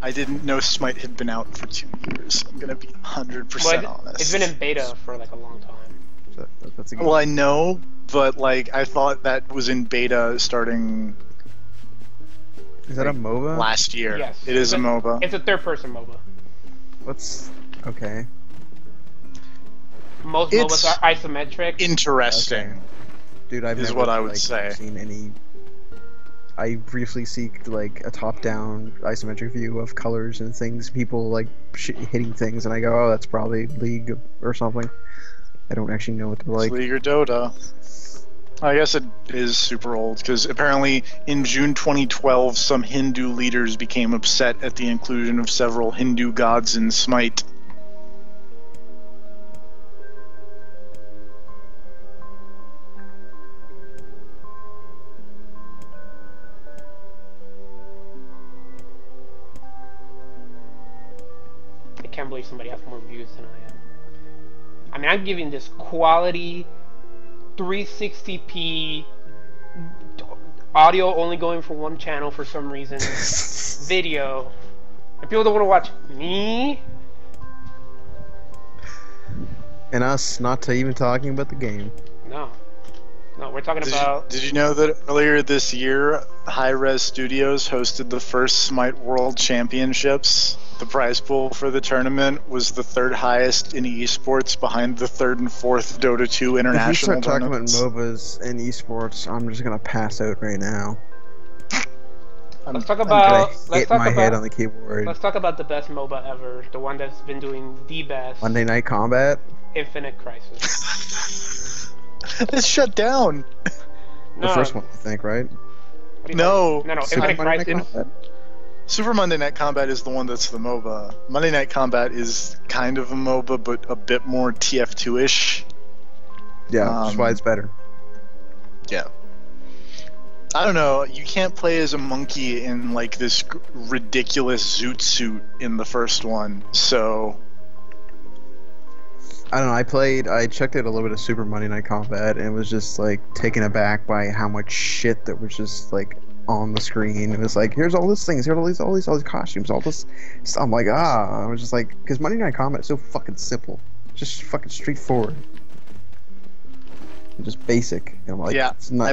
S12: I didn't know Smite had been out for 2 years. I'm gonna be 100% honest.
S1: It's been in beta for like a long time.
S10: That's a good
S12: Well, I know, but like I thought that was in beta starting.
S10: Is that a MOBA?
S12: Last year.
S1: Yes.
S12: It is a MOBA.
S1: It's a third-person MOBA.
S10: What's okay?
S1: Most
S12: It's
S1: MOBAs are isometric.
S12: Interesting.
S10: Okay. Dude, I've
S12: Is
S10: never
S12: what I would say.
S10: seen any. I briefly seeked like a top-down isometric view of colors and things, people like hitting things, and I go, oh, that's probably League or something. I don't actually know what they're like.
S12: It's League or Dota. I guess it is super old, because apparently in June 2012 some Hindu leaders became upset at the inclusion of several Hindu gods in Smite.
S1: I can't believe somebody has more views than I am. I mean, I'm giving this quality 360p audio only going for one channel for some reason video, and people don't want to watch me
S10: And us not to even talking about the game.
S1: no we're talking about
S12: Did you know that earlier this year Hi-Res Studios hosted the first Smite World Championships? The prize pool for the tournament was the 3rd highest in esports, behind the 3rd and 4th Dota 2 international
S10: If you start talking about
S12: tournaments.
S10: MOBAs and esports, I'm just gonna pass out right now.
S1: let's talk
S10: I'm
S1: about
S10: gonna hit my head on the keyboard.
S1: let's talk about the best MOBA ever, the one that's been doing the best.
S10: Monday Night Combat.
S1: Infinite Crisis.
S12: It's shut down.
S10: The first one, I think, right?
S12: No.
S1: No,
S10: Super
S1: Infinite
S10: Monday Night
S1: Crisis.
S10: Combat?
S12: Super Monday Night Combat is the one that's the MOBA. Monday Night Combat is kind of a MOBA, but a bit more TF2-ish.
S10: Yeah, that's why it's better.
S12: Yeah. I don't know, you can't play as a monkey in like this ridiculous zoot suit in the first one, so...
S10: I don't know, I checked out a little bit of Super Monday Night Combat, and it was just like taken aback by how much shit that was just like on the screen. It was like, here's all these things, here's all these costumes, all this stuff. I'm like, I was just like, because Monday Night Combat is so fucking simple, just fucking straightforward, and just basic. And I'm like,
S12: yeah,
S10: it's not...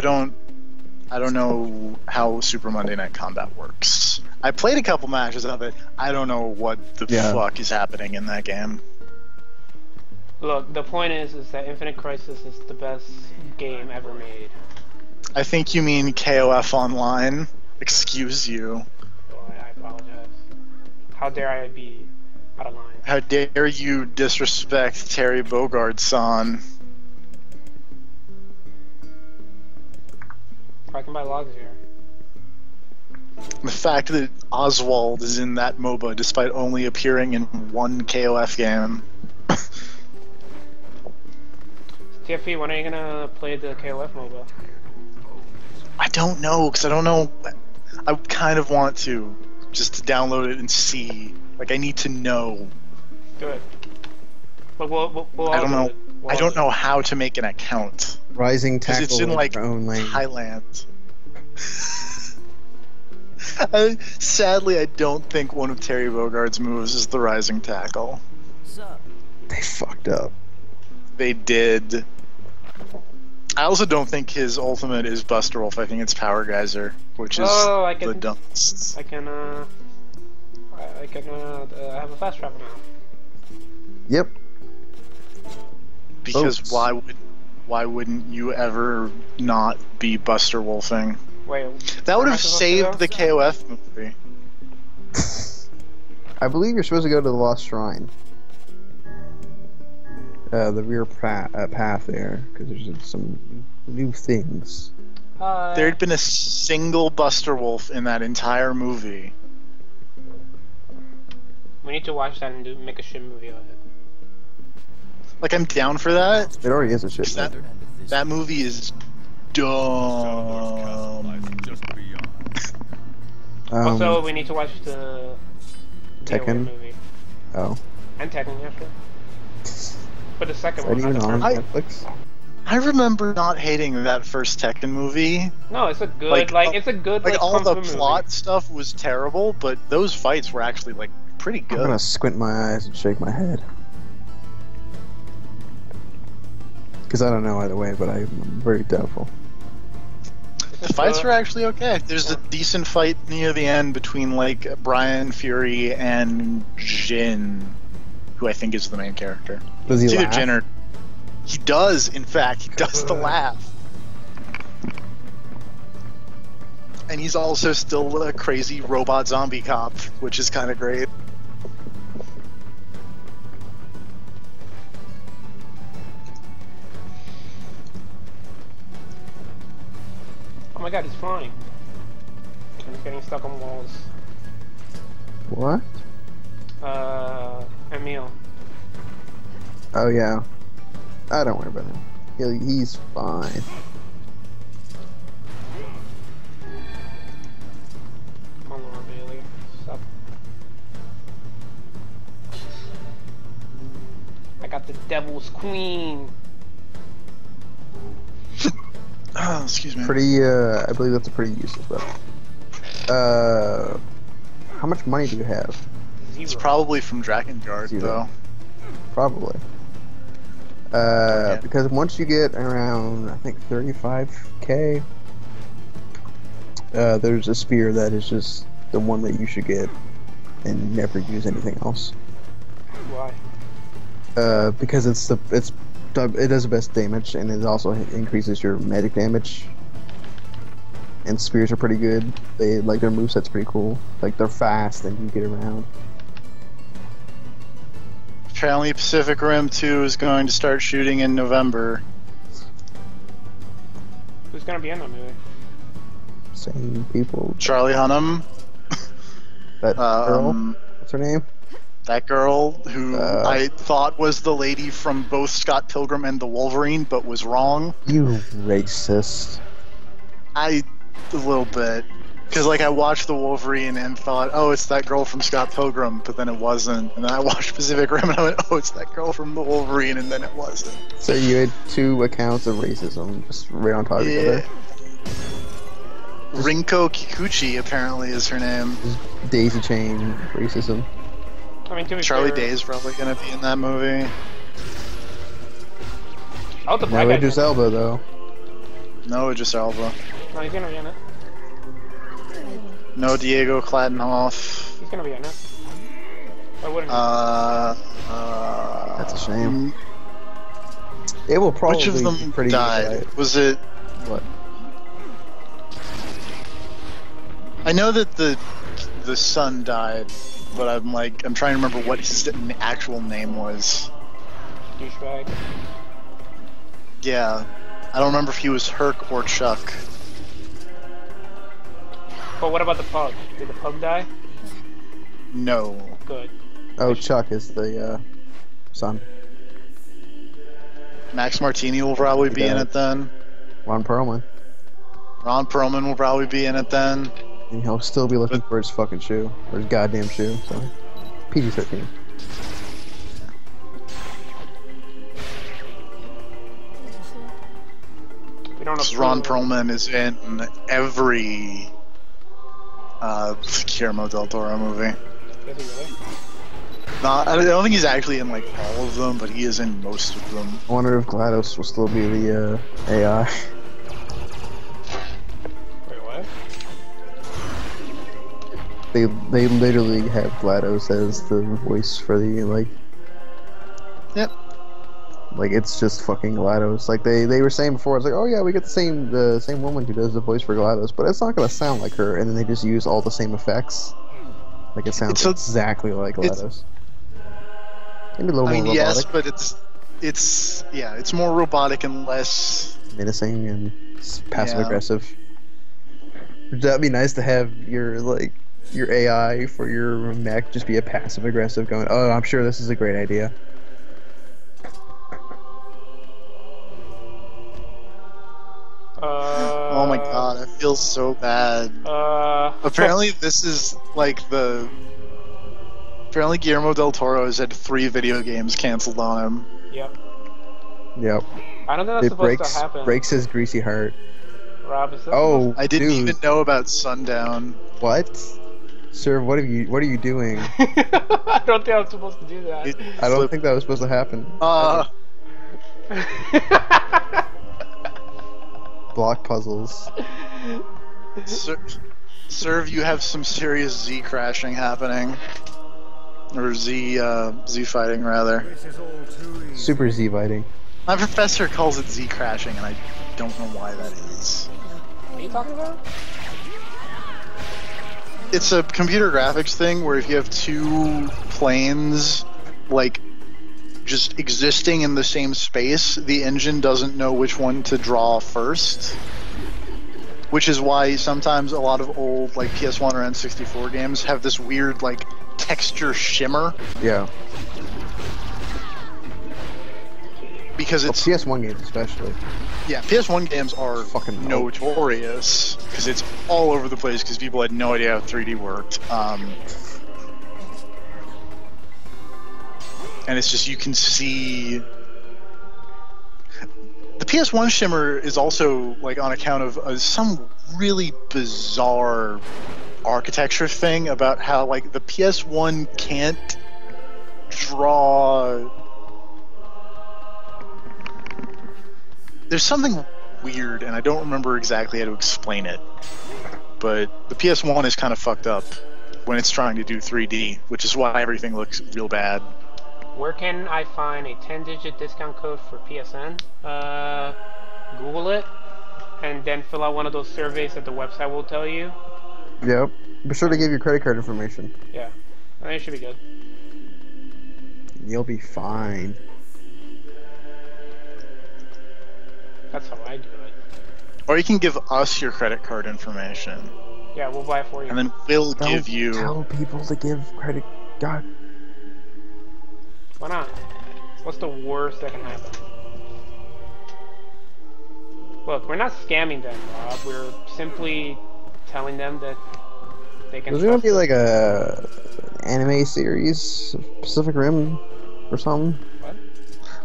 S12: I don't know how Super Monday Night Combat works. I played a couple matches of it. I don't know what the fuck is happening in that game.
S1: Look, the point is that Infinite Crisis is the best game ever made.
S12: I think you mean KOF Online. Excuse you.
S1: So I apologize. How dare I be out of line?
S12: How dare you disrespect Terry Bogard-san?
S1: I can buy logs here.
S12: The fact that Oswald is in that MOBA despite only appearing in one KOF game.
S1: TFP, when are you gonna play the KOF MOBA?
S12: I don't know, because I don't know. I kind of want to, just to download it and see. Like, I need to know.
S1: Do it. But we'll
S12: I don't know.
S1: We'll
S12: I don't know how to make an account.
S10: Rising
S12: Because
S10: tackle
S12: it's in like
S10: your own lane.
S12: Thailand. Sadly, I don't think one of Terry Bogard's moves is the rising tackle.
S10: They fucked up.
S12: They did. I also don't think his ultimate is Buster Wolf. I think it's Power Geyser, which is the dumbest.
S1: I can have a fast travel now.
S10: Yep.
S12: Because
S10: Oops.
S12: why wouldn't you ever not be Buster Wolfing?
S1: Wait.
S12: That would have
S1: am I supposed to
S12: saved
S1: go?
S12: the KOF movie.
S10: I believe you're supposed to go to the Lost Shrine. The rear path there, because there's some new things.
S12: There'd been a single Buster Wolf in that entire movie.
S1: We need to watch that and make a shit movie of it.
S12: Like, I'm down for that.
S10: It already is a shit movie.
S12: That movie is dumb.
S1: Also, we need to watch the
S10: Tekken
S1: movie.
S10: Oh.
S1: And Tekken, yeah, sure. But the second one,
S10: even
S1: not the
S10: on
S1: first.
S10: Netflix?
S12: I remember not hating that first Tekken movie.
S1: No, it's a good, it's a good,
S12: like all the
S1: kung fu
S12: plot
S1: movie.
S12: stuff was terrible, but those fights were actually, like, pretty good.
S10: I'm gonna squint my eyes and shake my head. Because I don't know either way, but I'm very doubtful.
S12: The fights were actually okay. There's a decent fight near the end between, like, Brian Fury and Jin, who I think is the main character.
S10: Does he
S12: It's either
S10: laugh?
S12: Jin or... He does, in fact. He does the laugh. And he's also still a crazy robot zombie cop, which is kind of great.
S1: Oh my god, he's flying. I'm getting stuck on walls.
S10: What?
S1: Emil.
S10: Oh yeah. I don't worry about him. He's fine.
S1: Come on, Laura Bailey. Stop. I got the Devil's Queen.
S12: Oh, excuse me.
S10: Pretty, I believe that's a pretty useless weapon. How much money do you have?
S12: It's probably from Drakengard, though.
S10: Probably. Because once you get around, I think 35k, there's a spear that is just the one that you should get and never use anything else.
S1: Why?
S10: Because it does the best damage and it also increases your medic damage. And spears are pretty good. They like their moveset's pretty cool. Like they're fast and you get around.
S12: Apparently Pacific Rim 2 is going to start shooting in November.
S1: Who's gonna be in that movie?
S10: Same people.
S12: Charlie Hunnam.
S10: That girl? What's her name?
S12: That girl who I thought was the lady from both Scott Pilgrim and the Wolverine, but was wrong.
S10: You racist.
S12: A little bit. Because, like, I watched the Wolverine and thought, oh, it's that girl from Scott Pilgrim, but then it wasn't. And then I watched Pacific Rim and I went, oh, it's that girl from the Wolverine, and then it wasn't.
S10: So you had two accounts of racism just right on top of each other?
S12: Rinko Kikuchi, apparently, is her name.
S10: Daisy chain racism.
S1: I mean, to be
S12: Charlie
S1: fair,
S12: Day is probably going to be in that movie.
S1: Oh, the
S10: No
S1: black guy.
S10: Idris Elba, though.
S12: No Idris Elba.
S1: No, he's gonna be in it.
S12: No Diego Kladenhoff.
S1: He's gonna be in it. Why wouldn't he?
S10: That's a shame. It will probably
S12: Which of
S10: be
S12: them
S10: pretty
S12: died?
S10: good, right?
S12: Was it...
S10: What?
S12: I know that the son died, but I'm trying to remember what his actual name was.
S1: Douchebag.
S12: Yeah. I don't remember if he was Herc or Chuck.
S1: But what about the pug? Did the pug die?
S12: No.
S1: Good.
S10: Oh, Chuck is the son.
S12: Max Martini will probably be in it then.
S10: Ron Perlman.
S12: Ron Perlman will probably be in it then.
S10: And he'll still be looking for his fucking shoe. Or his goddamn shoe, so. PG-13.
S1: We don't know.
S12: Because Ron Perlman is in every Guillermo del Toro movie.
S1: Is he really?
S12: I don't think he's actually in like all of them, but he is in most of them.
S10: I wonder if GLaDOS will still be the AI.
S1: Wait, what?
S10: They literally have GLaDOS as the voice for the like.
S12: Yep.
S10: Like it's just fucking GLaDOS. Like they were saying before, it's like, oh yeah, we get the same same woman who does the voice for GLaDOS, but it's not gonna sound like her. And then they just use all the same effects. Like it sounds
S12: It's
S10: exactly like GLaDOS. Maybe a little more robotic.
S12: Yes, but it's more robotic and less
S10: menacing and passive
S12: Yeah.
S10: aggressive. Would that be nice to have your AI for your mech just be a passive aggressive going, oh, I'm sure this is a great idea.
S12: Oh my god, I feel so bad. Apparently this is like Apparently Guillermo del Toro has had 3 video games canceled on him.
S1: Yep.
S10: Yep.
S1: I don't think that's supposed to happen.
S10: Breaks his greasy heart.
S1: Rob, is this
S12: I didn't even know about Sundown.
S10: What? Sir, what are you doing?
S1: I don't think I was supposed to do that.
S10: I don't think that was supposed to happen. Block puzzles.
S12: Serve, you have some serious Z crashing happening. Or Z fighting, rather.
S10: Super Z fighting.
S12: My professor calls it Z crashing, and I don't know why that is.
S1: What are you talking about?
S12: It's a computer graphics thing where if you have 2 planes, like, just existing in the same space, the engine doesn't know which one to draw first. Which is why sometimes a lot of old, like, PS1 or N64 games have this weird, like, texture shimmer.
S10: Yeah.
S12: Because it's
S10: PS1 games especially.
S12: Yeah, PS1 games are
S10: fucking
S12: notorious because it's all over the place because people had no idea how 3D worked. And it's just, you can see the PS1 shimmer is also like on account of some really bizarre architecture thing about how like the PS1 can't draw. There's something weird, and I don't remember exactly how to explain it, but the PS1 is kind of fucked up when it's trying to do 3D, which is why everything looks real bad.
S1: Where can I find a 10-digit discount code for PSN? Google it, and then fill out one of those surveys that the website will tell you.
S10: Yep. Be sure to give your credit card information.
S1: Yeah. I think it should be good.
S10: You'll be fine.
S1: That's how I do it.
S12: Or you can give us your credit card information.
S1: Yeah, we'll buy it for you.
S12: And then we'll give you...
S10: Tell people to give credit. God.
S1: Why not? What's the worst that can happen? Look, we're not scamming them, Rob. We're simply telling them that they can...
S10: Was there gonna be like a anime series, Pacific Rim, or something?
S1: What?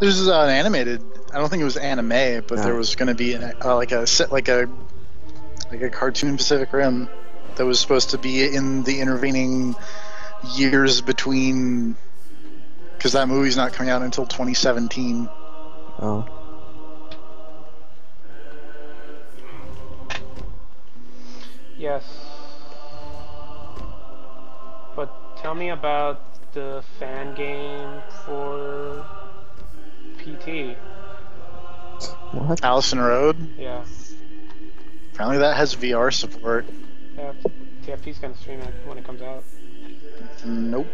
S12: There's an animated... I don't think it was anime, but there was going to be like a cartoon Pacific Rim that was supposed to be in the intervening years between, because that movie's not coming out until 2017.
S10: Oh.
S1: Yes. But tell me about the fan game for PT.
S10: What?
S12: Allison Road?
S1: Yeah.
S12: Apparently that has VR support.
S1: Yeah, TFT's gonna stream it when it comes out.
S12: Nope.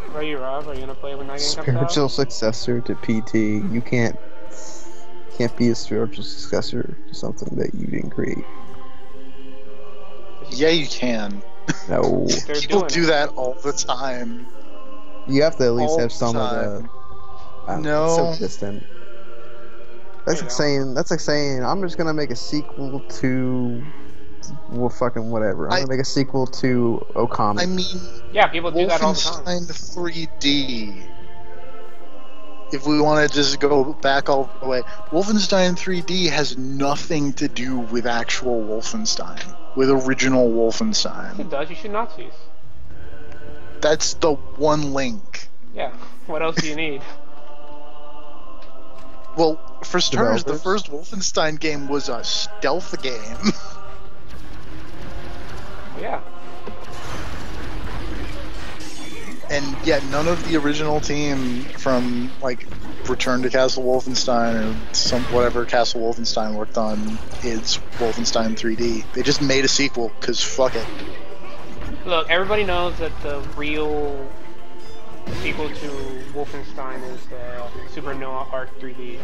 S1: What are you, Rob? Are you gonna play when that game comes out?
S10: Spiritual successor to PT. You can't be a spiritual successor to something that you didn't create.
S12: Yeah, you can.
S10: No.
S12: People do that all the time.
S10: You have to at least
S12: All
S10: have some of
S12: time.
S10: the.
S12: No.
S10: It's so distant. That's like saying I'm just gonna make a sequel to, well, fucking whatever. I'm gonna make a sequel to Okami.
S12: I mean,
S1: yeah, people do that all the time.
S12: Wolfenstein 3D. If we want to just go back all the way, Wolfenstein 3D has nothing to do with actual Wolfenstein, with original Wolfenstein.
S1: It does. You shoot Nazis.
S12: That's the one link.
S1: Yeah. What else do you need?
S12: Well, for starters, the first Wolfenstein game was a stealth game.
S1: Yeah.
S12: And yet none of the original team from like Return to Castle Wolfenstein or some whatever Castle Wolfenstein worked on is Wolfenstein 3D. They just made a sequel because fuck it.
S1: Look, everybody knows that the real sequel to Wolfenstein is Supernova Arc 3D.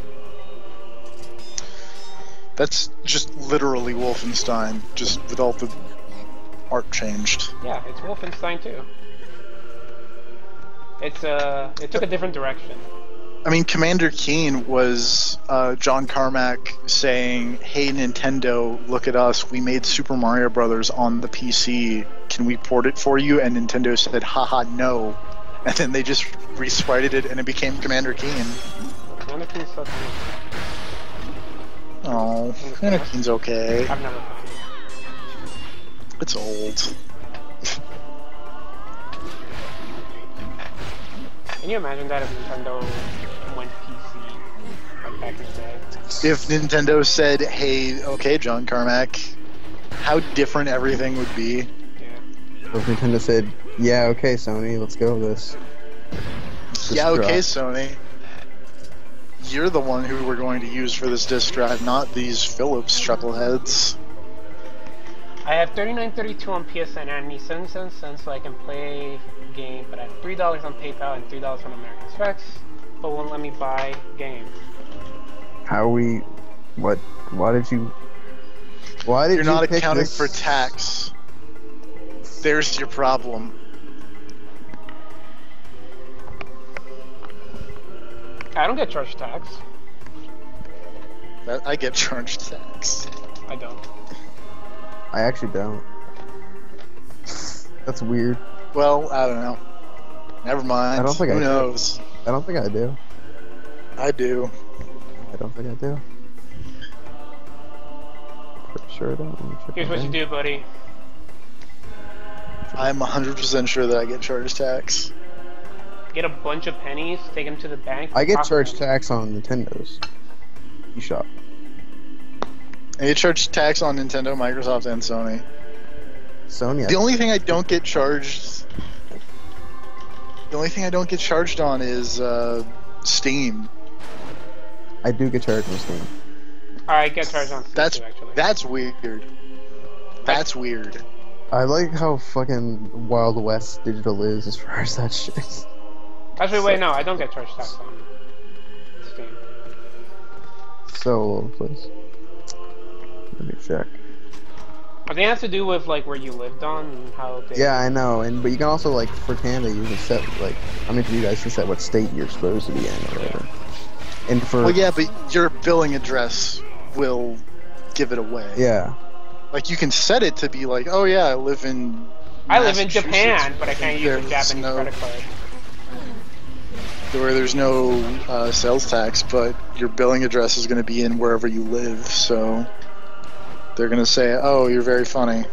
S12: That's just literally Wolfenstein, just with all the art changed.
S1: Yeah, it's Wolfenstein 2. It took a different direction.
S12: I mean, Commander Keen was John Carmack saying, "Hey Nintendo, look at us. We made Super Mario Brothers on the PC. Can we port it for you?" And Nintendo said, "Haha, no." And then they just resprited it, and it became Commander Keen.
S1: Commander Keen's so funny.
S12: Oh, Commander Keen's okay.
S1: I've never played it.
S12: It's old.
S1: Can you imagine that if Nintendo went PC like back in the day?
S12: If Nintendo said, "Hey, okay, John Carmack," how different everything would be.
S1: Yeah.
S10: If Nintendo said, "Yeah, okay, Sony, let's go with this."
S12: Yeah, okay, Sony. You're the one who we're going to use for this disk drive, not these Philips chuckleheads.
S1: I have $39.32 on PSN and I need 77 cents so I can play game, but I have $3 on PayPal and $3 on American Express, but won't let me buy game.
S10: Why did you
S12: You're not
S10: pick
S12: accounting
S10: this?
S12: for tax. There's your problem.
S1: I don't get charged tax.
S12: I get charged tax.
S1: I don't.
S10: I actually don't. That's weird.
S12: Well, I don't know. Never mind.
S10: I don't think
S12: Who
S10: I do.
S12: knows?
S10: I don't think I do.
S12: I do.
S10: I don't think I do. Pretty sure I don't. Let me check
S1: Here's
S10: my
S1: what you
S10: bank.
S1: do, buddy.
S12: I'm 100% sure that I get charged tax.
S1: Get a bunch of pennies, take them to the bank.
S10: I get
S1: pocket
S10: charged
S1: them.
S10: tax on Nintendo's eShop.
S12: I get charged tax on Nintendo, Microsoft, and Sony.
S10: Sony.
S12: The only thing I don't get charged... The only thing I don't get charged on is Steam.
S10: I do get charged on Steam.
S1: I get charged on Steam too, actually.
S12: That's weird. That's weird.
S10: I like how fucking Wild West digital is as far as that shit.
S1: Actually, wait, no, I don't get charged tax on Steam.
S10: So all over the place. Let me check.
S1: I think it has to do with like where you lived on and how they...
S10: Yeah, I know, but you can also like for Canada you can set like I mean for you guys you can set what state you're supposed to be in or whatever. And for
S12: Well, yeah, but your billing address will give it away.
S10: yeah.
S12: Like you can set it to be like, oh yeah, I live in
S1: Japan, but I can't use a Japanese credit card.
S12: Where there's no sales tax, but your billing address is going to be in wherever you live, so they're going to say, oh, you're very funny.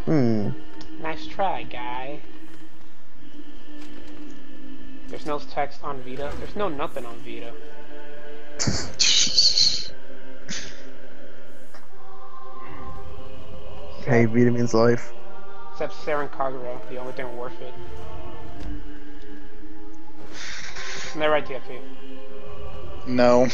S1: Nice try, guy. There's no text on Vita. There's no nothing on Vita.
S10: Hey, Vita means life.
S1: Except Saren Kagura, the only thing worth it. Isn't that right, TFP?
S12: No.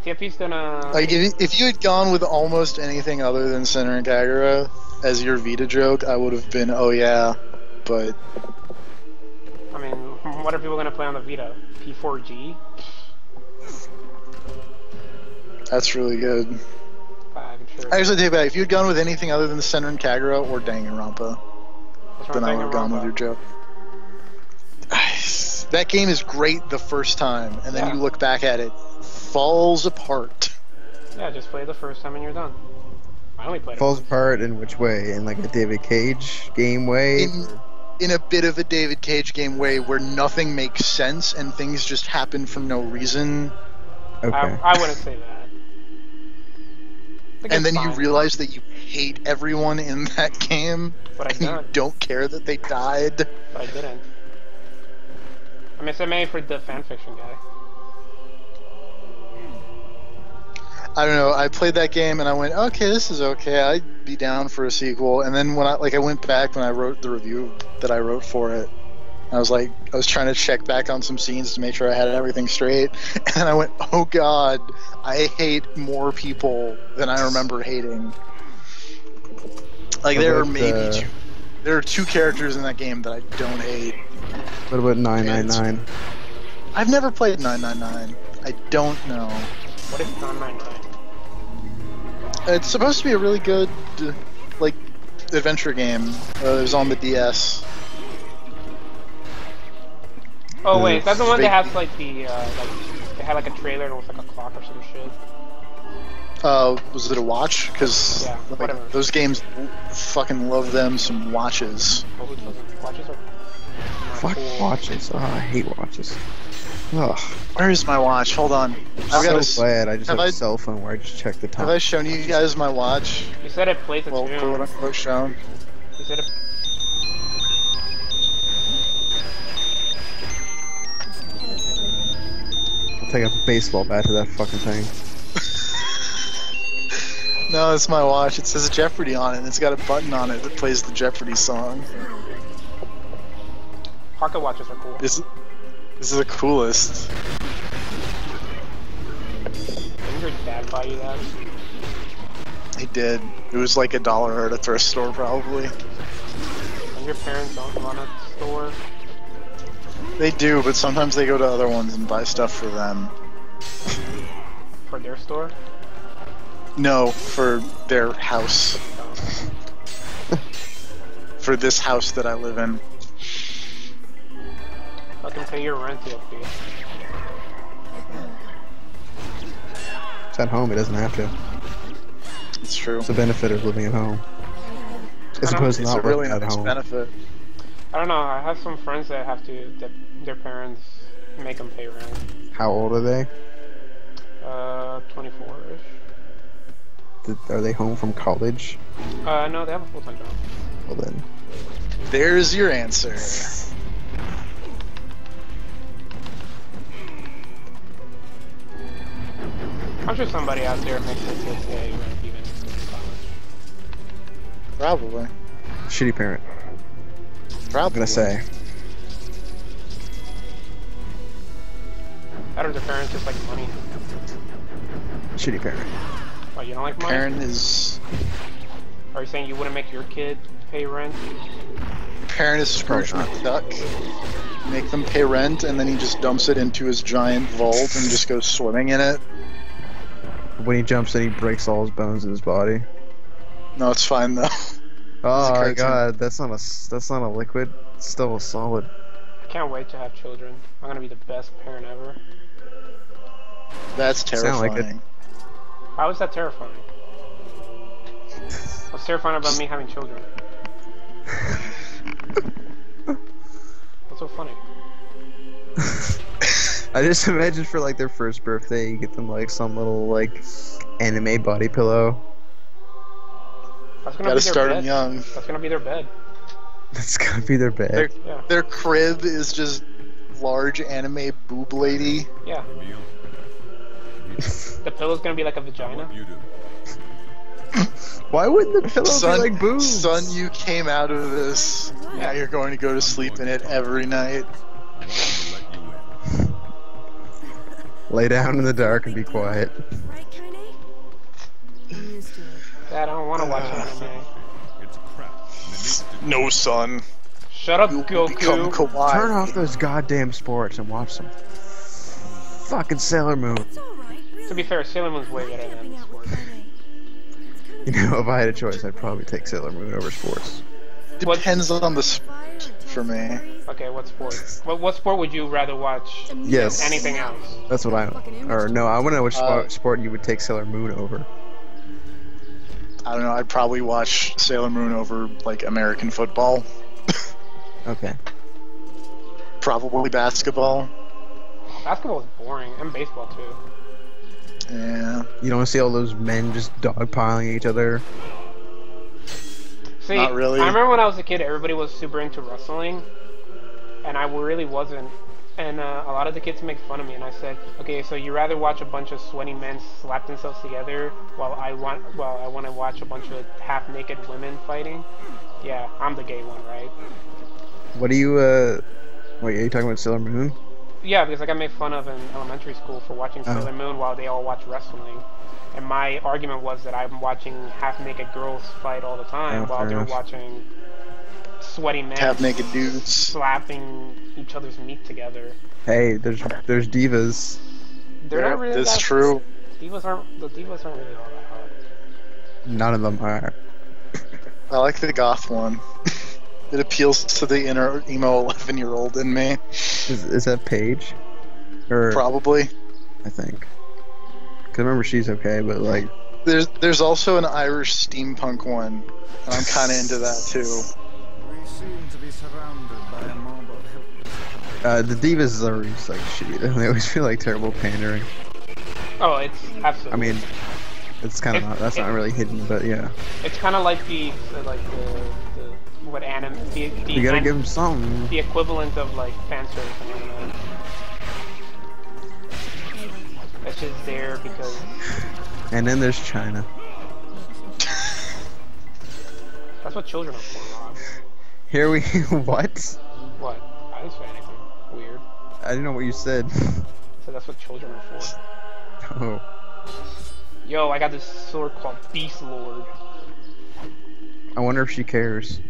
S1: TFP's gonna...
S12: Like, if you had gone with almost anything other than Center and Kagura as your Vita joke, I would have been, oh yeah, but...
S1: I mean, what are people gonna play on the Vita? P4G?
S12: That's really good.
S1: I'm sure.
S12: I actually take it back. If you had gone with anything other than Center and Kagura or Danganronpa, then I would have gone with your joke. That game is great the first time, and then you look back at it, falls apart.
S1: Yeah, just play the first time and you're done. I only played
S10: Falls
S1: it.
S10: apart in which way? In like a David Cage game way?
S12: In a bit of a David Cage game way where nothing makes sense and things just happen for no reason.
S10: Okay.
S1: I wouldn't say that.
S12: And then you realize that you hate everyone in that game,
S1: but
S12: and you don't care that they died.
S1: But I didn't. I mean, it's made for the fanfiction guy.
S12: I don't know. I played that game and I went, okay, this is okay. I'd be down for a sequel. And then when I went back when I wrote the review that I wrote for it, I was trying to check back on some scenes to make sure I had everything straight. And I went, oh god, I hate more people than I remember hating. Like there are two characters in that game that I don't hate.
S10: What about 999?
S12: I've never played 999. I don't know.
S1: What is 999?
S12: It's supposed to be a really good, like, adventure game. It was on the DS.
S1: Oh wait, is that the one that has like the they had like a trailer and it was like a clock or some shit?
S12: Was it a watch? Because
S1: yeah, whatever.
S12: Those games, fucking love them some watches.
S1: Oh, who doesn't? Watches are
S10: Fuck
S1: cool.
S10: watches. Oh, I hate watches. Ugh.
S12: Where is my watch? Hold on.
S10: I'm so glad I just have a cell phone where I just check the time.
S12: Have I shown you guys my watch?
S1: You said it plays a
S12: well,
S1: tune.
S12: quote unquote shown.
S1: You said it.
S10: I'll take a baseball bat to that fucking thing.
S12: No, it's my watch. It says Jeopardy on it, and it's got a button on it that plays the Jeopardy song.
S1: Pocket watches are cool.
S12: This is the coolest.
S1: Didn't your dad buy you that?
S12: He did. It was like $1 at a thrift store, probably.
S1: And your parents don't run a store?
S12: They do, but sometimes they go to other ones and buy stuff for them.
S1: For their store?
S12: No, for their house. For this house that I live in.
S1: Fucking pay your rent, you fee.
S10: It's at home, it doesn't have to.
S12: It's true.
S10: It's a benefit of living at home. As opposed to not
S12: really
S10: living at
S12: nice
S10: home.
S12: benefit.
S1: I don't know, I have some friends that have to, their parents make them pay rent.
S10: How old are they?
S1: 24-ish.
S10: Are they home from college?
S1: No, they have a full-time job.
S10: Well then.
S12: There's your answer.
S1: I'm sure somebody out there makes their kids pay rent even in college.
S12: Probably.
S10: Shitty parent.
S12: Probably.
S10: I'm gonna say.
S1: How do their parents just like money?
S10: Shitty parent.
S1: What, you don't like money?
S12: Parent is...
S1: Are you saying you wouldn't make your kid pay rent?
S12: Parent is Scrooge McDuck. Make them pay rent, and then he just dumps it into his giant vault and just goes swimming in it.
S10: When he jumps in, he breaks all his bones in his body.
S12: No, it's fine though.
S10: Oh my god, that's not a liquid. It's still a solid.
S1: I can't wait to have children. I'm gonna be the best parent ever.
S12: That's terrifying.
S10: Like it.
S1: How is that terrifying? What's terrifying about me having children? What's so funny?
S10: I just imagine for like their first birthday, you get them like some little like anime body pillow.
S1: That's gonna
S12: Gotta
S1: be their
S12: start
S1: bed.
S12: them young.
S1: That's gonna be their bed.
S10: That's gonna be their bed.
S12: Their crib is just large anime boob lady.
S1: Yeah. The pillow's gonna be like a vagina.
S10: Why wouldn't the pillow be like boobs?
S12: Son, you came out of this. Now you're going to go to sleep in it every night.
S10: Lay down in the dark and be quiet.
S4: Right, Kaine?
S1: Dad, I don't want to watch anime.
S12: No, son.
S1: Shut up,
S12: You'll
S1: Goku.
S12: become kawaii.
S10: Turn off those goddamn sports and watch some fucking Sailor Moon.
S4: It's all right, really.
S1: To be fair, Sailor Moon's way better than sports.
S10: You know, if I had a choice, I'd probably take Sailor Moon over sports.
S12: Depends on the sport for me.
S1: Okay, what sport? What sport would you rather watch
S10: Yes.
S1: than anything else?
S10: That's what I... Or no, I want to know which sport you would take Sailor Moon over.
S12: I don't know, I'd probably watch Sailor Moon over, like, American football.
S10: Okay.
S12: Probably basketball.
S1: Basketball is boring, and baseball too.
S12: Yeah.
S10: You don't see all those men just dogpiling each other?
S1: See,
S12: Not really.
S1: I remember when I was a kid, everybody was super into wrestling, and I really wasn't. and a lot of the kids make fun of me, and I said, okay, so you rather watch a bunch of sweaty men slap themselves together while I want to watch a bunch of half-naked women fighting? Yeah, I'm the gay one, right?
S10: What do you wait, are you talking about Sailor Moon?
S1: Yeah, because I got made fun of in elementary school for watching
S10: Oh.
S1: Sailor Moon while they all watch wrestling. And my argument was that I'm watching half-naked girls fight all the time while
S10: fair
S1: they're
S10: enough.
S1: watching sweaty men
S12: Half-naked dudes.
S1: slapping each other's meat together.
S10: Hey, there's divas.
S1: They're not really
S12: That's
S1: that...
S12: true.
S1: The divas aren't really all that hot.
S10: None of them are.
S12: I like the goth one. It appeals to the inner emo 11-year-old in me.
S10: Is that Paige? Or
S12: Probably.
S10: I think. Cause I remember she's okay, but like
S12: There's also an Irish steampunk one, and I'm kind of into that too.
S3: We seem to be surrounded by a mob of helpless.
S10: the divas are always like shitty. They always feel like terrible pandering.
S1: Oh, it's absolutely...
S10: I mean, it's kind of that's not really hidden, but yeah.
S1: It's kind of like the what anime...
S10: You gotta give them something.
S1: The equivalent of like fan service in anime. That's just there because...
S10: And then there's China.
S1: That's what children are for, Rob.
S10: Here we what?
S1: What? I didn't say anything weird.
S10: I didn't know what you said.
S1: So that's what children are for.
S10: Oh.
S1: Yo, I got this sword called Beast Lord.
S10: I wonder if she cares.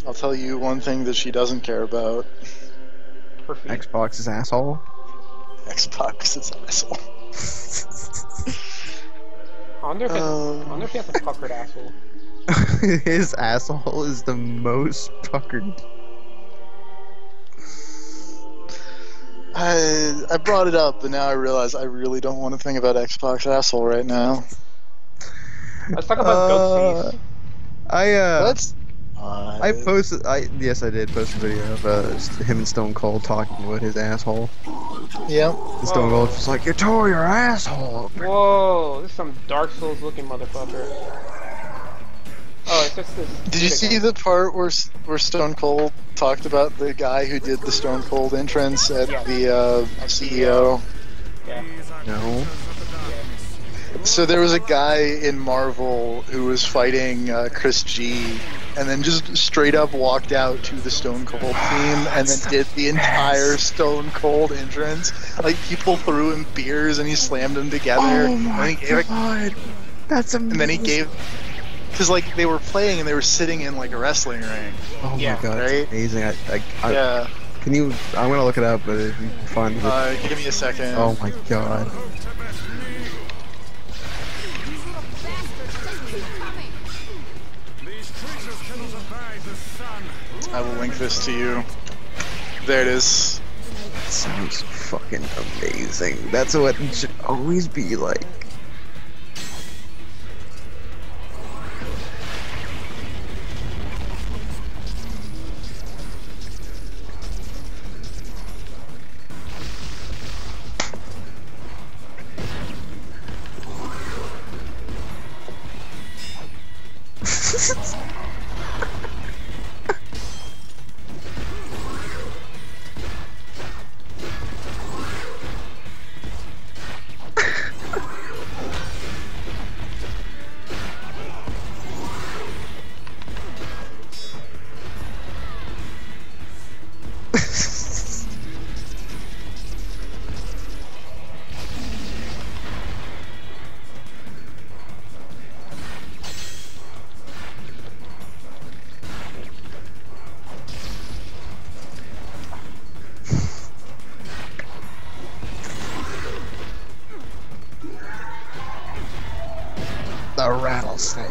S12: I'll tell you one thing that she doesn't care about.
S1: Her feet.
S10: Xbox's asshole.
S12: Xbox is asshole.
S1: I wonder if he has a puckered asshole.
S10: His asshole is the most puckered.
S12: I brought it up, but now I realize I really don't want to think about Xbox asshole right now.
S1: Let's talk about goat
S12: That's
S10: I posted. Yes, I did post a video of him and Stone Cold talking about his asshole.
S12: Yep.
S10: And Stone Cold was like, "You tore your asshole."
S1: Whoa, this is some Dark Souls looking motherfucker. Oh, it's just this.
S12: Did you see the part where Stone Cold talked about the guy who did the Stone Cold entrance at the CEO?
S1: Yeah.
S10: No.
S12: So there was a guy in Marvel who was fighting Chris G, and then just straight up walked out to the Stone Cold theme, and then did the entire Stone Cold entrance. Like, people threw him beers, and he slammed them together.
S10: Oh my
S12: and he gave
S10: god, that's amazing.
S12: And then he gave, because like they were playing and they were sitting in like a wrestling ring.
S10: Oh
S1: Yeah,
S10: my god,
S12: right?
S10: it's amazing.
S12: Yeah.
S10: Can you? I'm gonna look it up, but if you can find it.
S12: Give me a second.
S10: Oh my god.
S12: I will link this to you. There it is.
S10: That sounds fucking amazing. That's what it should always be like. The rattlesnake.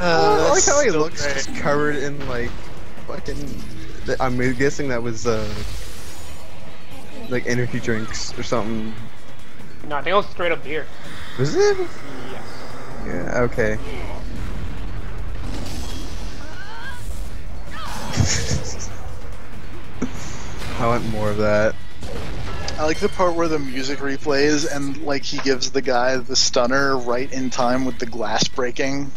S10: I like how he looks just covered in like fucking. I'm guessing that was like energy drinks or something.
S1: No, I think it was straight up beer.
S10: Was it?
S1: Yeah.
S10: Yeah. Okay. I want more of that.
S12: I like the part where the music replays and like he gives the guy the stunner right in time with the glass breaking.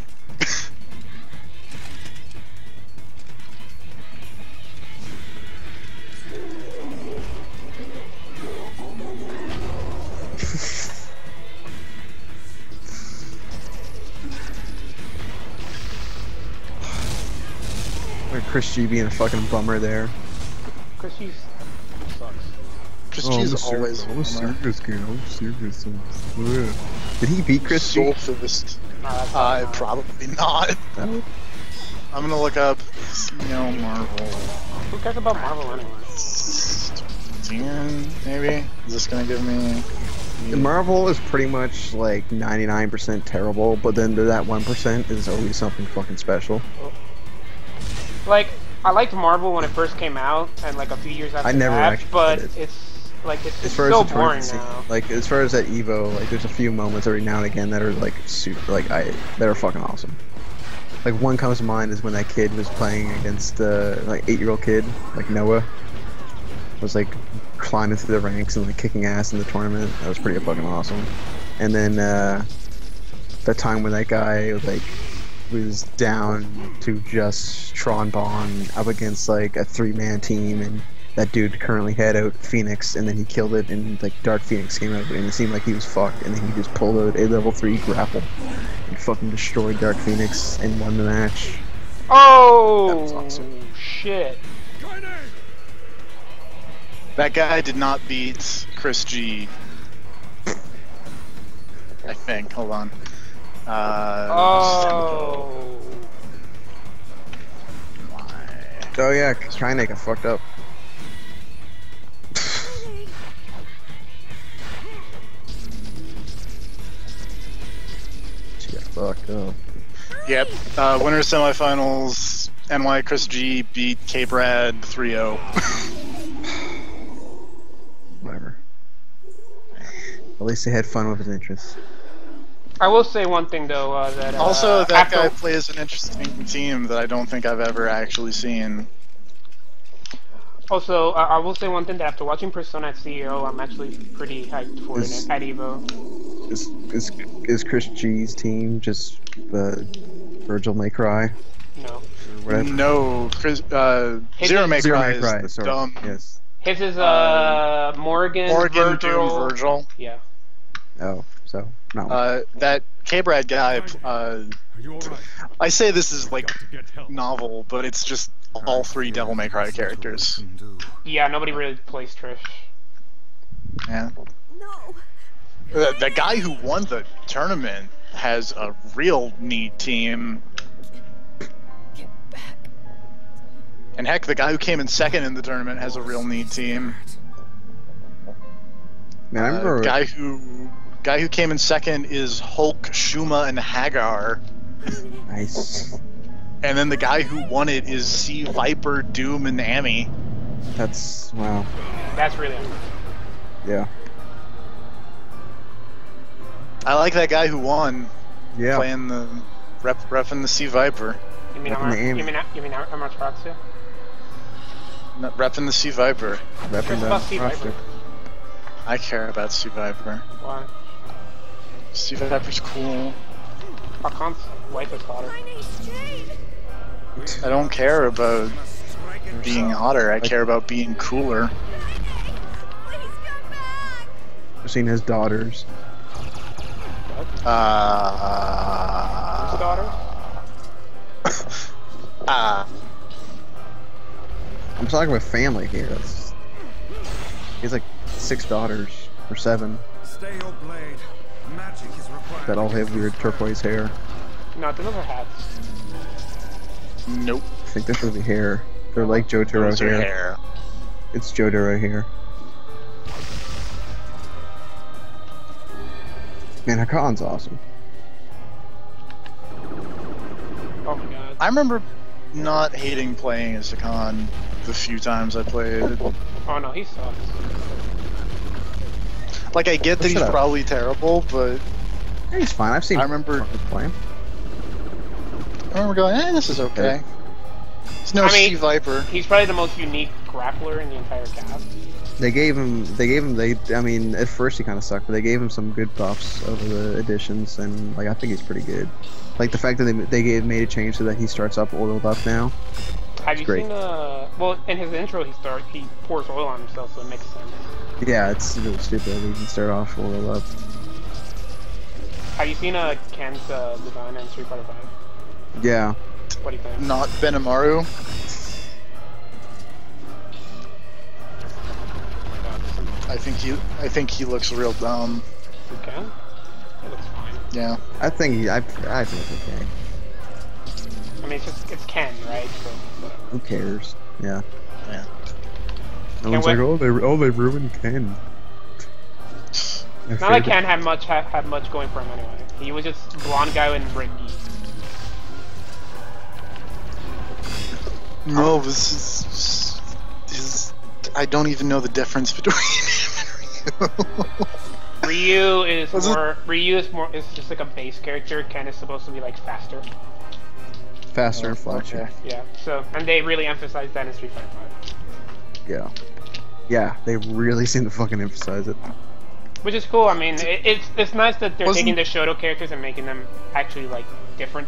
S10: Or Chris G being a fucking bummer there.
S1: Chris G sucks.
S12: Chris G is always a
S10: serious kid. I'm serious. Did he beat Chris G?
S12: Soulfist. Probably not.
S10: No.
S12: I'm gonna look up Marvel.
S1: Who cares about Marvel anyway?
S12: Maybe? Is this gonna give me...
S10: Marvel is pretty much like 99% terrible, but then that 1% is always something fucking special.
S1: Like, I liked Marvel when it first came out, and like a few years after
S10: I never
S1: that,
S10: actually
S1: but
S10: did.
S1: it's like it's
S10: As far
S1: so
S10: as the
S1: boring
S10: tournament
S1: now.
S10: scene, like as far as that Evo, like there's a few moments every now and again that are like super, like that are fucking awesome. Like one comes to mind is when that kid was playing against like 8-year-old kid, like Noah, was like climbing through the ranks and like kicking ass in the tournament. That was pretty fucking awesome. And then that time when that guy like was down to just Tron Bond up against like a 3-man team, and that dude currently had out Phoenix, and then he killed it, and like Dark Phoenix came out, and it seemed like he was fucked, and then he just pulled out a level 3 grapple and fucking destroyed Dark Phoenix and won the match.
S1: Oh,
S10: that was awesome.
S1: Shit.
S12: That guy did not beat Chris G. I think. Hold on.
S1: Oh.
S10: Oh yeah, Kainek got fucked up. She got fucked up.
S12: Yep. Winner semifinals. NY Chris G beat K-Brad 3-0.
S10: Whatever. At least they had fun with his interests.
S1: I will say one thing though, that
S12: also, that
S1: after...
S12: guy plays an interesting team that I don't think I've ever actually seen.
S1: Also, I will say one thing, that after watching Persona at CEO, I'm actually pretty hyped for it at EVO.
S10: Is Chris G's team just Virgil May Cry?
S1: No.
S12: No, Zero May Cry is
S10: sorry.
S12: dumb.
S10: Yes.
S1: His is Morgan,
S12: Virgil.
S1: Doom,
S12: Virgil.
S1: Yeah.
S10: Oh, so no.
S12: That K-Brad guy. I say this is like novel, but it's just all 3 Devil May Cry characters.
S1: Yeah, nobody really plays Trish.
S12: Yeah.
S4: No.
S12: The guy who won the tournament has a real neat team. And heck, the guy who came in second in the tournament has a real neat team.
S10: Man, I remember
S12: guy who came in second is Hulk, Shuma, and Hagar.
S10: Nice.
S12: And then the guy who won it is Sea Viper, Doom, and Amy.
S10: That's wow.
S1: That's really amazing.
S10: Yeah.
S12: I like that guy who won.
S10: Yeah.
S12: Playing the repping the Sea Viper.
S1: You mean Amaterasu?
S12: Not repping the Sea Viper.
S10: Repping
S1: about Sea Viper?
S12: I care about Sea Viper.
S1: Why?
S12: Sea Viper's cool.
S1: Hakan's wife is hotter.
S12: I don't care about being hotter. I care about being cooler.
S10: I've seen his daughters.
S1: Whose daughter?
S10: I'm talking about family here. He has like 6 daughters or 7
S3: Stay your blade. Magic is required.
S10: that all have weird turquoise hair.
S1: No, those are hats.
S12: Nope.
S10: I think this should be hair. They're like Jotaro
S12: Those are
S10: hair.
S12: hair.
S10: It's Jotaro hair. Man, Hakan's awesome.
S1: Oh my god.
S12: I remember not hating playing as Hakan the few times I played.
S1: Oh no, he sucks.
S12: Like, I get that he's probably terrible, but
S10: Yeah, he's fine. I've seen.
S12: I remember
S10: playing.
S12: going, this is okay. It's no Sea Viper.
S1: He's probably the most unique grappler in the entire cast.
S10: I mean, at first he kind of sucked, but they gave him some good buffs over the additions, and like I think he's pretty good. Like the fact that they made a change so that he starts up oiled up now.
S1: Have you
S10: great.
S1: seen well, in his intro he pours oil on himself, so it makes sense.
S10: Yeah, it's really stupid. He can start off oiled up.
S1: Have you seen Ken's design in Street Fighter 5?
S10: Yeah.
S1: What do you think?
S12: Not Benimaru. I think he looks real dumb.
S1: Okay. He looks fine.
S12: Yeah.
S10: I think it's okay.
S1: I mean, it's Ken, right? So whatever.
S10: Who cares? Yeah.
S12: Yeah.
S10: No one's like, oh, they ruined Ken.
S1: Not like Ken had much going for him anyway. He was just a blonde guy in red gi.
S12: No, this is I don't even know the difference between him and Ryu.
S1: Ryu is just like a base character. Ken is supposed to be like faster.
S10: Faster and flashy.
S12: Okay.
S1: Yeah. So, and they really emphasize that in Street Fighter 5.
S10: Yeah. Yeah, they really seem to fucking emphasize it.
S1: Which is cool. I mean, it's nice that they're taking the Shoto characters and making them actually like different.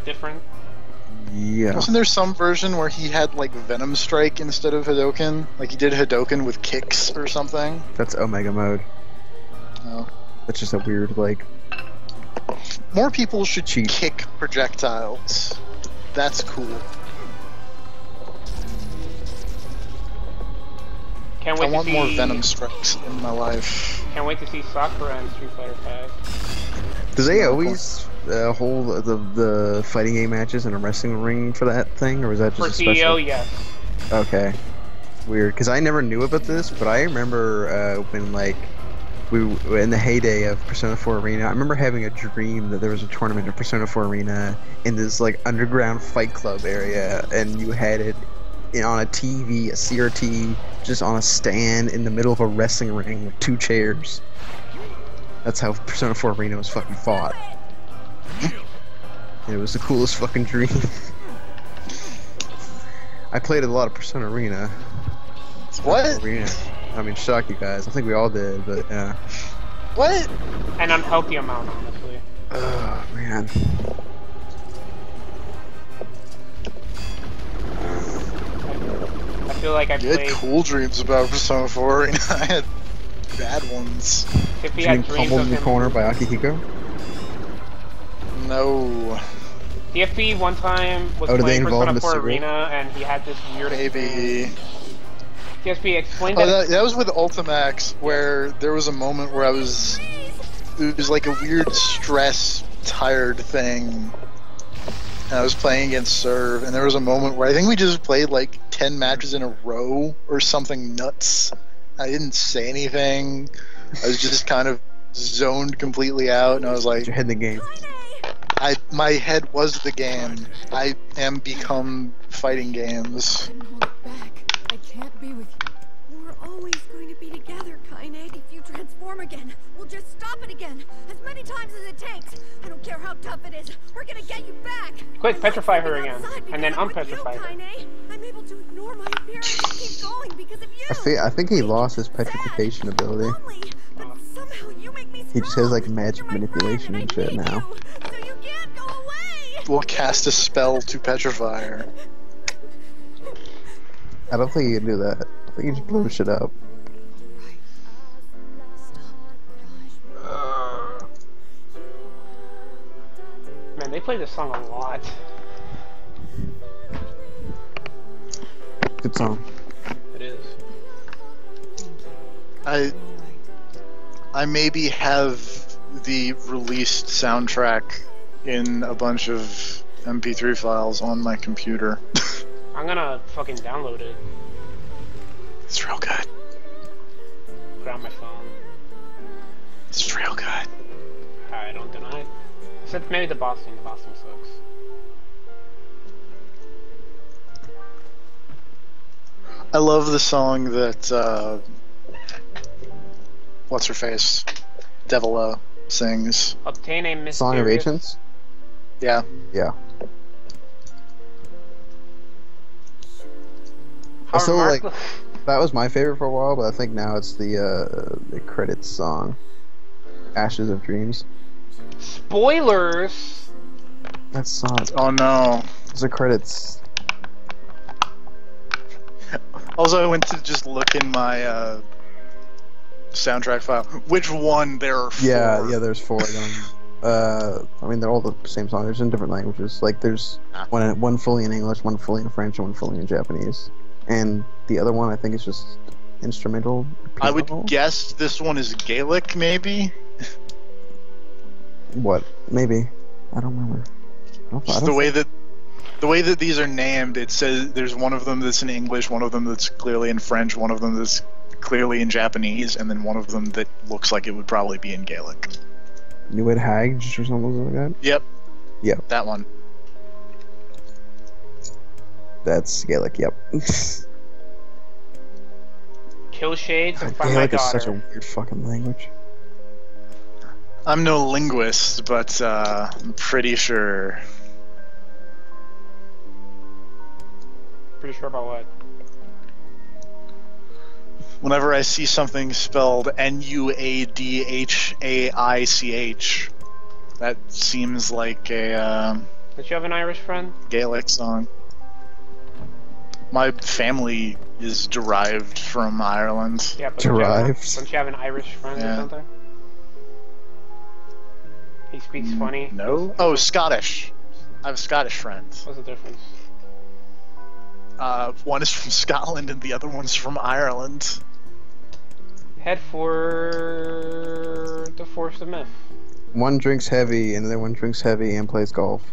S10: Yeah.
S12: Wasn't there some version where he had like Venom Strike instead of Hadoken? Like he did Hadoken with kicks or something?
S10: That's Omega mode.
S12: Oh.
S10: That's just a weird, like...
S12: More people should kick projectiles. That's cool.
S1: Can't wait
S12: I want
S1: to see...
S12: more Venom Strikes in my life.
S1: Can't wait to see Sakura in Street Fighter 5.
S10: Do they always hold the fighting game matches in a wrestling ring for that thing, or was that just
S1: for
S10: a special?
S1: CEO, yes.
S10: Okay. Weird, because I never knew about this, but I remember when like we in the heyday of Persona 4 Arena, I remember having a dream that there was a tournament of Persona 4 Arena in this like underground fight club area, and you had it on a TV, a CRT, just on a stand in the middle of a wrestling ring with 2 chairs. That's how Persona 4 Arena was fucking fought. And it was the coolest fucking dream. I played a lot of Persona Arena.
S12: What?
S10: Arena. I mean, shock you guys. I think we all did, but yeah.
S12: What?
S1: An unhealthy amount, honestly.
S10: Oh, man.
S1: I feel like I
S12: You
S1: played...
S12: had cool dreams about Persona 4 Arena. I had bad ones.
S1: If he
S10: Did you
S1: had
S10: mean
S1: dreams
S10: Pummeled
S1: of
S10: in the
S1: him...
S10: Corner by Akihiko?
S12: No.
S1: DFP one time was
S10: did they
S1: playing
S10: involve
S1: Persona 4
S10: Mr.
S1: Arena, and he had this weird
S12: Maybe.
S1: DSP, explain
S12: Oh,
S1: that.
S12: that was with Ultimax, where there was a moment where it was like a weird stress, tired thing. And I was playing against Serve, and there was a moment where I think we just played like 10 matches in a row or something nuts. I didn't say anything. I was just kind of zoned completely out, and I was like,
S10: Your head in the game.
S12: my head was the game. I am become fighting games.
S11: Couldn't hold it back. I can't be with you.
S4: We're always going to be together, Kaine.
S8: If you transform again, we'll just stop it again. As many times as it takes. I don't care how tough it is. We're gonna get you back.
S1: Quick, petrify her again, and then unpetrify her.
S4: I'm able to ignore my appearance and keep going because of you.
S10: I think he lost his petrification ability.
S4: Lonely, but somehow you make me
S10: He just has like
S4: strong.
S10: magic
S4: You're my
S10: manipulation
S4: friend,
S10: and shit
S4: I need
S10: now.
S4: you, so you can't go away.
S12: We'll cast a spell to petrify her.
S10: I don't think he can do that. I think he just blows shit up.
S1: Man, they play this song a lot.
S10: Good song.
S1: It is.
S12: I maybe have the released soundtrack in a bunch of MP3 files on my computer.
S1: I'm gonna fucking download it.
S12: It's real good.
S1: Put it on my phone.
S12: It's real good.
S1: I don't deny it. Except maybe the boss theme. The boss theme sucks.
S12: I love the song that what's her face, Devila sings.
S1: Obtain a mysterious...
S10: Song of Ancients?
S12: Yeah.
S10: Yeah.
S1: How
S10: Also, like,
S1: remarkable...
S10: That was my favorite for a while, but I think now it's the credits song, "Ashes of Dreams."
S1: Spoilers.
S10: That song.
S12: Oh no.
S10: It's the credits.
S12: Also, I went to just look in my soundtrack file. Which one there are 4?
S10: Yeah, there's 4 of them. I mean, they're all the same song. There's in different languages. Like, there's one fully in English, one fully in French, and one fully in Japanese. And the other one, I think, is just instrumental.
S12: I would guess this one is Gaelic, maybe?
S10: What? Maybe. I don't remember.
S12: The way that these are named, it says there's one of them that's in English, one of them that's clearly in French, one of them that's clearly in Japanese, and then one of them that looks like it would probably be in Gaelic.
S10: Newid Hage or something like that?
S12: Yep.
S10: Yep.
S12: That one.
S10: That's Gaelic, yep.
S1: Kill shades and find
S10: Gaelic
S1: my
S10: is
S1: daughter.
S10: such a weird fucking language.
S12: I'm no linguist, but I'm pretty sure.
S1: Pretty sure about what?
S12: Whenever I see something spelled Nuadhaich, that seems like a
S1: Don't you have an Irish friend?
S12: Gaelic song. My family is derived from Ireland.
S1: Yeah, but
S10: Derived?
S1: Don't you have an Irish friend or something? He speaks funny.
S12: No? Oh, Scottish. I have a Scottish friend.
S1: What's the difference?
S12: One is from Scotland and the other one's from Ireland.
S1: Head for the Force of Myth.
S10: One drinks heavy, and the other one drinks heavy and plays golf.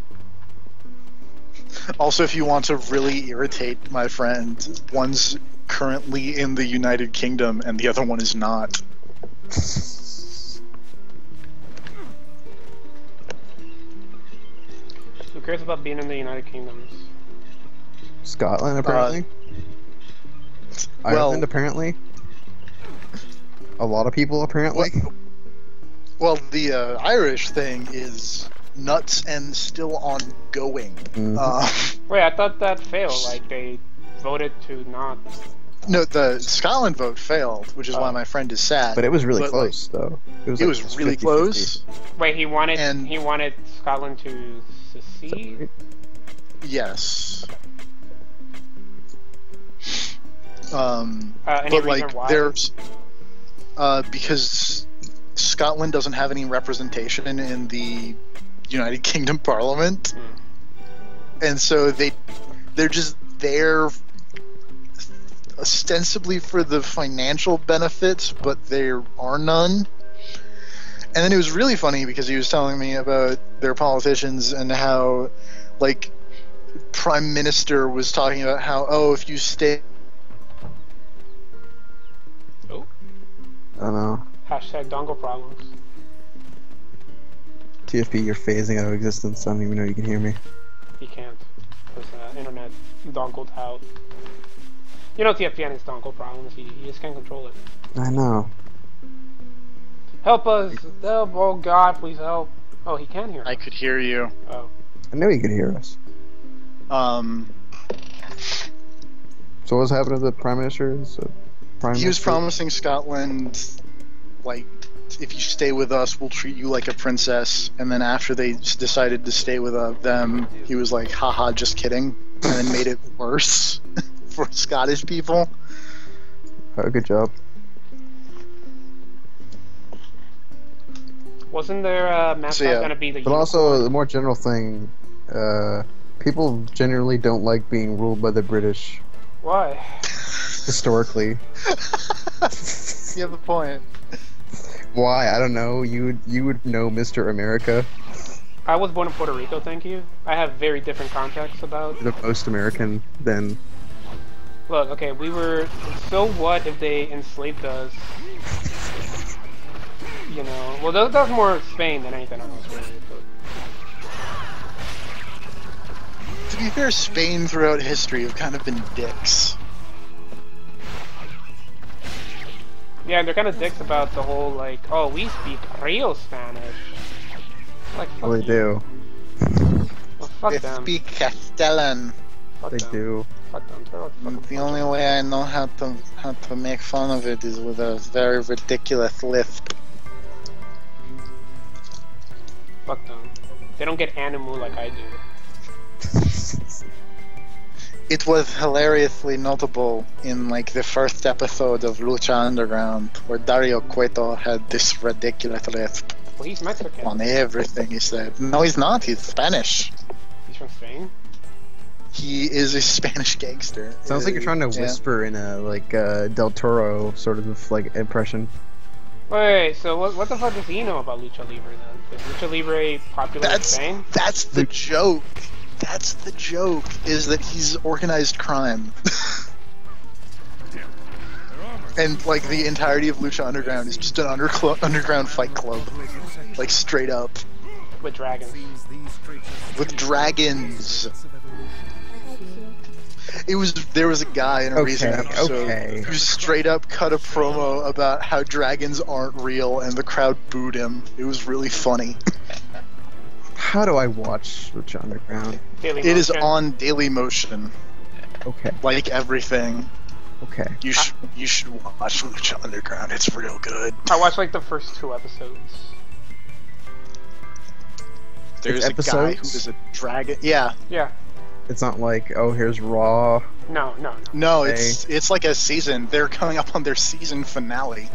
S12: Also, if you want to really irritate my friend, one's currently in the United Kingdom and the other one is not.
S1: Who cares about being in the United Kingdoms?
S10: Scotland, apparently. Ireland, apparently. A lot of people, apparently.
S12: Well, the Irish thing is nuts and still ongoing.
S10: Mm-hmm.
S1: Wait, I thought that failed. Like, they voted to not...
S12: No, the Scotland vote failed, which is why my friend is sad.
S10: But it was really close, though.
S12: It was really
S10: 50-50.
S12: close.
S1: Wait, he wanted Scotland to secede?
S12: Yes.
S1: Any
S12: But
S1: reason
S12: like,
S1: why?
S12: there's because Scotland doesn't have any representation in the United Kingdom Parliament, and so they're just there ostensibly for the financial benefits, but there are none. And then it was really funny because he was telling me about their politicians and how, like, Prime Minister was talking about how, oh, if you stay...
S1: Oh.
S10: I don't know.
S1: Hashtag dongle problems.
S10: TFP, you're phasing out of existence. I don't even know you can hear me.
S1: He can't. Because internet dongled out. You know TFP has dongle problems. He just can't control it.
S10: I know.
S1: Help us! Help! Oh God, please help! Oh, he can hear us.
S12: I could hear you.
S1: Oh.
S10: I knew you could hear us. So what's happened to the Prime Minister?
S12: He was promising Scotland, like, if you stay with us, we'll treat you like a princess. And then after they decided to stay with them, he was like, haha, just kidding. And then made it worse for Scottish people.
S10: Oh, good job.
S1: Wasn't there a mascot gonna be the
S10: But also, the more general thing, people generally don't like being ruled by the British.
S1: Why?
S12: You
S10: Historically.
S12: have a point.
S10: Why? I don't know. You would know Mr. America.
S1: I was born in Puerto Rico, thank you. I have very different context about...
S10: The most American than...
S1: Look, okay, we were... So what if they enslaved us? You know... Well, that was more Spain than anything else, really. But...
S12: To be fair, Spain throughout history have kind of been dicks.
S1: Yeah, they're kind of dicks about the whole, like, oh, we speak real Spanish. Like, fuck
S10: Well, they
S1: you.
S10: do.
S1: Well, fuck
S12: They
S1: them.
S12: speak Castellan.
S1: Fuck
S10: They
S1: them.
S10: do.
S1: Fuck them. They're like fucking
S12: The only way I know how to make fun of it is with a very ridiculous lisp.
S1: Fuck them. They don't get animu like I do.
S12: It was hilariously notable in like the first episode of Lucha Underground, where Dario Cueto had this ridiculous lisp
S1: Well, he's Mexican.
S12: on everything he said. No, he's not. He's Spanish.
S1: He's from Spain?
S12: He is a Spanish gangster.
S10: Sounds like you're trying to
S12: Yeah.
S10: whisper in a like Del Toro sort of like impression.
S1: Wait, so what the fuck does he know about Lucha Libre then? Is Lucha Libre popular in Spain?
S12: That's the joke. That's the joke, is that he's organized crime. And, like, the entirety of Lucha Underground is just an underground fight club. Like, straight up.
S1: With dragons.
S12: With dragons. There was a guy in a recent episode who straight up cut a promo about how dragons aren't real, and the crowd booed him. It was really funny.
S10: How do I watch Lucha Underground?
S1: Daily
S12: It is
S1: Motion.
S12: on Daily Motion.
S10: Okay.
S12: Like everything.
S10: Okay.
S12: You should watch Lucha Underground. It's real good.
S1: I watched like the first 2 episodes.
S12: There's a guy who is a dragon. Yeah.
S1: Yeah.
S10: It's not like, oh, here's Raw.
S1: No.
S12: No, it's like a season. They're coming up on their season finale.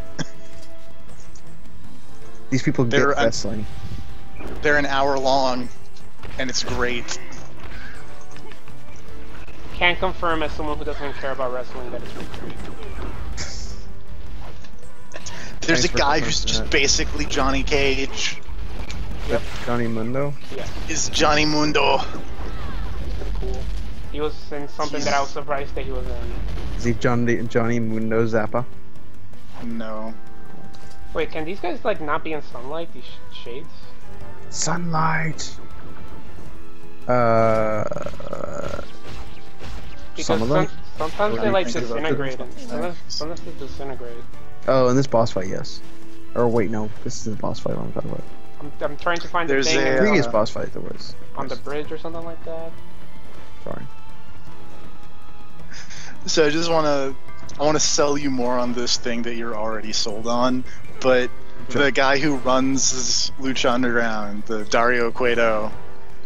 S10: These people get wrestling.
S12: They're an hour long, and it's great.
S1: Can't confirm as someone who doesn't care about wrestling that it's really great.
S12: There's
S10: Thanks
S12: a
S10: for
S12: guy
S10: confirming
S12: who's just
S10: that.
S12: basically Johnny Cage.
S10: Yep. Johnny Mundo.
S1: Yeah.
S12: Is Johnny Mundo.
S1: Pretty cool. He was in something that I was surprised that he was in.
S10: Is he Johnny Mundo Zappa?
S12: No.
S1: Wait, can these guys like not be in sunlight? These shades?
S10: Sunlight.
S1: Because
S10: some of them.
S1: sometimes
S10: What
S1: they
S10: do
S1: like
S10: you think about
S1: disintegrate.
S10: this?
S1: Sometimes they disintegrate.
S10: Oh, in this boss fight, yes. Or wait, no, this is the boss fight I'm talking about.
S1: I'm trying to find
S12: There's
S1: the thing
S12: a,
S10: Previous boss fight there was.
S1: on the bridge or something like that.
S10: Sorry.
S12: So I want to sell you more on this thing that you're already sold on, but the guy who runs Lucha Underground, the Dario Cueto,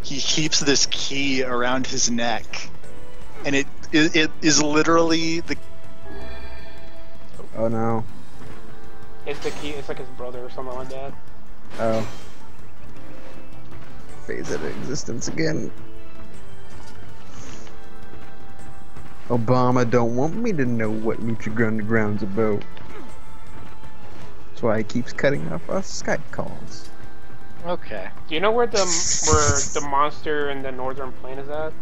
S12: he keeps this key around his neck, and it is literally the.
S10: Oh no.
S1: It's the key. It's like his brother or something like that.
S10: Oh. Phase out of existence again. Obama don't want me to know what Lucha Underground's about. That's why he keeps cutting off our Skype calls.
S12: Okay.
S1: Do you know where the monster in the northern plane is at?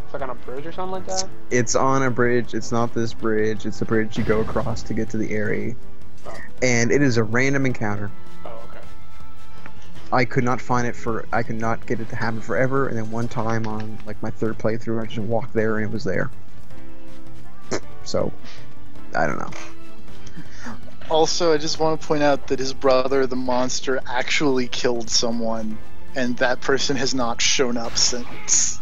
S1: It's like on a bridge or something like that.
S10: It's on a bridge. It's not this bridge. It's the bridge you go across to get to the area.
S1: Oh.
S10: And it is a random encounter.
S1: Oh, okay.
S10: I could not find it I could not get it to happen forever, and then one time on like my 3rd playthrough I just walked there and it was there. So, I don't know.
S12: Also, I just want to point out that his brother, the monster, actually killed someone, and that person has not shown up since.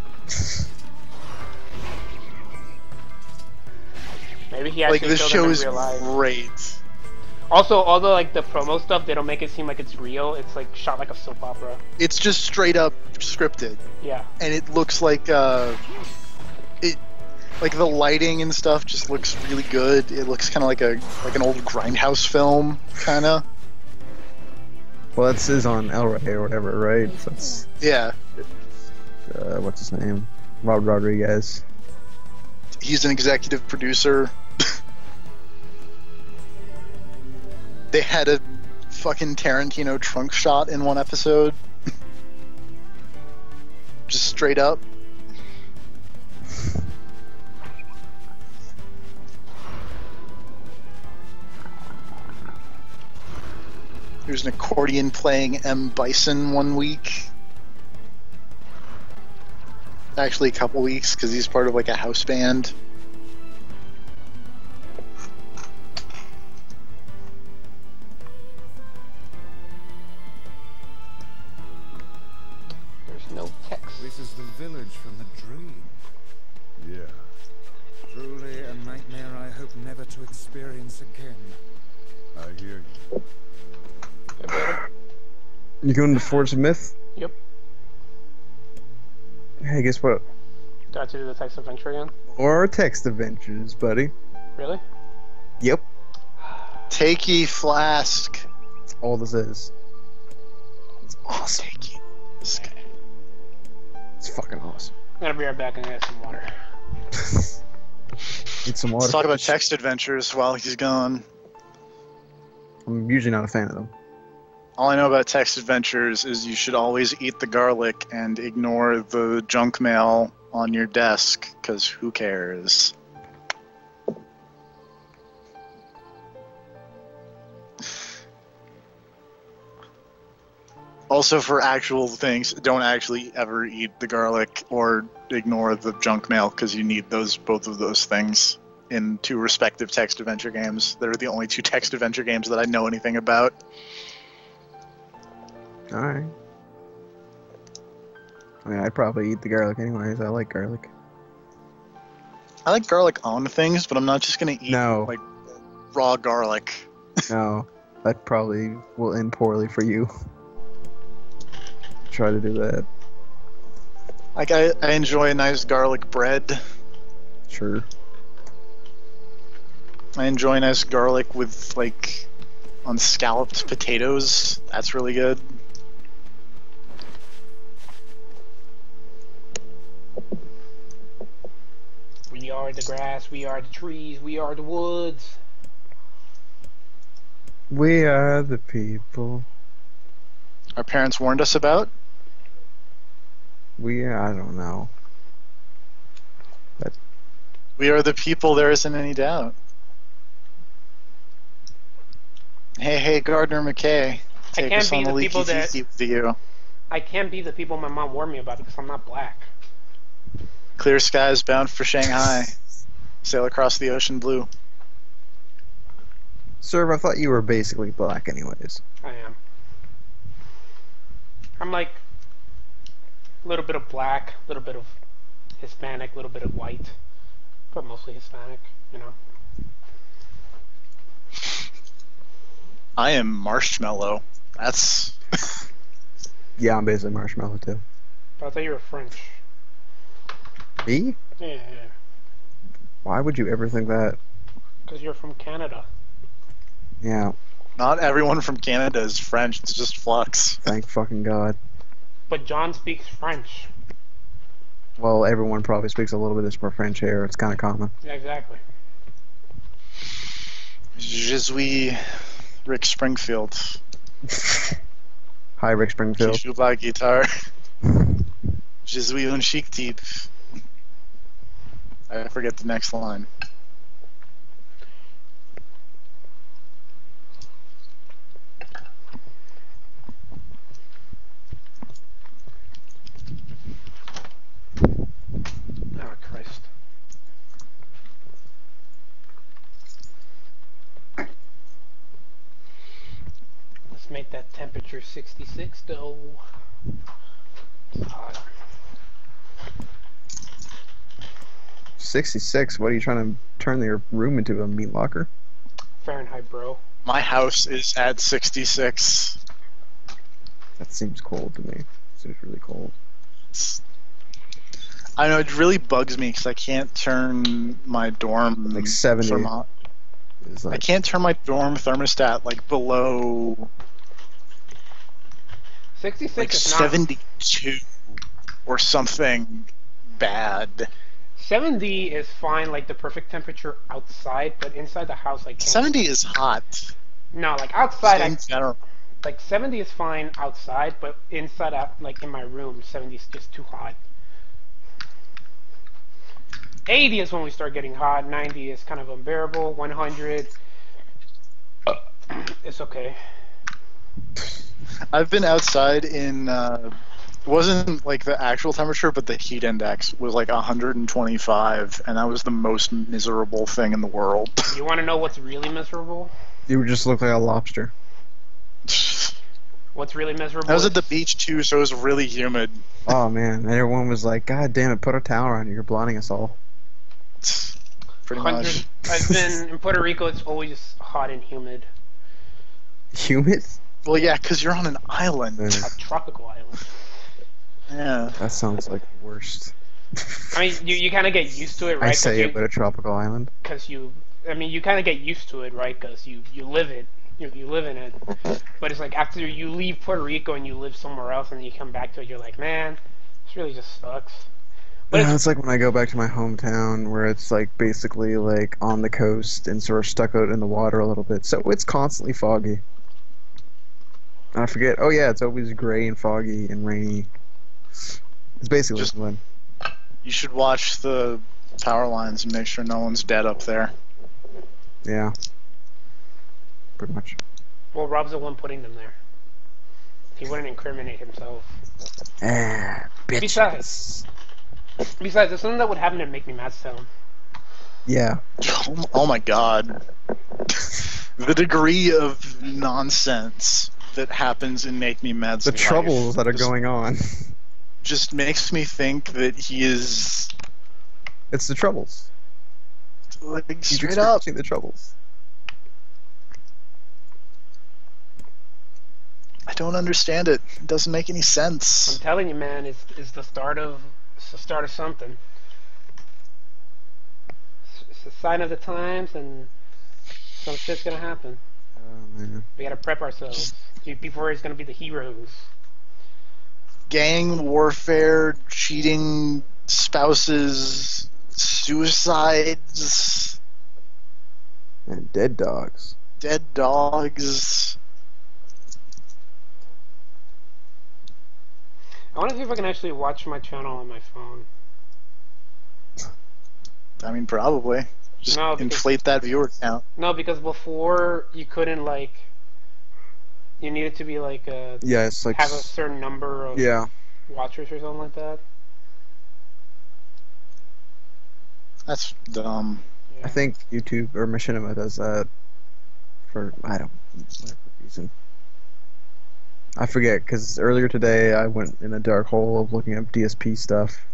S1: Maybe he actually
S12: Like, this
S1: killed
S12: show
S1: him in
S12: is
S1: real life.
S12: great.
S1: Also, although like the promo stuff, they don't make it seem like it's real. It's like shot like a soap opera.
S12: It's just straight up scripted.
S1: Yeah.
S12: And it looks like like the lighting and stuff just looks really good. It looks kind of like an old Grindhouse film, kind of.
S10: Well, that is on El Rey or whatever, right? So that's,
S12: Yeah.
S10: what's his name? Rob Rodriguez.
S12: He's an executive producer. They had a fucking Tarantino trunk shot in one episode. Just straight up. There's an accordion playing M. Bison one week. Actually, a couple weeks, because he's part of like a house band.
S1: There's no text.
S5: This is the village from the dream. Yeah.
S3: experience again.
S5: I hear you.
S1: Get better?
S10: You going to Forge of Myth?
S1: Yep.
S10: Hey, guess what?
S1: Do I have to do the text adventure again?
S10: Or text adventures, buddy.
S1: Really?
S10: Yep.
S12: Take ye flask.
S10: That's all this is. It's awesome.
S12: Take ye flask.
S10: It's fucking awesome.
S1: I'm gonna be right back and get some water.
S10: Need some water.
S12: Let's talk about text adventures while he's gone.
S10: I'm usually not a fan of them.
S12: All I know about text adventures is you should always eat the garlic and ignore the junk mail on your desk, because who cares? Also, for actual things, don't actually ever eat the garlic or ignore the junk mail, because you need both of those things in two respective text adventure games. They're the only two text adventure games that I know anything about.
S10: Alright. I mean, I'd probably eat the garlic anyways. I like garlic.
S12: I like garlic on things, but I'm not just gonna eat like raw garlic.
S10: No, that probably will end poorly for you. Try to do that.
S12: Like I enjoy a nice garlic bread.
S10: Sure.
S12: I enjoy nice garlic with like on scalloped potatoes. That's really good.
S1: We are the grass, we are the trees, we are the woods.
S10: We are the people.
S12: Our parents warned us about?
S10: I don't know.
S12: We are the people, there isn't any doubt. Hey, Gardner McKay. Take us on the leaky with you.
S1: I can't be the people my mom warned me about because I'm not black.
S12: Clear skies bound for Shanghai. Sail across the ocean blue.
S10: Sir, I thought you were basically black anyways.
S1: I am. I'm like a little bit of black, a little bit of Hispanic, a little bit of white, but mostly Hispanic, you know.
S12: I am marshmallow. That's...
S10: Yeah, I'm basically marshmallow too.
S1: But I thought you were French.
S10: Me?
S1: Yeah.
S10: Why would you ever think that?
S1: Because you're from Canada.
S10: Yeah.
S12: Not everyone from Canada is French, it's just Flux.
S10: Thank fucking God.
S1: But John speaks French.
S10: Well, everyone probably speaks a little bit of French here. It's kind of common.
S1: Yeah, exactly.
S12: Je suis Rick Springfield.
S10: Hi, Rick Springfield.
S12: Je joue la guitare. Je suis un chic type. I forget the next line.
S1: Oh, Christ. Let's make that temperature 66 though. It's hot.
S10: 66? What are you trying to turn your room into a meat locker?
S1: Fahrenheit, bro.
S12: My house is at 66.
S10: That seems cold to me. It seems really cold.
S12: I know, it really bugs me because I can't turn my dorm
S10: like 70.
S12: I can't turn my dorm thermostat like below
S1: 66
S12: like
S1: is
S12: 72 or something bad.
S1: 70 is fine, like the perfect temperature outside, but inside the house I can't.
S12: 70 is hot.
S1: No, like outside
S12: In general.
S1: like 70 is fine outside, but inside like in my room 70 is just too hot. 80 is when we start getting hot, 90 is kind of unbearable, 100 it's okay.
S12: I've been outside in it wasn't like the actual temperature, but the heat index was like 125, and that was the most miserable thing in the world.
S1: You want to know what's really miserable?
S10: You would just look like a lobster.
S1: What's really miserable?
S12: I was at the beach too, so it was really humid.
S10: Oh man, and everyone was like, "God damn it, put a towel on you, you're blinding us all."
S12: pretty
S1: 100.
S12: much.
S1: I've been in Puerto Rico. It's always hot and humid.
S10: Humid?
S12: Well, yeah, because you're on an island.
S10: Yeah.
S1: A tropical island.
S12: Yeah.
S10: That sounds like the worst.
S1: I mean, you kind of get used to it, right?
S10: I say it, but a tropical island.
S1: Because you kind of get used to it, right? Because you live it. You live in it. But it's like after you leave Puerto Rico and you live somewhere else and you come back to it, you're like, man, this really just sucks. But
S10: Yeah, it's like when I go back to my hometown where it's like basically like on the coast and sort of stuck out in the water a little bit. So it's constantly foggy. And I forget, oh yeah, it's always gray and foggy and rainy. It's basically
S12: Just-
S10: England.
S12: You should watch the power lines and make sure no one's dead up there.
S10: Yeah. Pretty much.
S1: well, Rob's the one putting them there. He wouldn't incriminate himself.
S10: Ah, bitches.
S1: Besides, there's something that would happen to make me mad still.
S10: Yeah.
S12: Oh my god. The degree of nonsense that happens in Make Me Mad's
S10: The
S12: life
S10: troubles that are going on.
S12: just makes me think that he is
S10: It's the troubles.
S12: like
S10: He's
S12: straight up.
S10: experiencing the troubles.
S12: I don't understand it. It doesn't make any
S1: I'm
S12: sense.
S1: telling you, man, it's the start of something. It's a sign of the times, and some shit's gonna happen.
S10: Oh, man.
S1: We gotta prep ourselves. People are always gonna be the heroes.
S12: Gang warfare, cheating, spouses, suicides,
S10: And dead dogs.
S12: dead dogs.
S1: I want to see if I can actually watch my channel on my phone.
S12: I mean, probably. Just
S1: No, because-
S12: inflate that viewer count.
S1: No, because before you couldn't you needed to be
S10: Yeah, it's like...
S1: have a certain number of
S10: Yeah.
S1: watchers or something like that.
S12: That's dumb.
S10: I think YouTube or Machinima does that for, I don't know, whatever reason. I forget, because earlier today I went in a dark hole of looking up DSP stuff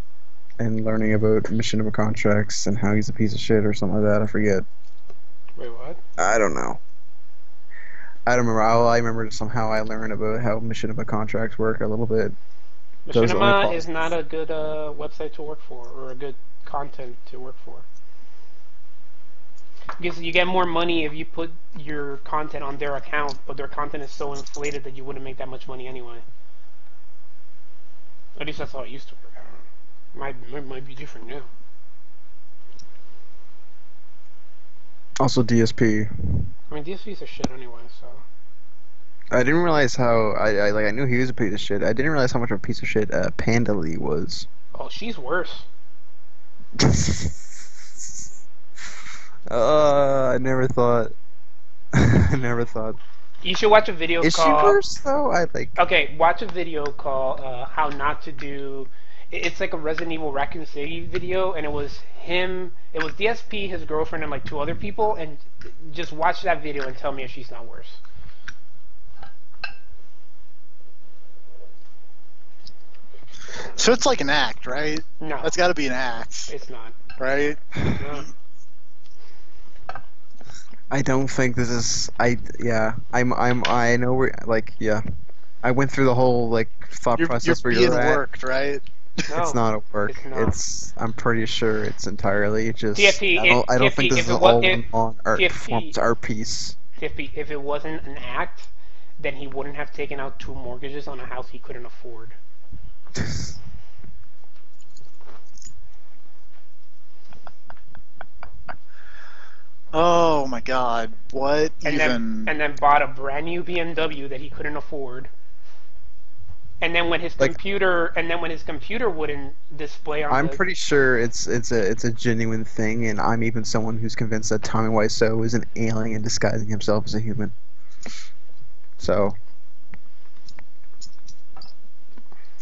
S10: and learning about Machinima contracts and how he's a piece of shit or something like that. I forget.
S1: Wait, what?
S10: I don't know. I don't remember. All I remember is somehow I learned about how Machinima contracts work a little bit. Those are only
S1: Machinima
S10: policies.
S1: is not a good website to work for, or a good content to work for. Because you get more money if you put your content on their account, but their content is so inflated that you wouldn't make that much money anyway. At least that's how it used to work. I don't know. Might be different now.
S10: Also DSP.
S1: I mean, DSPs are shit anyway, so.
S10: I didn't realize how I knew he was a piece of shit. I didn't realize how much of a piece of shit Panda Lee was.
S1: Oh, she's worse.
S10: I never thought. I never thought.
S1: You should watch a video
S10: Is she
S1: called...
S10: worse though? I like.
S1: Okay, watch a video called How Not to Do... It's like a Resident Evil Raccoon City video, and it was him, it was DSP, his girlfriend, and like 2 other people, and just watch that video and tell me if she's not worse.
S12: So it's like an act, right?
S1: No.
S12: That's got to be an act,
S1: It's not.
S12: right?
S1: No.
S10: I don't think this is. I know where. Like, yeah. I went through the whole like thought
S12: You're
S10: process where
S12: being
S10: you're at.
S12: worked, right?
S1: No.
S10: It's not a work.
S1: It's not.
S10: It's. I'm pretty sure it's entirely just.
S1: TFT,
S10: I don't
S1: TFT,
S10: think this
S1: if
S10: is
S1: it
S10: all
S1: was-
S10: on art.
S1: TFT.
S10: Performance art piece.
S1: If it wasn't an act, then he wouldn't have taken out 2 mortgages on a house he couldn't afford.
S12: Oh my god, what
S1: And
S12: even?
S1: then bought a brand new BMW that he couldn't afford. And then when his
S10: Like-
S1: computer wouldn't display on
S10: I'm
S1: the...
S10: pretty sure it's a genuine thing, and I'm even someone who's convinced that Tommy Wiseau is an alien disguising himself as a human. So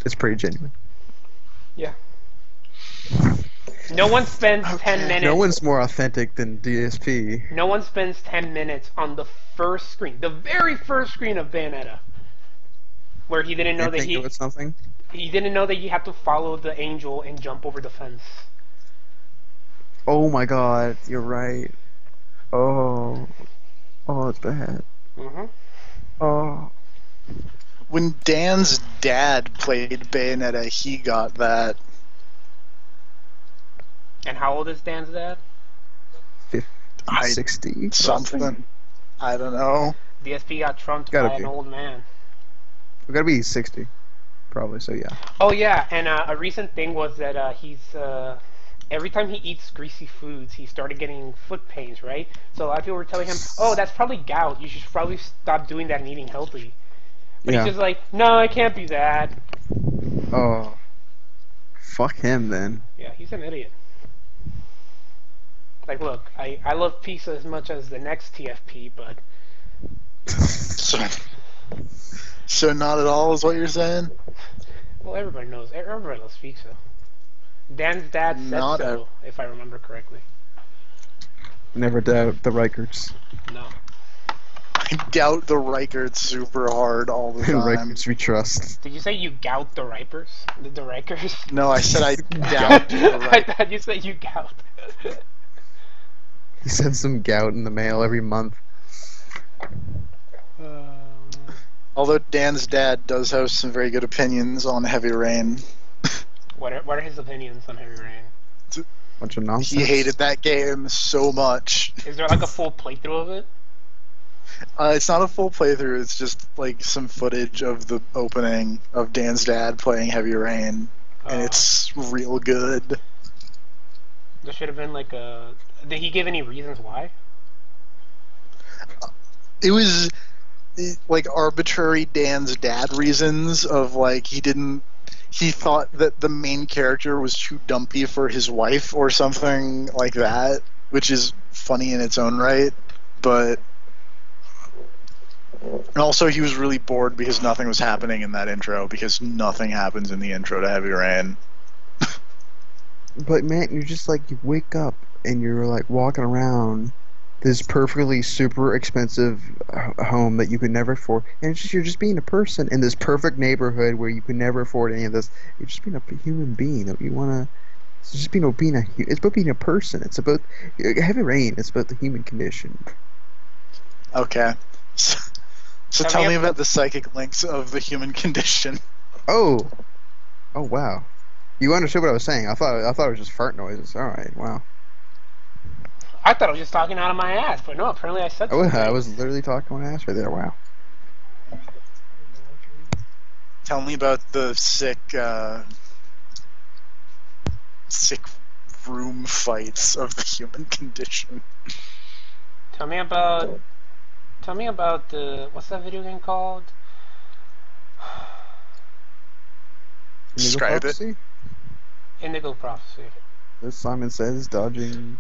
S10: it's pretty genuine.
S1: Yeah. No one spends 10 minutes...
S10: No one's more authentic than DSP.
S1: No one spends 10 minutes on the first screen, the very first screen of Bayonetta, where he didn't know
S10: You
S1: that
S10: think it was something?
S1: he didn't know that you have to follow the angel and jump over the fence.
S10: Oh my god, you're right. Oh, it's bad.
S1: Mm-hmm.
S10: Oh,
S12: When Dan's dad played Bayonetta, he got that.
S1: And how old is Dan's dad?
S10: 50,
S12: I-
S10: 60?
S12: Something. I don't know.
S1: DSP got trumped
S10: Gotta
S1: by
S10: be.
S1: an old man.
S10: We gotta be 60, probably. So yeah.
S1: Oh yeah, and a recent thing was that he's every time he eats greasy foods, he started getting foot pains, right? So a lot of people were telling him, "Oh, that's probably gout. You should probably stop doing that and eating healthy." But
S10: Yeah.
S1: he's just like, "No, I can't do that."
S10: Oh, fuck him then.
S1: Yeah, he's an idiot. Like, look, I love pizza as much as the next TFP, but
S12: So not at all is what you're saying?
S1: well, everybody knows pizza. Dan's dad said
S12: Not
S1: so, if I remember correctly.
S10: Never doubt the Reicherts.
S1: No.
S12: I doubt the Reichert super hard all the time.
S10: Reicherts we trust.
S1: Did you say you gout the Ripers? The Rikers?
S12: No, I said I doubt the
S1: I
S12: Reichert.
S1: thought you said you gout.
S10: He sends some gout in the mail every month.
S12: Although Dan's dad does have some very good opinions on Heavy Rain.
S1: What are his opinions on Heavy Rain?
S10: Bunch of nonsense.
S12: He hated that game so much.
S1: Is there like a full playthrough of it?
S12: It's not a full playthrough, it's just like some footage of the opening of Dan's dad playing Heavy Rain. And it's real good.
S1: There should have been like a... Did he give any reasons why?
S12: It was like arbitrary Dan's dad reasons of like he thought that the main character was too dumpy for his wife or something like that, which is funny in its own right, but and also he was really bored because nothing was happening in that intro, because nothing happens in the intro to Heavy Rain.
S10: But man, you're just like, you wake up and you're like walking around this perfectly super expensive home that you could never afford, and it's just, you're just being a person in this perfect neighborhood where you could never afford any of this. You're just being a human being. That you wanna. It's just it's about being a person. It's about Heavy Rain. It's about the human condition.
S12: Okay. So tell me about the psychic links of the human condition.
S10: Oh wow. You understood what I was saying. I thought it was just fart noises. All right, wow.
S1: I thought I was just talking out of my ass, but no, apparently I said something.
S10: I was literally talking my ass right there. Wow.
S12: Tell me about the sick room fights of the human condition.
S1: Tell me about the... What's that video game called?
S12: Describe it.
S1: Indigo Prophecy.
S10: As Simon says, dodging.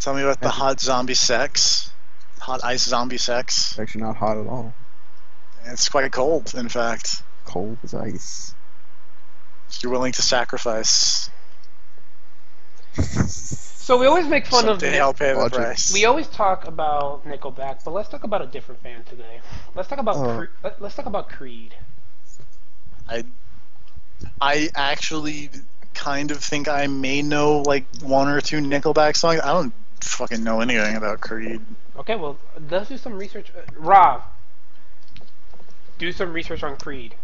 S12: Tell me about the hot zombie sex. Hot ice zombie sex.
S10: It's actually not hot at all.
S12: It's quite cold, in fact.
S10: Cold as ice.
S12: You're willing to sacrifice.
S1: So we always make fun
S12: Someday I'll pay the price.
S1: We always talk about Nickelback, but let's talk about a different band today. Let's talk about let's talk about Creed.
S12: I actually kind of think I may know like one or two Nickelback songs. I don't fucking know anything about Creed.
S1: Okay, well, let's do some research. Rob, do some research on Creed.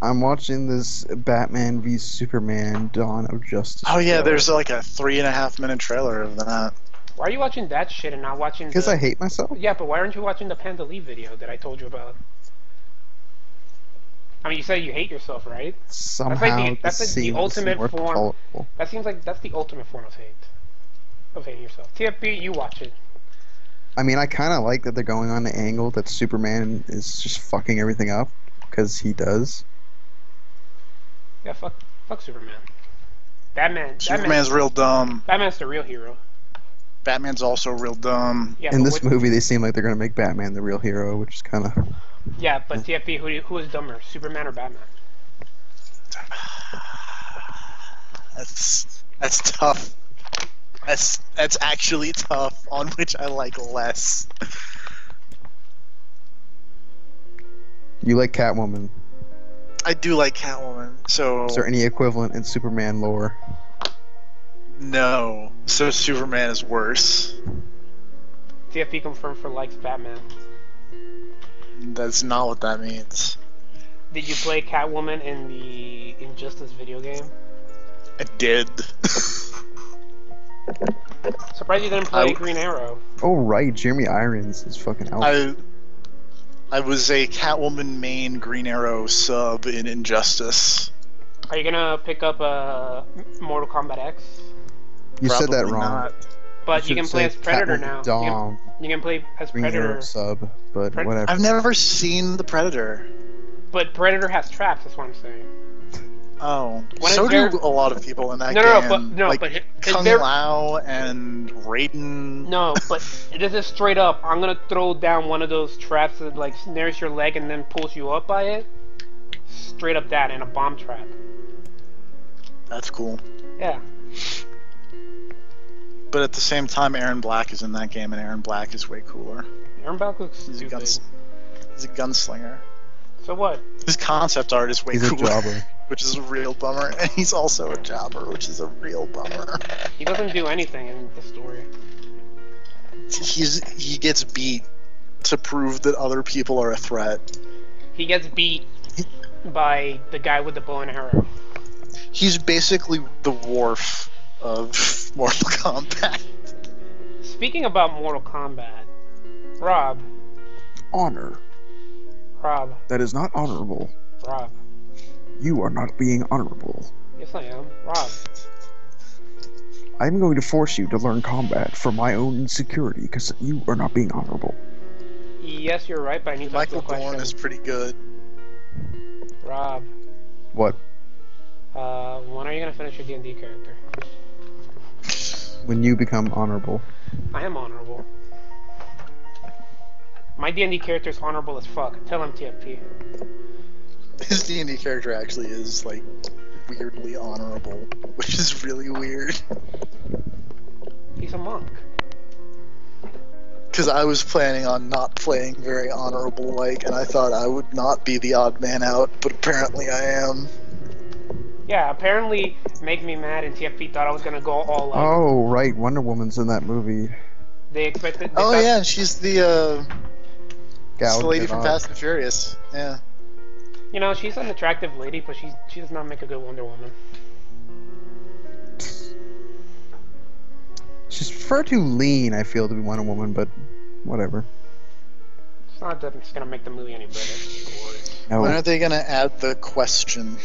S10: I'm watching this Batman v Superman: Dawn of Justice.
S12: Oh yeah, there's like a 3.5-minute trailer of that.
S1: Why are you watching that shit and not watching?
S10: Because I hate myself.
S1: Yeah, but why aren't you watching the Panda Lee video that I told you about? I mean, you say you hate yourself, right?
S10: Somehow
S1: that's like the ultimate form.
S10: Tolerable.
S1: That seems like that's the ultimate form of hate. Of hating yourself. TFP, you watch it.
S10: I mean, I kind of like that they're going on the angle that Superman is just fucking everything up, because he does.
S1: Yeah, fuck Superman.
S12: Superman's real dumb.
S1: Batman's the real hero.
S12: Batman's also real dumb.
S1: Yeah,
S10: in this movie, they seem like they're gonna make Batman the real hero, which is kind of.
S1: Yeah, but TFP, who is dumber, Superman or Batman?
S12: That's tough. That's actually tough. On which I like less.
S10: You like Catwoman?
S12: I do like Catwoman. So
S10: is there any equivalent in Superman lore?
S12: No. So Superman is worse.
S1: TFP confirmed for likes Batman.
S12: That's not what that means.
S1: Did you play Catwoman in the Injustice video game?
S12: I did.
S1: Surprised you didn't play Green Arrow.
S10: Oh right, Jeremy Irons is fucking out.
S12: I was a Catwoman main Green Arrow sub in Injustice.
S1: Are you gonna pick up Mortal Kombat X?
S10: You said that wrong.
S12: Not.
S1: But you can play as Predator now. You can play as
S10: Green
S1: Predator.
S10: Arrow sub, but whatever.
S12: I've never seen the Predator.
S1: But Predator has traps. That's what I'm saying.
S12: Oh, so do a lot of people in that game. Like Kung Lao and Raiden.
S1: No, but this is straight up. I'm gonna throw down one of those traps that like snares your leg and then pulls you up by it. Straight up that and a bomb trap.
S12: That's cool.
S1: Yeah.
S12: But at the same time, Aaron Black is in that game, and Aaron Black is way cooler.
S1: Aaron Black looks stupid.
S12: He's a gunslinger.
S1: So what?
S12: His concept art is way cooler.
S10: He's a jobber.
S12: Which is a real bummer, and he's also a jobber, which is a real bummer.
S1: He doesn't do anything in the story.
S12: He gets beat to prove that other people are a threat.
S1: He gets beat by the guy with the bow and arrow.
S12: He's basically the Worf of Mortal Kombat.
S1: Speaking about Mortal Kombat, Rob.
S10: Honor.
S1: Rob.
S10: That is not honorable.
S1: Rob.
S10: You are not being honorable.
S1: Yes, I am. Rob.
S10: I'm going to force you to learn combat for my own security, because you are not being honorable.
S1: Yes, you're right, but I need to
S12: Michael Dorn is pretty good.
S1: Rob.
S10: What?
S1: When are you going to finish your D&D character?
S10: When you become honorable.
S1: I am honorable. My D&D character is honorable as fuck. Tell him, TFP.
S12: His D&D character actually is, like, weirdly honorable, which is really weird.
S1: He's a monk.
S12: Because I was planning on not playing very honorable-like, and I thought I would not be the odd man out, but apparently I am.
S1: Yeah, apparently Make Me Mad and TFP thought I was gonna go all out.
S10: Oh, right, Wonder Woman's in that movie.
S1: They expected...
S12: Oh yeah, she's the,
S10: Gal
S12: the lady from
S10: Gadot.
S12: Fast and Furious. Yeah.
S1: You know, she's an attractive lady, but she does not make a good Wonder Woman.
S10: She's far too lean, I feel, to be Wonder Woman, but whatever.
S1: It's not that it's gonna make the movie any better.
S10: No.
S12: When are they gonna add the question?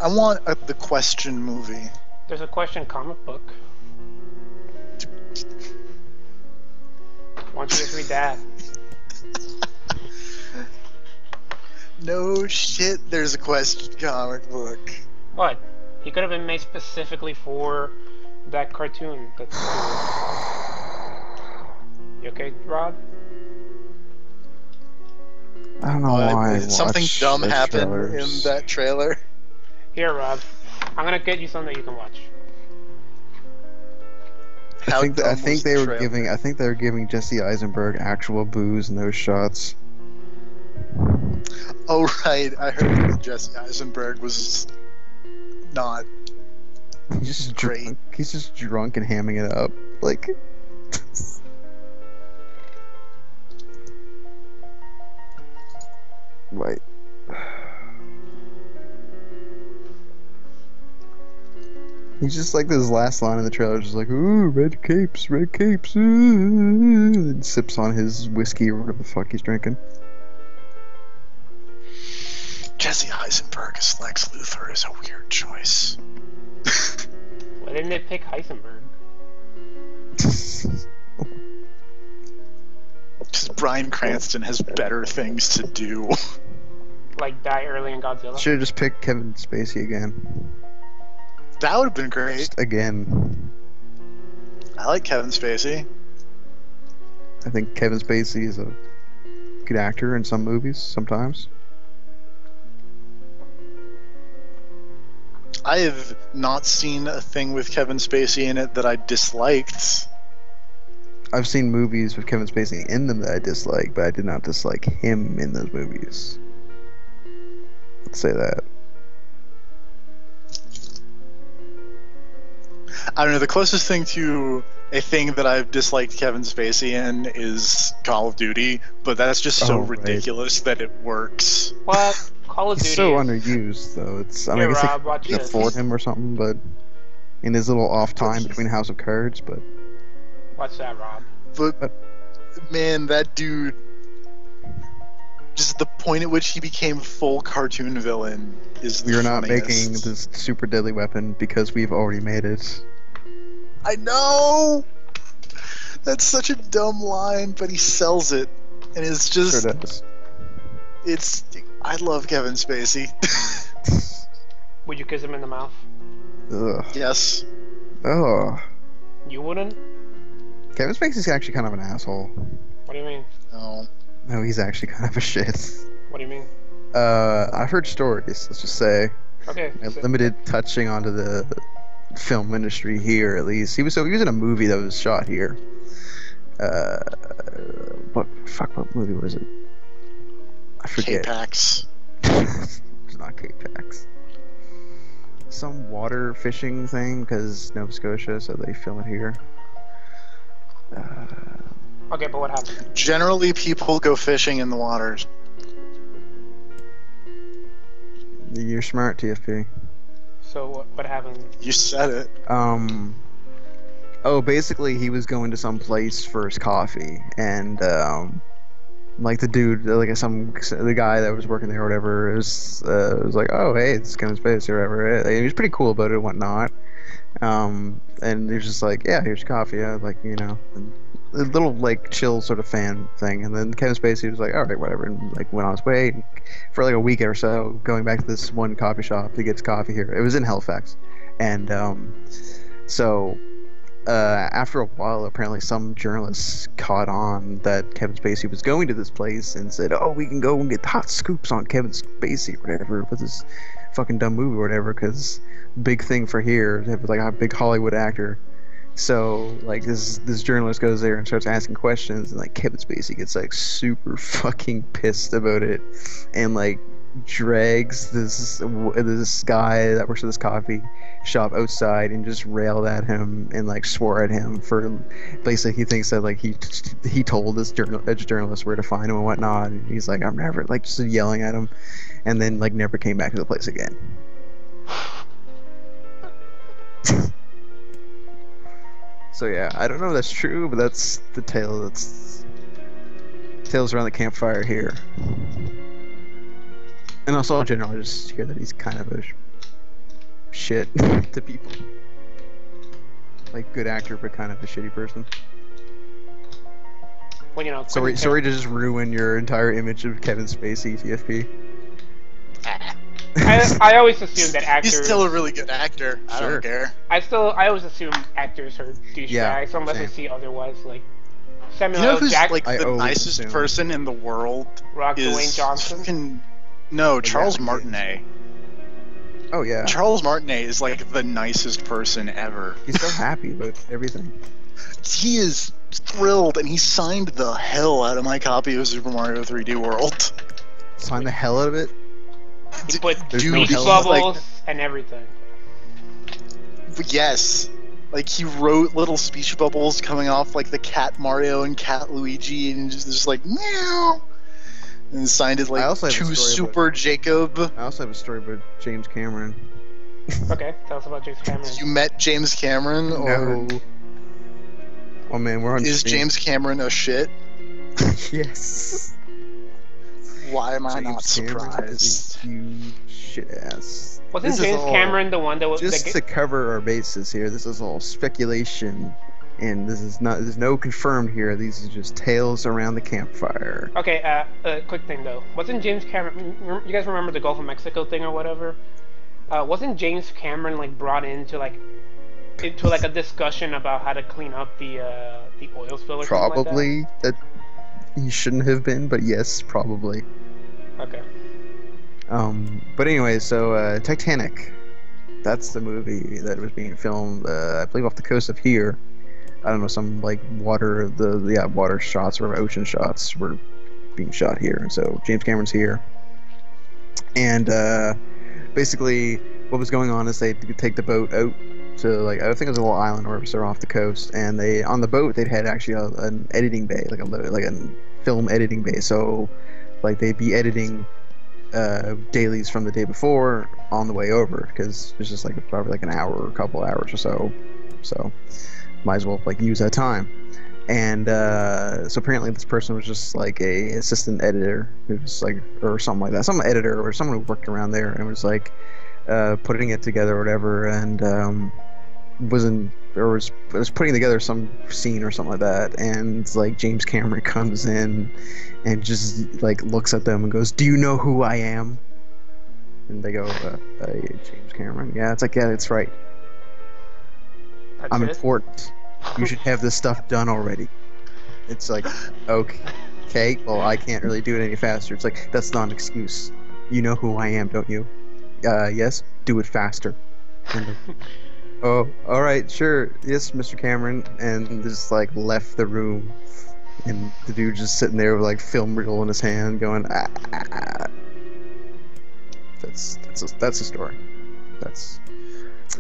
S12: I want the question movie.
S1: There's a question comic book. Why don't you just read that?
S12: No shit, there's a question comic book.
S1: What? He could have been made specifically for that cartoon. That's you okay, Rob?
S10: I don't know why.
S12: Did something dumb happen in that trailer?
S1: Here, Rob. I'm gonna get you something that you can watch.
S10: I think they were giving Jesse Eisenberg actual booze in those shots.
S12: Oh right, I heard that Jesse Eisenberg was not
S10: He's just
S12: great.
S10: drunk. He's just drunk and hamming it up. Like Wait. He's just like this last line in the trailer, just like, ooh, red capes, ooh, and sips on his whiskey or whatever the fuck he's drinking.
S12: Jesse Eisenberg as Lex Luthor is a weird choice.
S1: Why didn't they pick Heisenberg?
S12: Because Bryan Cranston has better things to do.
S1: Like die early in Godzilla?
S10: Should have just picked Kevin Spacey again.
S12: That would have been great.
S10: Just again.
S12: I like Kevin Spacey.
S10: I think Kevin Spacey is a good actor in some movies, sometimes.
S12: I have not seen a thing with Kevin Spacey in it that I disliked.
S10: I've seen movies with Kevin Spacey in them that I dislike, but I did not dislike him in those movies. Let's say that.
S12: I don't know. The closest thing to a thing that I've disliked Kevin Spacey in is Call of Duty, but that's just so
S10: right.
S12: ridiculous that it works.
S1: What? Call of Duty
S10: He's so
S1: is...
S10: underused, though. It's I
S1: Here,
S10: mean, I guess
S1: Rob, watch
S10: they can
S1: this.
S10: afford him or something, but in his little off time between House of Cards, but
S1: Watch that, Rob.
S12: But man, that dude, just the point at which he became full cartoon villain is the
S10: we're not
S12: funniest.
S10: making this super deadly weapon because we've already made it.
S12: I know! That's such a dumb line, but he sells it. And it's just...
S10: Sure does.
S12: It's... I love Kevin Spacey.
S1: Would you kiss him in the mouth?
S10: Ugh.
S12: Yes.
S10: Oh.
S1: You wouldn't?
S10: Kevin Spacey's actually kind of an asshole.
S1: What do you mean?
S12: No.
S10: No, he's actually kind of a shit.
S1: What do you mean?
S10: I've heard stories, let's just say.
S1: Okay.
S10: A limited touching onto the film industry here, at least. He was in a movie that was shot here. What movie was it? I forget.
S12: K-Pax.
S10: It's not K-Pax. Some water fishing thing, because Nova Scotia, so they film it here.
S1: Okay, but what happened?
S12: Generally, people go fishing in the waters.
S10: You're smart, TFP.
S1: So what happened?
S12: You said it.
S10: Oh, basically, he was going to some place for his coffee, and like the dude, like the guy that was working there or whatever, was like, oh, hey, it's Kevin Spacey or whatever. And he was pretty cool about it and whatnot. And he was just like, yeah, here's coffee. Like, you know, a little like chill sort of fan thing. And then Kevin Spacey was like, all right, whatever, and like went on his way for like a week or so, going back to this one coffee shop to get his coffee here. It was in Halifax, and so. After a while, apparently some journalists caught on that Kevin Spacey was going to this place and said, oh, we can go and get hot scoops on Kevin Spacey or whatever with this fucking dumb movie or whatever, because big thing for here, they have like a big Hollywood actor. So like this journalist goes there and starts asking questions, and like Kevin Spacey gets like super fucking pissed about it, and like drags this guy that works at this coffee shop outside and just railed at him and like swore at him for basically he thinks that like he told this journalist where to find him and whatnot, and he's like, I'm never, like, just yelling at him, and then like never came back to the place again. So yeah, I don't know if that's true, but that's the tales around the campfire here. And also in general, I just hear that he's kind of a shit to people. Like, good actor, but kind of a shitty person.
S1: Well, you know,
S10: sorry to just ruin your entire image of Kevin Spacey, TFP.
S1: I always assume that actors...
S12: He's still a really good actor. I don't care.
S1: I always assume actors are douchebags, unless I see otherwise. Like, Samuel
S12: L.
S1: Jackson.
S12: Like the nicest person in the world
S1: Dwayne Johnson.
S12: No, Charles Martinet.
S10: Oh yeah.
S12: Charles Martinet is like the nicest person ever.
S10: He's so happy about everything.
S12: He is thrilled, and he signed the hell out of my copy of Super Mario 3D World.
S10: Signed the hell out of it?
S1: He put speech bubbles and everything.
S12: Yes. Like, he wrote little speech bubbles coming off like the Cat Mario and Cat Luigi, and just like, meow. And signed it like to Super Jacob.
S10: I also have a story about James Cameron.
S1: Okay, tell us about James Cameron.
S12: You met James Cameron? Or
S10: no. Oh man, we're on
S12: Is
S10: stream.
S12: James Cameron a shit?
S10: Yes.
S12: Why am I
S10: James
S12: not surprised?
S10: You shit ass.
S1: Wasn't James Cameron the one that was...
S10: Just to cover our bases here, this is all speculation. And there's no confirmed here. These are just tales around the campfire.
S1: Okay, quick thing though. Wasn't James Cameron... You guys remember the Gulf of Mexico thing or whatever? Wasn't James Cameron like brought into a discussion about how to clean up the oil spill or
S10: probably
S1: something like that?
S10: He shouldn't have been, but yes, probably.
S1: Okay.
S10: But anyway, so Titanic. That's the movie that was being filmed, I believe, off the coast of here. I don't know, some like water shots or ocean shots were being shot here, and so James Cameron's here. And basically, what was going on is they take the boat out to like, I think it was a little island or so off the coast, and they on the boat they'd had actually an editing bay, like a film editing bay. So like they'd be editing dailies from the day before on the way over, because it's just like probably like an hour or a couple hours or so. So might as well like use that time. And so apparently this person was just like a assistant editor, who was like, or something like that, some editor or someone who worked around there, and was like putting it together or whatever, and was putting together some scene or something like that, and like James Cameron comes in and just like looks at them and goes, "Do you know who I am?" And they go, "James Cameron." Yeah, it's like, yeah, that's right. I'm important. You should have this stuff done already. It's like, okay, well, I can't really do it any faster. It's like, that's not an excuse. You know who I am, don't you? Yes, do it faster. And oh, alright, sure, yes, Mr. Cameron. And just like left the room. And the dude just sitting there with like film reel in his hand going, ah. That's a story.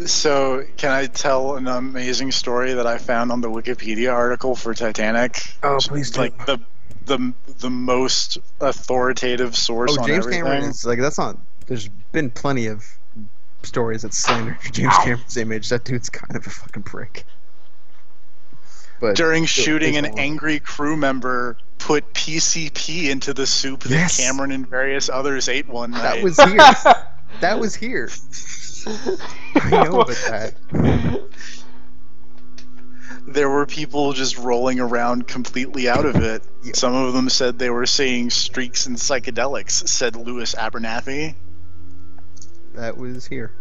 S12: So, can I tell an amazing story that I found on the Wikipedia article for Titanic?
S10: Oh, please do.
S12: Like the most authoritative source on
S10: James
S12: everything.
S10: Cameron is like, that's not. There's been plenty of stories that slander James Cameron's image. That dude's kind of a fucking prick. But
S12: during shooting, an angry crew member put PCP into the soup that Cameron and various others ate one night.
S10: That was here. That was here. I know about that.
S12: There were people just rolling around completely out of it. Yeah. Some of them said they were seeing streaks in psychedelics, said Louis Abernathy.
S10: That was here.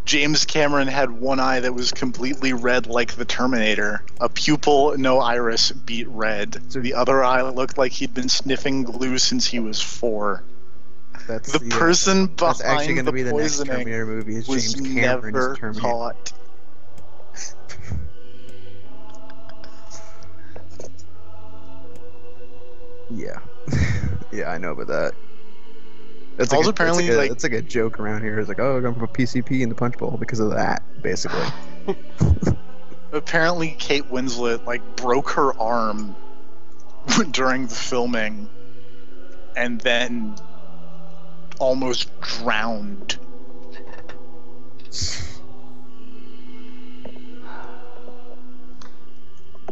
S12: James Cameron had one eye that was completely red like the Terminator. A pupil, no iris, beat red. The other eye looked like he'd been sniffing glue since he was 4.
S10: That's
S12: the person
S10: that's actually
S12: behind
S10: going to be the next
S12: poisoning
S10: Terminator movie. Is
S12: was
S10: James Cameron's
S12: never
S10: Terminator.
S12: caught.
S10: Yeah, yeah, I know about that. That's
S12: also
S10: like
S12: apparently
S10: it's like a joke around here. It's like, oh, we're going to put PCP in the punch bowl because of that, basically.
S12: Apparently, Kate Winslet like broke her arm during the filming, and then almost drowned.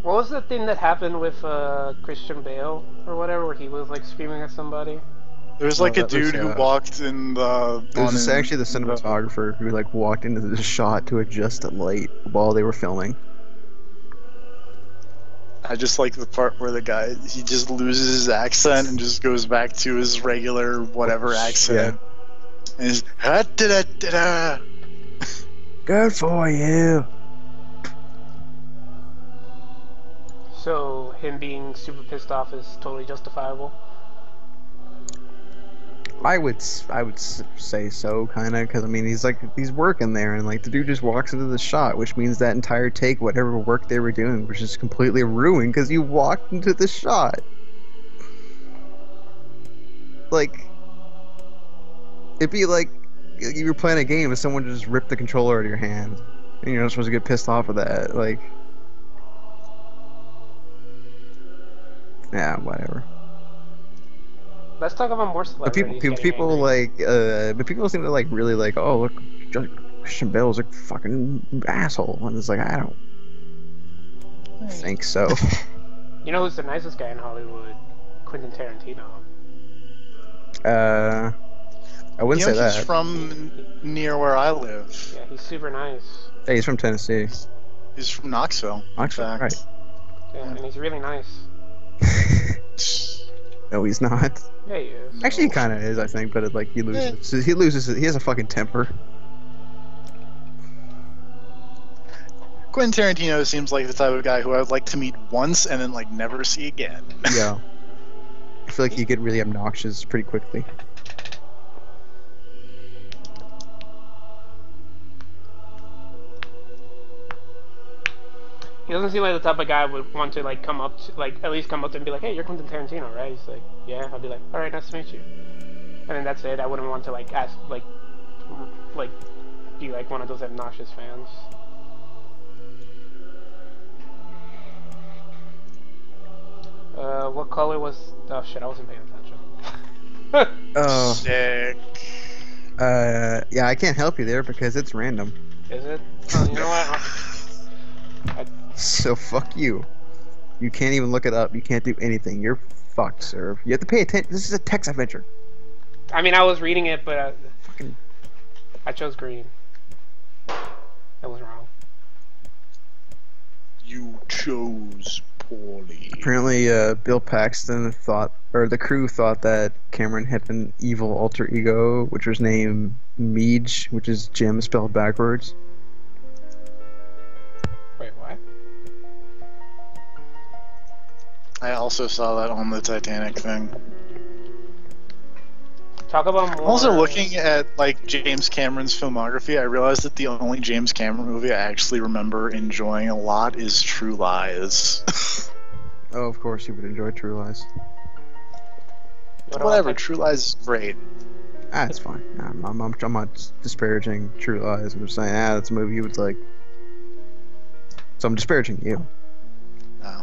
S1: What was the thing that happened with Christian Bale or whatever, where he was like screaming at somebody?
S12: There was like a dude who walked in the.
S10: It was actually the cinematographer who like walked into the shot to adjust the light while they were filming.
S12: I just like the part where the guy, he just loses his accent and just goes back to his regular whatever accent. Yeah. And he's da-da-da-da.
S10: Good for you.
S1: So him being super pissed off is totally justifiable.
S10: I would say so, kind of, because I mean he's working there, and like the dude just walks into the shot, which means that entire take, whatever work they were doing, was just completely ruined because you walked into the shot. Like, it'd be like you were playing a game and someone just ripped the controller out of your hand, and you're not supposed to get pissed off with that. Like, yeah, whatever.
S1: Let's talk about more celebrities.
S10: People like, but people seem to like really like, oh look, Christian Bale's a fucking asshole, and it's like, I don't think so.
S1: You know who's the nicest guy in Hollywood? Quentin Tarantino.
S10: I wouldn't say that.
S12: He's from near where I live.
S1: Yeah, he's super nice.
S10: Yeah, he's from Tennessee.
S12: He's from Knoxville.
S10: Knoxville, right?
S1: Yeah, and he's really nice.
S10: No, he's not.
S1: Yeah, he is.
S10: Actually, he kind of is, I think, but it, like he loses. He has a fucking temper.
S12: Quentin Tarantino seems like the type of guy who I would like to meet once and then like never see again.
S10: Yeah. I feel like he get really obnoxious pretty quickly.
S1: He doesn't seem like the type of guy would want to like come up to, like at least come up to him and be like, hey, you're Quentin Tarantino, right? He's like, yeah. I'll be like, all right, nice to meet you. And then that's it. I wouldn't want to like ask like you like one of those obnoxious fans? What color was... Oh shit, I wasn't paying attention.
S10: Oh.
S12: Sick.
S10: Yeah, I can't help you there because it's random.
S1: Is it? Oh, you know what?
S10: So fuck you. You can't even look it up. You can't do anything. You're fucked, sir. You have to pay attention. This is a text adventure.
S1: I mean, I was reading it, but I chose green. That was wrong.
S12: You chose poorly.
S10: Apparently, Bill Paxton thought, or the crew thought that Cameron had an evil alter ego, which was named Meej, which is Jim spelled backwards.
S1: Wait, what?
S12: I also saw that on the Titanic thing.
S1: Talk about more...
S12: Also, looking at like James Cameron's filmography, I realized that the only James Cameron movie I actually remember enjoying a lot is True Lies.
S10: Oh, of course you would enjoy True Lies.
S12: Whatever, True Lies is great.
S10: Ah, it's fine. I'm not disparaging True Lies. I'm just saying, that's a movie you would like. So I'm disparaging you.
S12: No.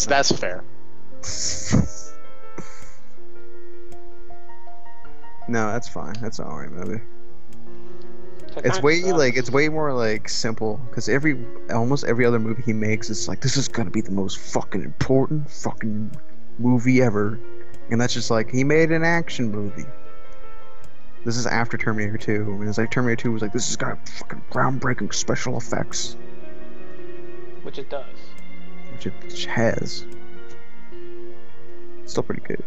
S12: That's fair.
S10: No, that's fine. That's an alright movie. It's way more like simple because almost every other movie he makes is like, this is gonna be the most fucking important fucking movie ever, and that's just like, he made an action movie. This is after Terminator 2, and it's like Terminator 2 was like, this is got fucking groundbreaking special effects,
S1: which it does.
S10: Which it has. It's still pretty good.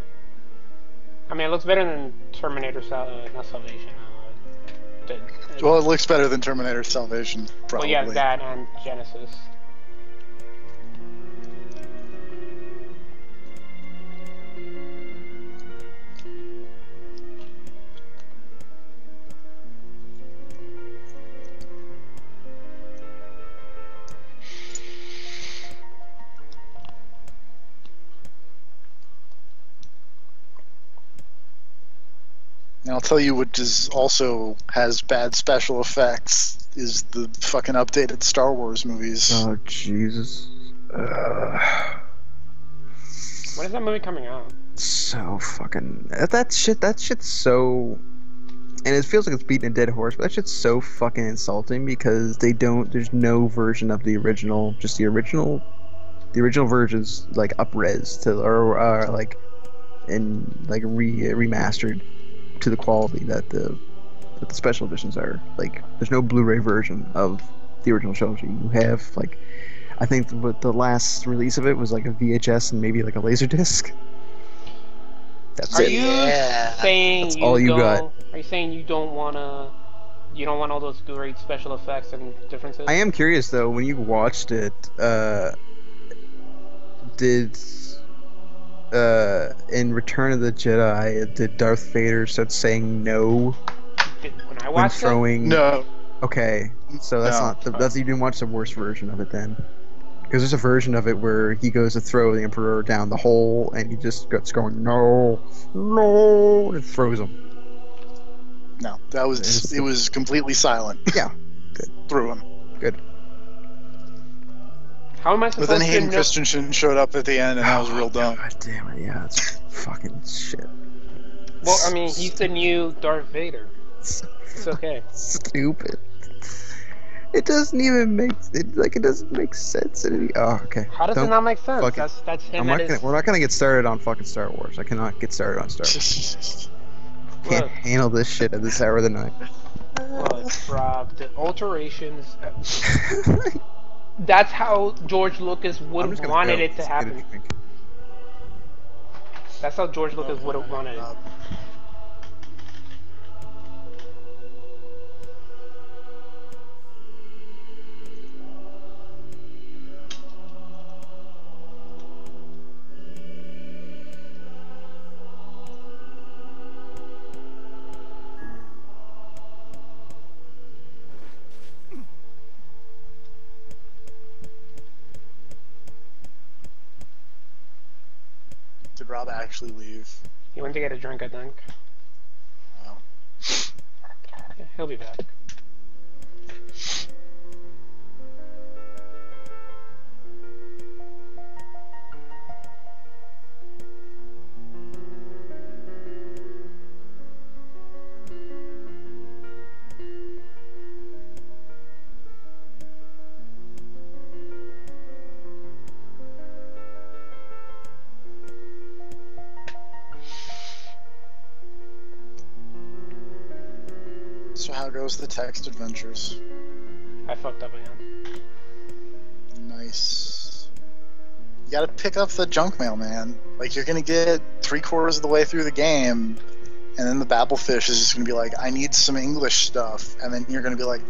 S1: I mean, it looks better than Terminator not Salvation.
S12: Well, it looks better than Terminator Salvation, probably.
S1: Well, yeah, that and Genesis.
S12: And I'll tell you what also has bad special effects is the fucking updated Star Wars movies.
S10: Oh, Jesus.
S1: When is that movie coming out?
S10: So fucking... That shit's so... And it feels like it's beating a dead horse, but that shit's so fucking insulting because there's no version of the original, just the original versions, like, up-res to, or like, and, like, remastered to the quality that the special editions are. Like, there's no Blu-ray version of the original trilogy. You have, like, I think the last release of it was like a VHS and maybe like a Laserdisc. That's it.
S1: Are you saying
S10: that's all you got?
S1: Are you saying you don't want all those great special effects and differences?
S10: I am curious though, when you watched it, did in Return of the Jedi, did Darth Vader start saying no
S1: when I watched
S10: throwing?
S1: it?
S12: No.
S10: Okay, so that's you didn't watch the worst version of it then, because there's a version of it where he goes to throw the Emperor down the hole and he just gets going no, and it throws him.
S12: No, it was completely silent.
S10: Yeah, good.
S12: Threw him.
S10: Good.
S1: How am I supposed
S12: But then
S1: to
S12: Hayden
S1: know?
S12: Christensen showed up at the end, and that was real dumb.
S10: God damn it! Yeah, it's fucking shit.
S1: Well, I mean, he's the new Darth Vader. It's okay.
S10: Stupid. It doesn't even make it doesn't make sense. Okay.
S1: How does it not make sense? That's him.
S10: We're not gonna get started on fucking Star Wars. I cannot get started on Star Wars. Can't handle this shit at this hour of the night.
S1: Look, Rob, the alterations. That's how George Lucas would have wanted it to happen. That's how George Lucas would have wanted it.
S12: Did Rob actually leave?
S1: He went to get a drink, I think.
S12: Oh.
S1: Yeah, he'll be back.
S12: how goes the text adventures?
S1: I fucked up again.
S12: Nice. You gotta pick up the junk mail, man. Like, you're gonna get 3/4 of the way through the game, and then the Babblefish is just gonna be like, I need some English stuff, and then you're gonna be like,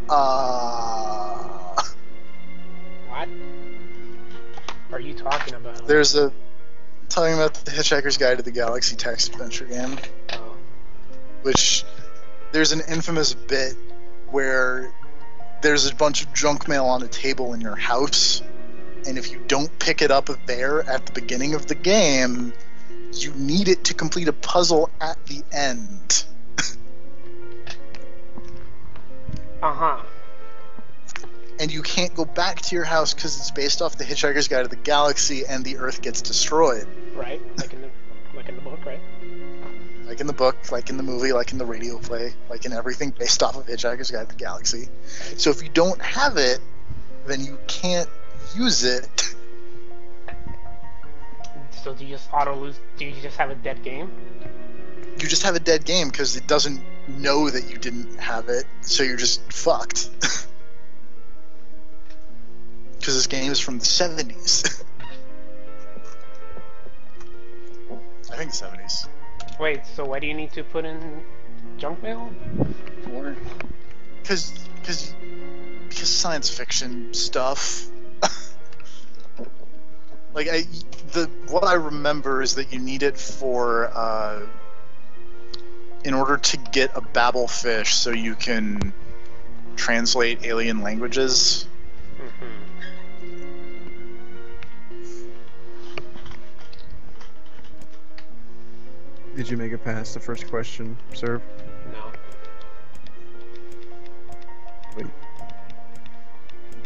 S1: What are you talking about?
S12: Talking about the Hitchhiker's Guide to the Galaxy text adventure game.
S1: Oh.
S12: Which, there's an infamous bit where there's a bunch of junk mail on a table in your house, and if you don't pick it up there at the beginning of the game, you need it to complete a puzzle at the end.
S1: Uh-huh.
S12: And you can't go back to your house because it's based off the Hitchhiker's Guide to the Galaxy, and the Earth gets destroyed.
S1: Right, like in the book, right?
S12: Like in the book, like in the movie, like in the radio play, like in everything based off of Hitchhiker's Guide to the Galaxy.
S1: Right.
S12: So if you don't have it, then you can't use it.
S1: So do you just auto-lose? Do you just have a dead game?
S12: You just have a dead game because it doesn't know that you didn't have it, so you're just fucked. Because this game is from the 70s. I think 70s.
S1: Wait, so why do you need to put in junk mail for?
S12: Because science fiction stuff. Like, what I remember is that you need it for, in order to get a Babblefish so you can translate alien languages.
S1: Mm-hmm.
S10: Did you make it past the first question, Serve?
S1: No.
S10: Wait.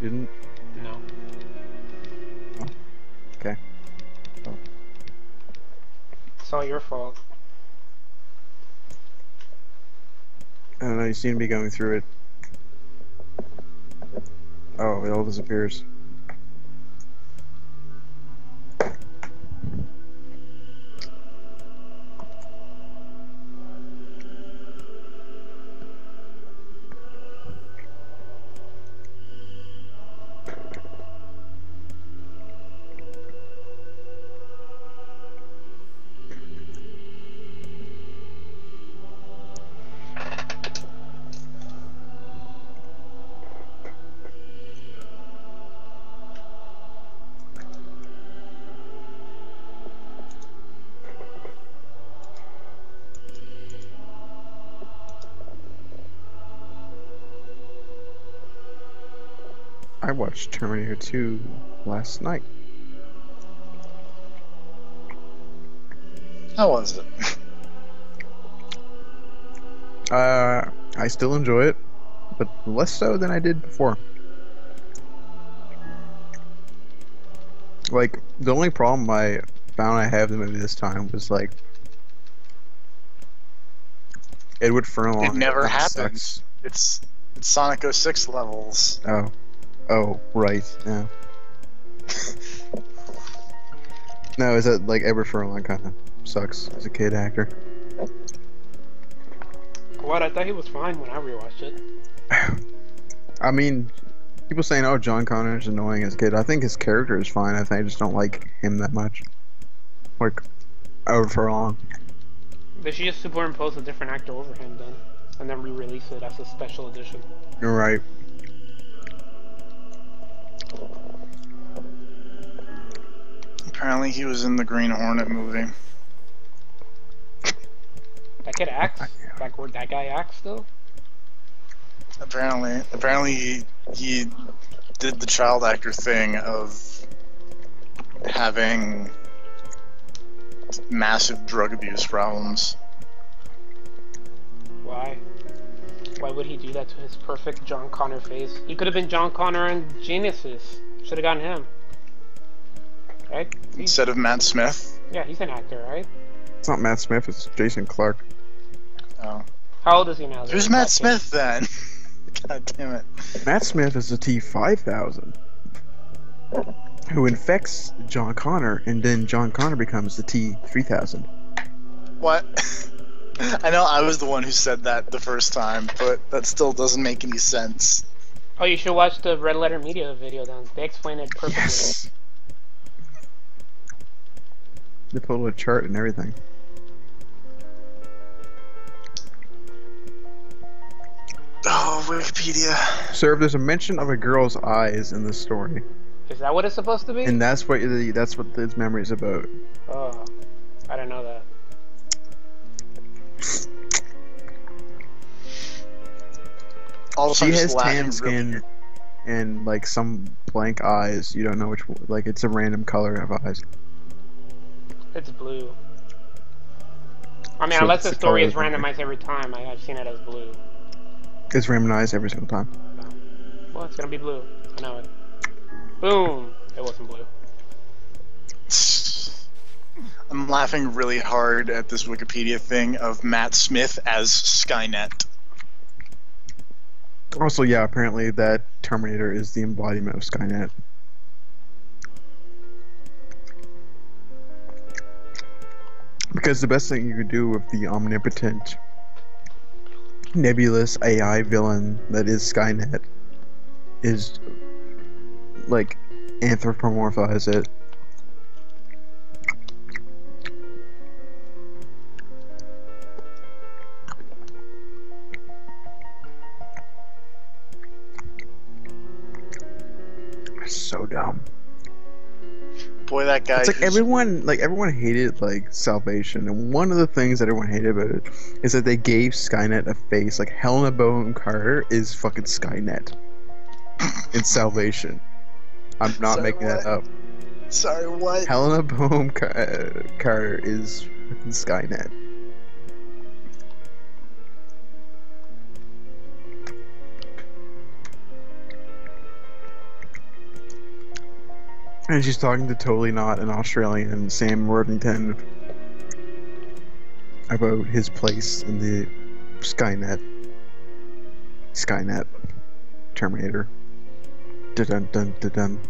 S10: You didn't?
S1: No.
S10: Oh. Okay. Oh.
S1: It's all your fault.
S10: I don't know, you seem to be going through it. Oh, it all disappears. I watched Terminator 2 last night.
S12: How was it?
S10: I still enjoy it, but less so than I did before. Like, the only problem I found I have in the movie this time was, like, Edward Furlong.
S12: It never happens. It's Sonic 06 levels.
S10: Oh, right, yeah. No, is that, like, Edward Furlong kind of sucks as a kid actor.
S1: What? I thought he was fine when I rewatched it.
S10: I mean, people saying, oh, John Connor's annoying as a kid. I think his character is fine. I think I just don't like him that much. Like, Edward Furlong.
S1: They should just superimpose a different actor over him then, and then re-release it as a special edition.
S10: You're right.
S12: Apparently he was in the Green Hornet movie.
S1: That kid acts? That guy acts still?
S12: Apparently he did the child actor thing of having massive drug abuse problems.
S1: Why? Why would he do that to his perfect John Connor face? He could have been John Connor in Genesis. Should have gotten him. Right?
S12: Instead of Matt Smith?
S1: Yeah, he's an actor, right?
S10: It's not Matt Smith, it's Jason Clarke.
S12: Oh.
S1: How old is he now?
S12: Who's Matt Smith then? God damn it.
S10: Matt Smith is the T-5000 who infects John Connor, and then John Connor becomes the T-3000.
S12: What? I know I was the one who said that the first time, but that still doesn't make any sense.
S1: Oh, you should watch the Red Letter Media video then. They explain it perfectly.
S10: Yes. They put a chart and everything.
S12: Oh, Wikipedia.
S10: Sir, there's a mention of a girl's eyes in the story.
S1: Is that what it's supposed to be?
S10: And that's what this memory is about.
S1: Oh, I didn't know that.
S12: Also,
S10: she has tan skin and like some blank eyes. You don't know which, like it's a random color of eyes.
S1: It's blue. I mean,
S10: So
S1: unless the
S10: it's
S1: story is
S10: color
S1: randomized every time, I've seen it as blue.
S10: It's randomized every single time.
S1: Well, it's gonna be blue. I know it. Boom! It wasn't blue.
S12: I'm laughing really hard at this Wikipedia thing of Matt Smith as Skynet.
S10: Also, yeah, apparently that Terminator is the embodiment of Skynet. Because the best thing you could do with the omnipotent, nebulous AI villain that is Skynet is, like, anthropomorphize it. So dumb.
S12: Boy, that guy.
S10: It's like everyone hated like Salvation, and one of the things that everyone hated about it is that they gave Skynet a face. Like Helena Bonham Carter is fucking Skynet in Salvation. I'm not making that up.
S12: Sorry, what?
S10: Helena Bonham Carter is fucking Skynet. And she's talking to Totally Not an Australian, Sam Worthington, about his place in the Skynet Terminator. Dun dun dun dun.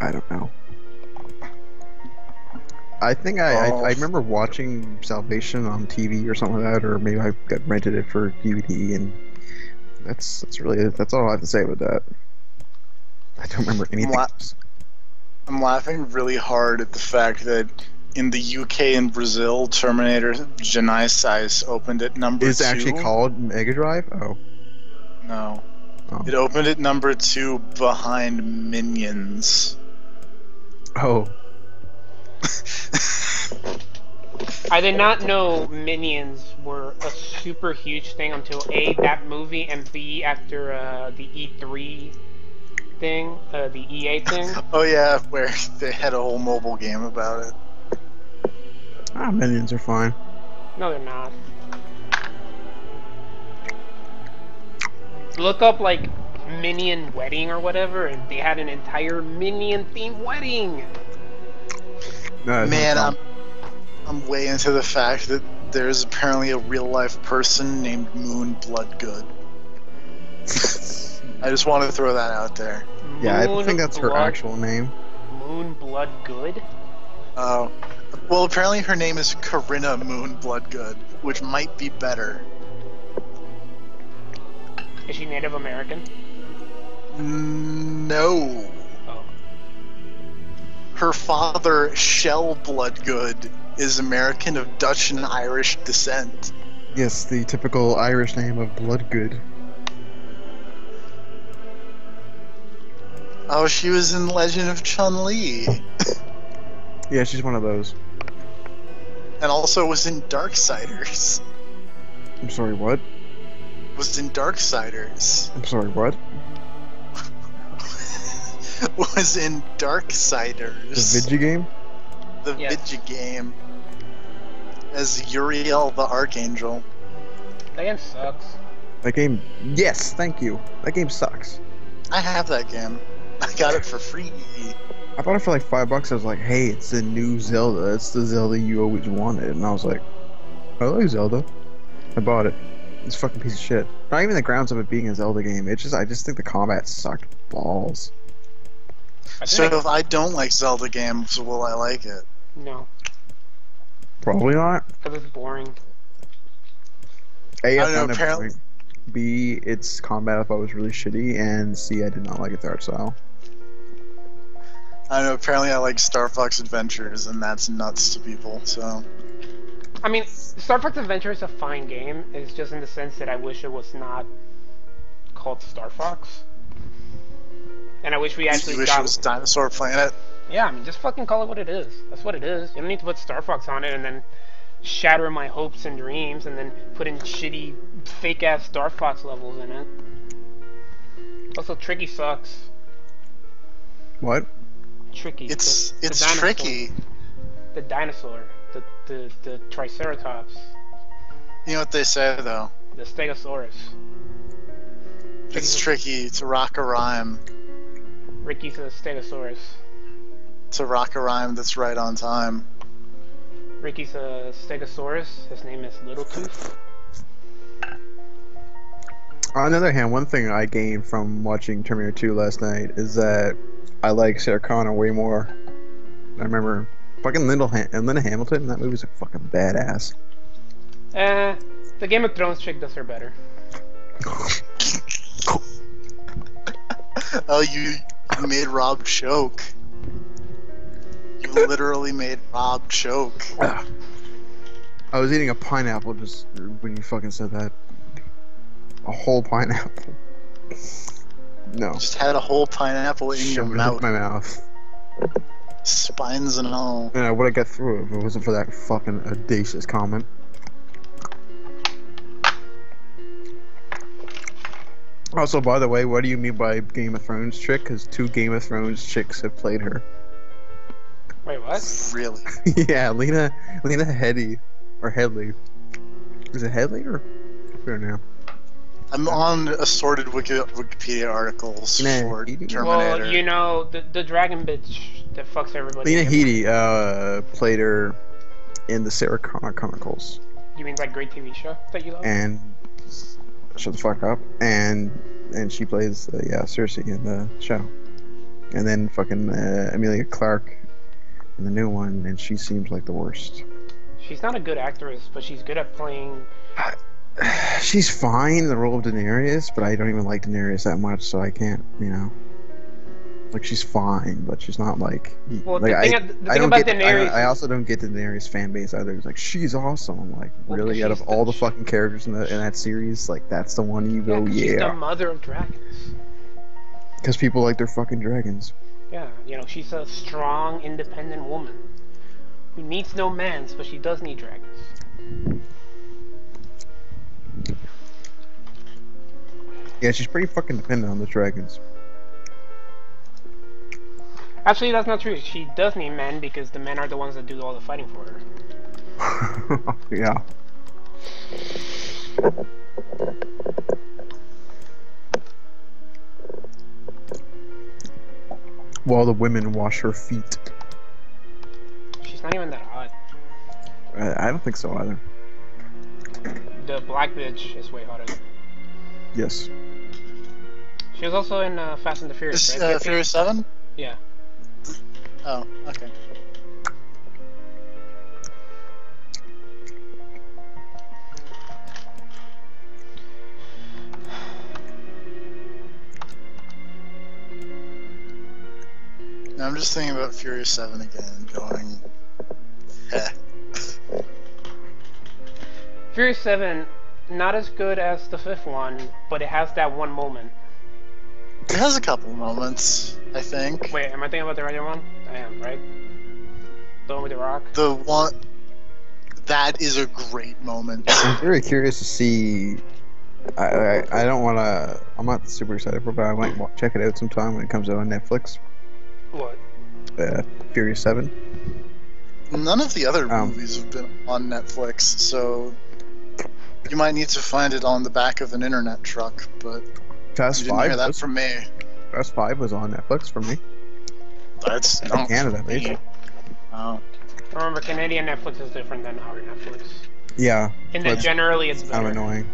S10: I don't know. I think I remember watching Salvation on TV or something like that, or maybe I got rented it for DVD, and that's all I have to say about that. I don't remember anything else.
S12: I'm laughing really hard at the fact that in the UK and Brazil, Terminator Genesis opened at number 2.
S10: It's actually called Mega Drive? Oh.
S12: No.
S10: Oh.
S12: It opened at number 2 behind Minions.
S10: Oh.
S1: I did not know Minions were a super huge thing until A, that movie, and B, after the E3 thing, the EA thing.
S12: Oh yeah, where they had a whole mobile game about it.
S10: Minions are fine.
S1: No, they're not. Look up like Minion Wedding or whatever, and they had an entire Minion themed wedding.
S10: No,
S12: man, I'm way into the fact that there's apparently a real life person named Moon Bloodgood. I just want to throw that out there.
S10: Yeah, I think that's her actual name.
S1: Moon Bloodgood?
S12: Oh. Well, apparently her name is Corinna Moon Bloodgood, which might be better.
S1: Is she Native American?
S12: No.
S1: Oh.
S12: Her father, Shell Bloodgood, is American of Dutch and Irish descent.
S10: Yes, the typical Irish name of Bloodgood.
S12: Oh, she was in Legend of Chun-Li.
S10: Yeah, she's one of those.
S12: And also was in Darksiders.
S10: I'm sorry, what?
S12: Was in Darksiders.
S10: I'm sorry, what?
S12: Was in Darksiders.
S10: The video game?
S12: The video game. As Uriel the Archangel.
S1: That game sucks.
S10: That game... Yes, thank you. That game sucks.
S12: I have that game. I got it for free.
S10: I bought it for like $5. I was like, hey, it's the new Zelda. It's the Zelda you always wanted. And I was like, I like Zelda. I bought it. It's a fucking piece of shit. Not even the grounds of it being a Zelda game. I just think the combat sucked balls.
S12: So if I don't like Zelda games, will I like it?
S1: No.
S10: Probably not.
S1: Because it's boring.
S10: A,
S12: I
S10: I
S12: don't know,
S10: found it
S12: apparently-
S10: boring. B, its combat I thought was really shitty, and C, I did not like its art style.
S12: I don't know, apparently I like Star Fox Adventures, and that's nuts to people, so...
S1: I mean, Star Fox Adventure is a fine game. It's just in the sense that I wish it was not called Star Fox. And I wish we actually
S12: You wish
S1: got...
S12: it was Dinosaur Planet?
S1: Yeah, I mean, just fucking call it what it is. That's what it is. You don't need to put Star Fox on it and then shatter my hopes and dreams and then put in shitty, fake-ass Star Fox levels in it. Also, Tricky sucks.
S10: What?
S1: Tricky.
S12: It's
S1: the dinosaur.
S12: tricky.
S1: The dinosaur. The Triceratops.
S12: You know what they say, though?
S1: The Stegosaurus.
S12: It's tricky to rock a rhyme.
S1: Ricky's a Stegosaurus.
S12: To rock a rhyme that's right on time.
S1: Ricky's a Stegosaurus. His name is Little Tooth.
S10: On the other hand, one thing I gained from watching Terminator 2 last night is that I like Sarah Connor way more. I remember fucking Linda Hamilton in that movie was a fucking badass.
S1: The Game of Thrones chick does her better.
S12: Oh, you made Rob choke. You literally made Rob choke.
S10: I was eating a pineapple just when you fucking said that. A whole pineapple. No.
S12: Just had a whole pineapple in your
S10: Shoved it
S12: mouth.
S10: in my mouth.
S12: Spines and all.
S10: And I would have got through it if it wasn't for that fucking audacious comment. Also, by the way, what do you mean by Game of Thrones chick? Because 2 Game of Thrones chicks have played her.
S1: Wait, what?
S12: Really?
S10: Yeah, Lena Headey. Or Headley. Is it Headley or? I don't know.
S12: I'm on assorted Wikipedia articles for Terminator.
S1: Well, you know, the dragon bitch that fucks everybody.
S10: Lena Headey played her in the Sarah Connor Chronicles.
S1: You mean that great TV show that you love?
S10: And shut the fuck up. And she plays Cersei in the show. And then fucking Emilia Clarke in the new one, and she seems like the worst.
S1: She's not a good actress, but she's good at playing.
S10: She's fine in the role of Daenerys, but I don't even like Daenerys that much, so I can't, you know. Like, she's fine, but she's not like.
S1: Well,
S10: like,
S1: the thing about Daenerys.
S10: I also don't get the Daenerys fan base either. It's like, she's awesome. I'm like, really? Out of all the fucking characters in that series, like, that's the one you go, yeah.
S1: She's the mother of dragons.
S10: Because people like their fucking dragons.
S1: Yeah, you know, she's a strong, independent woman who needs no mans, but she does need dragons.
S10: Yeah, she's pretty fucking dependent on the dragons.
S1: Actually, that's not true. She does need men because the men are the ones that do all the fighting for her.
S10: Yeah. While the women wash her feet.
S1: She's not even that hot.
S10: I don't think so either.
S1: The black bitch is way hotter.
S10: Yes.
S1: She was also in Fast and the Furious, right?
S12: Furious 7?
S1: Yeah.
S12: Oh, okay. Now I'm just thinking about Furious 7 again, going, eh.
S1: Furious 7, not as good as the 5th one, but it has that one moment.
S12: It has a couple moments, I think.
S1: Wait, am I thinking about the right one? I am, right? The one with the rock?
S12: The one... That is a great moment.
S10: I'm very curious to see... I don't want to... I'm not super excited for it, but I might check it out sometime when it comes out on Netflix.
S1: What?
S10: Furious 7.
S12: None of the other movies have been on Netflix, so... You might need to find it on the back of an internet truck, but...
S10: Fast
S12: you didn't
S10: 5
S12: hear that
S10: was,
S12: from me.
S10: Fast 5 was on Netflix for me.
S12: That's
S10: in
S12: not
S10: Canada, at
S12: me.
S10: least.
S12: Oh.
S1: Remember, Canadian Netflix is different than our Netflix.
S10: Yeah.
S1: And then generally it's
S10: kind
S1: better.
S10: of annoying.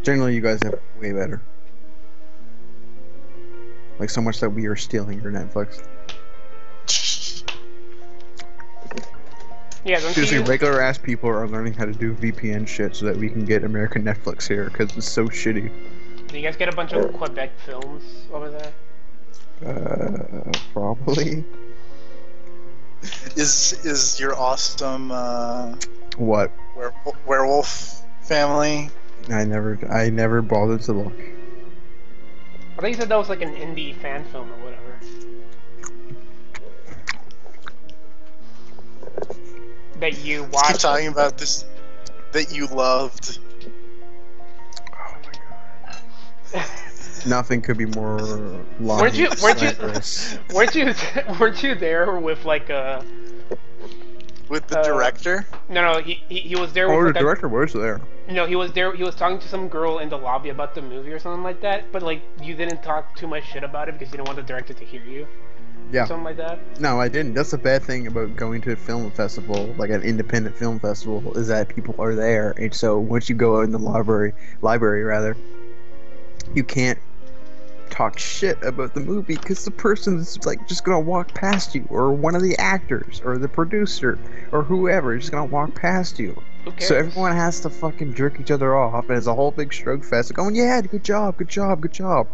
S10: Generally, you guys have way better. Like, so much that we are stealing your Netflix.
S1: Yeah, don't
S10: Seriously,
S1: you?
S10: regular ass people are learning how to do VPN shit so that we can get American Netflix here because it's so shitty.
S1: Do you guys get a bunch of Quebec films over there?
S10: Probably.
S12: Is your awesome
S10: What?
S12: werewolf family?
S10: I never bothered to look.
S1: I thought you said that was like an indie fan film or whatever. That you watched.
S12: Keep talking about this that you loved.
S10: Oh my god. Nothing could be more
S1: weren't you there with like a
S12: with the director?
S1: No, he was there.
S10: Oh,
S1: with
S10: the director was there.
S1: No, he was there. He was talking to some girl in the lobby about the movie or something like that. But like, you didn't talk too much shit about it because you didn't want the director to hear you.
S10: Yeah.
S1: Something like that.
S10: No, I didn't. That's the bad thing about going to a film festival, like an independent film festival, is that people are there, and so once you go in the library rather, you can't talk shit about the movie because the person's like just gonna walk past you, or one of the actors, or the producer, or whoever is just gonna walk past you. So everyone has to fucking jerk each other off, and it's a whole big stroke fest. Going, yeah, good job, good job, good job.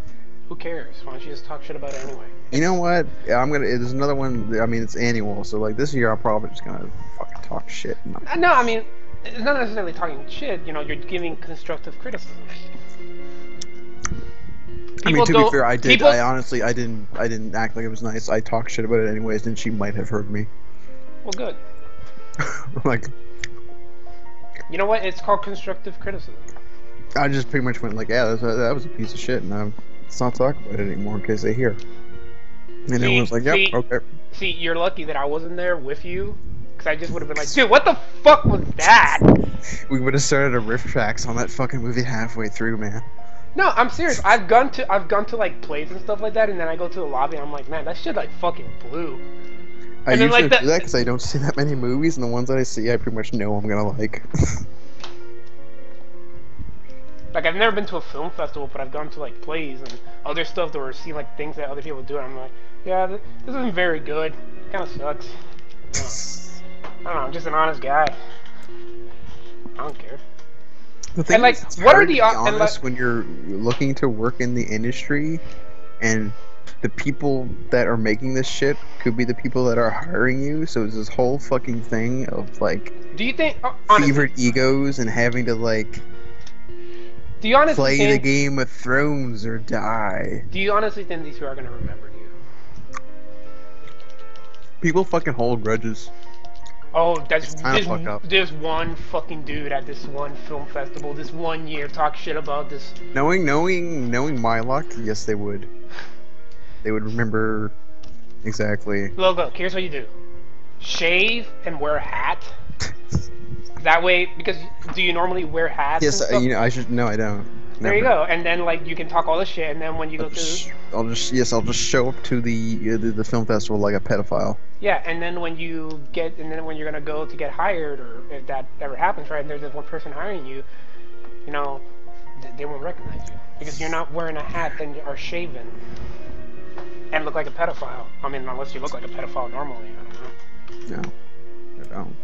S1: Who cares? Why don't you just talk shit about it anyway?
S10: You know what? Yeah, there's another one. I mean, it's annual, so like this year, I'm probably just gonna fucking talk shit.
S1: No, I mean, it's not necessarily talking shit. You know, you're giving constructive criticism.
S10: I mean, to be fair, I did. I honestly, I didn't act like it was nice. I talked shit about it anyways, and she might have heard me.
S1: Well, good.
S10: Like,
S1: you know what? It's called constructive criticism.
S10: I just pretty much went like, yeah, that was a piece of shit, and let's not talk about it anymore in case they hear. And everyone's like, yep, okay.
S1: See, you're lucky that I wasn't there with you, because I just would have been like, dude, what the fuck was that?
S10: We would have started a riff tracks on that fucking movie halfway through, man.
S1: No, I'm serious. I've gone to like plays and stuff like that, and then I go to the lobby and I'm like, man, that shit like fucking blew.
S10: I usually do that because I don't see that many movies, and the ones that I see, I pretty much know I'm gonna like.
S1: Like, I've never been to a film festival, but I've gone to like plays and other stuff that were seeing like things that other people do, and I'm like, yeah, this isn't very good. It kind of sucks. I don't know. I'm just an honest guy. I don't care.
S10: The thing
S1: and like,
S10: is,
S1: what are the
S10: honest when you're looking to work in the industry, and the people that are making this shit could be the people that are hiring you. So it's this whole fucking thing of like,
S1: do you think
S10: fevered egos and having to like.
S1: Do you honestly
S10: play
S1: think,
S10: the Game of Thrones or die?
S1: Do you honestly think these people are gonna remember you?
S10: People fucking hold grudges.
S1: Oh, there's one fucking dude at this one film festival this one year talk shit about this.
S10: Knowing my luck, yes they would. They would remember exactly.
S1: Look, here's what you do. Shave and wear a hat. That way, because do you normally wear hats?
S10: Yes,
S1: and stuff?
S10: I should. No, I don't.
S1: There you go, and then like you can talk all this shit, and then when you go to,
S10: I'll just show up to the film festival like a pedophile.
S1: Yeah, and then when you're gonna go to get hired, or if that ever happens, right? And there's one person hiring you, you know, they won't recognize you because you're not wearing a hat and are shaven and look like a pedophile. I mean, unless you look like a pedophile normally, I don't know.
S10: No, I don't.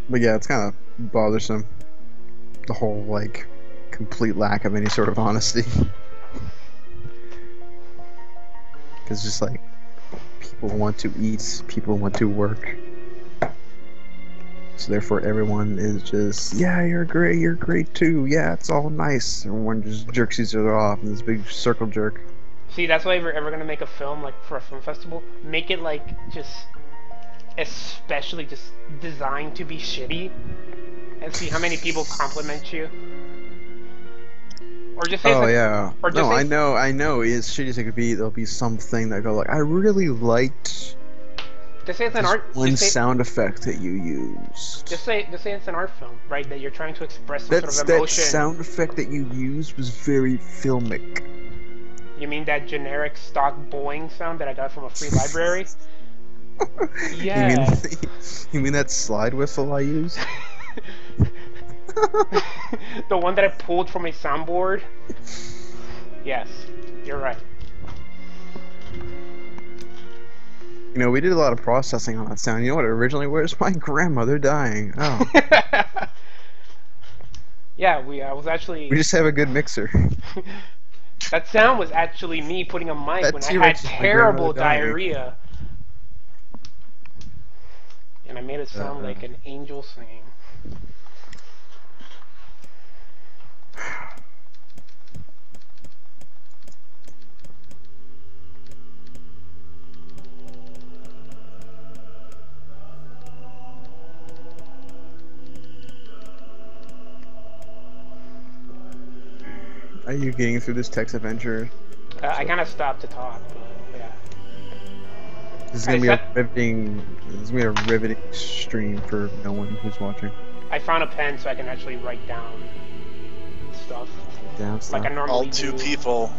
S10: But yeah, it's kind of bothersome. The whole, like, complete lack of any sort of honesty. Because just, like, people want to eat, people want to work. So therefore everyone is just, yeah, you're great too, yeah, it's all nice. Everyone just jerks each other off in this big circle jerk.
S1: See, that's why if you're ever going to make a film, like, for a film festival, make it, like, just... especially just designed to be shitty, and see how many people compliment you. Or just say
S10: yeah. Or just I know. As shitty as it could be, there'll be something that go like, I really liked.
S1: Just say it's an art.
S10: One sound effect that you used.
S1: Just say it's an art film, right? That you're trying to express some sort of emotion.
S10: That sound effect that you used was very filmic.
S1: You mean that generic stock Boeing sound that I got from a free library? Yeah.
S10: You mean that slide whistle I used?
S1: The one that I pulled from a soundboard? Yes, you're right.
S10: You know, we did a lot of processing on that sound. You know what it originally was? My grandmother dying. Oh.
S1: Yeah, I was actually...
S10: We just have a good mixer.
S1: That sound was actually me putting a mic
S10: That
S1: when I
S10: T-Rex
S1: had
S10: is my
S1: terrible
S10: grandmother dying.
S1: diarrhea. And I made it sound like an angel singing.
S10: Are you getting through this text adventure?
S1: I kind of stopped to talk, but yeah.
S10: This is gonna be a riveting. This is gonna be a riveting stream for no one who's watching.
S1: I found a pen so I can actually write down stuff. Like I normally
S12: all two
S1: do.
S12: people,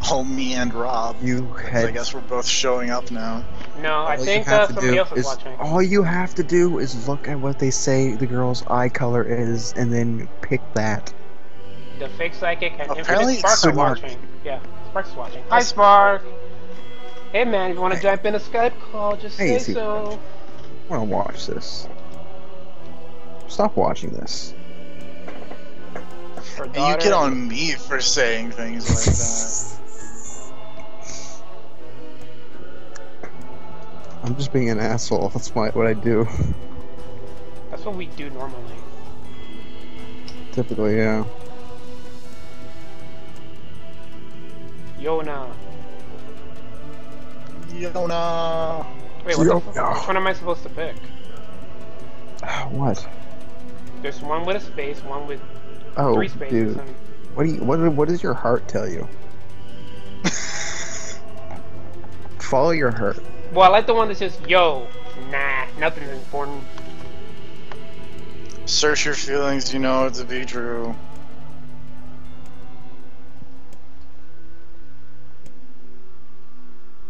S12: all me and Rob. I guess we're both showing up now.
S1: No, I think somebody else is watching.
S10: All you have to do is look at what they say the girl's eye color is, and then pick that.
S1: The fake psychic and
S12: Apparently
S1: Infinite Spark are watching. Yeah, Spark's watching. Hi, Spark. Hey, man, if you want to jump in a Skype call, just say so.
S10: I want to watch this. Stop watching this.
S12: And you get on me for saying things like that.
S10: I'm just being an asshole. That's what I do.
S1: That's what we do normally.
S10: Typically, yeah.
S1: Yona.
S12: Yona.
S1: Wait, which one am I supposed to pick?
S10: What?
S1: There's one with a space, one with 3 spaces.
S10: Dude. What does your heart tell you? Follow your heart.
S1: Well, I like the one that says, yo, nah, nothing's important.
S12: Search your feelings, you know it to be true.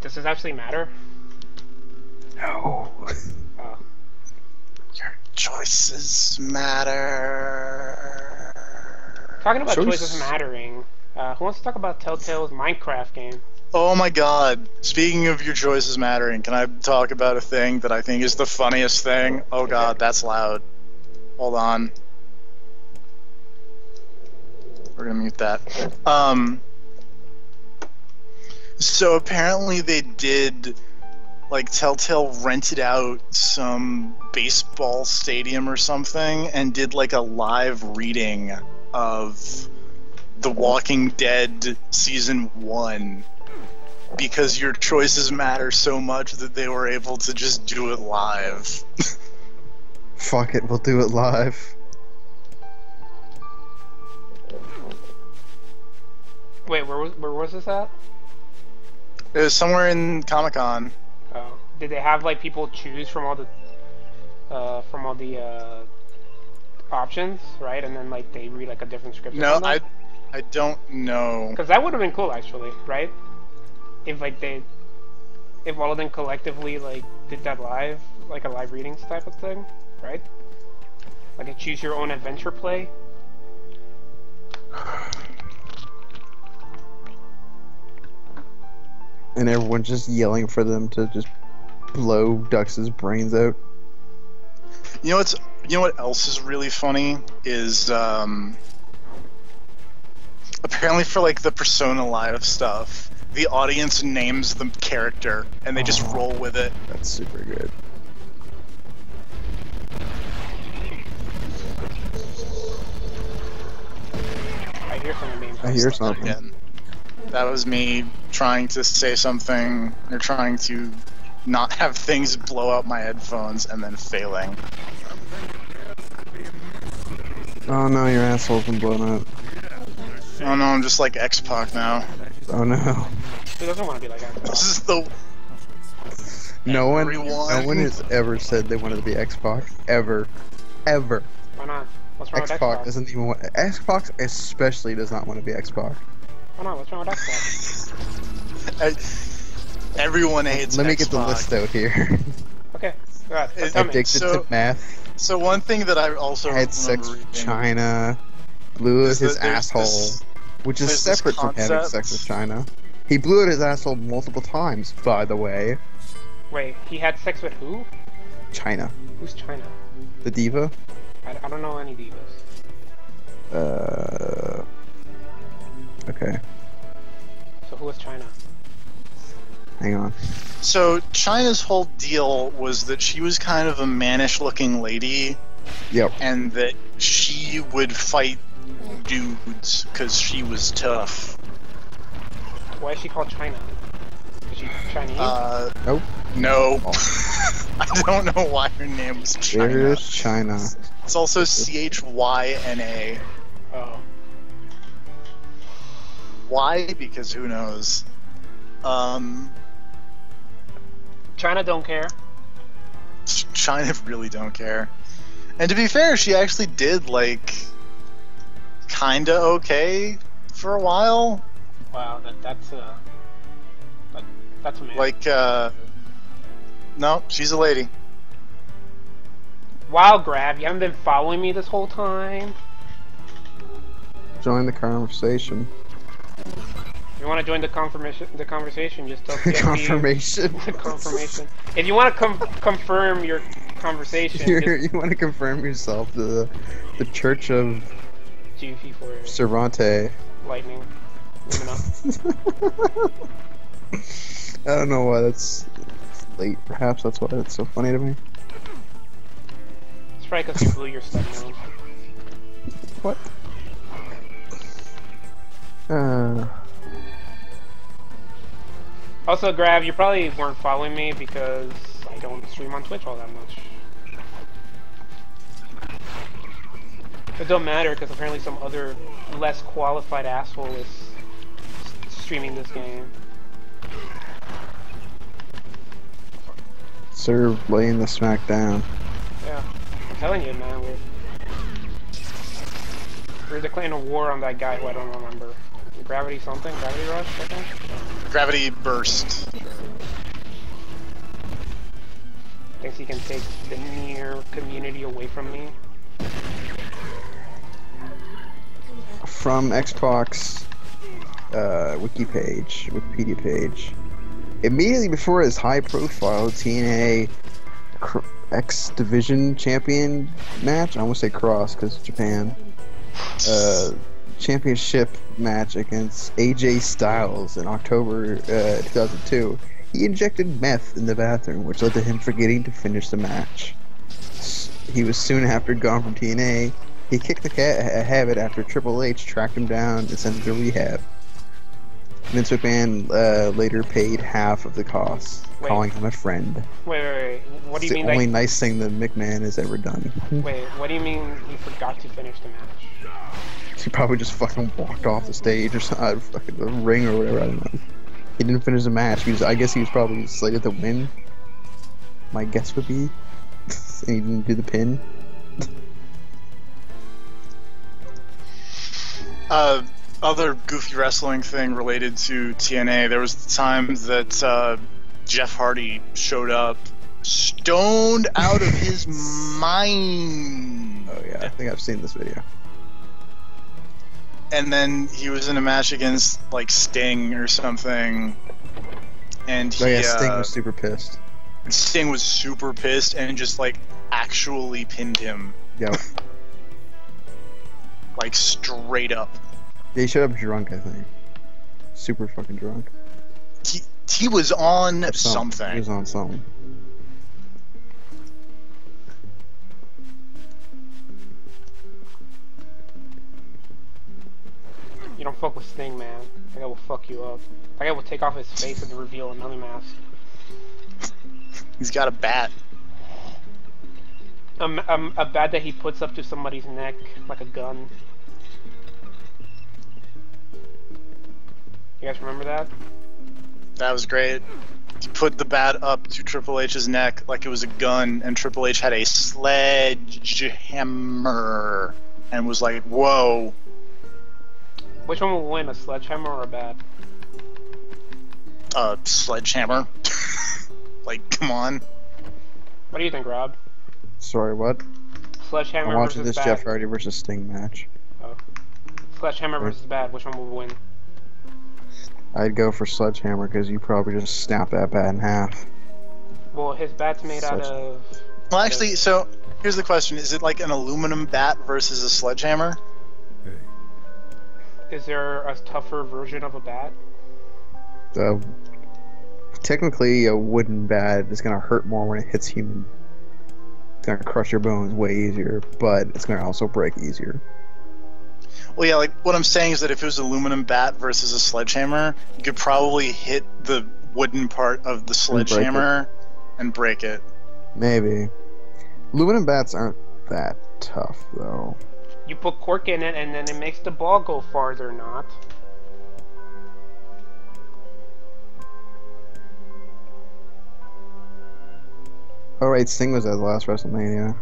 S1: Does this actually matter?
S10: No.
S1: Oh.
S12: Your choices matter.
S1: Talking about choices mattering, who wants to talk about Telltale's Minecraft game?
S12: Oh my god. Speaking of your choices mattering, can I talk about a thing that I think is the funniest thing? Oh god, that's loud. Hold on. We're gonna mute that. So apparently they did, like, Telltale rented out some baseball stadium or something and did like a live reading of The Walking Dead Season 1 because your choices matter so much that they were able to just do it live.
S10: Fuck it, we'll do it live.
S1: Wait, where was this at?
S12: It was somewhere in Comic-Con.
S1: Oh, did they have like people choose from all the options, right? And then like they read like a different script.
S12: No, I don't know.
S1: Because that would have been cool, actually, right? If all of them collectively like did that live, like a live readings type of thing, right? Like a choose your own adventure play.
S10: And everyone's just yelling for them to just blow Dux's brains out.
S12: You know what else is really funny is apparently for like the Persona Live stuff, the audience names the character and they just roll with it.
S10: That's super good.
S1: I hear something.
S10: I hear something.
S12: Again. That was me trying to say something, or trying to not have things blow out my headphones and then failing.
S10: Oh no, your asshole's been blown up.
S12: Oh no, I'm just like X-Pac now.
S10: Oh no.
S1: Who doesn't want to be like X-Pac?
S12: This is the...
S10: No one has ever said they wanted to be X-Pac. Ever. Ever.
S1: Why not? What's wrong with
S10: X-Pac
S1: X-Pac?
S10: doesn't even want... X-Pac especially does not want to be X-Pac.
S1: Why not? What's wrong with X-Pac?
S12: Everyone hates
S10: Let me get the
S12: X-Pac.
S10: list out here. Addicted to meth.
S12: So one thing that I also
S10: had sex
S12: remember
S10: with
S12: reading
S10: China. Blew out his
S12: there's
S10: asshole, which is
S12: there's this
S10: separate from having sex with China. He blew out his asshole multiple times, by the way.
S1: Wait, he had sex with who?
S10: China.
S1: Who's China?
S10: The diva?
S1: I don't know any divas.
S10: Okay.
S1: So who was China?
S10: Hang on.
S12: So China's whole deal was that she was kind of a mannish-looking lady.
S10: Yep.
S12: And that she would fight dudes because she was tough.
S1: Why is she called China? Is she Chinese?
S10: Nope.
S12: No. I don't know why her name was China.
S10: There's China.
S12: It's also Chyna.
S1: Oh.
S12: Why? Because who knows?
S1: China don't care.
S12: China really don't care. And to be fair, she actually did, like, kinda okay for a while.
S1: Wow, that's a man.
S12: Like, no, she's a lady.
S1: Wow, Grav, you haven't been following me this whole time?
S10: Join the conversation.
S1: If you want to join the conversation, just tell
S10: Confirmation.
S1: The confirmation. If you want to confirm your conversation,
S10: you want to confirm yourself to the Church of
S1: Goofy for
S10: Cervante.
S1: Lightning.
S10: I don't know why that's late. Perhaps that's why it's so funny to me.
S1: It's probably because you blew your stuff down.
S10: What?
S1: Also, Grav, you probably weren't following me because I don't stream on Twitch all that much. It don't matter because apparently some other less qualified asshole is streaming this game.
S10: Serve laying the smack down.
S1: Yeah, I'm telling you, man. We're declaring a war on that guy who I don't remember. Gravity something? Gravity Rush, I think?
S12: Gravity Burst.
S1: Thinks he can take the Nier community away from me.
S10: From Xbox Wikipedia page. Immediately before his high-profile TNA X Division Champion match, I almost say cross because Japan, championship match against AJ Styles in October 2002, he injected meth in the bathroom, which led to him forgetting to finish the match. He was soon after gone from TNA. He kicked the habit after Triple H tracked him down and sent him to rehab. Vince McMahon later paid half of the costs, calling him a friend.
S1: Wait. What do you mean?
S10: It's the only nice thing that McMahon has ever done.
S1: Wait, what do you mean he forgot to finish the match?
S10: He probably just fucking walked off the stage or something, fucking the ring or whatever, I don't know. He didn't finish the match. I guess he was probably slated to win. My guess would be. And he didn't do the pin.
S12: Other goofy wrestling thing related to TNA, there was the time that Jeff Hardy showed up stoned out of his mind.
S10: Oh yeah, I think I've seen this video.
S12: And then he was in a match against, like, Sting or something. And he,
S10: Sting was super pissed.
S12: Sting was super pissed and just, like, actually pinned him.
S10: Yep.
S12: Like, straight up.
S10: Yeah, he showed up drunk, I think. Super fucking drunk.
S12: He was on something.
S10: He was on something.
S1: You don't fuck with Sting, man. That guy will fuck you up. That guy will take off his face and reveal another mask.
S12: He's got a bat.
S1: A bat that he puts up to somebody's neck like a gun. You guys remember that?
S12: That was great. He put the bat up to Triple H's neck like it was a gun, and Triple H had a sledgehammer and was like, whoa.
S1: Which one will win, a sledgehammer or a bat?
S12: Sledgehammer. Like, come on.
S1: What do you think, Rob?
S10: Sorry, what?
S1: Sledgehammer
S10: I'm watching
S1: versus
S10: this
S1: Bat.
S10: Jeff Hardy versus Sting match.
S1: Oh. Sledgehammer versus Bat. Which one will win?
S10: I'd go for Sledgehammer because you probably just snap that bat in half.
S1: Well, his bat's made out of...
S12: Well, actually, so here's the question: is it like an aluminum bat versus a sledgehammer?
S1: Is there a tougher version of a bat?
S10: Technically, a wooden bat is gonna hurt more when it hits human. It's gonna crush your bones way easier, but it's gonna also break easier.
S12: Well, yeah, like what I'm saying is that if it was an aluminum bat versus a sledgehammer, you could probably hit the wooden part of the sledgehammer and break it.
S10: Maybe. Aluminum bats aren't that tough, though.
S1: You put cork in it, and then it makes the ball go farther, not.
S10: Oh, right, Sting was at the last WrestleMania.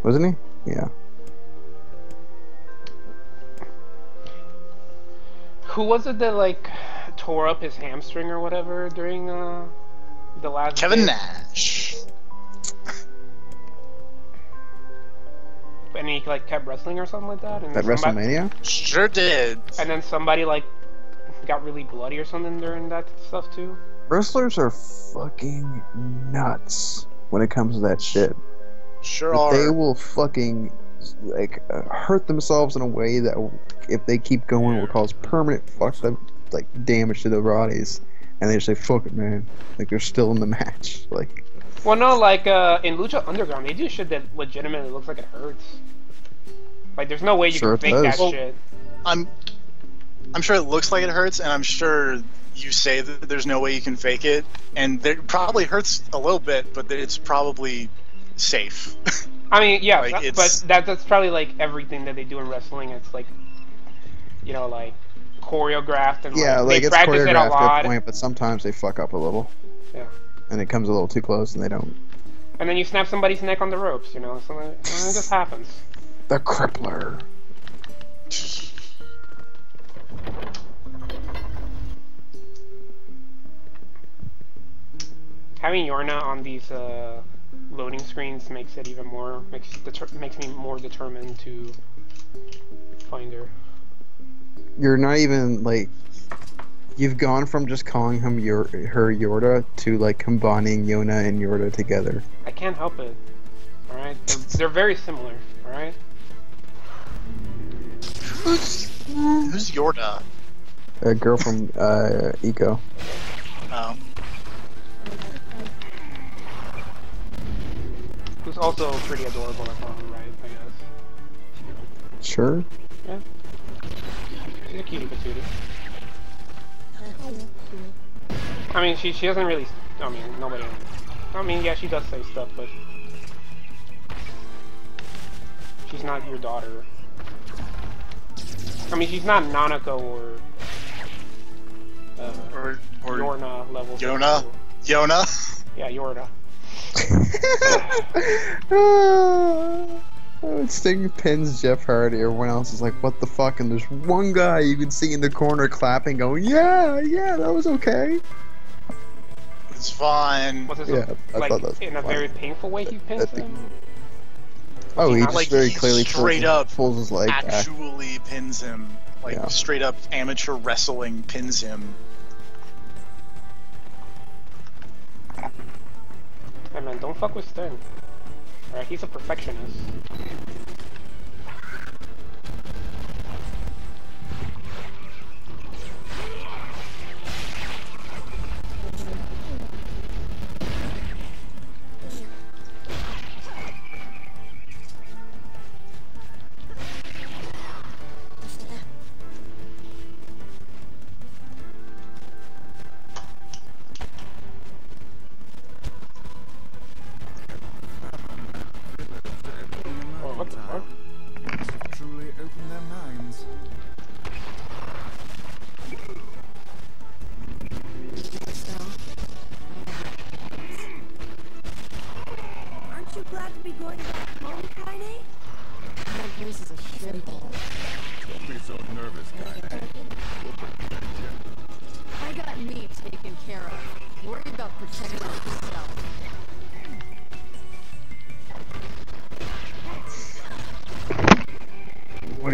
S10: Wasn't he? Yeah.
S1: Who was it that, like, tore up his hamstring or whatever during the last
S12: Kevin Nash.
S1: And he, like, kept wrestling or something like that? And
S10: At WrestleMania?
S12: Sure did.
S1: And then somebody, like, got really bloody or something during that stuff, too?
S10: Wrestlers are fucking nuts when it comes to that shit.
S12: Sure are.
S10: They will fucking, like, hurt themselves in a way that, if they keep going, will cause permanent fucked up, like, damage to their bodies. And they just say, fuck it, man. Like, they're still in the match. Like...
S1: Well, no, like, in Lucha Underground, they do shit that legitimately looks like it hurts. Like, there's no way you can fake that shit.
S12: I'm sure it looks like it hurts, and I'm sure you say that there's no way you can fake it, and it probably hurts a little bit, but it's probably safe.
S1: I mean, yeah,
S12: like,
S1: but that's probably, like, everything that they do in wrestling. It's, like, you know, like, choreographed, and,
S10: yeah,
S1: like, they
S10: it's
S1: practice it a lot.
S10: Good point, but sometimes they fuck up a little.
S1: Yeah.
S10: And it comes a little too close, and they don't.
S1: And then you snap somebody's neck on the ropes, you know, something just happens.
S10: The Crippler.
S1: Having Yorna on these loading screens makes it even more makes me more determined to find her.
S10: You're not even like you've gone from just calling him her Yorda to like combining Yona and Yorda together.
S1: I can't help it. All right, they're very similar. All right.
S12: Who's Yorda?
S10: A girl from Eco.
S12: Oh.
S1: Who's also pretty adorable if I'm right, I guess.
S10: Sure.
S1: Yeah. She's a cutie patootie. I mean, she doesn't really. I mean, nobody. I mean, yeah, she does say stuff, but she's not your daughter. I mean, she's not Nanako or Yorna level.
S12: Yona? Yona?
S1: Yeah, Yorda.
S10: Sting pins Jeff Hardy. Everyone else is like, what the fuck? And there's one guy you can see in the corner clapping, going, yeah, that was okay.
S12: It's fine.
S1: Was this
S10: I thought that was
S1: in a very painful way he pins him?
S10: Oh, he just
S12: like,
S10: very
S12: he
S10: clearly
S12: straight
S10: pulls his leg back.
S12: Actually pins him. Like, straight up amateur wrestling pins him.
S1: Hey man, don't fuck with Sting. Alright, he's a perfectionist.
S3: Truly opened their minds.
S4: Aren't you glad to be going back home, Kaine?
S11: That place is a shithole.
S5: Don't be so nervous, Kaine. We'll protect you.
S11: I got me taken care of. Worry about protecting yourself.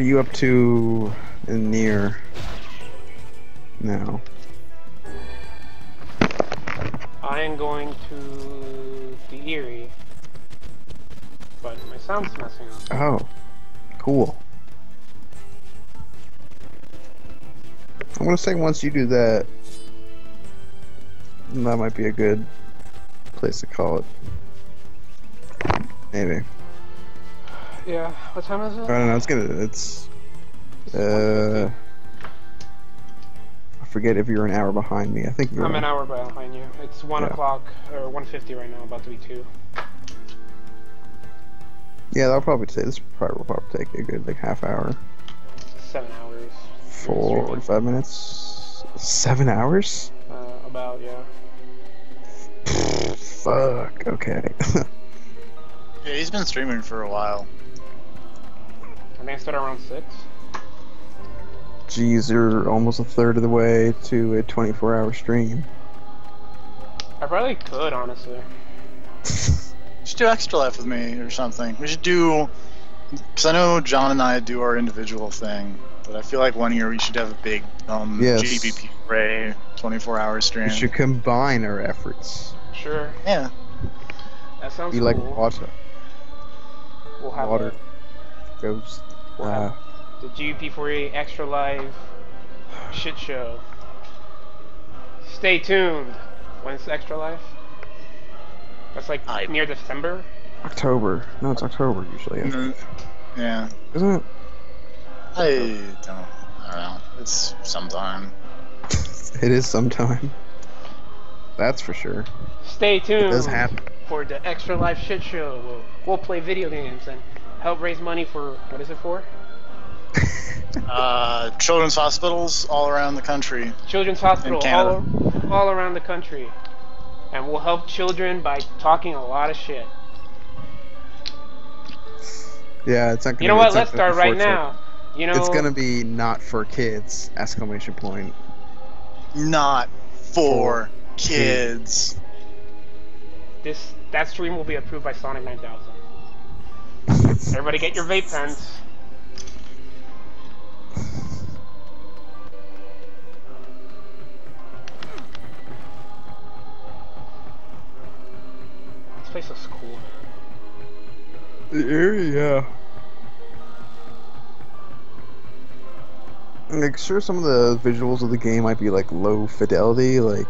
S10: you up to in Nier now?
S1: I am going to the Erie, but my sound's messing up.
S10: Oh, cool. I'm gonna say once you do that, that might be a good place to call it. Maybe.
S1: Yeah, what time is it?
S10: I don't know, it's I forget if you're an hour behind me. I think you're
S1: I'm an hour behind you. It's 1 o'clock, or 1:50 right now, about to be 2.
S10: Yeah, that'll probably take, this will probably take a good, like, half hour.
S1: 7 hours.
S10: 45 minutes? 7 hours?
S1: About, yeah.
S10: Fuck, okay.
S12: Yeah, he's been streaming for a while.
S1: I think I started around 6.
S10: Jeez, you're almost a third of the way to a 24-hour stream.
S1: I probably could, honestly.
S12: You should do Extra Life with me or something. We should do... Because I know John and I do our individual thing, but I feel like one year we should have a big
S10: yes.
S12: GBP Ray 24-hour stream.
S10: We should combine our efforts.
S1: Sure.
S12: Yeah.
S1: That sounds
S10: be
S1: cool.
S10: Like water.
S1: We'll have
S10: water. Ghost. Wow.
S1: The GP48 Extra Live shit show. Stay tuned. When's Extra Life? That's like near December?
S10: October. No, it's October usually.
S12: Yeah.
S10: Isn't it?
S12: I don't know. It's sometime.
S10: It is sometime. That's for sure.
S1: Stay tuned.
S10: It does happen.
S1: For the Extra Life shit show. We'll play video games and help raise money for, what is it for?
S12: Children's hospitals all around the country.
S1: Children's hospital all around the country. And we'll help children by talking a lot of shit.
S10: Yeah, it's not gonna
S1: You know what? Let's start right now. You know,
S10: it's gonna be not for kids! Exclamation point.
S12: Not for kids.
S1: That stream will be approved by Sonic 9000. Everybody get your vape pens. This place is cool, man.
S10: The area, yeah. Like, sure, some of the visuals of the game might be like low fidelity, like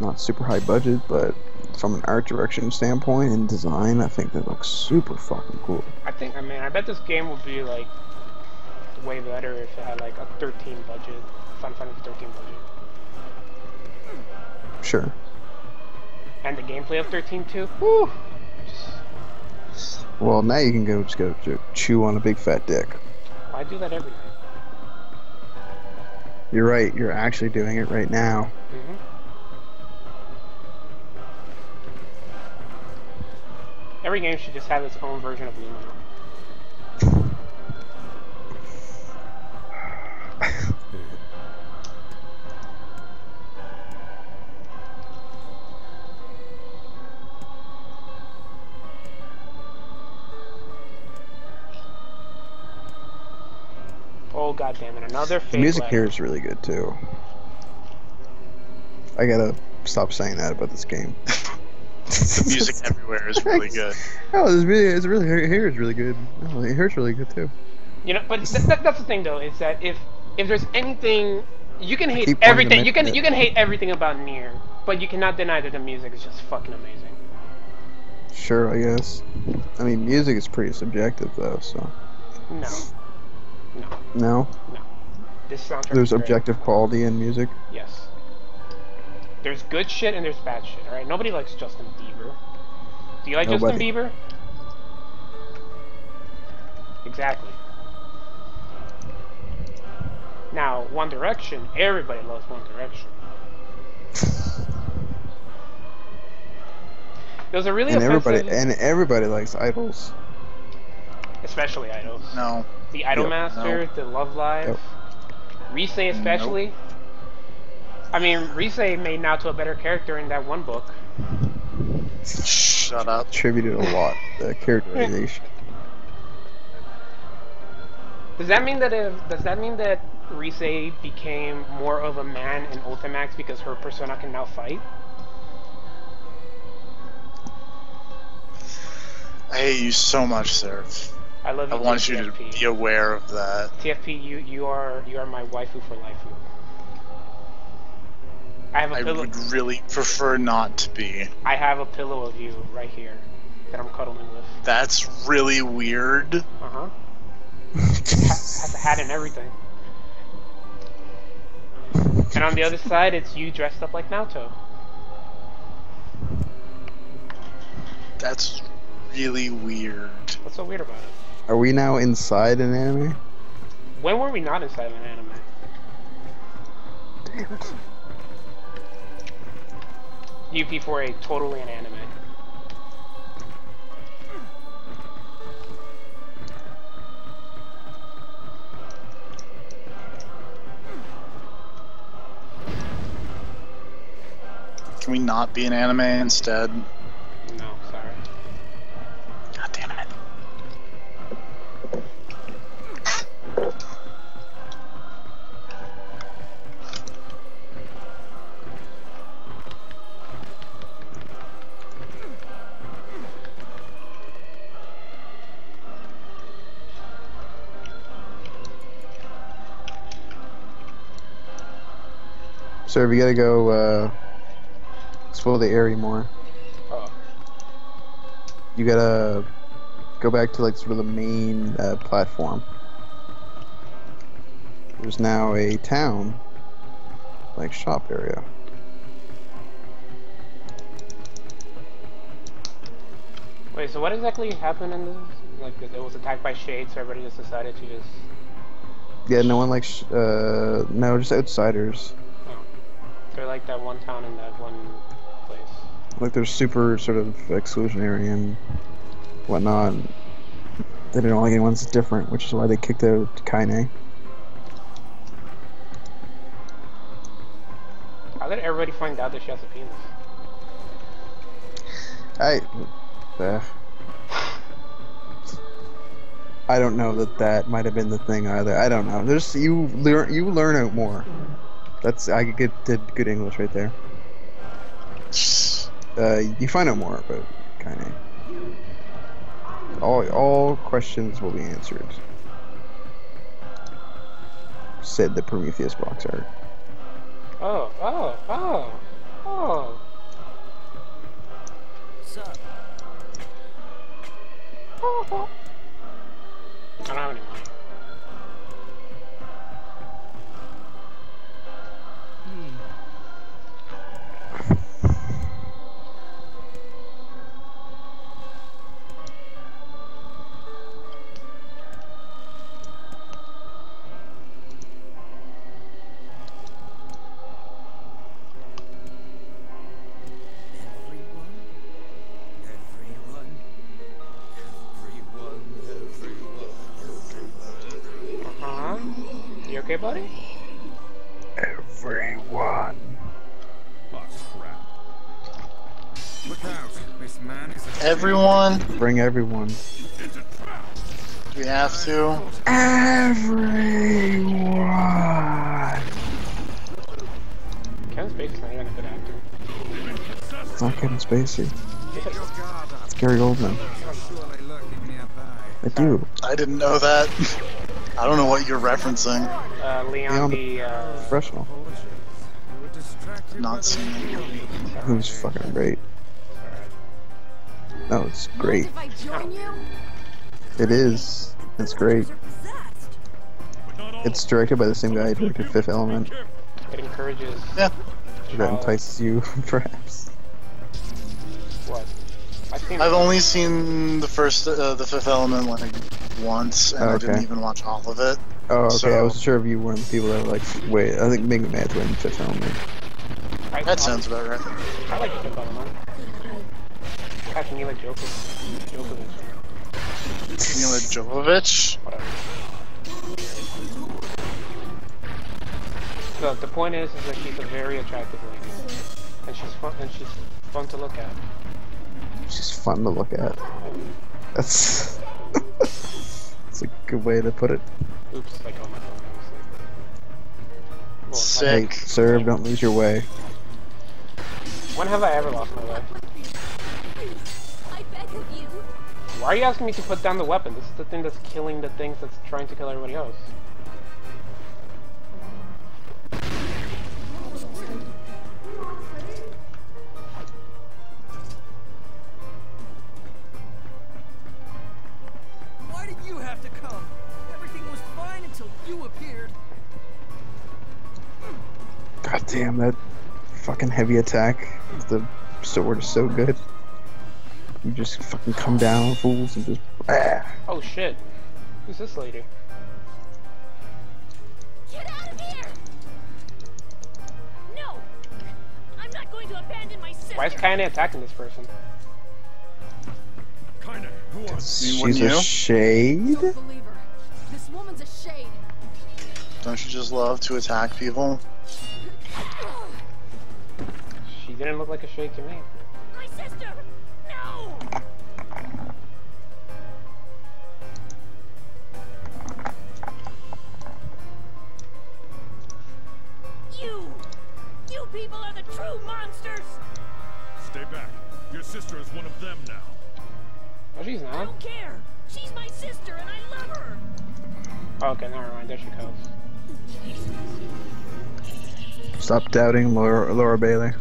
S10: not super high budget, but from an art direction standpoint and design, I think that looks super fucking cool.
S1: I bet this game would be like way better if it had like a 13 budget, Final Fantasy 13 budget.
S10: Sure.
S1: And the gameplay of 13 too. Woo!
S10: Well, now you can just go chew on a big fat dick.
S1: I do that every night.
S10: You're right. You're actually doing it right now.
S1: Mm-hmm. Every game should just have its own version of Lumino. Oh goddammit, another fake
S10: The music
S1: letter.
S10: here is really good too. I gotta stop saying that about this game.
S12: The music everywhere is really good.
S10: Oh, this video is really here is really good. Oh, it here's really good too.
S1: You know, but that's the thing though, is that if there's anything, you can hate everything. You can hate everything about Nier, but you cannot deny that the music is just fucking amazing.
S10: Sure, I guess. I mean, music is pretty subjective though, so.
S1: No.
S10: No.
S1: This soundtrack.
S10: There's objective quality in music.
S1: Yes. There's good shit and there's bad shit. All right. Nobody likes Justin Bieber. Do you like Justin Bieber? Exactly. Now, One Direction. Everybody loves One Direction. There's a really
S10: everybody likes idols.
S1: Especially idols.
S12: No.
S1: The Idolmaster, the Love Live.
S10: Yep.
S1: Rise especially. Nope. I mean, Rise made now to a better character in that one book.
S12: Shut up.
S10: Attributed a lot, the characterization.
S1: Does that mean that Rise became more of a man in Ultimax because her persona can now fight?
S12: I hate you so much, Seraph.
S1: I love you.
S12: I want
S1: too,
S12: you
S1: TFP.
S12: to be aware of that.
S1: TFP, you are my waifu for life. I
S12: would really prefer not to be.
S1: I have a pillow of you right here that I'm cuddling with.
S12: That's really weird.
S1: Uh-huh. Has a hat and everything. And on the other side, it's you dressed up like Naoto.
S12: That's really weird.
S1: What's so weird about it?
S10: Are we now inside an anime?
S1: When were we not inside an anime?
S10: Damn it.
S1: UP4A, totally an anime.
S12: Can we not be an anime instead?
S1: No, sorry.
S12: God damn it.
S10: Sir, we gotta go, explore the area more.
S1: Oh.
S10: You gotta go back to, like, sort of the main, platform. There's now a town, like, shop area.
S1: Wait, so what exactly happened in this? Like, it was attacked by shades, so everybody just decided to just...
S10: Yeah, no one likes, no, just outsiders.
S1: Oh. They're like that one town in that one place.
S10: Like, they're super sort of exclusionary and whatnot. They don't like anyone that's different, which is why they kicked out Kaine.
S1: How did everybody find out that she has a penis?
S10: I don't know that might have been the thing either. I don't know. There's you learn out more. I did good English right there. You find out more about Kaine. All questions will be answered. Said the Prometheus box art.
S1: Oh.
S9: Sup?
S1: I don't have any money. You okay, buddy?
S10: Everyone.
S5: Oh, crap. Look out. This man is a
S12: Everyone?
S10: Bring everyone.
S5: It's a trap.
S12: Do we have to?
S10: Everyone.
S1: Kevin Spacey's not even a good actor.
S10: It's not Kevin Spacey.
S1: Yeah.
S10: It's Gary Oldman. I do.
S12: I didn't know that. I don't know what you're referencing.
S1: Leon the
S10: professional.
S12: Not seen it.
S10: Who's fucking great. No, it's great.
S8: If I join you?
S10: It is. It's great. It's directed by the same guy who directed Fifth Element.
S1: It encourages.
S12: Yeah.
S10: That entices you, perhaps.
S1: What?
S12: I've only seen the Fifth Element like once, and I didn't even watch all of it.
S10: Oh, okay.
S12: So...
S10: I wasn't sure if you were one of the people that were like, wait, I think Mega Man's in Fifth Element.
S12: That sounds about right.
S1: I like the Fifth Element. Catch Mila Jovovich.
S12: Mila Jovovich?
S1: Whatever. So the point is that she's a very attractive lady, and she's fun to look at.
S10: She's fun to look at. That's that's a good way to put it.
S1: Oops, I called my phone. Well,
S12: Sick.
S10: Hey, serve, don't lose your way.
S1: When have I ever lost my way?
S8: I beg of you.
S1: Why are you asking me to put down the weapon? This is the thing that's killing the things that's trying to kill everybody else.
S9: Why did you have to come? Everything was fine until you appeared.
S10: God damn, that fucking heavy attack with the sword is so good. You just fucking come down, fools, and just.
S1: Oh shit. Who's this lady?
S8: Get out of here! No! I'm not going to abandon my sister!
S1: Why is Kaine attacking this person?
S5: Kinda. Who are
S10: She's
S12: Wouldn't
S10: a
S12: you?
S10: shade?
S8: Don't believe her. This woman's a shade.
S12: Don't you just love to attack people?
S1: She didn't look like a shade to me.
S8: My sister! No! You people are the true monsters!
S5: Stay back. Your sister is one of them now.
S1: Oh, she's
S8: I
S1: not.
S8: don't care! She's my sister and I love her!
S1: Oh, okay, never mind. There she goes.
S10: Stop doubting Laura Bailey.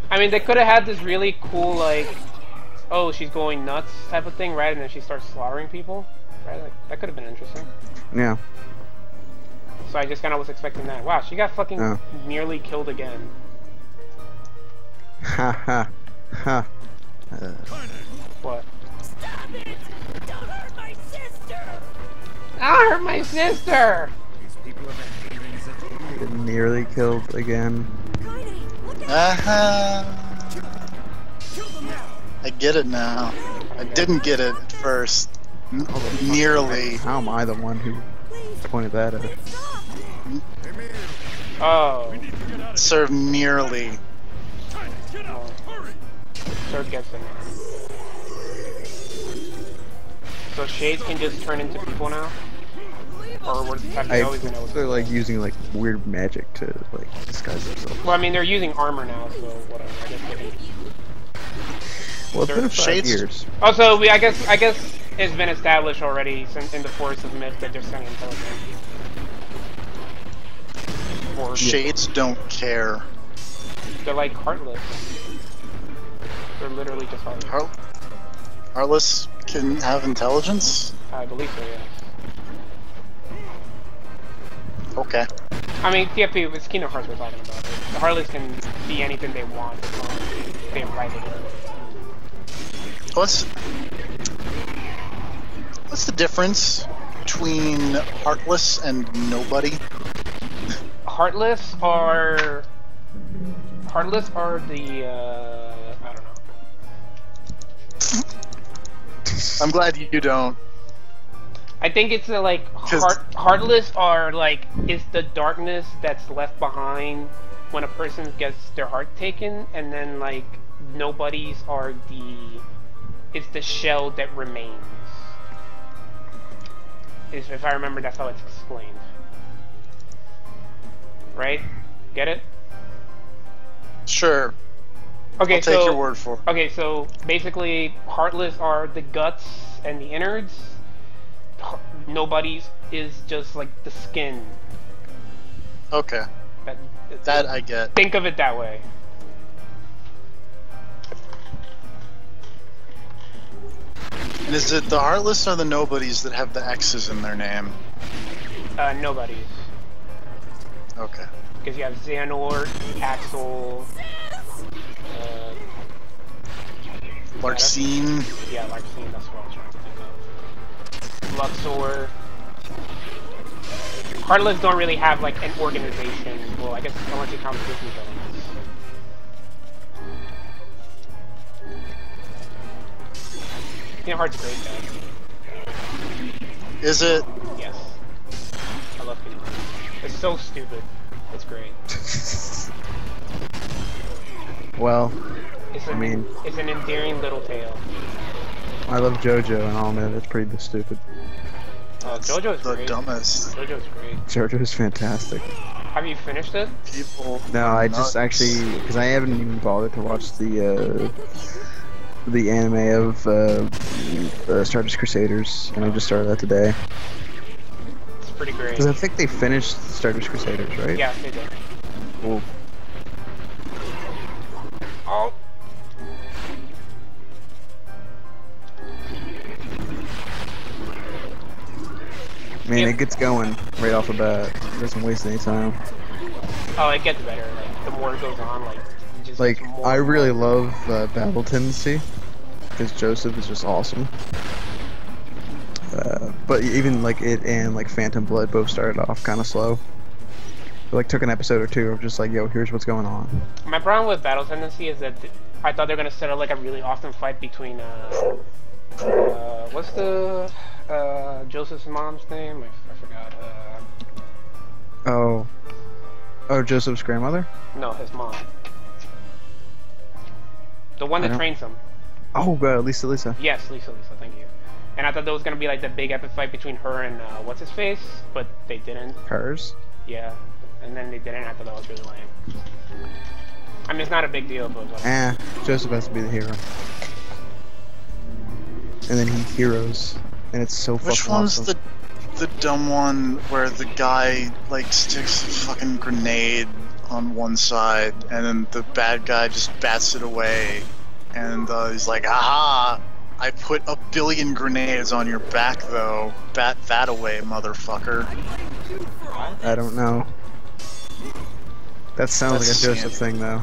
S1: I mean, they could have had this really cool, like, oh, she's going nuts type of thing, right? And then she starts slaughtering people, right? Like, that could have been interesting.
S10: Yeah.
S1: So I just kind of was expecting that. Wow, she got fucking nearly killed again.
S10: Ha ha. Ha.
S1: What?
S8: Stop it! Don't hurt my sister!
S1: I hurt my sister!
S7: These people are behaving as if
S10: Getting nearly killed again.
S12: I get it now. I didn't get it at first. Nearly.
S10: How am I the one who pointed that out?
S1: Oh.
S12: Serve nearly.
S1: Serve gets in there. So shades can just turn into people now? Or were they always gonna
S10: They're like using like weird magic to like disguise themselves.
S1: Well, I mean, they're using armor now, so whatever. I guess they can.
S10: Well, it's been 5 years.
S1: Also, I guess it's been established already since in the Force of Myth that they're semi-intelligent. Or
S12: Shades don't care.
S1: they're like heartless. They're literally just heartless.
S12: Heartless can have intelligence?
S1: I believe so, yeah.
S12: Okay.
S1: I mean, TFP, it's Kingdom Hearts we're talking about. The Heartless can be anything they want as long as they write it.
S12: What's the difference between Heartless and Nobody?
S1: Heartless are the I don't know.
S12: I'm glad you don't.
S1: I think it's like heartless are like is the darkness that's left behind when a person gets their heart taken, and then like nobodies are it's the shell that remains. If I remember, that's how it's explained. Right? Get it?
S12: Sure.
S1: Okay,
S12: I'll take your word for it.
S1: Okay, so basically, heartless are the guts and the innards. Nobody's is just like the skin.
S12: Okay. That I get.
S1: Think of it that way.
S12: And is it the Heartless or the Nobodies that have the X's in their name?
S1: Nobody's.
S12: Okay.
S1: Because you have Xehanort, Axel,
S12: Larxene.
S1: Yeah, Larxene, that's what I was trying to think of. Luxor. Heartless don't really have like an organization. Well, I guess unless you count Disney villains. Kingdom Hearts great though.
S12: Is it?
S1: Yes. I love Kingdom Hearts. It's so stupid. It's great.
S10: Well,
S1: It's
S10: I mean,
S1: it's an endearing little tale.
S10: I love JoJo and all that. It's pretty stupid.
S1: JoJo's
S12: the
S1: great.
S12: dumbest.
S1: JoJo's great.
S10: JoJo's fantastic.
S1: Have you finished it?
S12: People.
S10: No, I
S12: nuts.
S10: just actually because I haven't even bothered to watch the anime of Stardust Crusaders, and I just started that today.
S1: It's pretty great.
S10: Because I think they finished Stardust Crusaders, right?
S1: Yeah, they did.
S10: Cool.
S1: Oh.
S10: Man, it gets going right off the bat. It doesn't waste any time.
S1: Oh, it gets better. Like the more it goes on, like it just
S10: Like,
S1: gets more
S10: I really love Battle Tendency, because Joseph is just awesome. But even like it and like Phantom Blood both started off kind of slow. It, like took an episode or two of just like, yo, here's what's going on.
S1: My problem with Battle Tendency is that I thought they were gonna set up like a really awesome fight between what's the Joseph's mom's name? I forgot.
S10: Oh, Joseph's grandmother?
S1: No, his mom. The one that trains him.
S10: Oh, Lisa.
S1: Yes, Lisa. Thank you. And I thought there was gonna be like the big epic fight between her and what's his face, but they didn't.
S10: Hers?
S1: Yeah, and then they didn't. I thought that was really lame. I mean, it's not a big deal, but whatever.
S10: Joseph has to be the hero. And then he heroes, and it's so fucking
S12: Which one's
S10: awesome.
S12: the dumb one where the guy like sticks a fucking grenade on one side, and then the bad guy just bats it away, and he's like, "Aha! I put a billion grenades on your back, though. Bat that away, motherfucker."
S10: I don't know. That sounds like a Joseph thing, though.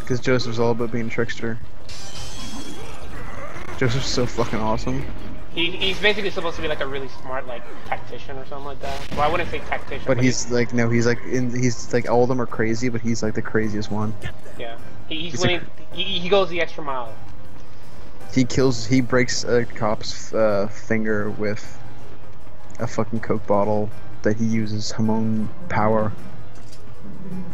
S10: Because Joseph's all about being trickster. Joseph's so fucking awesome.
S1: He's basically supposed to be like a really smart like tactician or something like that. Well, I wouldn't say tactician.
S10: But he's like, no, he's like all of them are crazy, but he's like the craziest one.
S1: Yeah, he's winning. He goes the extra mile.
S10: He breaks a cop's finger with a fucking Coke bottle that he uses hormone power.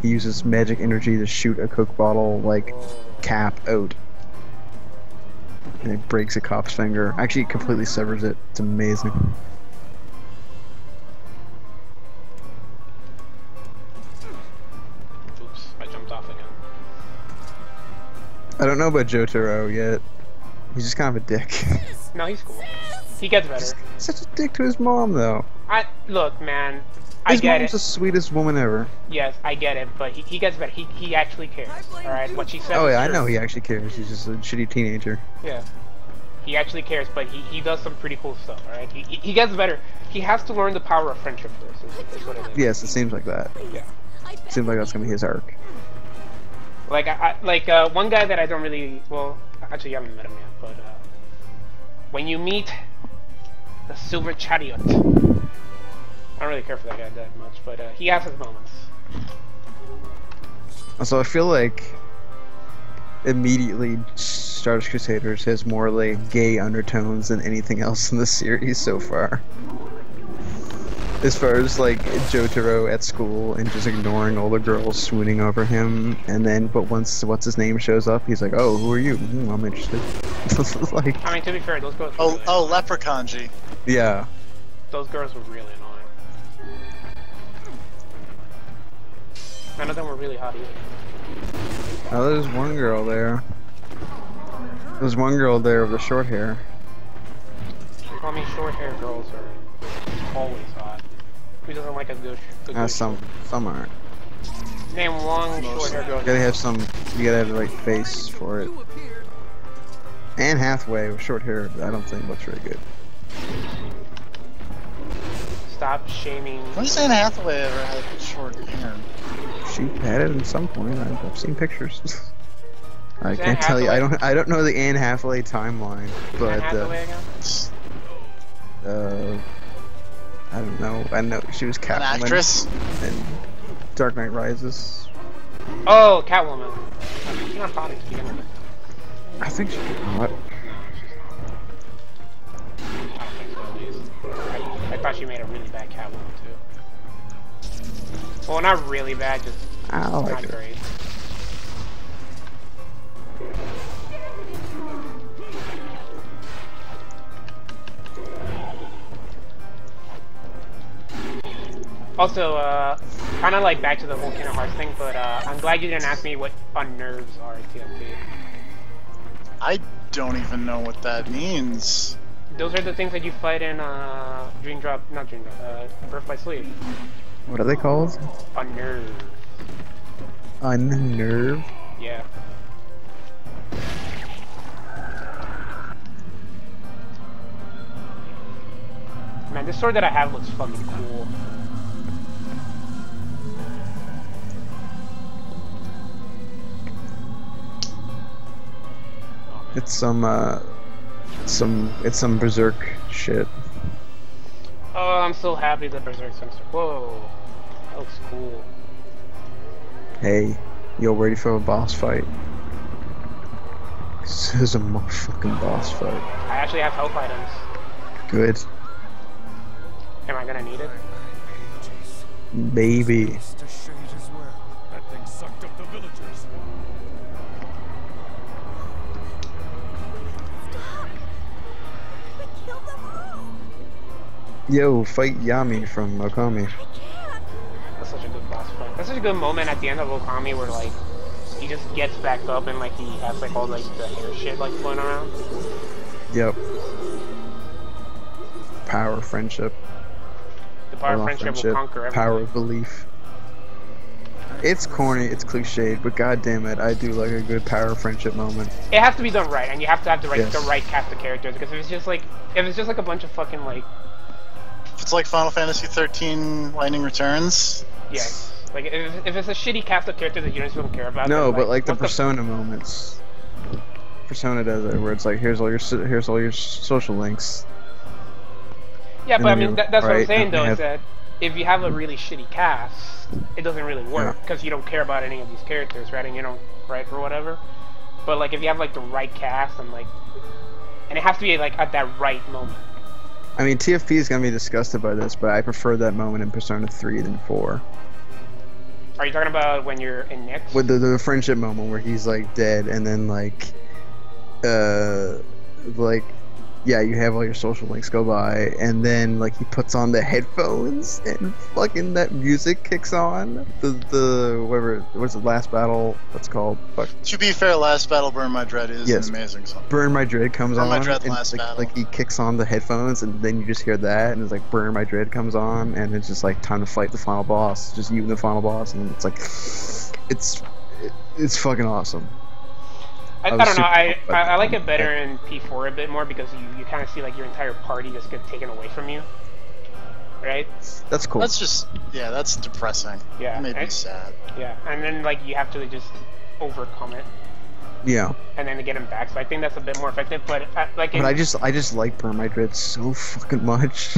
S10: He uses magic energy to shoot a Coke bottle like cap out. And it breaks a cop's finger. Actually, it completely severs it. It's amazing.
S1: Oops, I jumped off again.
S10: I don't know about Jotaro yet. He's just kind of a dick.
S1: No, he's cool. He gets better.
S10: He's such a dick to his mom, though.
S1: Look, man. I
S10: His
S1: get
S10: mom's
S1: it.
S10: the sweetest woman ever.
S1: Yes, I get it, but he gets better. He actually cares. All right, what she says.
S10: Oh
S1: is
S10: yeah, I
S1: true.
S10: know he actually cares. He's just a shitty teenager.
S1: Yeah. He actually cares, but he does some pretty cool stuff, alright? He gets better. He has to learn the power of friendship first, is what it is.
S10: Yes, it seems like that.
S1: Yeah.
S10: Seems like that's gonna be his arc.
S1: Like, one guy that I don't really, well, actually you haven't met him yet, but, when you meet the Silver Chariot, I don't really care for that guy that much, but, he has his moments.
S10: So I feel like immediately Stardust Crusaders has more like gay undertones than anything else in the series so far. As far as like Jotaro at school and just ignoring all the girls swooning over him, and then but once what's his name shows up, he's like, "Oh, who are you? I'm interested." Like,
S1: I mean, to be fair, those girls.
S12: Oh, Leprechaun-G.
S10: Yeah.
S1: Those girls were really annoying. None of them were really hot either.
S10: Oh, there's one girl there. There's one girl there with the short hair.
S1: Well, I mean, short-haired girls are always hot. Who doesn't like a good
S10: Some aren't.
S1: Name one short-haired girl.
S10: You gotta have some. You gotta have the right face for it. Anne Hathaway with short hair, I don't think looks very good.
S1: Stop shaming.
S12: When does Anne Hathaway ever had short hair?
S10: She had it at some point. I've seen pictures. I
S1: Is
S10: can't
S1: Anne
S10: tell you.
S1: Hathaway-
S10: I don't know the Anne Hathaway timeline, but
S1: Anne Hathaway again?
S10: I don't know. I know she was Catwoman.
S12: An actress?
S10: In Dark Knight Rises.
S1: Oh, Catwoman. She's not hot to begin with.
S10: I think she's hot.
S1: I don't think so, at least. I thought she made a really bad Catwoman, too. Well, not really bad, just
S10: I like
S1: not
S10: her.
S1: great. Also, kind of like back to the whole Kingdom Hearts thing, but I'm glad you didn't ask me what unnerves are, TMT.
S12: I don't even know what that means.
S1: Those are the things that you fight in not Dream Drop, Birth by Sleep.
S10: What are they called?
S1: Unnerve.
S10: Unnerve?
S1: Yeah. Man, this sword that I have looks fucking cool.
S10: It's some berserk shit.
S1: Oh, I'm so happy that Berserk's gonna start. Whoa, that looks cool.
S10: Hey, you ready for a boss fight? This is a motherfucking boss fight.
S1: I actually have health items.
S10: Good.
S1: Am I gonna need it?
S10: Baby.
S5: That thing sucked up the villagers.
S10: Yo, fight Yami from Okami.
S1: That's such a good boss fight. That's such a good moment at the end of Okami where like he just gets back up and like he has like all like the hair shit like floating around.
S10: Yep. Power of friendship.
S1: The power of friendship will conquer everything.
S10: Power of belief. It's corny, it's cliched, but goddamn it, I do like a good power of friendship moment.
S1: It has to be done right, and you have to have the right
S10: Yes.
S1: the right cast of characters. Because if it's just like a bunch of fucking like
S12: If it's like Final Fantasy 13 Lightning Returns.
S1: yes, like if it's a shitty cast of characters that you don't even care about.
S10: No,
S1: then,
S10: but like the
S1: what
S10: Persona moments. Persona does it, where it's like here's all your social links.
S1: Yeah, but I mean that's what I'm
S10: right,
S1: saying
S10: and
S1: though
S10: they
S1: is
S10: have-
S1: that if you have a really shitty cast, it doesn't really work because you don't care about any of these characters, right? And you don't write or whatever. But like if you have like the right cast and it has to be like at that right moment.
S10: I mean, TFP is gonna be disgusted by this, but I prefer that moment in Persona 3 than 4.
S1: Are you talking about when you're in Nyx?
S10: With the friendship moment where he's like dead, and then yeah, you have all your social links go by, and then like he puts on the headphones and fucking that music kicks on. The whatever, what's the last battle? What's it called? Fuck.
S12: To be fair, Last Battle Burn My Dread is
S10: Yes.
S12: an amazing song.
S10: Burn My Dread comes
S12: Burn
S10: on,
S12: My Dread
S10: and
S12: Last Battle.
S10: like he kicks on the headphones, and then you just hear that, and it's like Burn My Dread comes on, and it's just like time to fight the final boss, just you and the final boss, and it's like it's fucking awesome.
S1: I
S10: was
S1: don't know.
S10: super
S1: I
S10: pumped about
S1: like
S10: that.
S1: it better in P4 a bit more because you kind of see like your entire party just get taken away from you, right?
S10: That's cool.
S12: That's just, yeah, that's depressing.
S1: Yeah,
S12: It made me
S1: and-
S12: sad.
S1: Yeah, and then like you have to just overcome it
S10: Yeah.
S1: and then to get him back. So I think that's a bit more effective. But like,
S10: But I just like Burn My Dread so fucking much.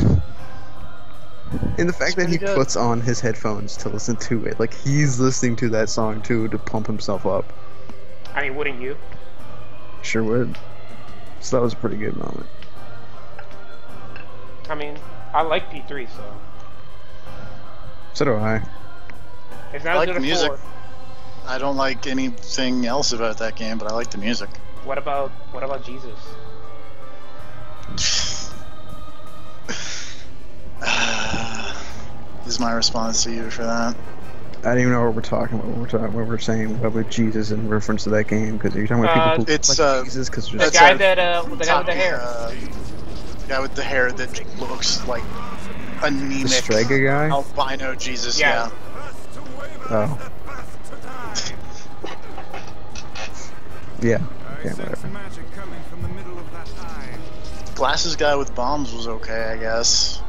S10: And the fact that he
S12: pretty good.
S10: puts on his headphones to listen to it, like he's listening to that song too to pump himself up.
S1: I mean, wouldn't you?
S10: Sure would. So that was a pretty good moment.
S1: I mean, I like P3, so
S10: So do I.
S1: it's
S12: I
S1: not
S12: like
S1: as
S12: the
S1: good as
S12: music.
S1: 4.
S12: I don't like anything else about that game, but I like the music.
S1: What about Jesus?
S12: Is my response to you for that.
S10: I don't even know what we're talking about. What we're saying about Jesus in reference to that game, because you're talking about people who
S12: It's,
S10: like Jesus because
S1: The
S10: just
S1: guy with the hair.
S12: The guy with the hair that looks like anemic.
S10: the Strega guy.
S12: Albino Jesus,
S1: Yeah.
S10: Oh. Yeah. Okay, whatever.
S3: Magic coming from the middle of that eye.
S12: Glasses guy with bombs was okay, I guess.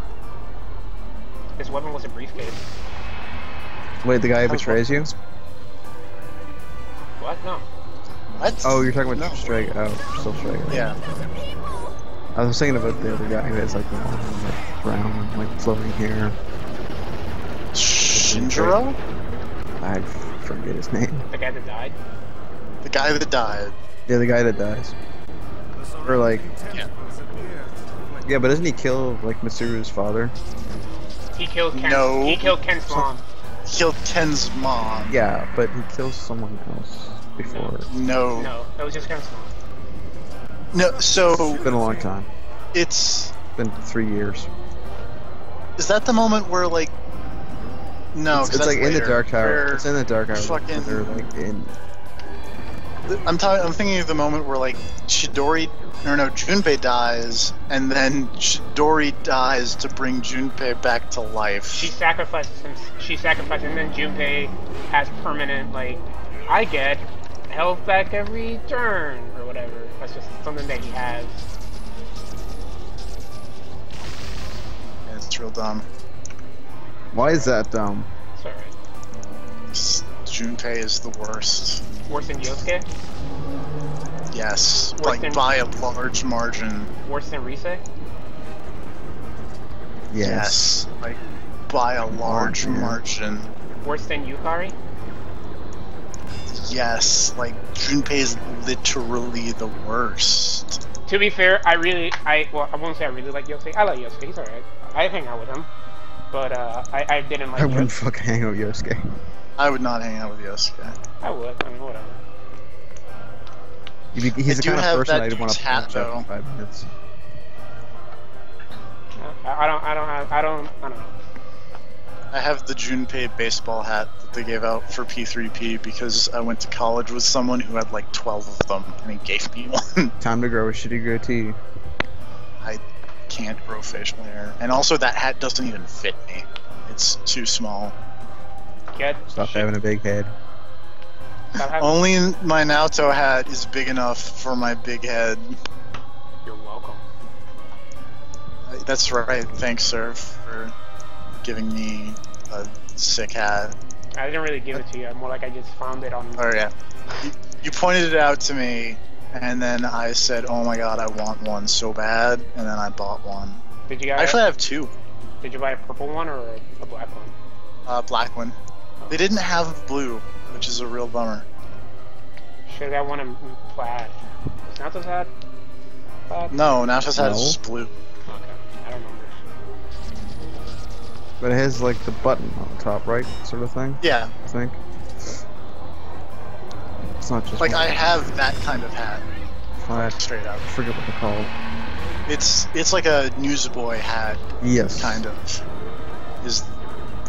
S1: His weapon was a briefcase.
S10: Wait, the guy who betrays you?
S1: What? No.
S12: What?
S10: Oh, you're talking about
S12: No.
S10: Strega. Oh, still Strega.
S12: Yeah.
S10: I was thinking about the other guy who has like the long, like, brown, like flowing hair.
S12: Shinjiro?
S10: I forget his name.
S1: The guy that died.
S12: The guy that died.
S10: Yeah, the guy that dies. Or like,
S12: Yeah.
S10: yeah, but doesn't he kill like Mitsuru's father?
S1: He killed Ken.
S12: No.
S1: He killed Ken's mom.
S12: Killed Ken's mom.
S10: Yeah, but he kills someone else before.
S12: No.
S1: No, that was just Ken's mom.
S12: No, so
S10: It's been a long time.
S12: it's...
S10: It's been 3 years.
S12: Is that the moment where, like, No,
S10: it's
S12: because
S10: like in the Dark Tower.
S12: Where
S10: It's in the Dark Tower.
S12: fucking-
S10: They're like in.
S12: I'm thinking of the moment where like Chidori, no, Junpei dies, and then Chidori dies to bring Junpei back to life.
S1: She sacrifices him. And then Junpei has permanent, like, I get health back every turn or whatever. That's just something that he has.
S12: Yeah, it's real dumb.
S10: Why is that dumb?
S1: It's alright.
S12: Junpei is the worst.
S1: Worse than Yosuke?
S12: Yes,
S1: Worse
S12: like
S1: than-
S12: by a large margin.
S1: Worse than Rise?
S12: Yes, like by a large margin.
S1: Worse than Yukari?
S12: Yes, like Junpei is literally the worst.
S1: To be fair, I won't say I really like Yosuke. I like Yosuke, he's alright. I hang out with him. But, I didn't like
S10: I wouldn't
S1: Yosuke.
S10: fucking hang out with Yosuke.
S12: I would not hang out with Yosuke.
S1: I would, I mean, whatever.
S10: He's the
S12: do
S10: kind of
S12: have
S10: person
S12: that
S10: I'd want
S12: dude's
S10: to
S12: hat,
S10: punch up in
S12: though.
S10: 5 minutes.
S1: I don't know.
S12: I have the Junpei baseball hat that they gave out for P3P because I went to college with someone who had like 12 of them, and he gave me one.
S10: Time to grow a shitty goatee.
S12: I can't grow facial hair. And also that hat doesn't even fit me. It's too small.
S10: Stop having a big head.
S12: Only my Naoto hat is big enough for my big head.
S1: You're welcome.
S12: That's right. Thanks, sir, for giving me a sick hat.
S1: I didn't really give it to you. More like I just found it on.
S12: Oh yeah. You pointed it out to me, and then I said, "Oh my god, I want one so bad," and then I bought one.
S1: Did you guys?
S12: Actually, I have two.
S1: Did you buy a purple one or a black one?
S12: Black one. They didn't have blue, which is a real bummer.
S1: Should've got one in plaid. Was Naoto's hat plaid?
S12: No, Naoto's hat is just blue.
S1: Okay, I don't remember.
S10: But it has like the button on the top, right? Sort of thing?
S12: Yeah.
S10: I think. It's not just
S12: Like,
S10: one.
S12: I have that kind of hat.
S10: Plaid.
S12: Straight up.
S10: I forget what they're called.
S12: It's like a newsboy hat.
S10: Yes.
S12: Kind of. Is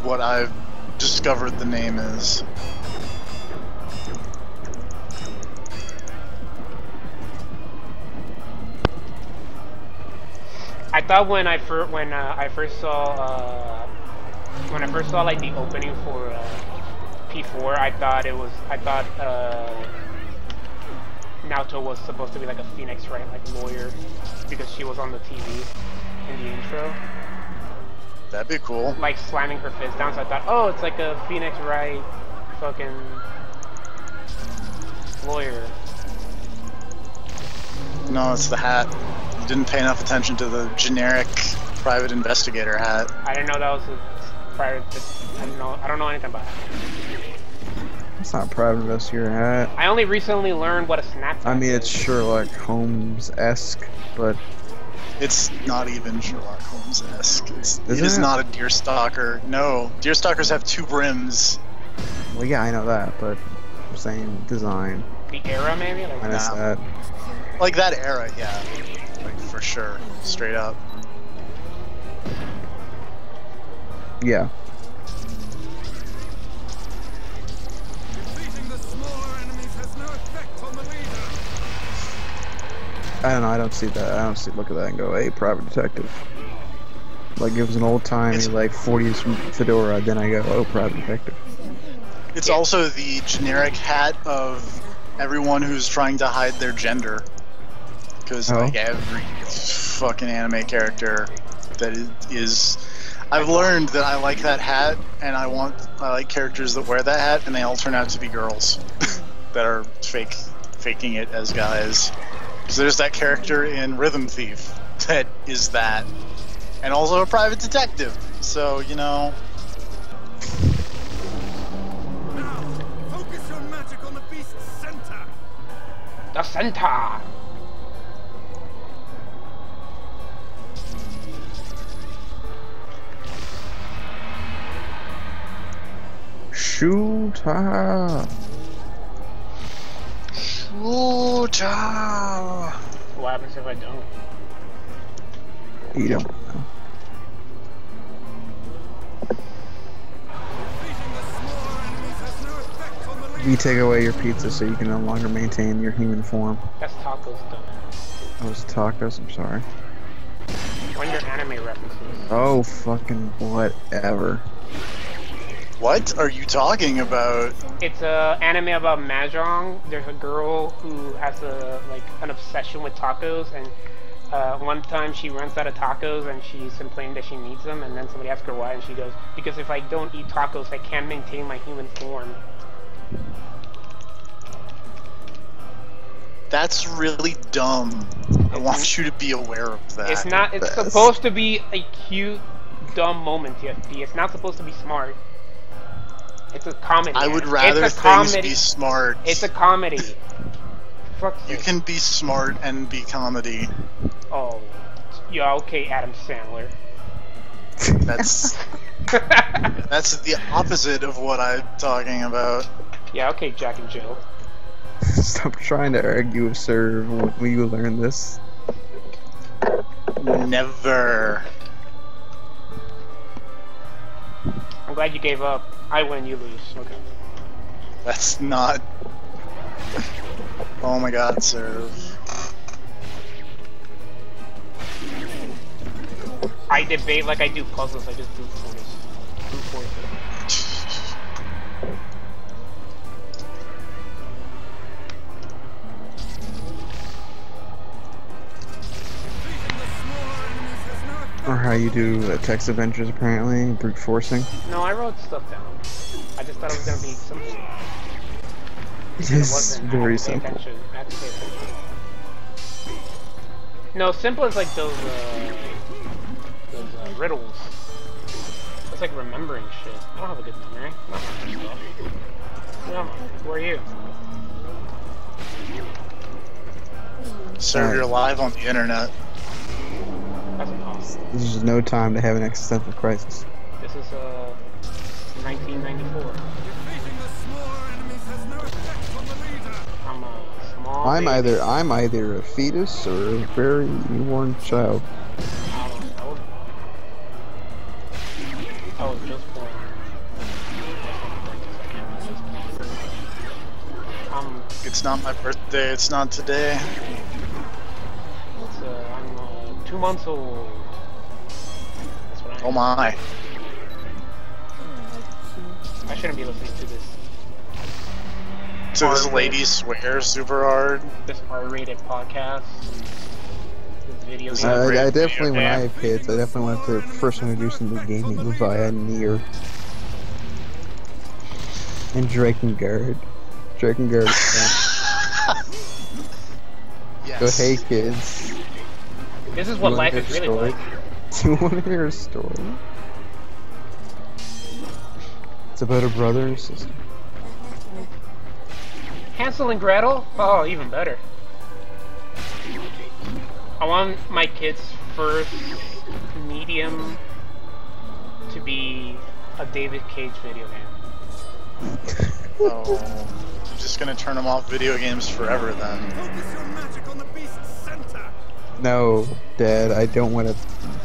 S12: what I've discovered the name is.
S1: I thought when I first saw like the opening for P4, I thought Naoto was supposed to be like a Phoenix Wright like lawyer because she was on the TV in the intro.
S12: That'd be cool.
S1: Like slamming her fist down, so I thought, oh, it's like a Phoenix Wright fucking lawyer.
S12: No, it's the hat. You didn't pay enough attention to the generic private investigator hat.
S1: I didn't know that was a private. I don't know anything about it.
S10: It's not a private investigator hat.
S1: I only recently learned what a snap.
S10: I mean, it's Sherlock Holmes-esque, but
S12: it's not even Sherlock Holmes-esque. It is
S10: it?
S12: not a deerstalker. No, deerstalkers have two brims.
S10: Well, yeah, I know that, but I'm saying design.
S1: The era, maybe. Like,
S10: I missed that.
S12: Like that era, yeah. Like for sure, straight up.
S10: Yeah.
S3: Defeating the smaller enemies has no effect on the leader.
S10: I don't know, I don't see that. I don't see look at that and go, hey, private detective. Like it was an old timey like 40s fedora, then I go, oh, private detective.
S12: It's also the generic hat of everyone who's trying to hide their gender. Because like every fucking anime character that is I've learned that I like that hat, and I like characters that wear that hat, and they all turn out to be girls that are faking it as guys. Because there's that character in Rhythm Thief that is that, and also a private detective. So you know.
S3: Now, focus your magic on the beast's center.
S1: The center.
S10: Shooter.
S12: Shooter.
S1: What happens if I don't?
S10: You don't know. We take away your pizza so you can no longer maintain your human form.
S1: That's tacos, dumbass.
S10: Oh, it's tacos, I'm sorry.
S1: When your anime references.
S10: Oh, fucking whatever.
S12: What are you talking about?
S1: It's a anime about mahjong. There's a girl who has an obsession with tacos, and one time she runs out of tacos and she's complaining that she needs them, and then somebody asks her why, and she goes, "Because if I don't eat tacos, I can't maintain my human form."
S12: That's really dumb. I want you to be aware of that.
S1: It's not. It's supposed to be a cute, dumb moment, TSP. It's not supposed to be smart. It's a comedy.
S12: I would rather things be smart.
S1: It's a comedy. Fuck
S12: you. You can be smart and be comedy.
S1: Oh, yeah. Okay, Adam Sandler.
S12: That's the opposite of what I'm talking about.
S1: Yeah. Okay, Jack and Jill.
S10: Stop trying to argue with Sir. Will you learn this?
S12: Never.
S1: I'm glad you gave up. I win, you lose. Okay.
S12: That's not... Oh my god, Sir.
S1: I debate like I do puzzles, I just brute force it.
S10: Or how you do text adventures, apparently, brute forcing.
S1: No, I wrote stuff down. I just thought it was gonna be simple.
S10: It is very simple.
S1: I have to pay attention. No, simple is like those riddles. It's like remembering shit. I don't have a good memory. I'm not remembering stuff. Come on, who are you?
S12: Sir, you're live on the internet.
S1: That's awesome.
S10: This is no time to have an existential crisis.
S1: This is 1994. I'm a small.
S10: I'm either a fetus or a very newborn child.
S1: I was just born.
S12: It's not my birthday. It's not today.
S1: I'm 2 months old. That's what I am.
S12: Oh my.
S1: I shouldn't be listening to this.
S12: So this lady swears super hard.
S1: This R-rated podcast. This video game.
S10: I definitely, when I have kids, I definitely want to first introduce them to gaming via Nier. And Drakengard. Drakengard.
S12: Yes.
S10: So hey kids.
S1: This is what life is really like.
S10: Do you want to hear a story? It's about a brother and sister.
S1: Hansel and Gretel? Oh, even better. I want my kids' first medium to be a David Cage video game.
S12: Oh, you're just gonna turn them off video games forever then.
S3: Focus your magic on the beast's center.
S10: No, Dad, I don't want to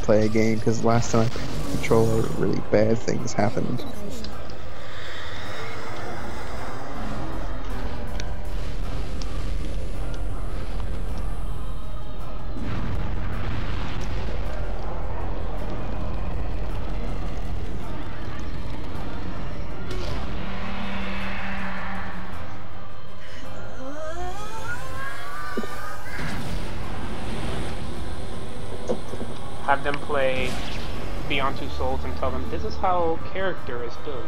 S10: play a game because last time I played the controller, really bad things happened.
S1: Have them play Beyond Two Souls and tell them this is how character is built.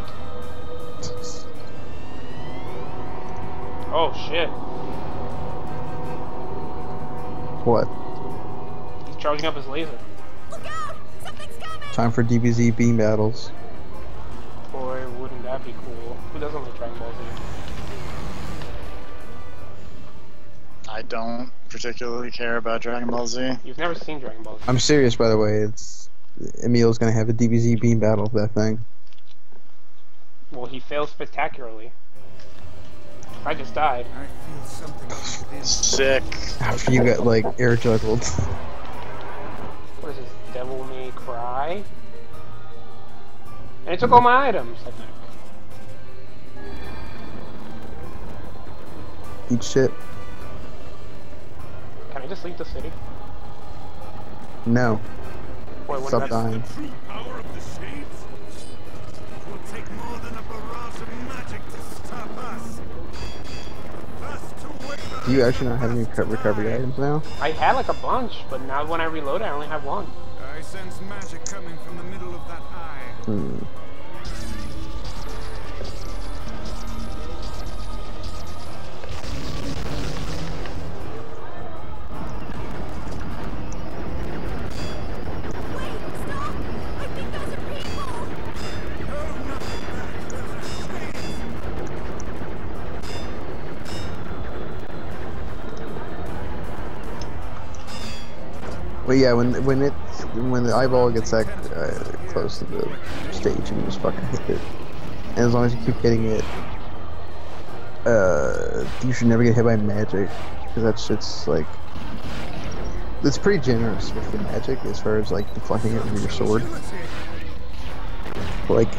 S1: Oh shit.
S10: What?
S1: He's charging up his laser.
S8: Look out! Something's coming!
S10: Time for DBZ beam battles.
S1: Boy, wouldn't that be cool. Who doesn't like Dragon Ball Z?
S12: I don't particularly care about Dragon Ball Z.
S1: You've never seen Dragon Ball Z.
S10: I'm serious, by the way. It's Emil's gonna have a DBZ beam battle of that thing.
S1: Well, he failed spectacularly. I just died.
S3: I feel something within.
S12: Sick.
S10: After you got like air juggled.
S1: What is this? Devil May Cry? And it took all my items, I think.
S10: eat shit.
S1: Can I just leave the city?
S10: No.
S1: Wait, when
S10: Stop
S1: that's
S10: dying.
S5: The true power of the shades? It will take more than a barrage of magic to stop us. First to waver,
S10: Do you actually not have any recovery items now?
S1: I had like a bunch, but now when I reload, I only have one.
S5: I sense magic coming from the middle of that eye.
S10: Hmm. Well, yeah, when the eyeball gets that close to the stage, you can just fucking hit it. And as long as you keep hitting it, you should never get hit by magic, because that shit's like, it's pretty generous with the magic as far as like deflecting it with your sword. But, like,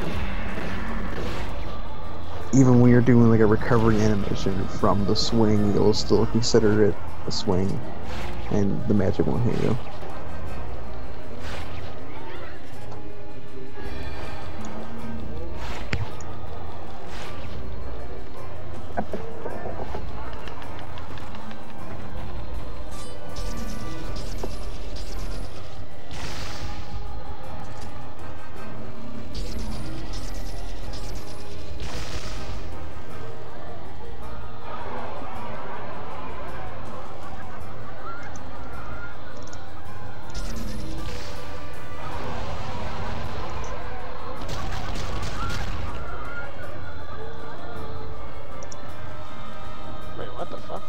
S10: even when you're doing like a recovery animation from the swing, you'll still consider it a swing, and the magic won't hit you.
S1: Wait, what the fuck?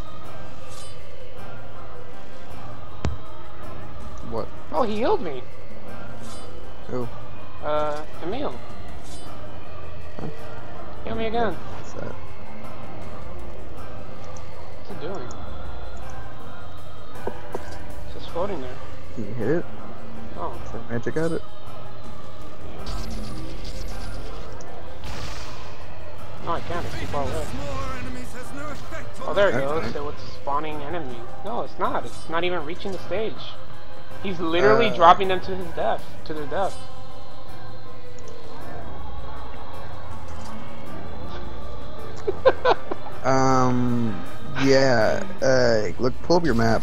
S10: What?
S1: Oh, he healed me.
S10: Who?
S1: Emil.
S10: Huh?
S1: Heal me again.
S10: What's that?
S1: What's it doing? It's just floating there.
S10: Can you hit it?
S1: Oh.
S10: Throw magic at it?
S1: No, I can't. It's too far away. Oh, there it goes. So it's spawning enemy. No, it's not. It's not even reaching the stage. He's literally dropping them to his death. To their death.
S10: Yeah. Look, pull up your map.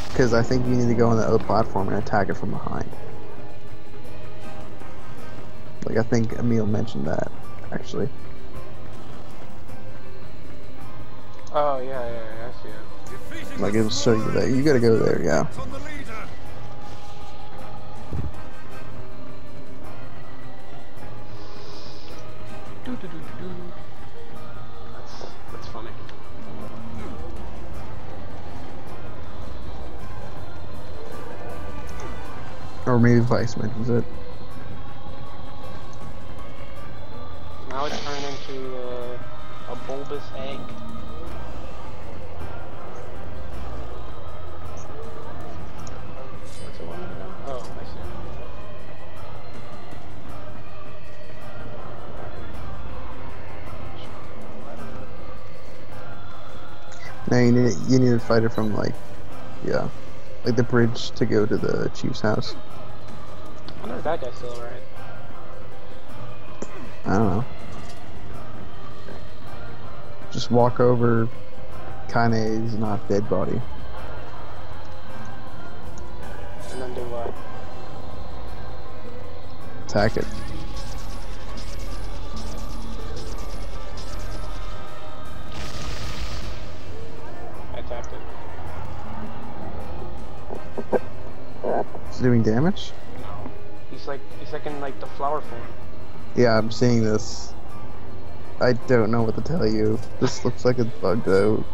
S10: Because I think you need to go on the other platform and attack it from behind. Like, I think Emil mentioned that, actually.
S1: Oh, yeah, I see it.
S10: Like, it'll show you that. You gotta go there, yeah.
S1: That's funny.
S10: Or maybe Vice mentions it.
S1: Now it's turned into a bulbous egg. What's it want me to go? Oh, I see.
S10: No, you need to fight it from, like, yeah. Like the bridge to go to the chief's house.
S1: I wonder if that guy's still alright.
S10: I don't know. Just walk over Kane's not dead body.
S1: And then do what?
S10: Attack it.
S1: I attacked it.
S10: Is it doing damage?
S1: No. He's like in like the flower form.
S10: Yeah, I'm seeing this. I don't know what to tell you. This looks like it's bugged out.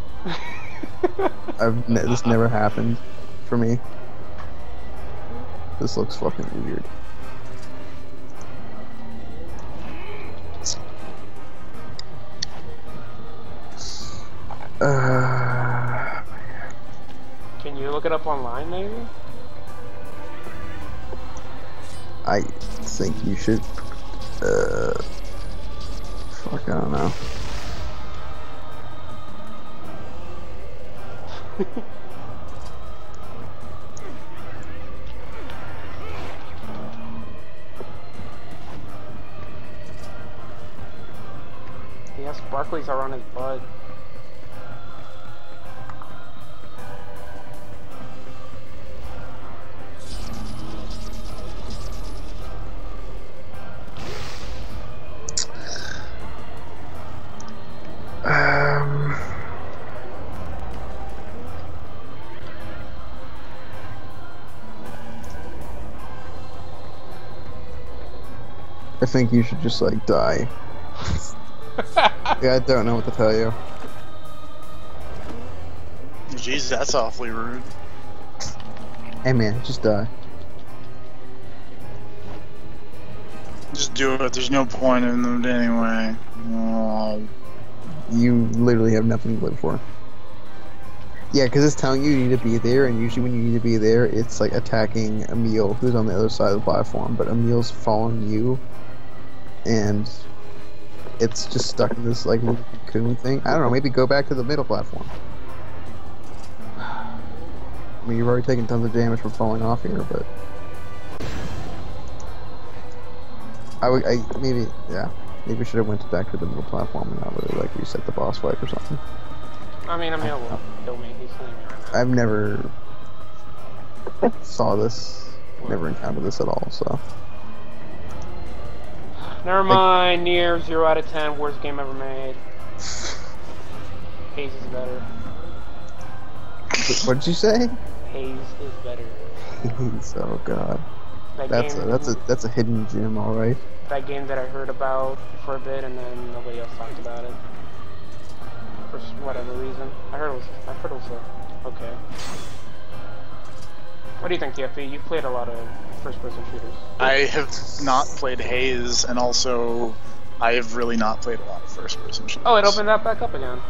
S10: This never happened for me. This looks fucking weird.
S1: Can you look it up online, maybe?
S10: I think you should. Fuck, I don't know.
S1: He has sparklies around his butt.
S10: I think you should just like die. Yeah, I don't know what to tell you.
S12: Jeez, that's awfully rude.
S10: Hey man, just die.
S12: Just do it. There's no point in it anyway. Oh.
S10: You literally have nothing to live for. Yeah, because it's telling you need to be there, and usually when you need to be there, it's like attacking Emil, who's on the other side of the platform, but Emil's following you, and it's just stuck in this like cocoon thing. I don't know, maybe go back to the middle platform. I mean, you've already taken tons of damage from falling off here, but maybe we should have went back to the middle platform and not really like reset the boss fight or something.
S1: I mean, Emil will kill me. He's killing me right now.
S10: I've never saw this, never encountered this at all, so.
S1: Never mind, Nier, 0 out of 10, worst game ever made. Haze is better.
S10: What did you say?
S1: Haze is better.
S10: Haze, oh god.
S1: That
S10: that's a hidden gem, alright.
S1: That game that I heard about for a bit and then nobody else talked about it. For whatever reason. I heard it was okay. What do you think, TFP? You've played a lot of first-person shooters.
S12: I have not played Haze, and also I have really not played a lot of first-person shooters.
S1: Oh, it opened that back up again.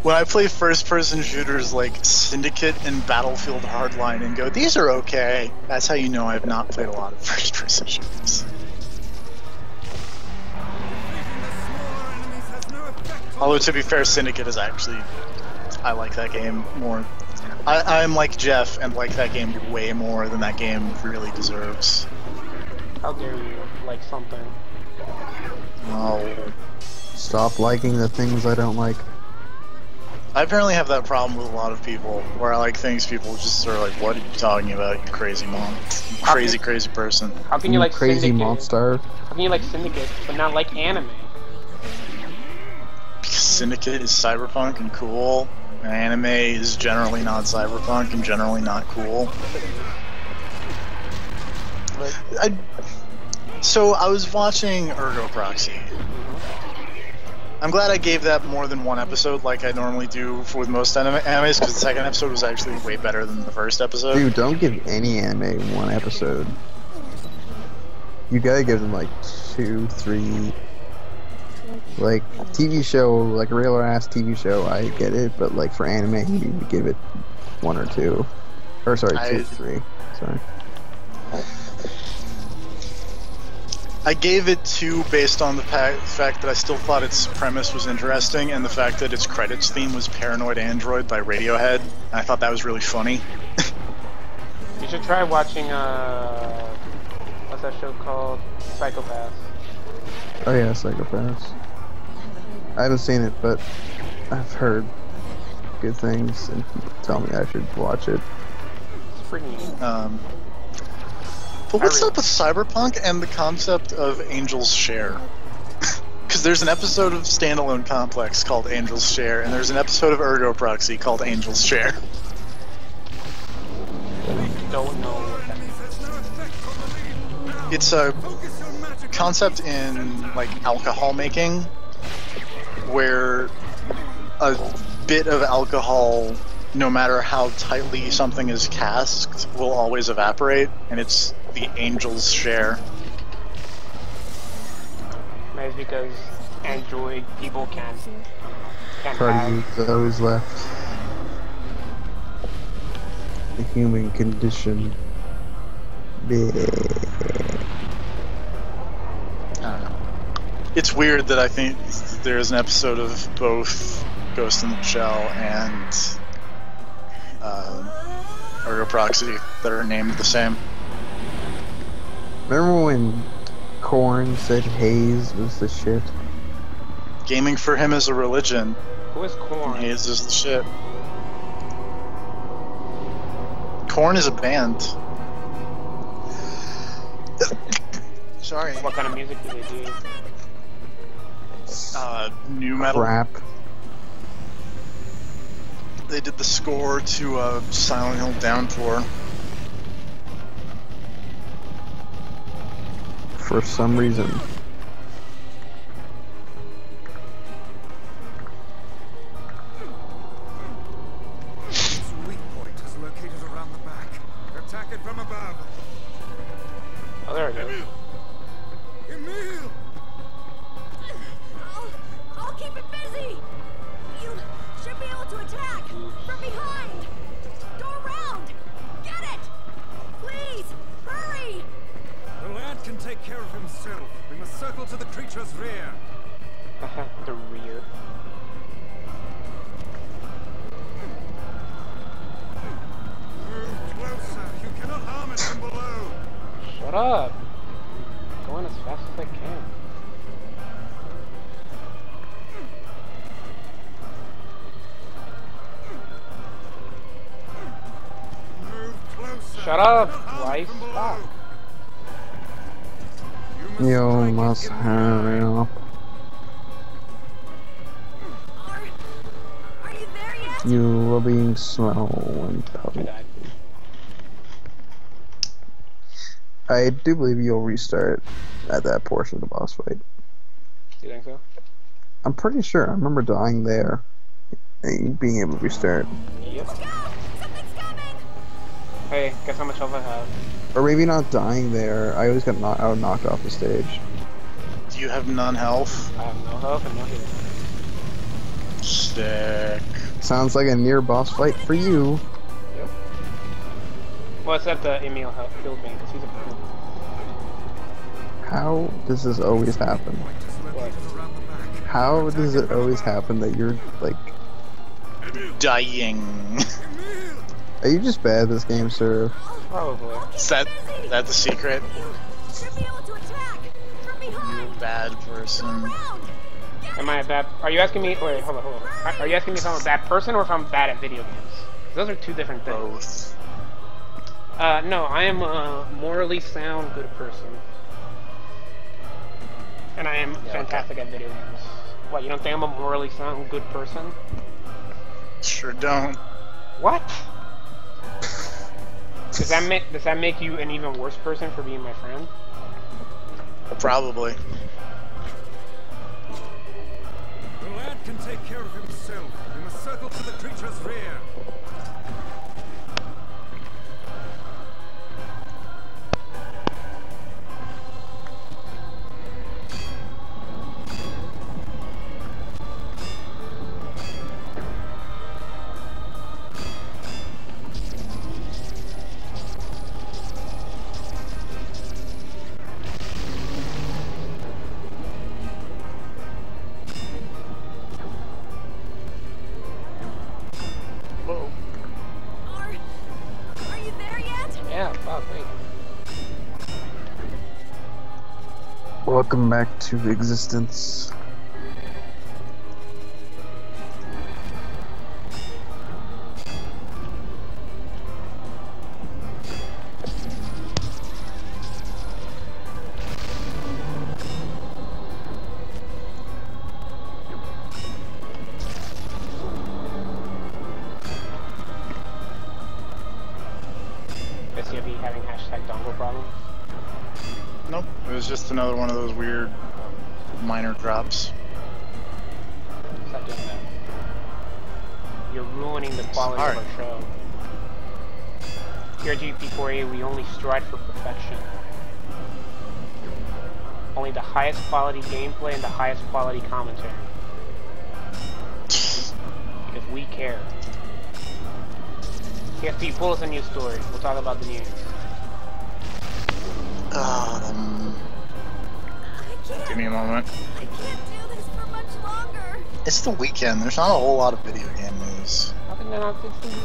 S12: When I play first-person shooters like Syndicate and Battlefield Hardline and go, these are okay, that's how you know I've not played a lot of first-person shooters. Although, to be fair, Syndicate is actually... I like that game more. I'm like Jeff and like that game way more than that game really deserves.
S1: How dare you like something?
S12: Oh.
S10: Stop liking the things I don't like.
S12: I apparently have that problem with a lot of people, where I like things people just are like, what are you talking about, you crazy mom? You crazy person.
S1: How can you like
S10: crazy
S1: Syndicate?
S10: monster?
S1: How can you like Syndicate, but not like anime?
S12: Because Syndicate is cyberpunk and cool, and anime is generally not cyberpunk and generally not cool. So I was watching Ergo Proxy. I'm glad I gave that more than one episode like I normally do with most animes, because the second episode was actually way better than the first episode.
S10: Dude, don't give any anime one episode. You gotta give them like 2, 3... Like, TV show, like a regular ass TV show, I get it, but like for anime, you need to give it 1 or 2. Or sorry, 2 or 3. Sorry.
S12: I gave it 2 based on the fact that I still thought its premise was interesting, and the fact that its credits theme was Paranoid Android by Radiohead. I thought that was really funny.
S1: You should try watching, what's that show called? Psychopaths.
S10: Oh yeah, Psychopaths. I haven't seen it, but I've heard good things, and people tell me I should watch it.
S1: It's pretty neat.
S12: But what's up with Cyberpunk and the concept of Angel's Share? Because there's an episode of Standalone Complex called Angel's Share, and there's an episode of Ergo Proxy called Angel's Share.
S1: I don't know what that is.
S12: It's a concept in like alcohol making, where a bit of alcohol, no matter how tightly something is casked, will always evaporate, and it's the Angel's Share.
S1: Maybe it's because Android people can't
S10: Party
S1: have...
S10: those left. The human condition.
S12: It's weird that I think there's an episode of both Ghost in the Shell and Ergo Proxy that are named the same.
S10: Remember when Korn said Haze was the shit?
S12: Gaming for him is a religion.
S1: Who is Korn?
S12: Haze is the shit. Korn is a band. Sorry.
S1: What kind of music do they do?
S12: New metal.
S10: Crap.
S12: They did the score to Silent Hill Downpour.
S10: For some reason.
S3: Its weak point is located around the back. Attack it from above.
S1: Oh, there it goes.
S3: Emil!
S8: I'll keep it busy. You should be able to attack from behind. Go around. Get it. Please, hurry.
S3: The lad can take care of himself. We must circle to the creature's rear.
S1: The rear.
S3: Move closer. You cannot harm it from below.
S1: Shut up. I'm going as fast as I can.
S3: Move closer.
S1: Shut up,
S3: You cannot harm it
S1: wife.
S3: from below.
S1: Stop.
S10: You must hurry up.
S8: Are you there yet?
S10: You are being slow and
S1: I
S10: puzzled.
S1: died.
S10: I do believe you'll restart at that portion of the boss fight.
S1: Do you think so?
S10: I'm pretty sure. I remember dying there and being able to restart.
S1: Yep.
S8: Look out! Something's coming.
S1: Hey, guess how much health I have?
S10: Or maybe not dying there. I always got knocked off the stage.
S12: Do you have none health?
S1: I have no health and no healing.
S12: Sick.
S10: Sounds like a near boss fight for you.
S1: Yep. Well, except Emil killed me because he's a pro.
S10: How does this always happen?
S1: What?
S10: How does it always happen that you're like...
S12: Dying.
S10: Are you just bad at this game, sir?
S1: Probably.
S12: Is that the secret?
S8: Should be able to attack from
S12: You
S8: behind.
S12: bad person.
S8: Around.
S1: Am I a bad... Are you asking me... Wait, hold on. Are you asking me if I'm a bad person or if I'm bad at video games? Those are two different things.
S12: Both.
S1: No, I am a morally sound good person. And I am fantastic at video games. What, you don't think I'm a morally sound good person?
S12: Sure don't.
S1: What? Does that make you an even worse person for being my friend?
S12: Probably.
S3: The lad can take care of himself. We must circle to the creature's rear.
S12: Whoa.
S8: Are you there yet?
S1: Yeah, fuck, wait.
S10: Welcome back to existence.
S1: Is he having hashtag dongle problems?
S12: Nope. It was just another one of those weird minor drops.
S1: Stop doing that. You're ruining the quality of our show. Here at GP4A, we only strive for perfection. Only the highest quality gameplay and the highest quality commentary. Because we care. KFP, pull us a news story. We'll talk about the news.
S12: Give me a moment.
S8: I can't do this for much longer.
S12: It's the weekend. There's not a whole lot of video game news.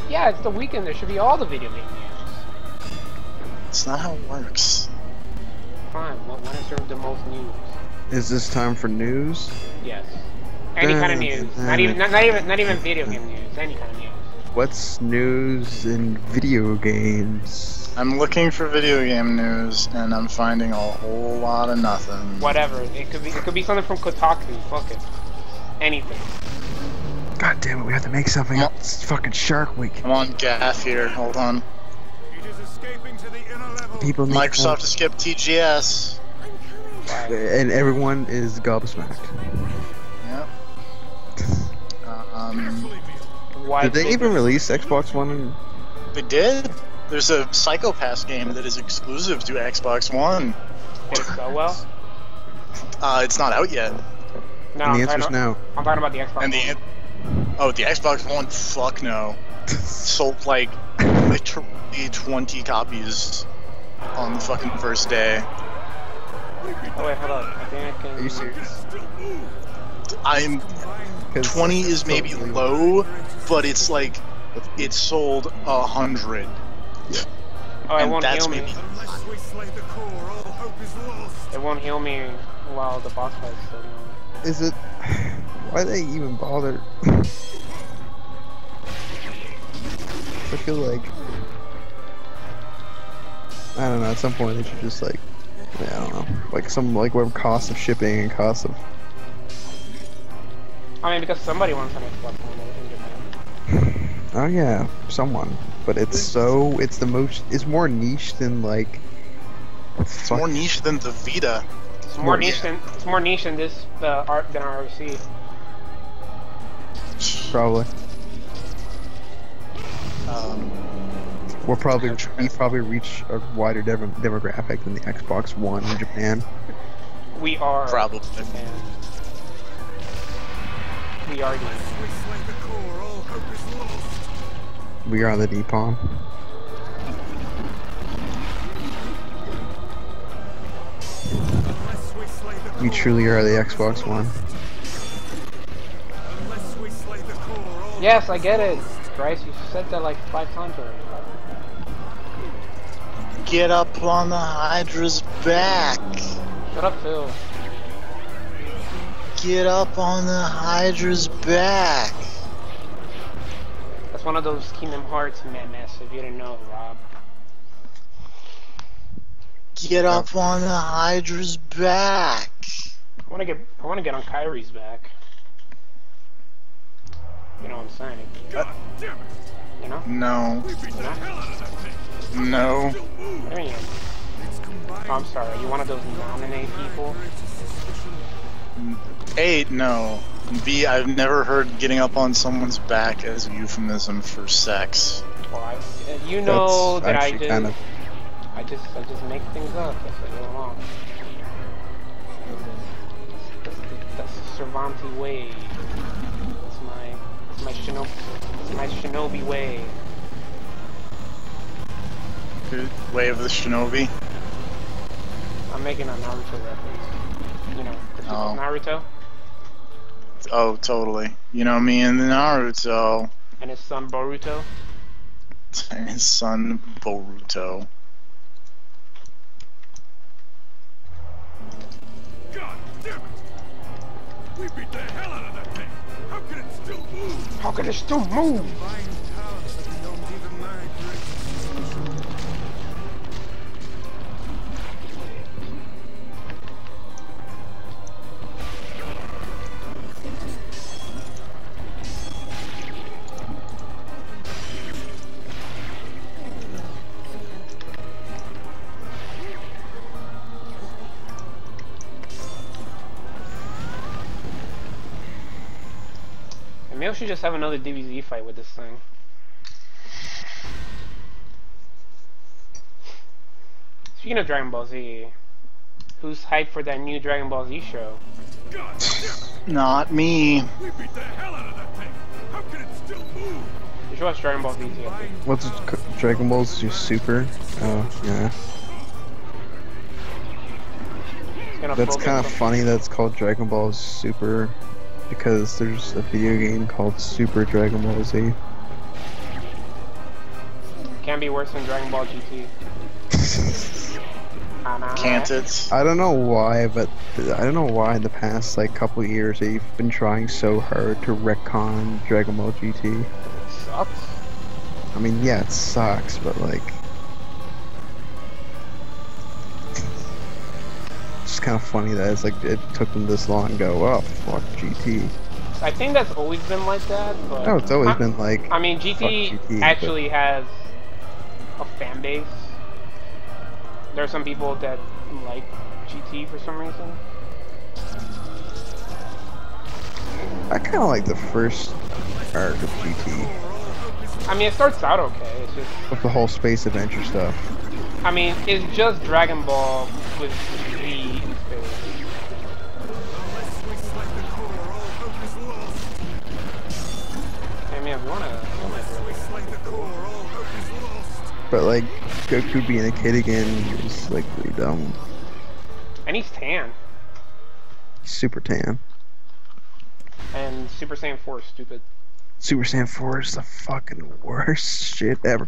S1: Yeah, it's the weekend. There should be all the video game news.
S12: It's not how it works.
S1: Fine. When is there the most news?
S10: Is this time for news?
S1: Yes. Any kind of news. Not even video game news. Any kind of news.
S10: What's news in video games?
S12: I'm looking for video game news, and I'm finding a whole lot of nothing.
S1: Whatever. It could be something from Kotaku. Fuck it. Anything.
S10: God damn it, we have to make something up. It's fucking Shark Week.
S12: I'm on gaff here. Hold on.
S5: It is escaping to the inner level.
S10: People need
S12: Microsoft has skipped TGS.
S10: and everyone is gobsmacked.
S12: Yep.
S1: Why
S10: Did they even release Xbox One?
S12: They did. There's a Psychopass game that is exclusive to Xbox One.
S1: Did it go well?
S12: It's not out yet.
S1: No,
S10: And the answer's no.
S1: I'm talking about the Xbox
S12: And
S1: One.
S12: the Xbox One, fuck no. Sold like literally 20 copies on the fucking first day.
S1: Oh wait, hold on. I think I can...
S10: Are you serious?
S12: 20 is maybe low, but it's like, it sold 100.
S1: Oh, it
S12: And
S1: won't
S12: that's
S1: heal me.
S12: maybe...
S5: Unless we slay the core, all hope is lost.
S1: It won't heal me while the boss fight is still going.
S10: Is it? Why they even bother? I feel like I don't know. At some point, they should just like I don't know, like some like whatever cost of shipping and cost of.
S1: I mean, because somebody wants an Xbox One in Japan.
S10: Oh yeah, someone. But it's it's more niche than like.
S12: It's more niche than the Vita.
S1: It's more niche than this than ROC.
S10: Probably. We probably reach a wider demographic than the Xbox One in Japan.
S1: We are
S12: probably.
S1: Japan. We are Japan.
S10: We are the Nippon. We truly are the Xbox One.
S1: Yes, I get it. Bryce, you said that like 5 times already.
S12: Get up on the Hydra's back.
S1: Shut up, Phil.
S12: Get up on the Hydra's back.
S1: That's one of those Kingdom Hearts memes, if you didn't know, Rob.
S12: Get up on the Hydra's back.
S1: I wanna get on Kyrie's back. You know what I'm saying? You know?
S12: No. No.
S1: What do you mean? Oh, I'm sorry. You one of those nominate people?
S12: A, no. B, I've never heard getting up on someone's back as a euphemism for sex.
S1: Well, you know that I just,
S10: kind of...
S1: I just make things up as I go along. That's the Cervantes way. It's my shinobi way.
S12: Good way of the shinobi.
S1: I'm making a Naruto reference. You know, Naruto?
S12: Oh, totally. You know me and the Naruto.
S1: And his son Boruto?
S12: And his son Boruto.
S5: God damn it! We beat the hell out of that thing! How can it still move?
S1: How can it still move? Maybe we should just have another DBZ fight with this thing. Speaking of Dragon Ball Z, who's hyped for that new Dragon Ball Z show?
S12: Not me.
S5: We beat the hell out of that thing. How can it still move?
S1: You should watch Dragon Ball Z too.
S10: What's Dragon Ball Z Super? Oh, yeah. That's kind of funny that it's called Dragon Ball Super because there's a video game called Super Dragon Ball Z.
S1: Can't be worse than Dragon Ball GT.
S12: Can't it?
S10: I don't know why, but I don't know why in the past like couple years they've been trying so hard to retcon Dragon Ball GT.
S1: Sucks.
S10: I mean, yeah, it sucks, but like, it's kind of funny that it's like it took them this long to go, oh, fuck GT.
S1: I think that's always been like that, but...
S10: No, it's always been like...
S1: I mean, GT actually has a fan base. There are some people that like GT for some reason.
S10: I kind of like the first arc of GT.
S1: I mean, it starts out okay, it's just...
S10: With the whole space adventure stuff.
S1: I mean, it's just Dragon Ball with Z in space. I mean, if you wanna
S10: but like, Goku being a kid again is like really dumb.
S1: And he's tan.
S10: Super tan.
S1: And Super Saiyan 4 is stupid.
S10: Super Saiyan 4 is the fucking worst shit ever.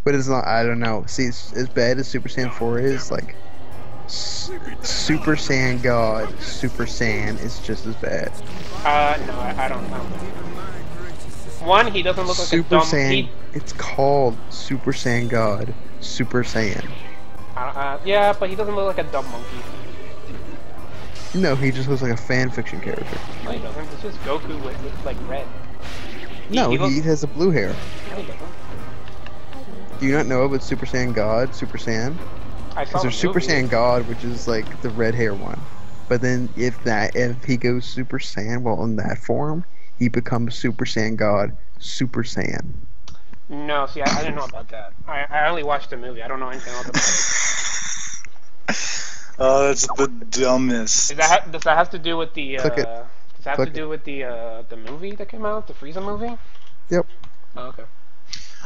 S10: But it's not, I don't know. See, as bad as Super Saiyan 4 is, like, Super Saiyan God, Super Saiyan is just as bad.
S1: No, I don't know. One, he doesn't look like
S10: Super
S1: a dumb...
S10: Saiyan, it's called Super Saiyan God, Super Saiyan.
S1: Yeah, but he doesn't look like a dumb monkey.
S10: No, he just looks like a fan fiction character.
S1: No, he doesn't. It's just Goku with like, red.
S10: No, he has a blue hair.
S1: No, he doesn't.
S10: Do you not know about Super Saiyan God, Super Saiyan? Because there's Super Saiyan God, which is like the red hair one. But then if he goes Super Saiyan, well, in that form, he becomes Super Saiyan God, Super Saiyan.
S1: No, see, I didn't know about that. I only watched the movie. I don't know anything else about it.
S12: Oh, that's the dumbest.
S1: Does that have to do with the? Does that have to do with the movie that came out, the Frieza movie?
S10: Yep.
S1: Oh, okay.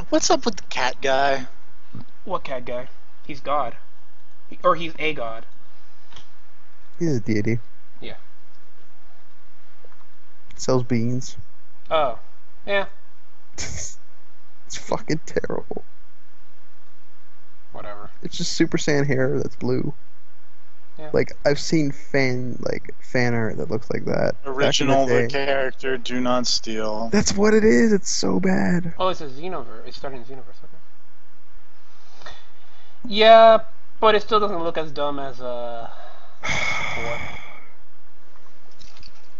S12: What's up with the cat guy?
S1: What cat guy? He's God, or he's a god.
S10: He's a deity.
S1: Yeah.
S10: Sells beans.
S1: Oh, yeah.
S10: It's fucking terrible.
S1: Whatever.
S10: It's just Super Saiyan hair that's blue.
S1: Yeah.
S10: Like, I've seen fan art that looks like that.
S12: Original the character, do not steal.
S10: That's what it is. It's so bad.
S1: Oh, it's a Xenoverse. It's starting Xenoverse. Okay. Yeah, but it still doesn't look as dumb as 4.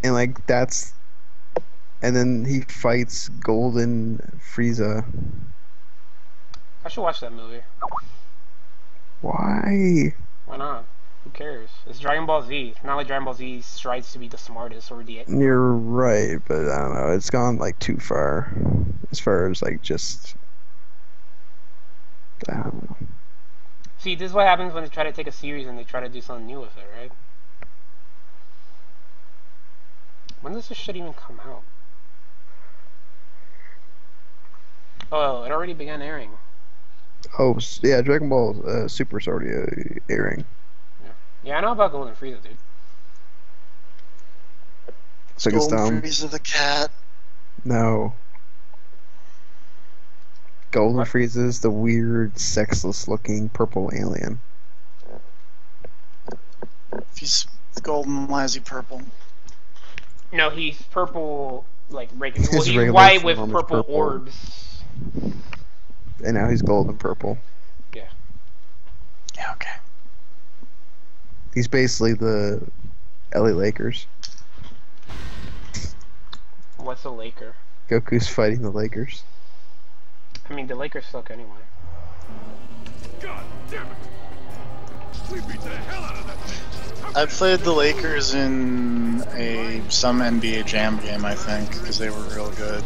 S10: And like that's, and then he fights Golden Frieza.
S1: I should watch that movie.
S10: Why?
S1: Why not? Who cares? It's Dragon Ball Z. It's not like Dragon Ball Z strives to be the smartest or the...
S10: You're right, but I don't know. It's gone like too far. As far as like just... I don't know.
S1: See, this is what happens when they try to take a series and they try to do something new with it, right? When does this shit even come out? Oh, it already began airing.
S10: Oh, yeah, Dragon Ball Super's already airing.
S1: Yeah, I know about Golden Frieza, dude.
S10: So it's
S12: Golden Frieza the cat?
S10: No. Golden Frieza is the weird, sexless-looking purple alien.
S12: If he's golden, why is he purple?
S1: No, he's purple, like regular. Well,
S10: His
S1: he's
S10: regular
S1: white with
S10: form is
S1: purple
S10: purple.
S1: orbs.
S10: And now he's golden purple.
S1: Yeah.
S12: Yeah, okay.
S10: He's basically the LA Lakers.
S1: What's a Laker?
S10: Goku's fighting the Lakers.
S1: I mean, the Lakers suck anyway.
S5: God damn it! We beat the hell out of that thing.
S12: I played the Lakers in some NBA Jam game, I think, because they were real good.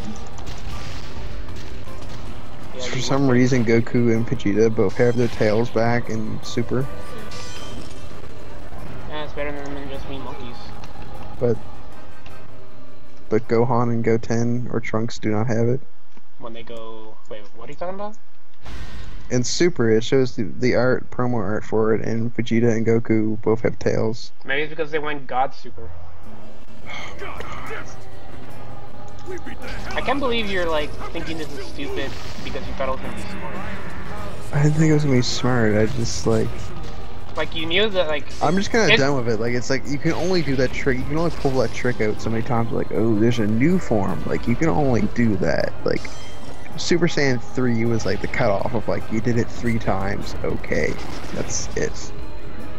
S1: Yeah,
S10: For some reason, Goku and Vegeta both have their tails back in Super.
S1: Yeah, it's better than just being monkeys.
S10: But Gohan and Goten or Trunks do not have it.
S1: When they go... Wait, what are you talking about?
S10: In Super, it shows the art, promo art for it, and Vegeta and Goku both have tails.
S1: Maybe it's because they went God Super.
S5: God damn it!
S1: I can't believe you're like thinking this is stupid because you thought it was gonna be smart.
S10: I didn't think it was gonna be smart. I just like
S1: you knew that like.
S10: I'm just kind of done with it. Like it's like you can only do that trick. You can only pull that trick out so many times. Like oh, there's a new form. Like you can only do that. Like Super Saiyan 3 was like the cutoff of like you did it 3 times. Okay, that's it.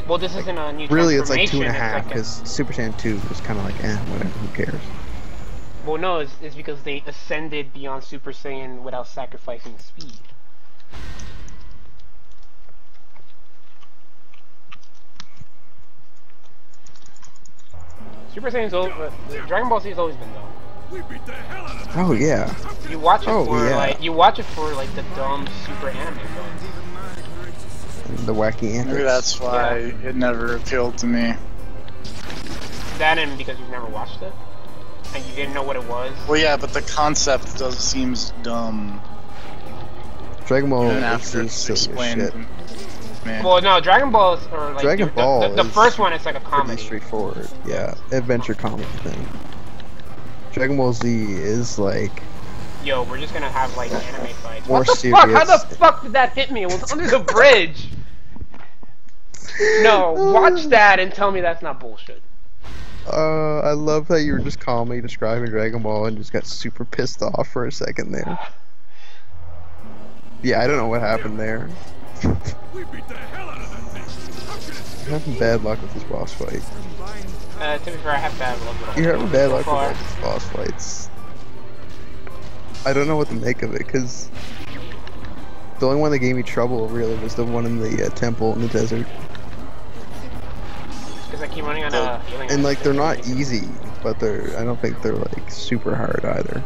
S1: Well, this isn't a new.
S10: Really, it's like 2.5
S1: like
S10: because Super Saiyan 2 was kind of like whatever. Who cares?
S1: Well, no, it's because they ascended beyond Super Saiyan without sacrificing speed. Super Saiyan's Dragon Ball Z has always been dumb.
S10: Oh yeah.
S1: You watch it for like the dumb super anime
S10: the wacky antics.
S12: Maybe that's why it never appealed to me.
S1: That and because you've never watched it? And you didn't know what it was?
S12: Well, yeah, but the concept seems dumb.
S10: Dragon Ball
S12: is explained.
S1: Well, no, Dragon Ball is like
S10: Dragon Ball.
S1: The first one is like a comedy.
S10: Pretty straightforward, yeah, adventure comedy thing. Dragon Ball Z is like.
S1: Yo, we're just gonna have like anime fights.
S10: More
S1: what the
S10: serious.
S1: fuck? How the fuck did that hit me? It was under the bridge. No, watch that and tell me that's not bullshit.
S10: I love how you were just calmly describing Dragon Ball and just got super pissed off for a second there. Yeah, I don't know what happened there. I'm having bad luck with this boss fight.
S1: To be fair, I have bad luck with all.
S10: You're having bad luck with all these boss fights. I don't know what to make of it, because the only one that gave me trouble, really, was the one in the temple in the desert.
S1: Because I keep running on a healing.
S10: And, like, they're not easy, but I don't think they're, like, super hard either.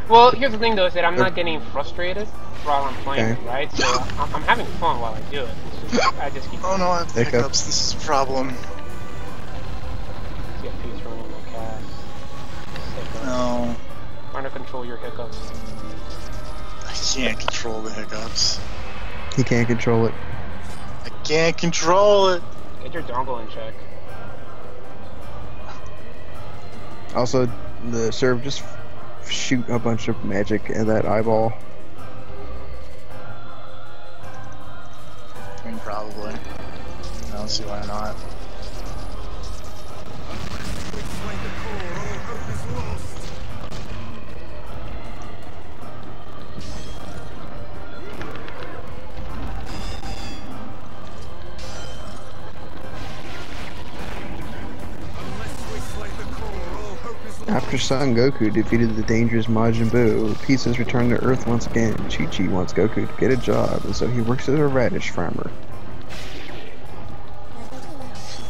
S1: Well, here's the thing, though, is that I'm not getting frustrated while I'm playing it, right? So I'm having fun while I do it. I just keep...
S12: Oh no, I have hiccups. This is a problem. No.
S1: Trying to control your hiccups.
S12: I can't control the hiccups.
S10: He can't control it.
S12: I can't control it.
S1: Get your dongle in check.
S10: Also, the serve just shoot a bunch of magic in that eyeball.
S12: I mean, probably. I don't see why not.
S10: After Son Goku defeated the dangerous Majin Buu, peace has returned to Earth once again. Chi-Chi wants Goku to get a job, and so he works as a radish farmer.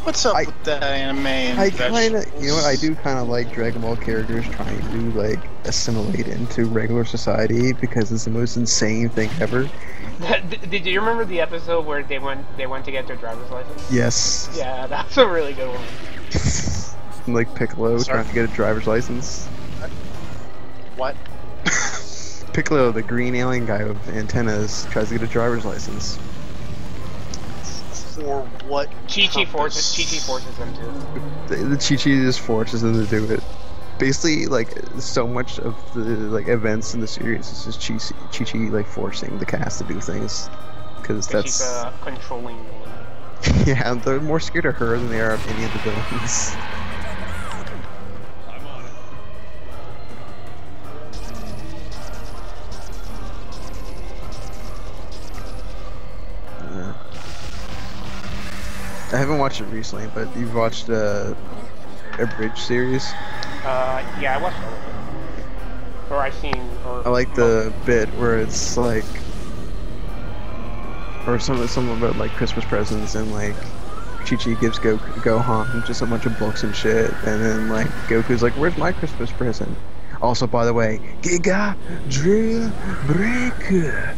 S12: What's up with that anime and
S10: I kinda, you know what, I do kinda like Dragon Ball characters trying to, like, assimilate into regular society, because it's the most insane thing ever.
S1: Did you remember the episode where they went to get their driver's license?
S10: Yes.
S1: Yeah, that's a really good one.
S10: Like Piccolo trying to get a driver's license.
S12: What?
S10: Piccolo, the green alien guy with antennas, tries to get a driver's license.
S12: For what?
S1: Chi-Chi forces them to.
S10: The Chi-Chi just forces them to do it. Basically, like, so much of the, like, events in the series is just Chi-Chi, like, forcing the cast to do things. Because that's...
S1: She's controlling woman.
S10: Yeah, they're more scared of her than they are of any of the villains. I haven't watched it recently, but you've watched a Bridge series?
S1: Yeah, I watched all of it. Or I've seen...
S10: I like the bit where it's like... Or some about like Christmas presents, and like Chi-Chi gives Gohan just a bunch of books and shit, and then like Goku's like, where's my Christmas present? Also, by the way, Giga Drill Breaker!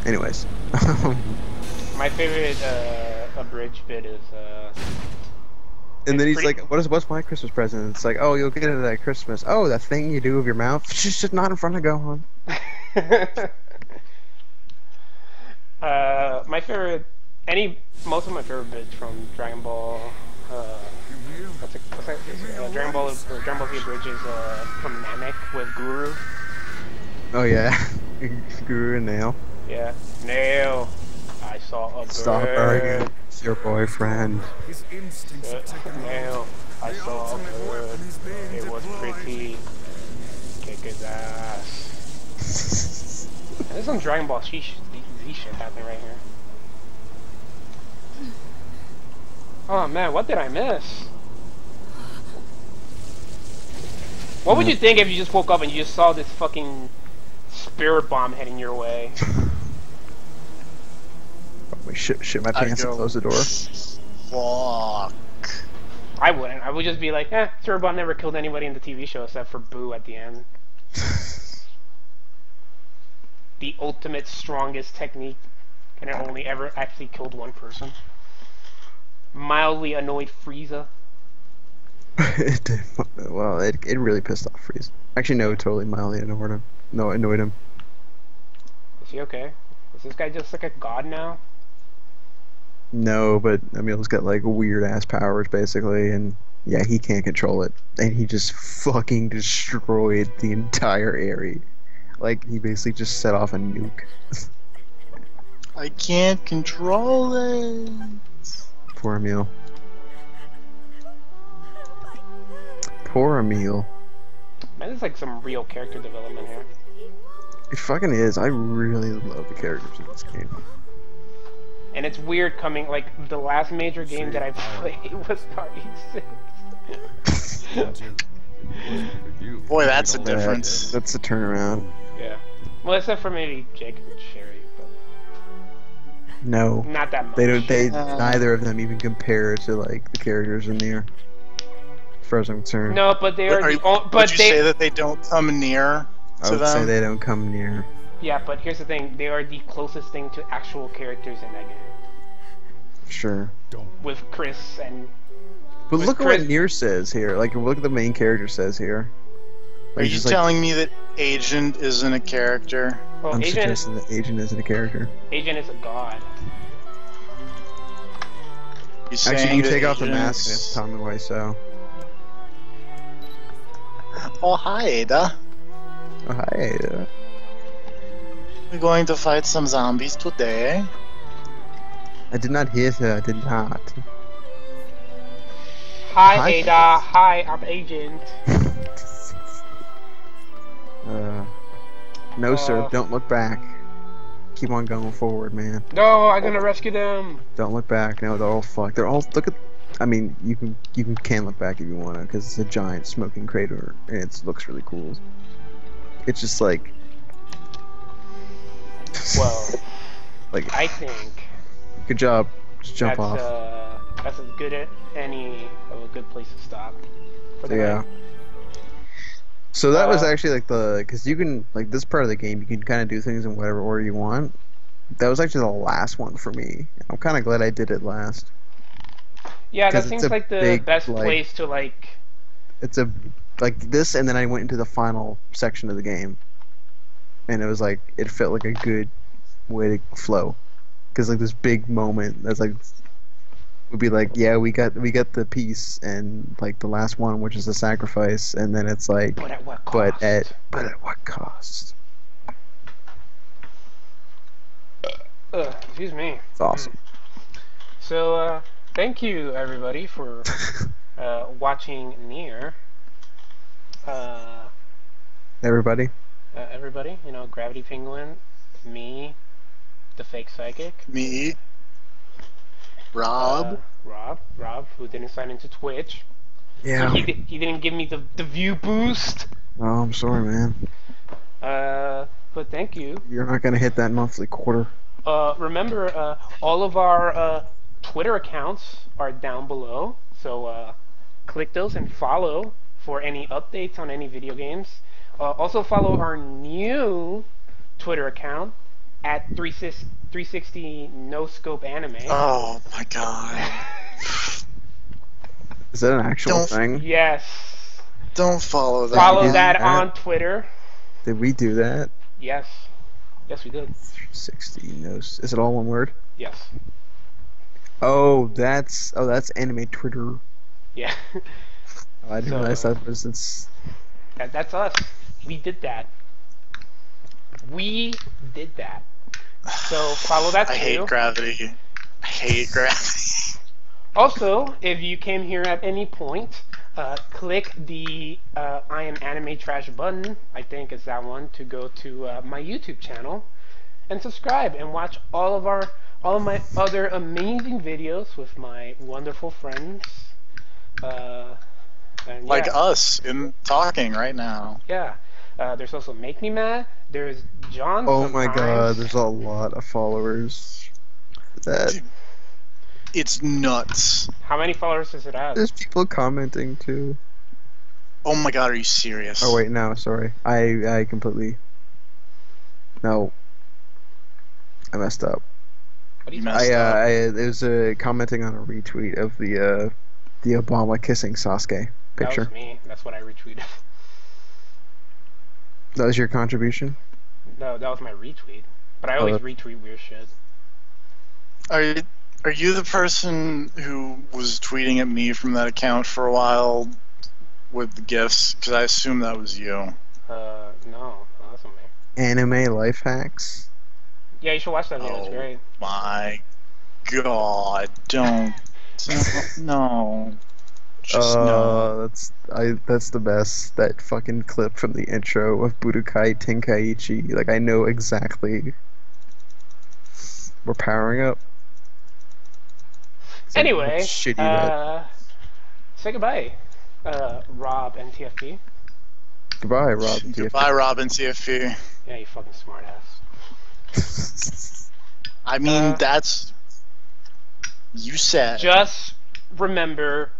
S10: Anyways.
S1: My favorite abridged bit is
S10: and then he's like, what's my Christmas present? It's like, oh, you'll get it at Christmas. Oh, that thing you do with your mouth? Just not in front of Gohan.
S1: My favorite, most of my favorite bits from Dragon Ball, let's what's that? Dragon Ball or Dragon Ball Z Bridge is from Namek with Guru.
S10: Oh yeah, Guru and Nail.
S1: Yeah, Nail. I saw a bird.
S10: Stop arguing. It's your boyfriend.
S3: His instincts have taken
S1: Nail. I saw a bird. It was pretty. Kick his ass. And there's some Dragon Ball Z shit happening right here. Oh man, what did I miss? What would you think if you just woke up and you just saw this fucking spirit bomb heading your way?
S10: Probably shit my pants and close the door.
S12: Fuck.
S1: I wouldn't. I would just be like, spirit bomb never killed anybody in the TV show except for Boo at the end. The ultimate strongest technique, and it only ever actually killed one person. Mildly annoyed Frieza.
S10: Well, it really pissed off Frieza. Actually, no, totally mildly annoyed him. No, annoyed him.
S1: Is he okay? Is this guy just like a god now?
S10: No, but Emil's got like weird ass powers basically, and yeah, he can't control it, and he just fucking destroyed the entire area. Like he basically just set off a nuke.
S12: I can't control it.
S10: Poor Emil. Poor Emil.
S1: Man, there's like some real character development here.
S10: It fucking is. I really love the characters in this game.
S1: And it's weird coming, like, the last major game that I played was RE6.
S12: Boy, that's a difference.
S10: That's a turnaround.
S1: Yeah. Well, except for maybe Jake and Sherry, but...
S10: No.
S1: Not that much.
S10: Neither of them even compare to, like, the characters in Nier. As far as I'm concerned.
S1: No, but they are...
S12: Would you say that they don't come near
S10: I
S12: to
S10: would
S12: them?
S10: say they don't come near.
S1: Yeah, but here's the thing. They are the closest thing to actual characters in that game.
S10: Sure.
S1: With Chris and...
S10: But look at what Nier says here. Like, look at the main character says here.
S12: Are you telling me that Agent isn't a character?
S1: Well,
S10: I'm suggesting that Agent isn't a character.
S1: Agent is a god.
S10: Actually, you take off the mask and it's Tommy Wiseau.
S12: Oh, hi, Ada.
S10: Oh, hi, Ada.
S12: We're going to fight some zombies today.
S10: I did not hear her. I did not.
S1: Hi, Ada. Hi, I'm Agent.
S10: No, sir. Don't look back. Keep on going forward, man.
S1: No, I'm gonna rescue them.
S10: Don't look back. No, they're all fucked. They're all. Look at. I mean, you can look back if you want to, because it's a giant smoking crater and it looks really cool. It's just like.
S1: Well,
S10: like
S1: I think.
S10: Good job. Just jump off.
S1: That's as good as any of a good place to stop.
S10: Yeah. So that was actually like because you can, like, this part of the game, you can kind of do things in whatever order you want. That was actually the last one for me. I'm kind of glad I did it last.
S1: Yeah, that seems like the best place to, like...
S10: It's like this, and then I went into the final section of the game. And it was like, it felt like a good way to flow. Because like this big moment that's like... would be like, yeah, we got the piece, and like the last one, which is the sacrifice, and then it's like,
S1: but at what cost?
S10: But at what cost?
S1: Excuse me.
S10: It's awesome.
S1: So, thank you everybody for watching Nier.
S10: Everybody.
S1: Everybody, you know, Gravity Penguin, me, the fake psychic,
S12: me. Rob,
S1: who didn't sign into Twitch.
S10: Yeah.
S1: So he didn't give me the view boost.
S10: Oh, I'm sorry, man.
S1: But thank you.
S10: You're not gonna hit that monthly quarter.
S1: Remember, all of our Twitter accounts are down below. So click those and follow for any updates on any video games. Also follow our new Twitter account at 360 No Scope Anime.
S12: Oh my god.
S10: Is that an actual thing?
S1: Yes.
S12: Don't follow that.
S1: Follow that on Twitter.
S10: Did we do that?
S1: Yes. Yes, we did.
S10: 360 No. Is it all one word?
S1: Yes.
S10: Oh, that's Anime Twitter.
S1: Yeah.
S10: I didn't realize that was it's.
S1: That's us. We did that. We did that. So follow that too.
S12: I hate gravity. I hate gravity.
S1: Also, if you came here at any point, click the I am anime trash button. I think it's that one to go to my YouTube channel and subscribe and watch all of my other amazing videos with my wonderful friends. And
S12: Like
S1: yeah.
S12: us in talking right now.
S1: Yeah. There's also Make Me Mad. There's John.
S10: Oh my
S1: sometimes.
S10: god, there's a lot of followers. That
S12: It's nuts.
S1: How many followers does it have?
S10: there's people commenting too.
S12: Oh my god, are you serious?
S10: Oh wait, no, sorry. I completely. No. I messed up.
S1: What do you
S12: messed up.
S10: It was commenting on a retweet of the Obama kissing Sasuke picture.
S1: That was me. That's what I retweeted.
S10: That was your contribution?
S1: No, that was my retweet. But I always retweet weird shit.
S12: Are you the person who was tweeting at me from that account for a while with the gifs? Because I assume that was you.
S1: No, that wasn't me.
S10: Anime life hacks.
S1: Yeah, you should watch that video. It's great.
S12: My god, don't. No. Just no.
S10: That's the best. That fucking clip from the intro of Budokai Tenkaichi. Like I know exactly. We're powering up.
S1: Anyway,
S10: shitty that.
S1: say goodbye, Rob and TFP.
S10: Goodbye, Rob. And
S12: Goodbye, Rob and TFP.
S1: Yeah, you fucking smartass.
S12: I mean, that's. You said.
S1: Just remember